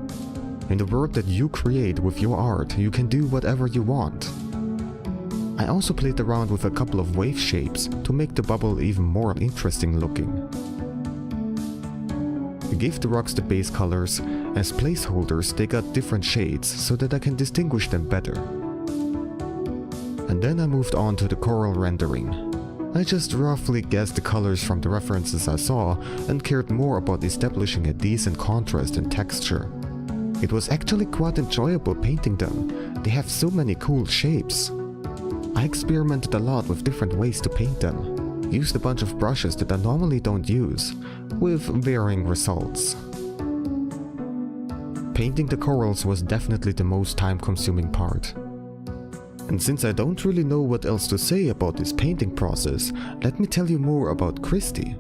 In the world that you create with your art, you can do whatever you want. I also played around with a couple of wave shapes to make the bubble even more interesting looking. I gave the rocks the base colors. As placeholders they got different shades so that I can distinguish them better. And then I moved on to the coral rendering. I just roughly guessed the colors from the references I saw and cared more about establishing a decent contrast and texture. It was actually quite enjoyable painting them. They have so many cool shapes. I experimented a lot with different ways to paint them. Used a bunch of brushes that I normally don't use, with varying results. Painting the corals was definitely the most time-consuming part. And since I don't really know what else to say about this painting process, let me tell you more about Christy.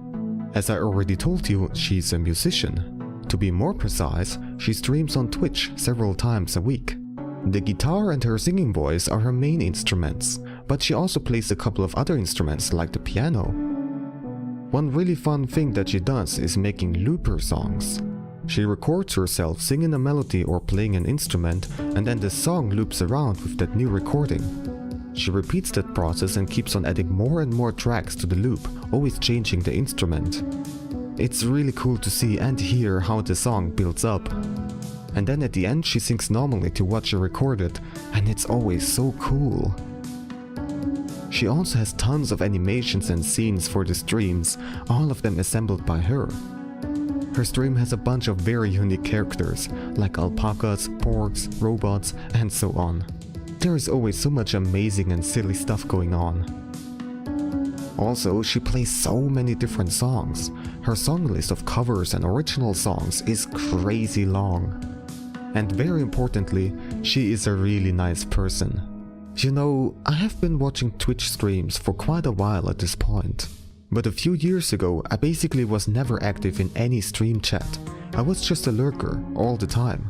As I already told you, she's a musician. To be more precise, she streams on Twitch several times a week. The guitar and her singing voice are her main instruments, but she also plays a couple of other instruments like the piano. One really fun thing that she does is making looper songs. She records herself singing a melody or playing an instrument, and then the song loops around with that new recording. She repeats that process and keeps on adding more and more tracks to the loop, always changing the instrument. It's really cool to see and hear how the song builds up. And then at the end she sings normally to what she recorded, and it's always so cool. She also has tons of animations and scenes for the streams, all of them assembled by her. Her stream has a bunch of very unique characters, like alpacas, porgs, robots, and so on. There is always so much amazing and silly stuff going on. Also, she plays so many different songs. Her song list of covers and original songs is crazy long. And very importantly, she is a really nice person. You know, I have been watching Twitch streams for quite a while at this point. But a few years ago, I basically was never active in any stream chat. I was just a lurker all the time.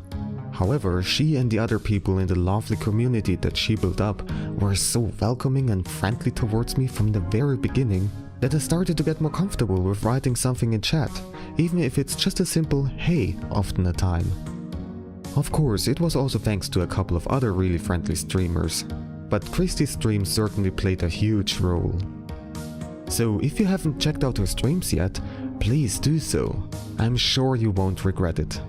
However, she and the other people in the lovely community that she built up were so welcoming and friendly towards me from the very beginning that I started to get more comfortable with writing something in chat, even if it's just a simple "hey" often a time. Of course, it was also thanks to a couple of other really friendly streamers, but Christy's stream certainly played a huge role. So if you haven't checked out her streams yet, please do so. I'm sure you won't regret it.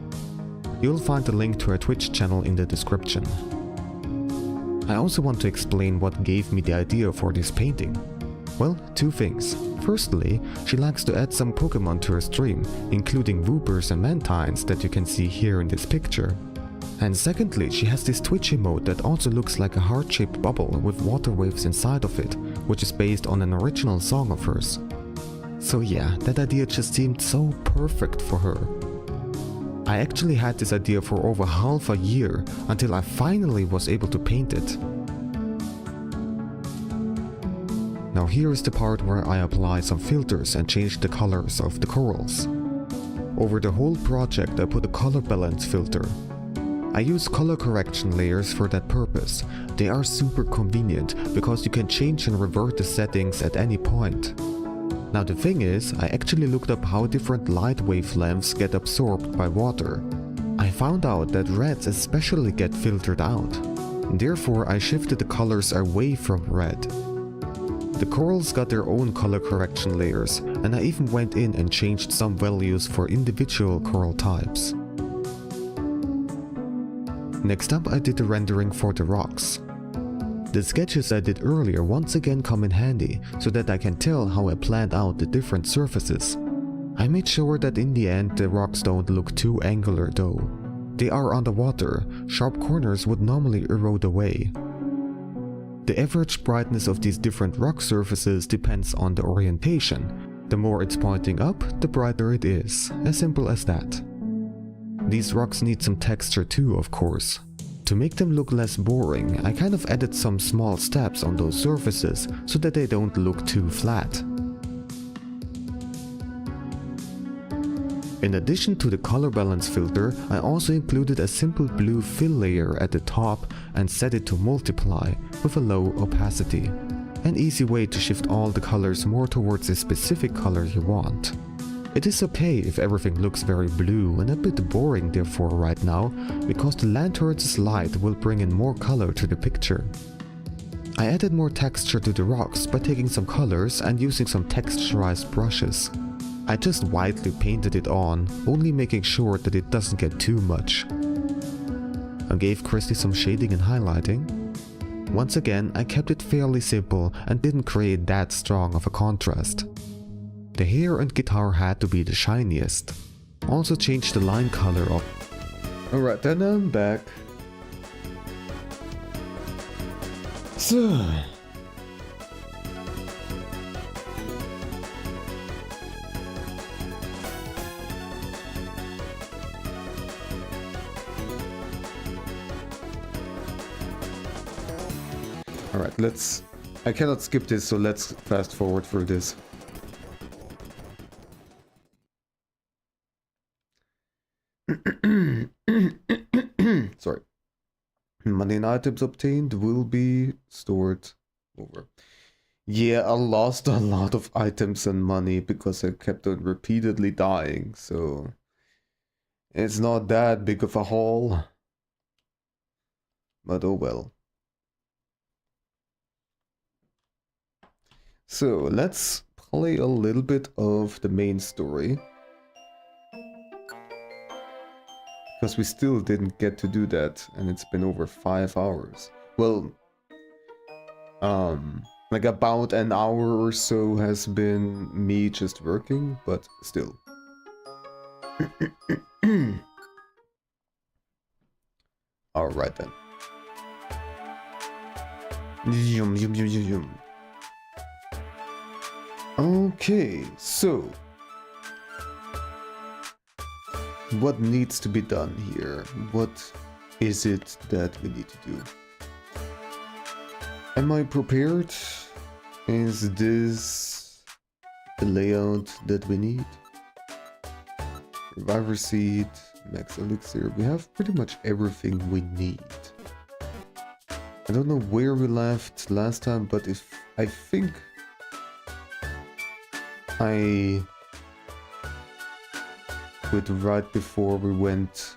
You'll find the link to her Twitch channel in the description. I also want to explain what gave me the idea for this painting. Well, two things. Firstly, she likes to add some Pokémon to her stream, including Woopers and Mantines that you can see here in this picture. And secondly, she has this Twitch emote that also looks like a heart-shaped bubble with water waves inside of it, which is based on an original song of hers. So yeah, that idea just seemed so perfect for her. I actually had this idea for over half a year until I finally was able to paint it. Now here is the part where I apply some filters and change the colors of the corals. Over the whole project I put a color balance filter. I use color correction layers for that purpose. They are super convenient because you can change and revert the settings at any point. Now the thing is, I actually looked up how different light wavelengths get absorbed by water. I found out that reds especially get filtered out. Therefore I shifted the colors away from red. The corals got their own color correction layers, and I even went in and changed some values for individual coral types. Next up I did the rendering for the rocks. The sketches I did earlier once again come in handy, so that I can tell how I planned out the different surfaces. I made sure that in the end the rocks don't look too angular though. They are underwater, sharp corners would normally erode away. The average brightness of these different rock surfaces depends on the orientation. The more it's pointing up, the brighter it is, as simple as that. These rocks need some texture too, of course. To make them look less boring, I kind of added some small steps on those surfaces so that they don't look too flat. In addition to the color balance filter, I also included a simple blue fill layer at the top and set it to multiply with a low opacity. An easy way to shift all the colors more towards a specific color you want. It is okay if everything looks very blue and a bit boring therefore right now, because the lantern's light will bring in more color to the picture. I added more texture to the rocks by taking some colors and using some texturized brushes. I just lightly painted it on, only making sure that it doesn't get too much. I gave Christy some shading and highlighting. Once again, I kept it fairly simple and didn't create that strong of a contrast. The hair and guitar had to be the shiniest. Also changed the line color of... Alright, then I'm back. So... Alright, let's... I cannot skip this, so let's fast forward through this. Sorry. Money and items obtained will be stored over. Yeah, I lost a lot of items and money because I kept on repeatedly dying, so it's not that big of a haul. But oh well. So let's play a little bit of the main story. Because we still didn't get to do that, and it's been over 5 hours. Well, like about an hour or so has been me just working, but still. Alright then. Yum, yum, yum, yum, yum. Okay, so what needs to be done here? What is it that we need to do? Am I prepared? Is this the layout that we need? Reviver seed, max elixir. We have pretty much everything we need. I don't know where we left last time, but if I think I quit right before we went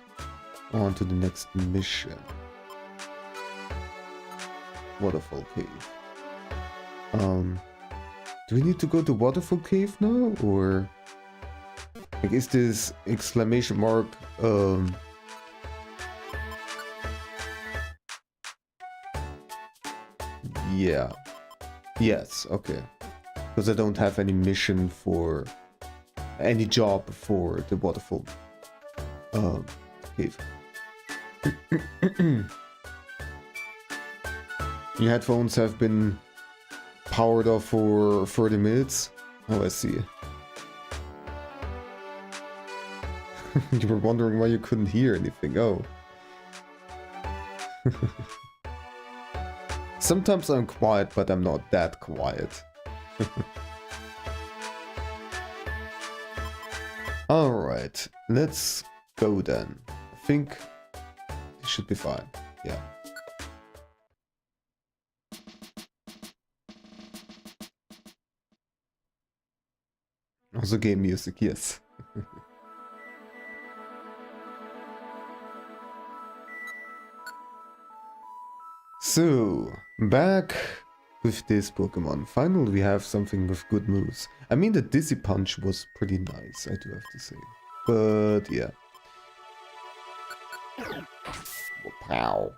on to the next mission. Waterfall Cave. Do we need to go to Waterfall Cave now, or like, is this exclamation mark yeah. Yes, okay. Because I don't have any mission for any job for the Waterfall Cave. Your headphones have been powered off for 30 minutes. Oh, I see. You were wondering why you couldn't hear anything. Oh. Sometimes I'm quiet, but I'm not that quiet. Alright, let's go then. I think it should be fine. Yeah. Also game music, yes. So, back with this Pokemon. Finally we have something with good moves. I mean, the Dizzy Punch was pretty nice, I do have to say. But yeah. Pow.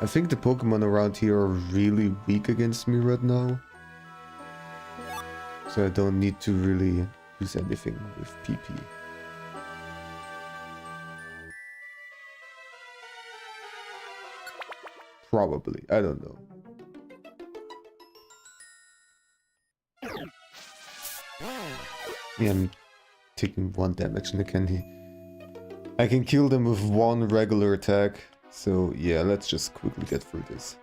I think the Pokemon around here are really weak against me right now. So I don't need to really use anything with PP. Probably, I don't know. Yeah, I'm taking 1 damage and I can kill them with 1 regular attack. So yeah, let's just quickly get through this.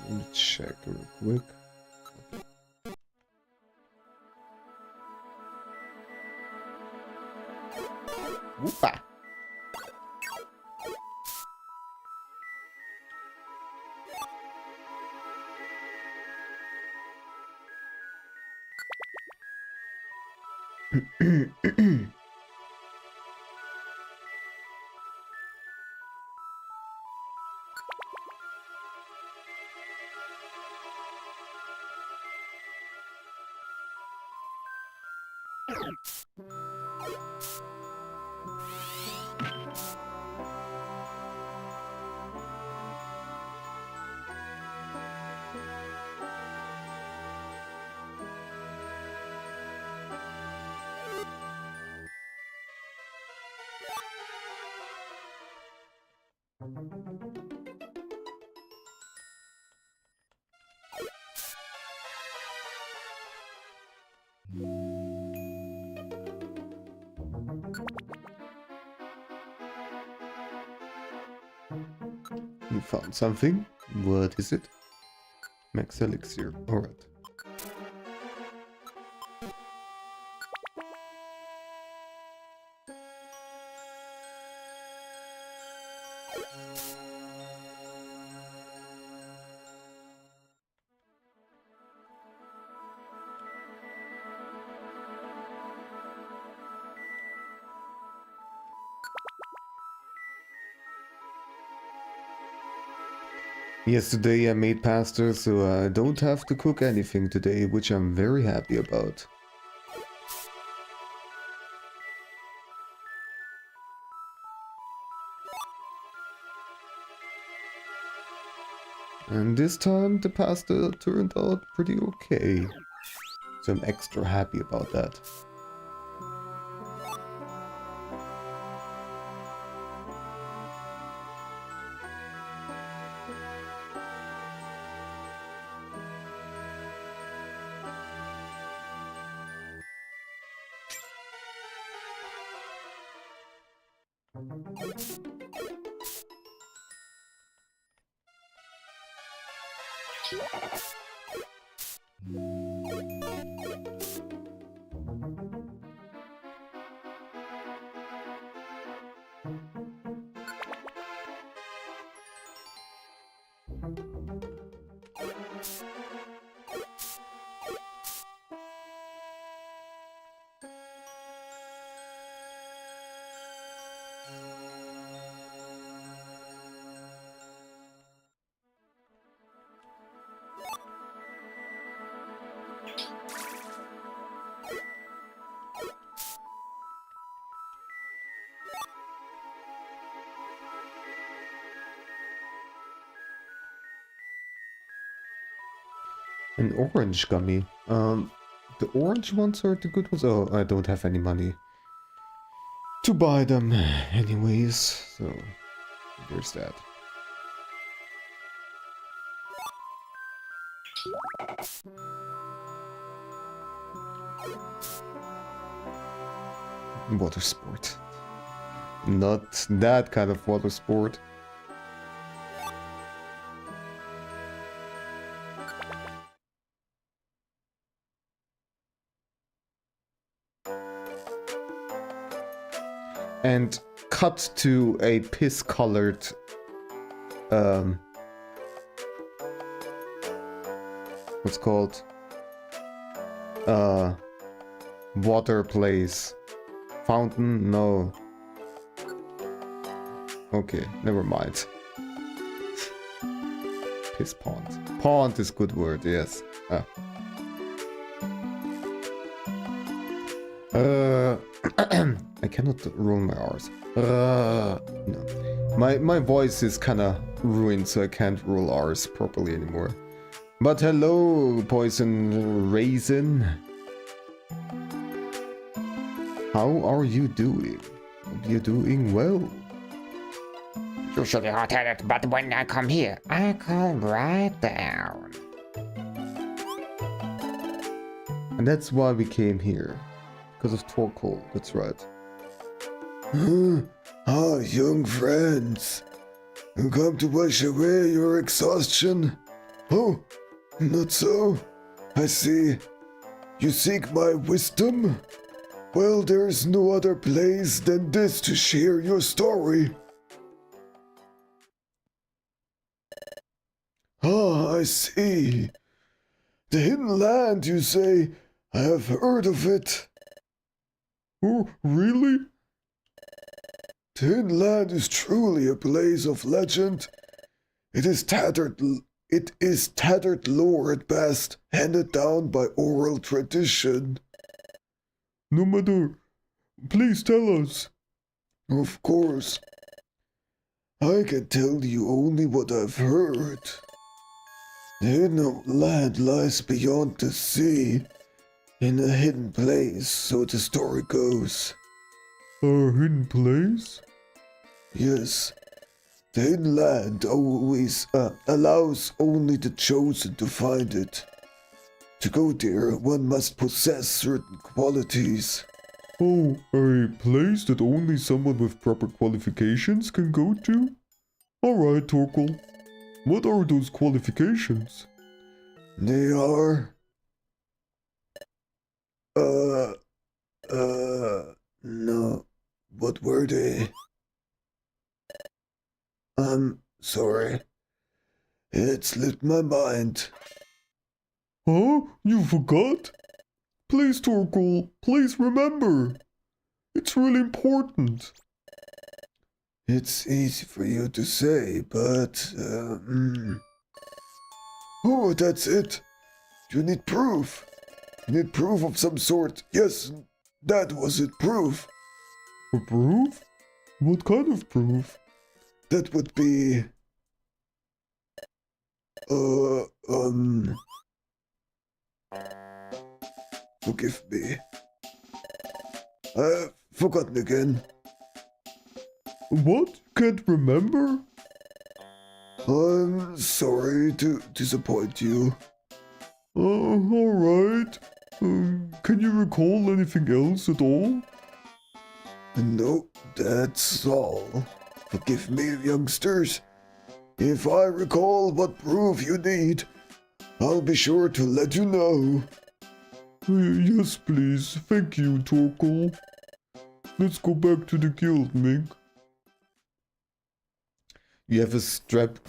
Let me check real quick. Whoopa! You found something? What is it? Max Elixir. Alright. Yesterday I made pasta, so I don't have to cook anything today, which I'm very happy about. And this time the pasta turned out pretty okay. So I'm extra happy about that. An orange gummy. The orange ones are the good ones. Oh, I don't have any money to buy them anyways, so there's that. Water sport. Not that kind of water sport. And cut to a piss-colored what's called water place. Fountain? No. Okay, never mind. Piss pond. Pond is good word, yes. I cannot roll my R's. No. My voice is kinda ruined, so I can't roll R's properly anymore. But hello, Poison Raisin. How are you doing? Hope you're doing well. Usually hot-headed, but when I come here, I calm right down. And that's why we came here. Because of Torkoal, that's right. Ah, young friends. You come to wash away your exhaustion? Oh, not so. I see. You seek my wisdom? Well, there's no other place than this to share your story. Ah, I see. The hidden land, you say? I have heard of it. Oh, really? The hidden land is truly a place of legend. It is tattered lore at best, handed down by oral tradition. No matter. Please tell us. Of course. I can tell you only what I've heard. The hidden land lies beyond the sea, in a hidden place, so the story goes. A hidden place? Yes. The hidden land always allows only the chosen to find it. To go there, one must possess certain qualities. Oh, a place that only someone with proper qualifications can go to? Alright, Torkoal. What are those qualifications? They are... no. What were they? I'm sorry. It slipped my mind. Huh? You forgot? Please, Torkoal, please remember. It's really important. It's easy for you to say, but... Oh, that's it. You need proof. You need proof of some sort. Yes, that was it, proof. A proof? What kind of proof? That would be... Forgive me. I've forgotten again. What? Can't remember? I'm sorry to disappoint you. Alright. Can you recall anything else at all? No, that's all. Forgive me, youngsters. If I recall what proof you need, I'll be sure to let you know. Yes, please. Thank you, Torkoal. Let's go back to the guild, Mink. You have a strep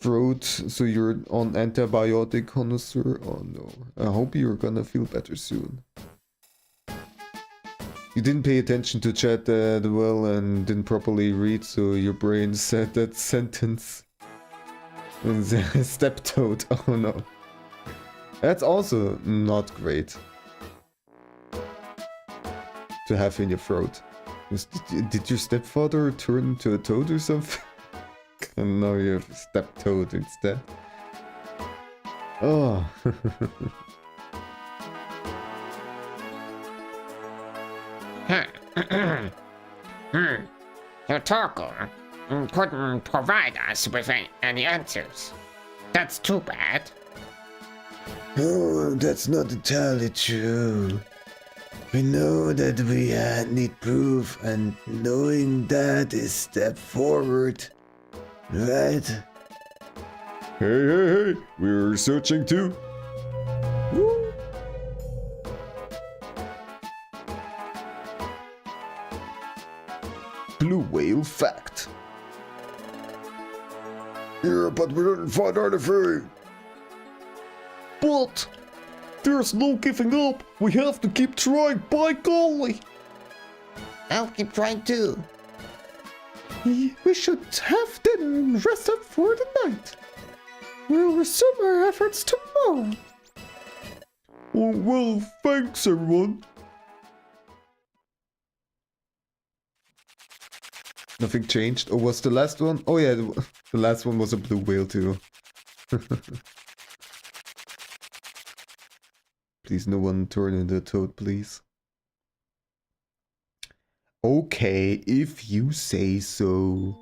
throat, so you're on antibiotic, connoisseur? Oh no. I hope you're gonna feel better soon. You didn't pay attention to chat that well and didn't properly read, so your brain said that sentence. Steptoad, oh no. That's also not great to have in your throat. Did your stepfather turn into a toad or something? And now you have a steptoad instead. Oh. Your Torkoal couldn't provide us with any answers. That's too bad. Oh, that's not entirely true. We know that we need proof, and knowing that is step forward. Right? Hey, we're searching too. Woo. Blue whale fact. Yeah, but we didn't find anything. But there's no giving up. We have to keep trying, by golly. I'll keep trying too. We should have them rest up for the night. We'll resume our efforts tomorrow. Oh, well, thanks everyone. Nothing changed. Or was the last one? Oh yeah, the last one was a blue whale too. Please, no one turn into a toad, please. Okay, if you say so.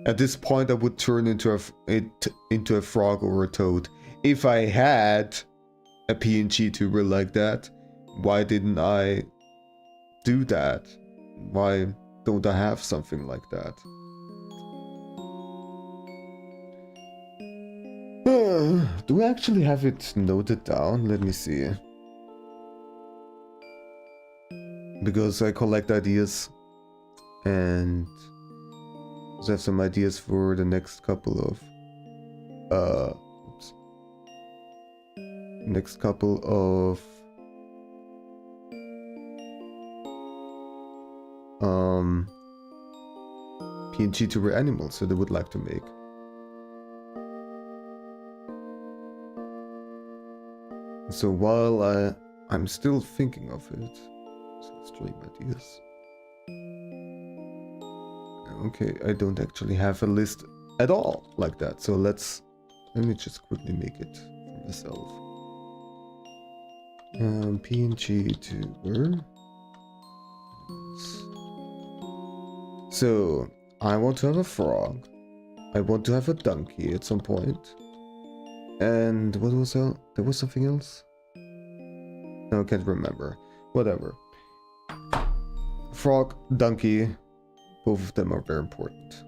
At this point, I would turn into a frog or a toad. If I had a PNG tuber like that, why didn't I do that? Why don't I have something like that? Do I actually have it noted down? Let me see. Because I collect ideas and I have some ideas for the next couple of PNG tuber animals that I would like to make. So while I'm still thinking of it, stream ideas. Okay, I don't actually have a list at all like that. So let me just quickly make it for myself. PNG tuber. So I want to have a frog. I want to have a donkey at some point. And what was that? There was something else? No, I can't remember. Whatever. Frog, donkey, both of them are very important.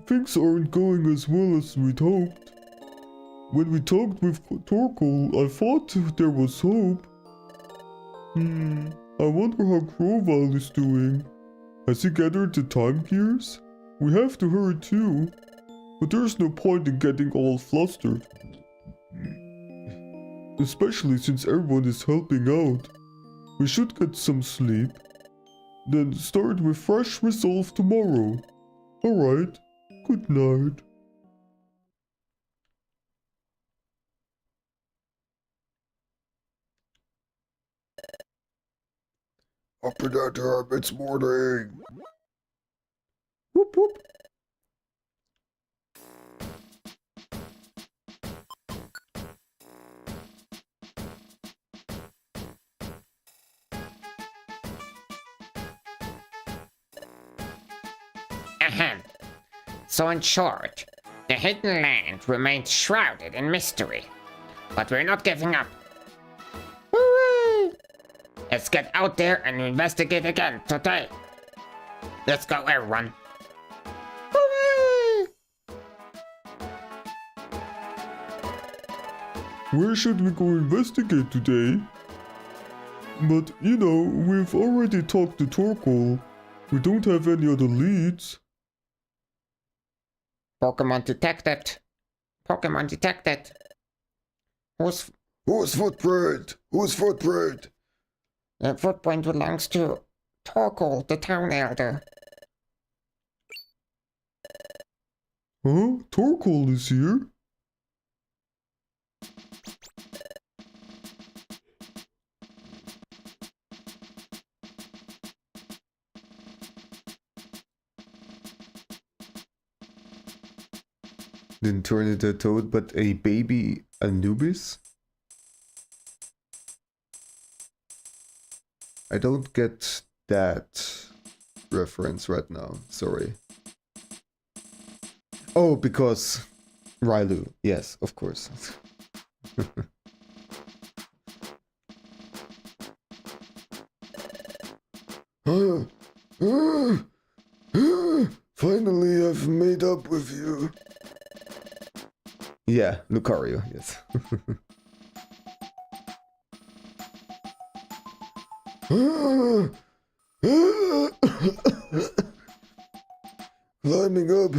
Things aren't going as well as we'd hoped. When we talked with Torkoal, I thought there was hope. I wonder how Crowval is doing. Has he gathered the time gears? We have to hurry too, but there's no point in getting all flustered. Especially since everyone is helping out. We should get some sleep, then start with fresh resolve tomorrow. Alright, good night. Up in that time, it's morning. Whoop whoop. Ahem. So in short, the hidden land remains shrouded in mystery. But we're not giving up. Hooray! Let's get out there and investigate again today. Let's go, everyone. Hooray! Where should we go investigate today? But, you know, we've already talked to Torkoal. We don't have any other leads. Pokémon detected. Pokémon detected. Whose footprint? Whose footprint? the footprint belongs to Torkoal, the town elder. Huh? Torkoal is here? Didn't turn into a toad, but a baby Anubis? I don't get that reference right now, sorry. Oh, because Rylu, yes, of course. Finally, I've made up with you. Yeah, Lucario, yes. Climbing up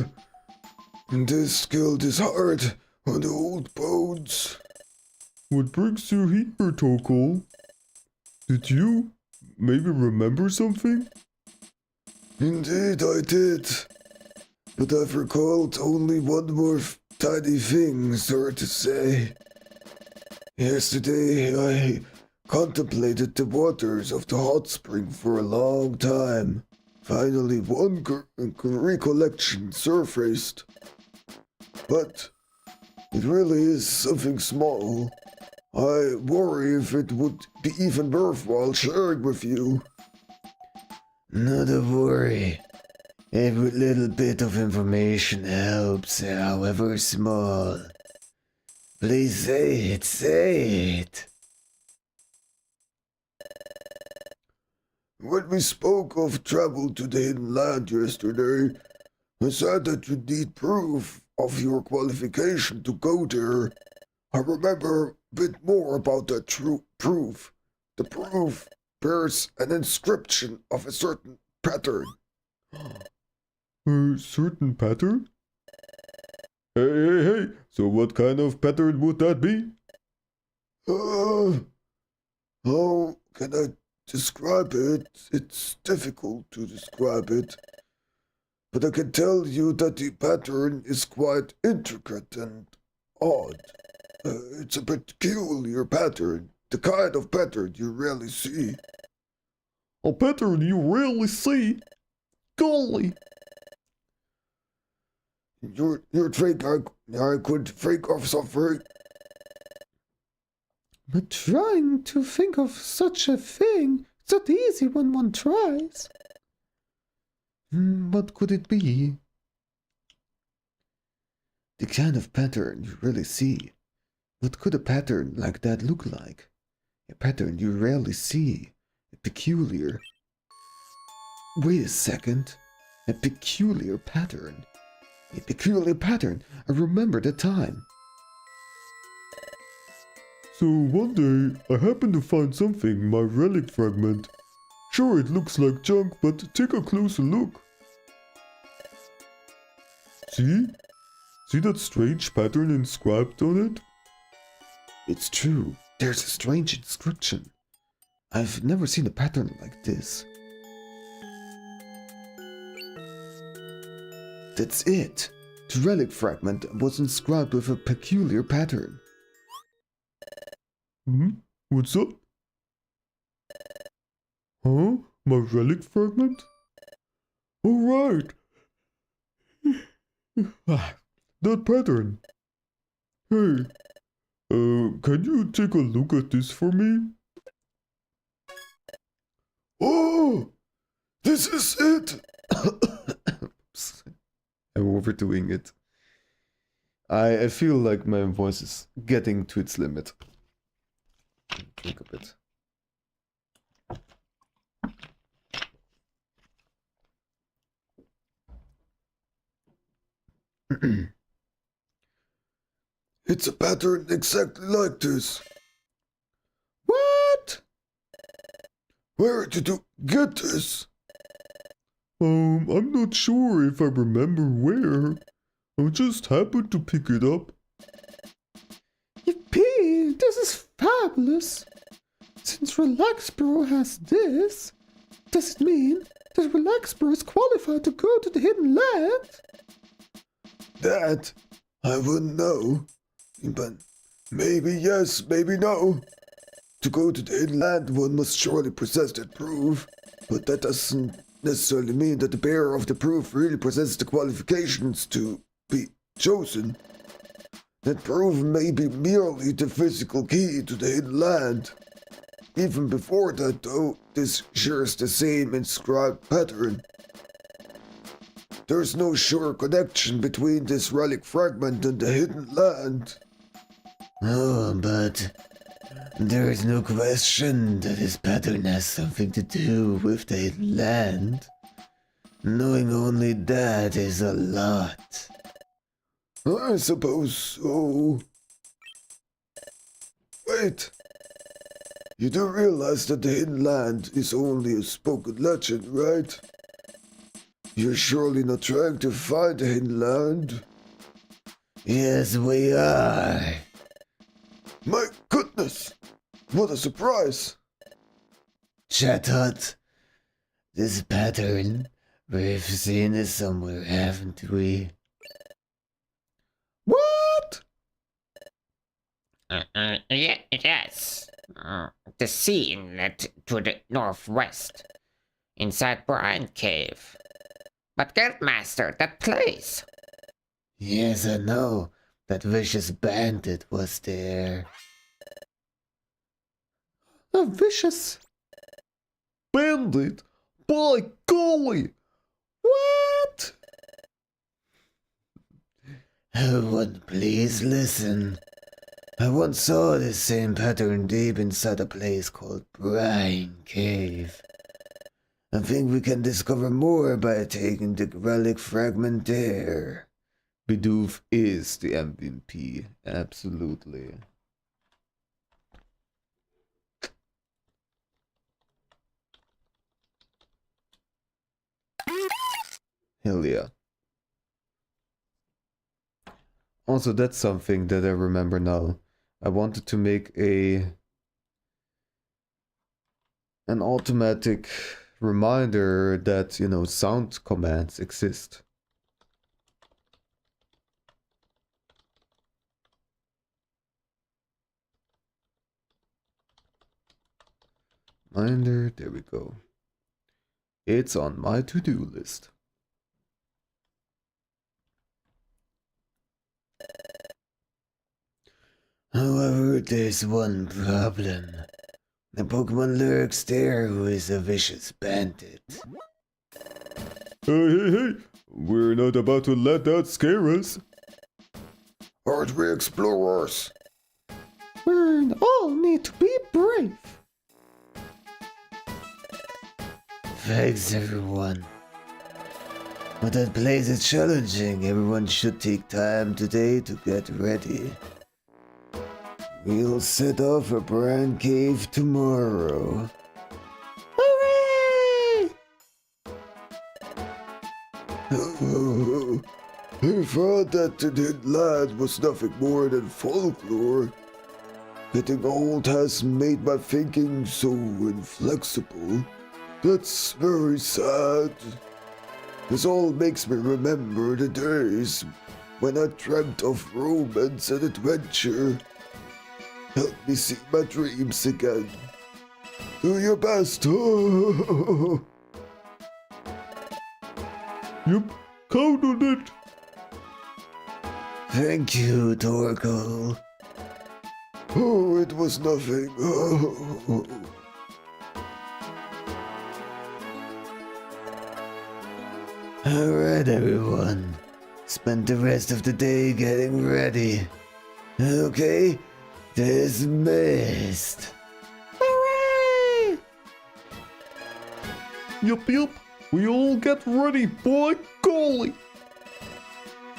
in this guild is hard on the old bones. What brings you here, Tokol? Did you maybe remember something? Indeed, I did. But I've recalled only one more tiny thing, so to say. Yesterday, I contemplated the waters of the hot spring for a long time. Finally, one recollection surfaced. But it really is something small. I worry if it would be even worthwhile sharing with you. Not a worry. Every little bit of information helps, however small. Please say it. When we spoke of travel to the hidden land yesterday, I said that you need proof of your qualification to go there. I remember a bit more about that proof. The proof bears an inscription of a certain pattern. A certain pattern? Hey, so what kind of pattern would that be? How can I describe it? It's difficult to describe it. But I can tell you that the pattern is quite intricate and odd. It's a peculiar pattern, the kind of pattern you rarely see. A pattern you rarely see? Golly! You think I could think of something? But trying to think of such a thing is not easy when one tries. What could it be? The kind of pattern you rarely see. What could a pattern like that look like? A pattern you rarely see. A peculiar... Wait a second. A peculiar pattern. A peculiar pattern. I remember the time. So one day, I happened to find something in my relic fragment. Sure, it looks like junk, but take a closer look. See? See that strange pattern inscribed on it? It's true. There's a strange inscription. I've never seen a pattern like this. That's it. The relic fragment was inscribed with a peculiar pattern. What's up? Huh? My relic fragment? Alright. That pattern. Hey, can you take a look at this for me? Oh! This is it! I'm overdoing it. I feel like my voice is getting to its limit. Think a bit. It's a pattern exactly like this. What? Where did you get this? I'm not sure if I remember where. I just happened to pick it up. Yippee! This is fabulous! Since Relaxbro has this, does it mean that Relaxbro is qualified to go to the hidden land? That I wouldn't know. But maybe yes, maybe no. To go to the hidden land, one must surely possess that proof. But that doesn't necessarily mean that the bearer of the proof really possesses the qualifications to be chosen. That proof may be merely the physical key to the hidden land. Even before that, though, this shares the same inscribed pattern. There's no sure connection between this relic fragment and the hidden land. Oh, but there is no question that this pattern has something to do with the hidden land. Knowing only that is a lot. I suppose so. Wait. You do realize that the hidden land is only a spoken legend, right? You're surely not trying to find the hidden land? Yes, we are. My goodness! What a surprise! Chatot, this pattern, we've seen it somewhere, haven't we? What? Yes. The sea inlet to the northwest, inside Brine Cave. But Guildmaster, that place. Yes, I know. That vicious bandit was there. A vicious bandit? By golly! What? Everyone, please listen. I once saw this same pattern deep inside a place called Brine Cave. I think we can discover more by taking the relic fragment there. Bidoof is the MVP, absolutely. Hell yeah. Also, that's something that I remember now. I wanted to make an automatic reminder that, you know, sound commands exist. Reminder, there we go. It's on my to-do list. However, there's one problem. The Pokemon lurks there who is a vicious bandit. Hey! We're not about to let that scare us. Aren't we explorers? We all need to be brave. Thanks, everyone. But that place is challenging. Everyone should take time today to get ready. We'll set off for Brine Cave tomorrow. Hooray! I thought that the hidden land was nothing more than folklore. Getting old has made my thinking so inflexible. That's very sad. This all makes me remember the days when I dreamt of romance and adventure. Help me see my dreams again. Do your best. Yup, count on it. Thank you, Torkoal. Oh, it was nothing. Alright, everyone. Spend the rest of the day getting ready. Okay? Dismissed. Hooray! Yup, we all get ready, by golly.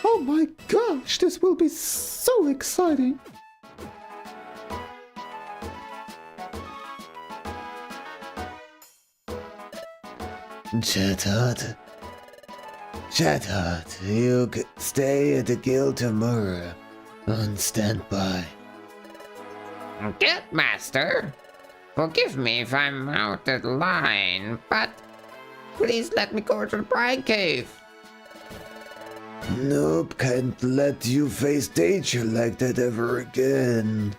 Oh my gosh, this will be so exciting. Chatot, you stay at the guild tomorrow. On standby. Guildmaster, forgive me if I'm out of line, but please let me go to the Brine Cave. Nope, can't let you face danger like that ever again.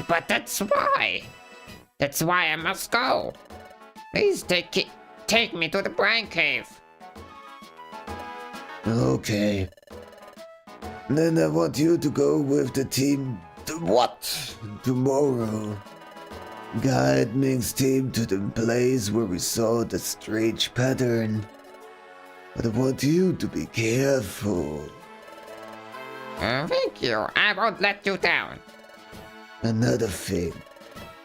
But that's why. That's why I must go. Please take me to the Brine Cave. Okay. Then I want you to go with the team. What? Tomorrow. Guide Ming's team to the place where we saw the strange pattern. But I want you to be careful. Thank you. I won't let you down. Another thing.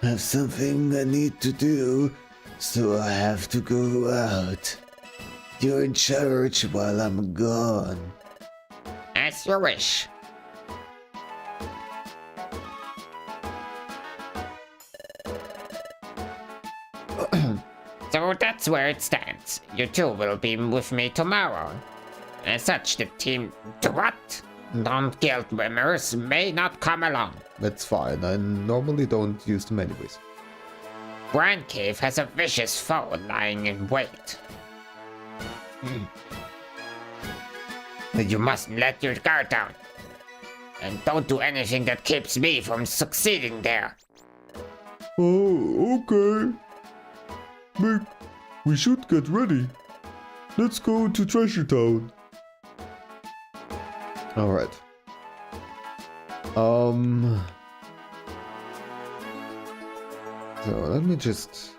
I have something I need to do, so I have to go out. You're in charge while I'm gone. As you wish. So that's where it stands. You two will be with me tomorrow. As such, the team to what? Non-guild members may not come along. That's fine. I normally don't use them anyways. Brand Cave has a vicious foe lying in wait. You mustn't let your guard down. And don't do anything that keeps me from succeeding there. Oh, okay. Mick, we should get ready. Let's go to Treasure Town. Alright. So let me just...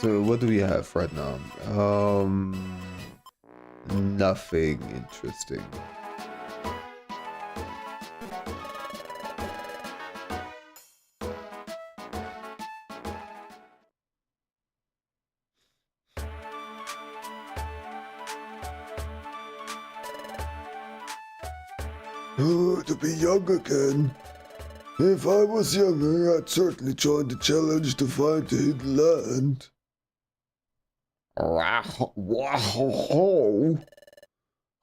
So what do we have right now? Nothing interesting. Oh, to be young again. If I was younger, I'd certainly join the challenge to find the hidden land. Wow.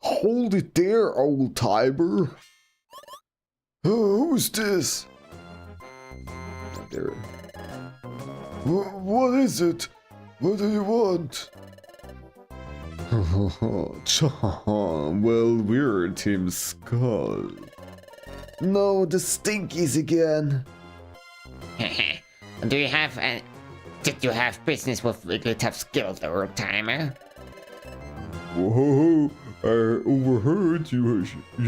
Hold it there, old timer. Who's this? There. What is it? What do you want? John, well, we're Team Skull. No, the Stinkies again. Do you have did you have business with Wigglytuff's guild, old timer? Whoa, I overheard you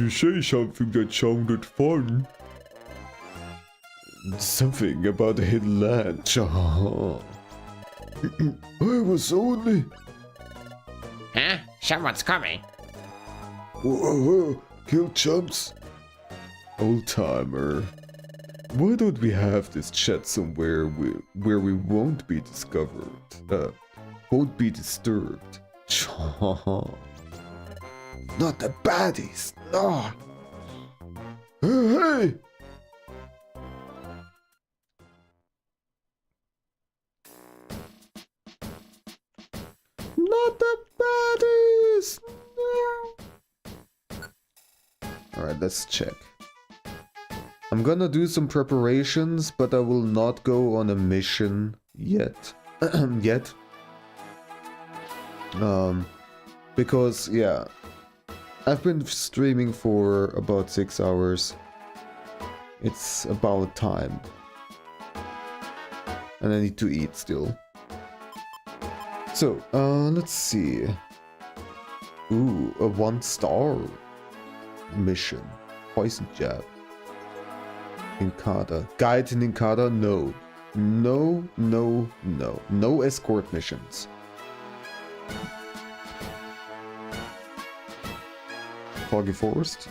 say something that sounded fun. Something about the hidden land, John. I was only... Huh? Someone's coming. Whoa, kill chumps. Old timer, why don't we have this chat somewhere where we won't be discovered? Won't be disturbed. John. Not the baddies, no. Hey! Not the baddies! No. Alright, let's check. I'm gonna do some preparations, but I will not go on a mission yet. Because, yeah, I've been streaming for about 6 hours. It's about time. And I need to eat still. So, let's see. Ooh, a 1-star mission. Poison jab. Inkada. Guide in Inkada? No. No. No escort missions. Foggy Forest.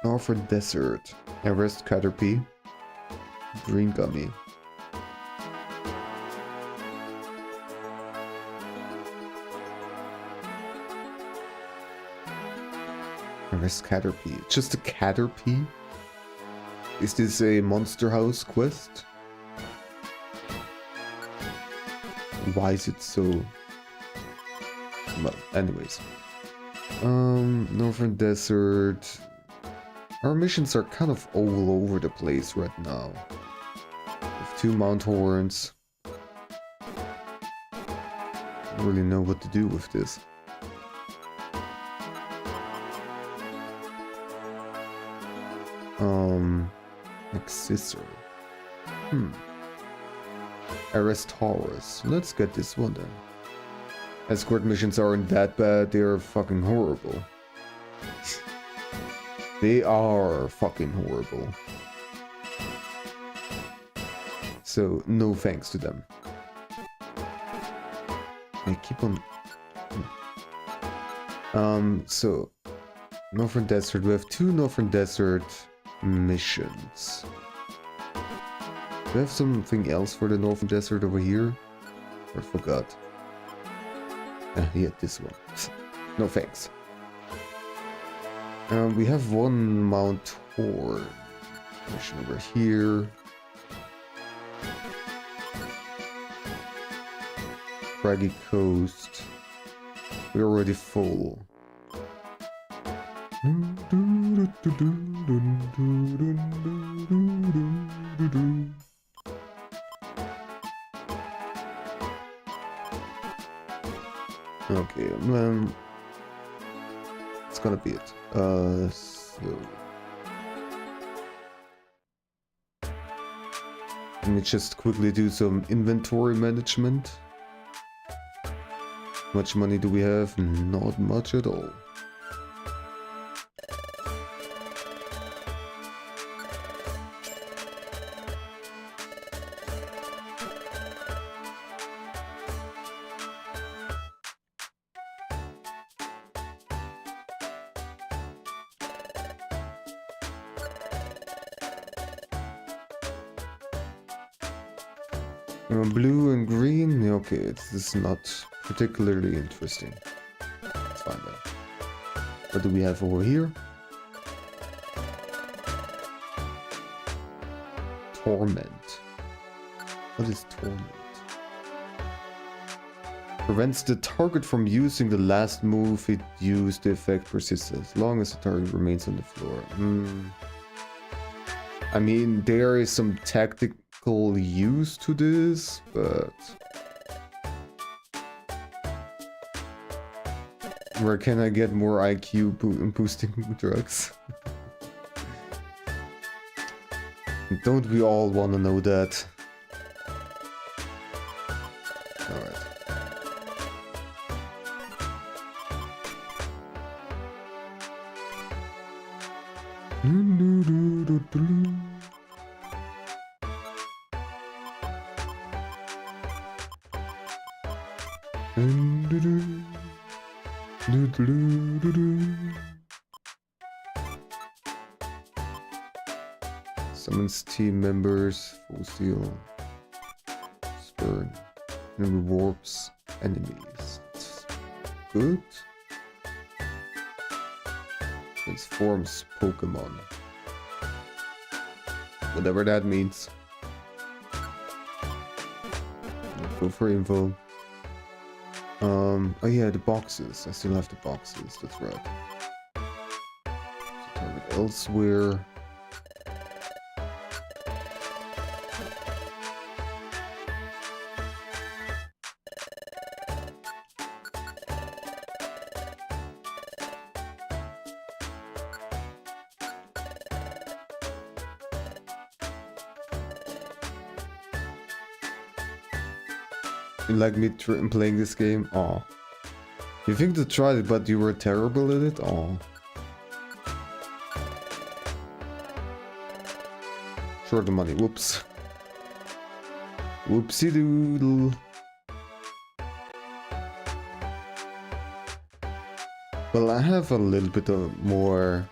Northern Desert. Everest Caterpie. Green Gummy. Everest Caterpie. Just a Caterpie? Is this a Monster House quest? Why is it so... Well, anyways. Northern Desert... Our missions are kind of all over the place right now. With 2 Mount Horns. I don't really know what to do with this. Accessor. Arrest Taurus. Let's get this one then. Escort missions aren't that bad, they're fucking horrible. They are fucking horrible. So, no thanks to them. I keep on... So... Northern Desert. We have 2 Northern Desert missions. Do we have something else for the Northern Desert over here? I forgot. Yeah, this one. No thanks. We have 1 Mount Horn mission over here. Craggy Coast. We're already full. Okay, it's gonna be it. So let me just quickly do some inventory management. How much money do we have? Not much at all. Blue and green, okay, this is not particularly interesting. That's fine then. What do we have over here? Torment. What is torment? Prevents the target from using the last move it used. The effect persists as long as the target remains on the floor. I mean, there is some tactical use to this, but where can I get more IQ boosting drugs? Don't we all want to know that? Alright. Summons team members, full seal, spurn, and warps enemies. That's good. Transforms Pokémon. Whatever that means. Go for info. Oh yeah, the boxes. I still have the boxes, that's right. So target elsewhere. You like me playing this game? Aw. You think to try it, but you were terrible at it? Aw. Short the money. Whoops. Whoopsie doodle. Well, I have a little bit of more...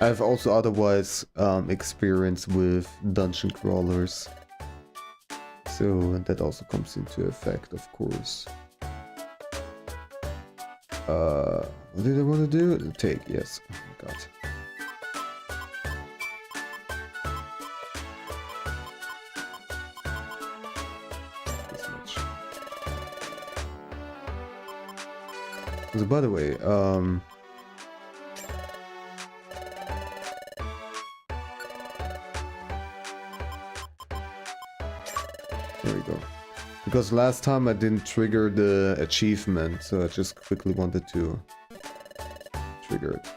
I've also otherwise experience with dungeon crawlers. So that also comes into effect, of course. What did I want to do? Take, yes. Oh my god. This much. So by the way, we go. Because last time I didn't trigger the achievement, so I just quickly wanted to trigger it.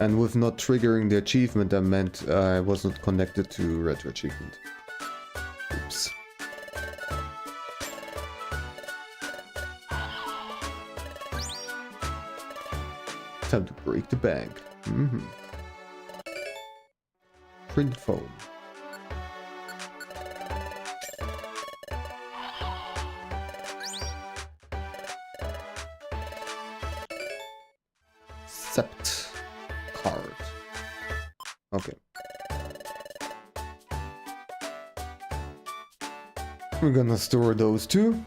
And with not triggering the achievement, I meant I was not connected to RetroAchievement. Oops. Time to break the bank. Print foam. Sept card. Okay. We're gonna store those two.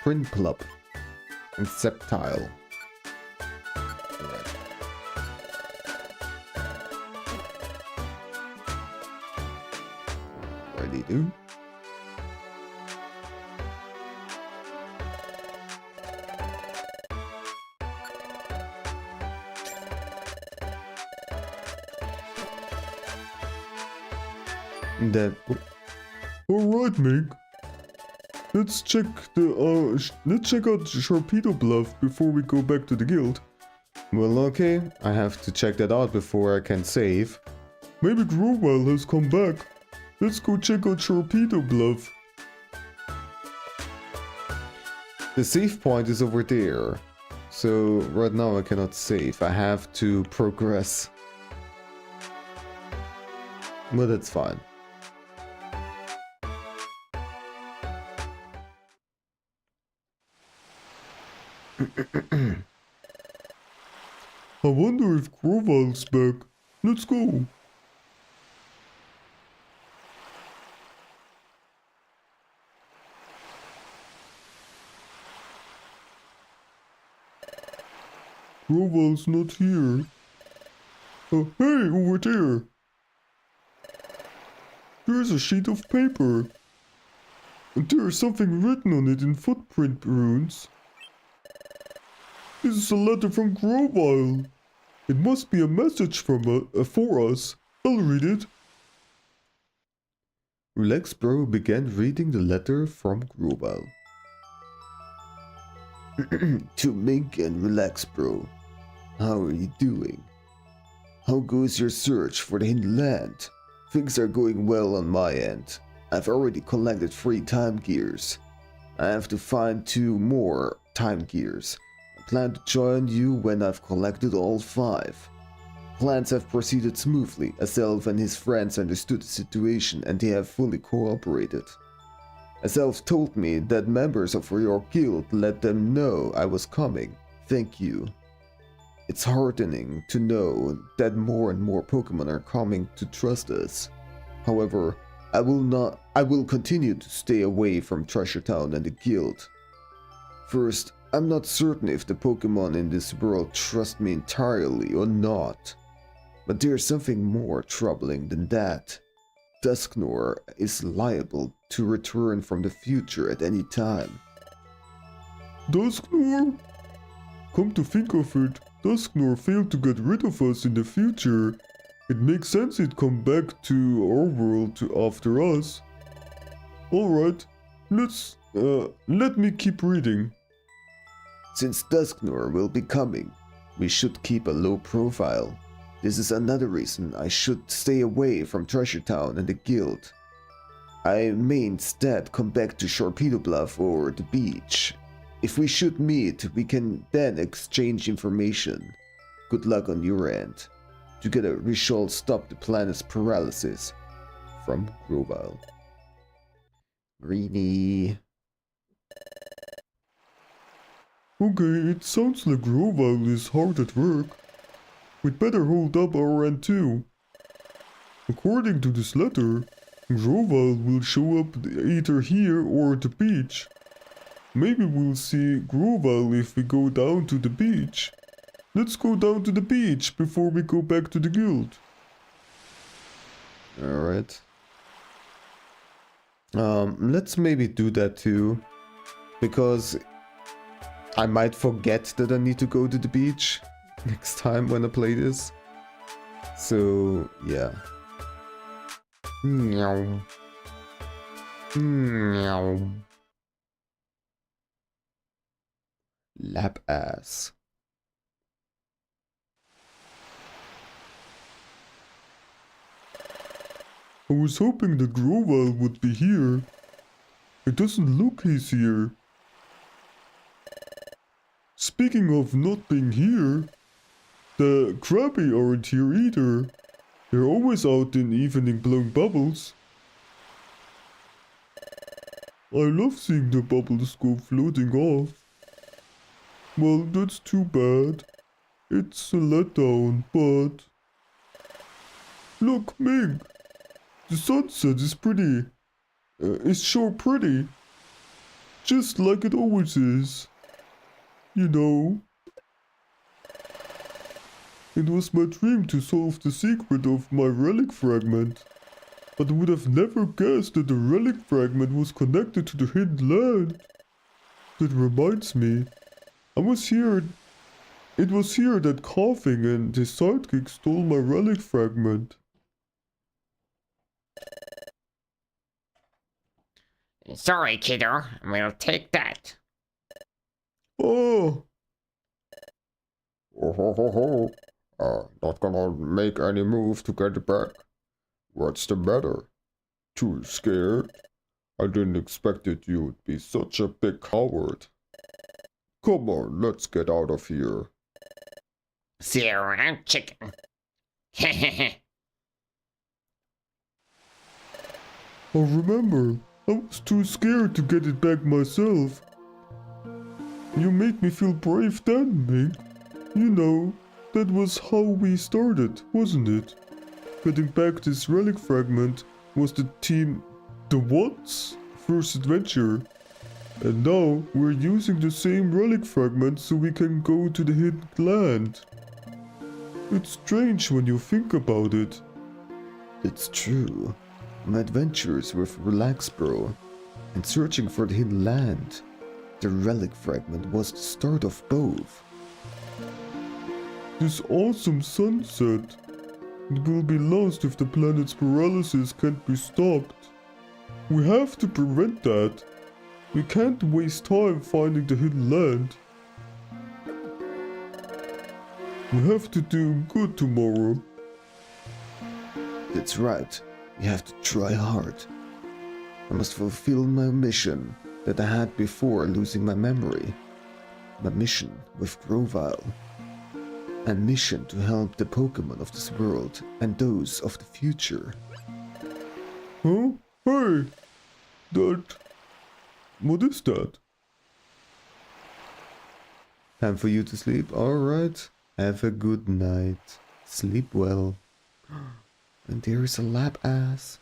Print club and septile. Alright. Ready to? Then, alright, Meg. Let's check out Sharpedo Bluff before we go back to the guild. Well, okay, I have to check that out before I can save. Maybe Growell has come back. Let's go check out Sharpedo Bluff. The save point is over there. So right now I cannot save. I have to progress. But that's fine. I wonder if Growell's back. Let's go. Growell's not here. Hey, over there. There's a sheet of paper. And there's something written on it in footprint runes. This is a letter from Growell. It must be a message from for us. I'll read it. Relax Bro began reading the letter from Growell. To Mink and Relax Bro. How are you doing? How goes your search for the Hidden Land? Things are going well on my end. I've already collected 3 time gears. I have to find 2 more time gears. Plan to join you when I've collected all 5. Plans have proceeded smoothly, as Elf and his friends understood the situation and they have fully cooperated. As Elf told me that members of your guild let them know I was coming. Thank you. It's heartening to know that more and more Pokemon are coming to trust us. However, I will continue to stay away from Treasure Town and the guild. First, I'm not certain if the Pokemon in this world trust me entirely or not. But there's something more troubling than that. Dusknoir is liable to return from the future at any time. Dusknoir? Come to think of it, Dusknoir failed to get rid of us in the future. It makes sense he'd come back to our world after us. Alright, let me keep reading. Since Dusknoir will be coming, we should keep a low profile. This is another reason I should stay away from Treasure Town and the guild. I may instead come back to Sharpedo Bluff or the beach. If we should meet, we can then exchange information. Good luck on your end. Together we shall stop the planet's paralysis. From Growell. Greeny. Okay, it sounds like Growell is hard at work. We'd better hold up our end too. According to this letter, Growell will show up either here or at the beach. Maybe we'll see Growell if we go down to the beach. Let's go down to the beach before we go back to the guild. Alright. Let's maybe do that too. Because I might forget that I need to go to the beach next time when I play this. So, yeah. Meow. Meow. Lap ass. I was hoping that Groval would be here. It doesn't look he's here. Speaking of not being here, the Krabby aren't here either. They're always out in the evening blowing bubbles. I love seeing the bubbles go floating off. Well, that's too bad. It's a letdown, but... Look, Ming! The sunset is pretty. It's sure pretty. Just like it always is. You know. It was my dream to solve the secret of my relic fragment. But I would have never guessed that the relic fragment was connected to the hidden land. That reminds me. It was here that Coughing and his sidekick stole my relic fragment. Sorry, kiddo. We'll take that. Oh! Oh ho ho ho. Not gonna make any move to get it back. What's the matter? Too scared? I didn't expect that you'd be such a big coward. Come on, let's get out of here. See you around, chicken. I remember, I was too scared to get it back myself. You made me feel brave then, Ming. You know, that was how we started, wasn't it? Getting back this relic fragment was the What's first adventure. And now we're using the same relic fragment so we can go to the hidden land. It's strange when you think about it. It's true. My adventures with Relaxbro and searching for the hidden land. The relic fragment was the start of both. This awesome sunset. It will be lost if the planet's paralysis can't be stopped. We have to prevent that. We can't waste time finding the hidden land. We have to do good tomorrow. That's right. You have to try hard. I must fulfill my mission that I had before losing my memory. My mission with Grovile. A mission to help the Pokémon of this world and those of the future. Huh? Hey! What is that? Time for you to sleep? Alright. Have a good night. Sleep well. And there is a lap ass.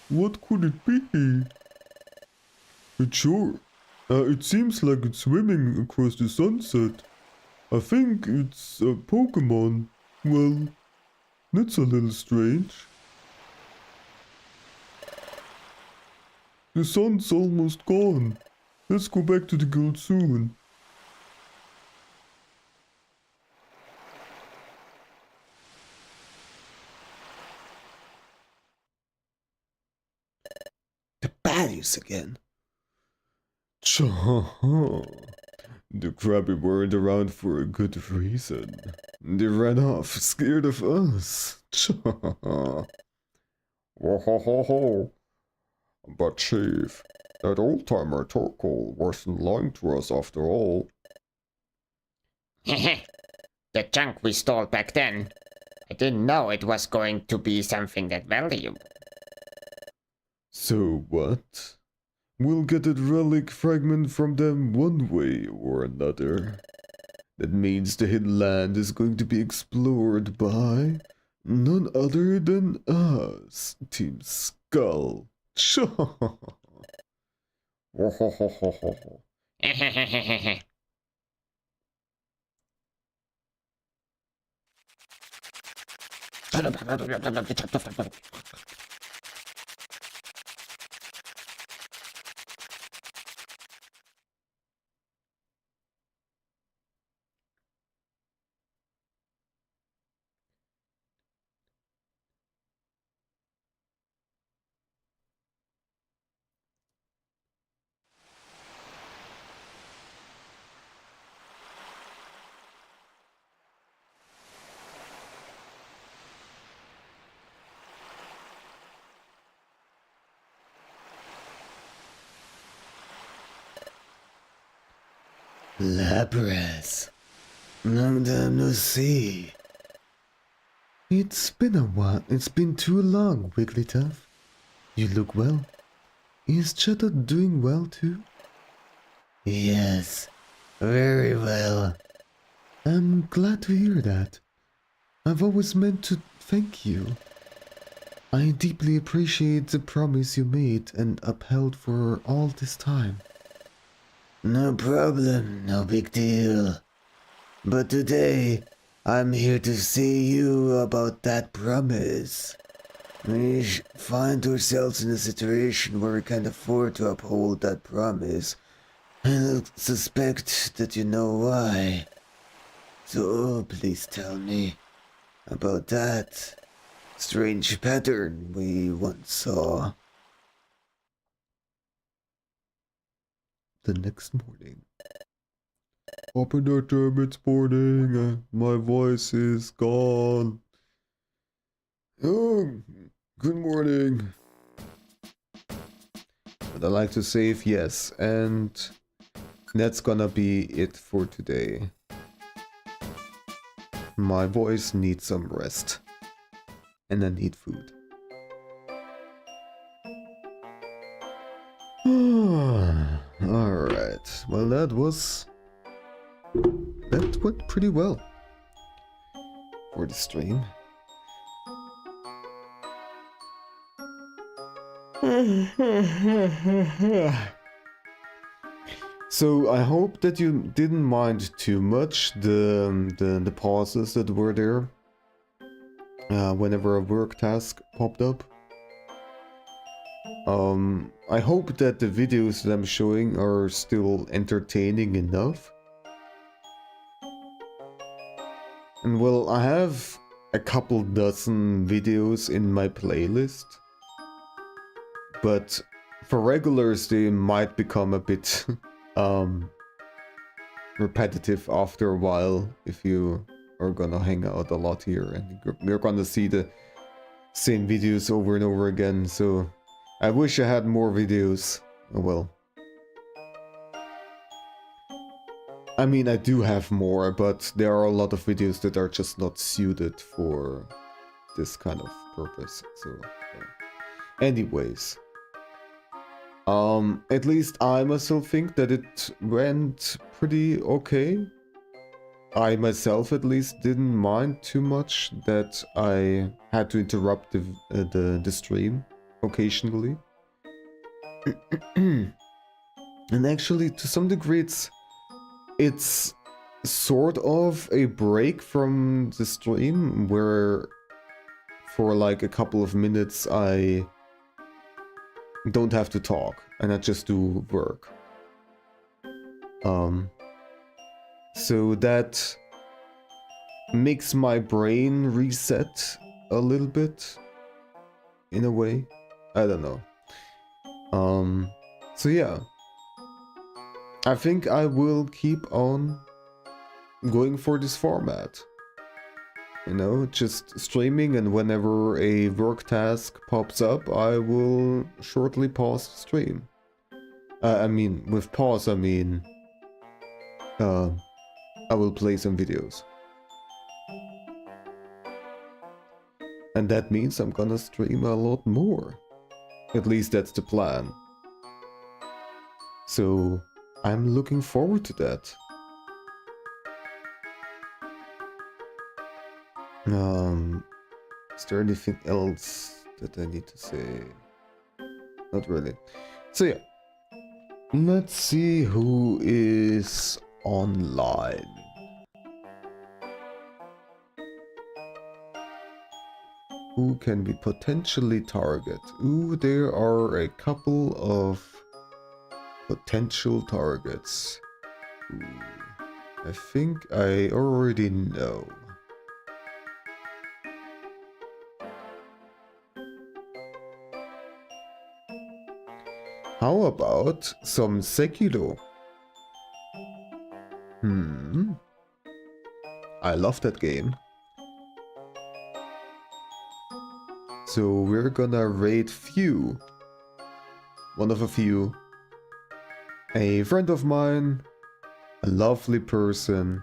What could it be? It seems like it's swimming across the sunset. I think it's a Pokémon. Well, that's a little strange. The sun's almost gone. Let's go back to the guild soon. The baddies again. Cha-ha-ha. The Krabby weren't around for a good reason. They ran off, scared of us. Cha-ha-ha. Whoa. But Chief, that old-timer Torkoal wasn't lying to us after all. The junk we stole back then. I didn't know it was going to be something that valuable. So what? We'll get that relic fragment from them one way or another. That means the hidden land is going to be explored by none other than us, Team Skull. Whoa. Lapras. Long time no see. It's been a while. It's been too long, Wigglytuff. You look well. Is Chatter doing well too? Yes, very well. I'm glad to hear that. I've always meant to thank you. I deeply appreciate the promise you made and upheld for all this time. No problem, no big deal. But today, I'm here to see you about that promise. We find ourselves in a situation where we can't afford to uphold that promise. I suspect that you know why. So please tell me about that strange pattern we once saw. The next morning. Open the term, it's morning. My voice is gone. Oh, good morning. But I like to save yes, and that's gonna be it for today. My voice needs some rest. And I need food. Alright, well that went pretty well for the stream. So I hope that you didn't mind too much the pauses that were there whenever a work task popped up. I hope that the videos that I'm showing are still entertaining enough. And well, I have a couple dozen videos in my playlist. But for regulars, they might become a bit repetitive after a while if you are gonna hang out a lot here and you're gonna see the same videos over and over again. So I wish I had more videos. Oh well. I mean, I do have more, but there are a lot of videos that are just not suited for this kind of purpose. So, anyways. At least I myself think that it went pretty okay. I myself at least didn't mind too much that I had to interrupt the stream occasionally. And actually, to some degree, it's sort of a break from the stream where for like a couple of minutes I don't have to talk and I just do work. So that makes my brain reset a little bit in a way. I don't know. So yeah, I think I will keep on going for this format. You know, just streaming, and whenever a work task pops up, I will shortly pause the stream. I mean, with pause, I mean, I will play some videos. And that means I'm gonna stream a lot more. At least that's the plan. So, I'm looking forward to that. Is there anything else that I need to say? Not really. So yeah, let's see who is online. Who can we potentially target? Ooh, there are a couple of potential targets. Ooh, I think I already know. How about some Sekiro? I love that game. So we're gonna raid Few. One of a few. A friend of mine. A lovely person.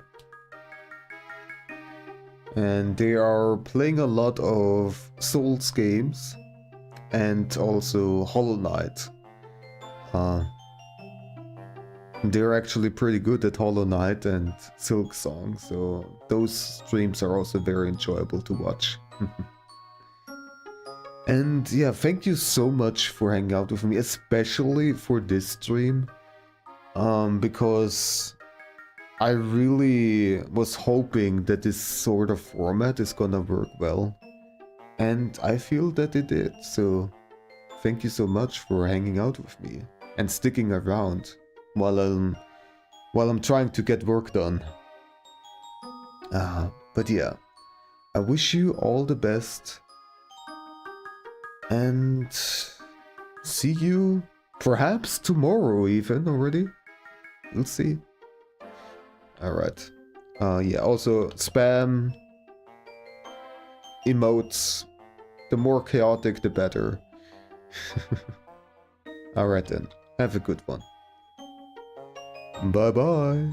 And they are playing a lot of Souls games. And also Hollow Knight. They're actually pretty good at Hollow Knight and Silk Song, so those streams are also very enjoyable to watch. And yeah, thank you so much for hanging out with me, especially for this stream, because I really was hoping that this sort of format is gonna work well, and I feel that it did, so thank you so much for hanging out with me and sticking around while I'm trying to get work done. But yeah, I wish you all the best and see you perhaps tomorrow even already. We'll see. Alright. Yeah, also spam emotes. The more chaotic the better. Alright then. Have a good one. Bye bye.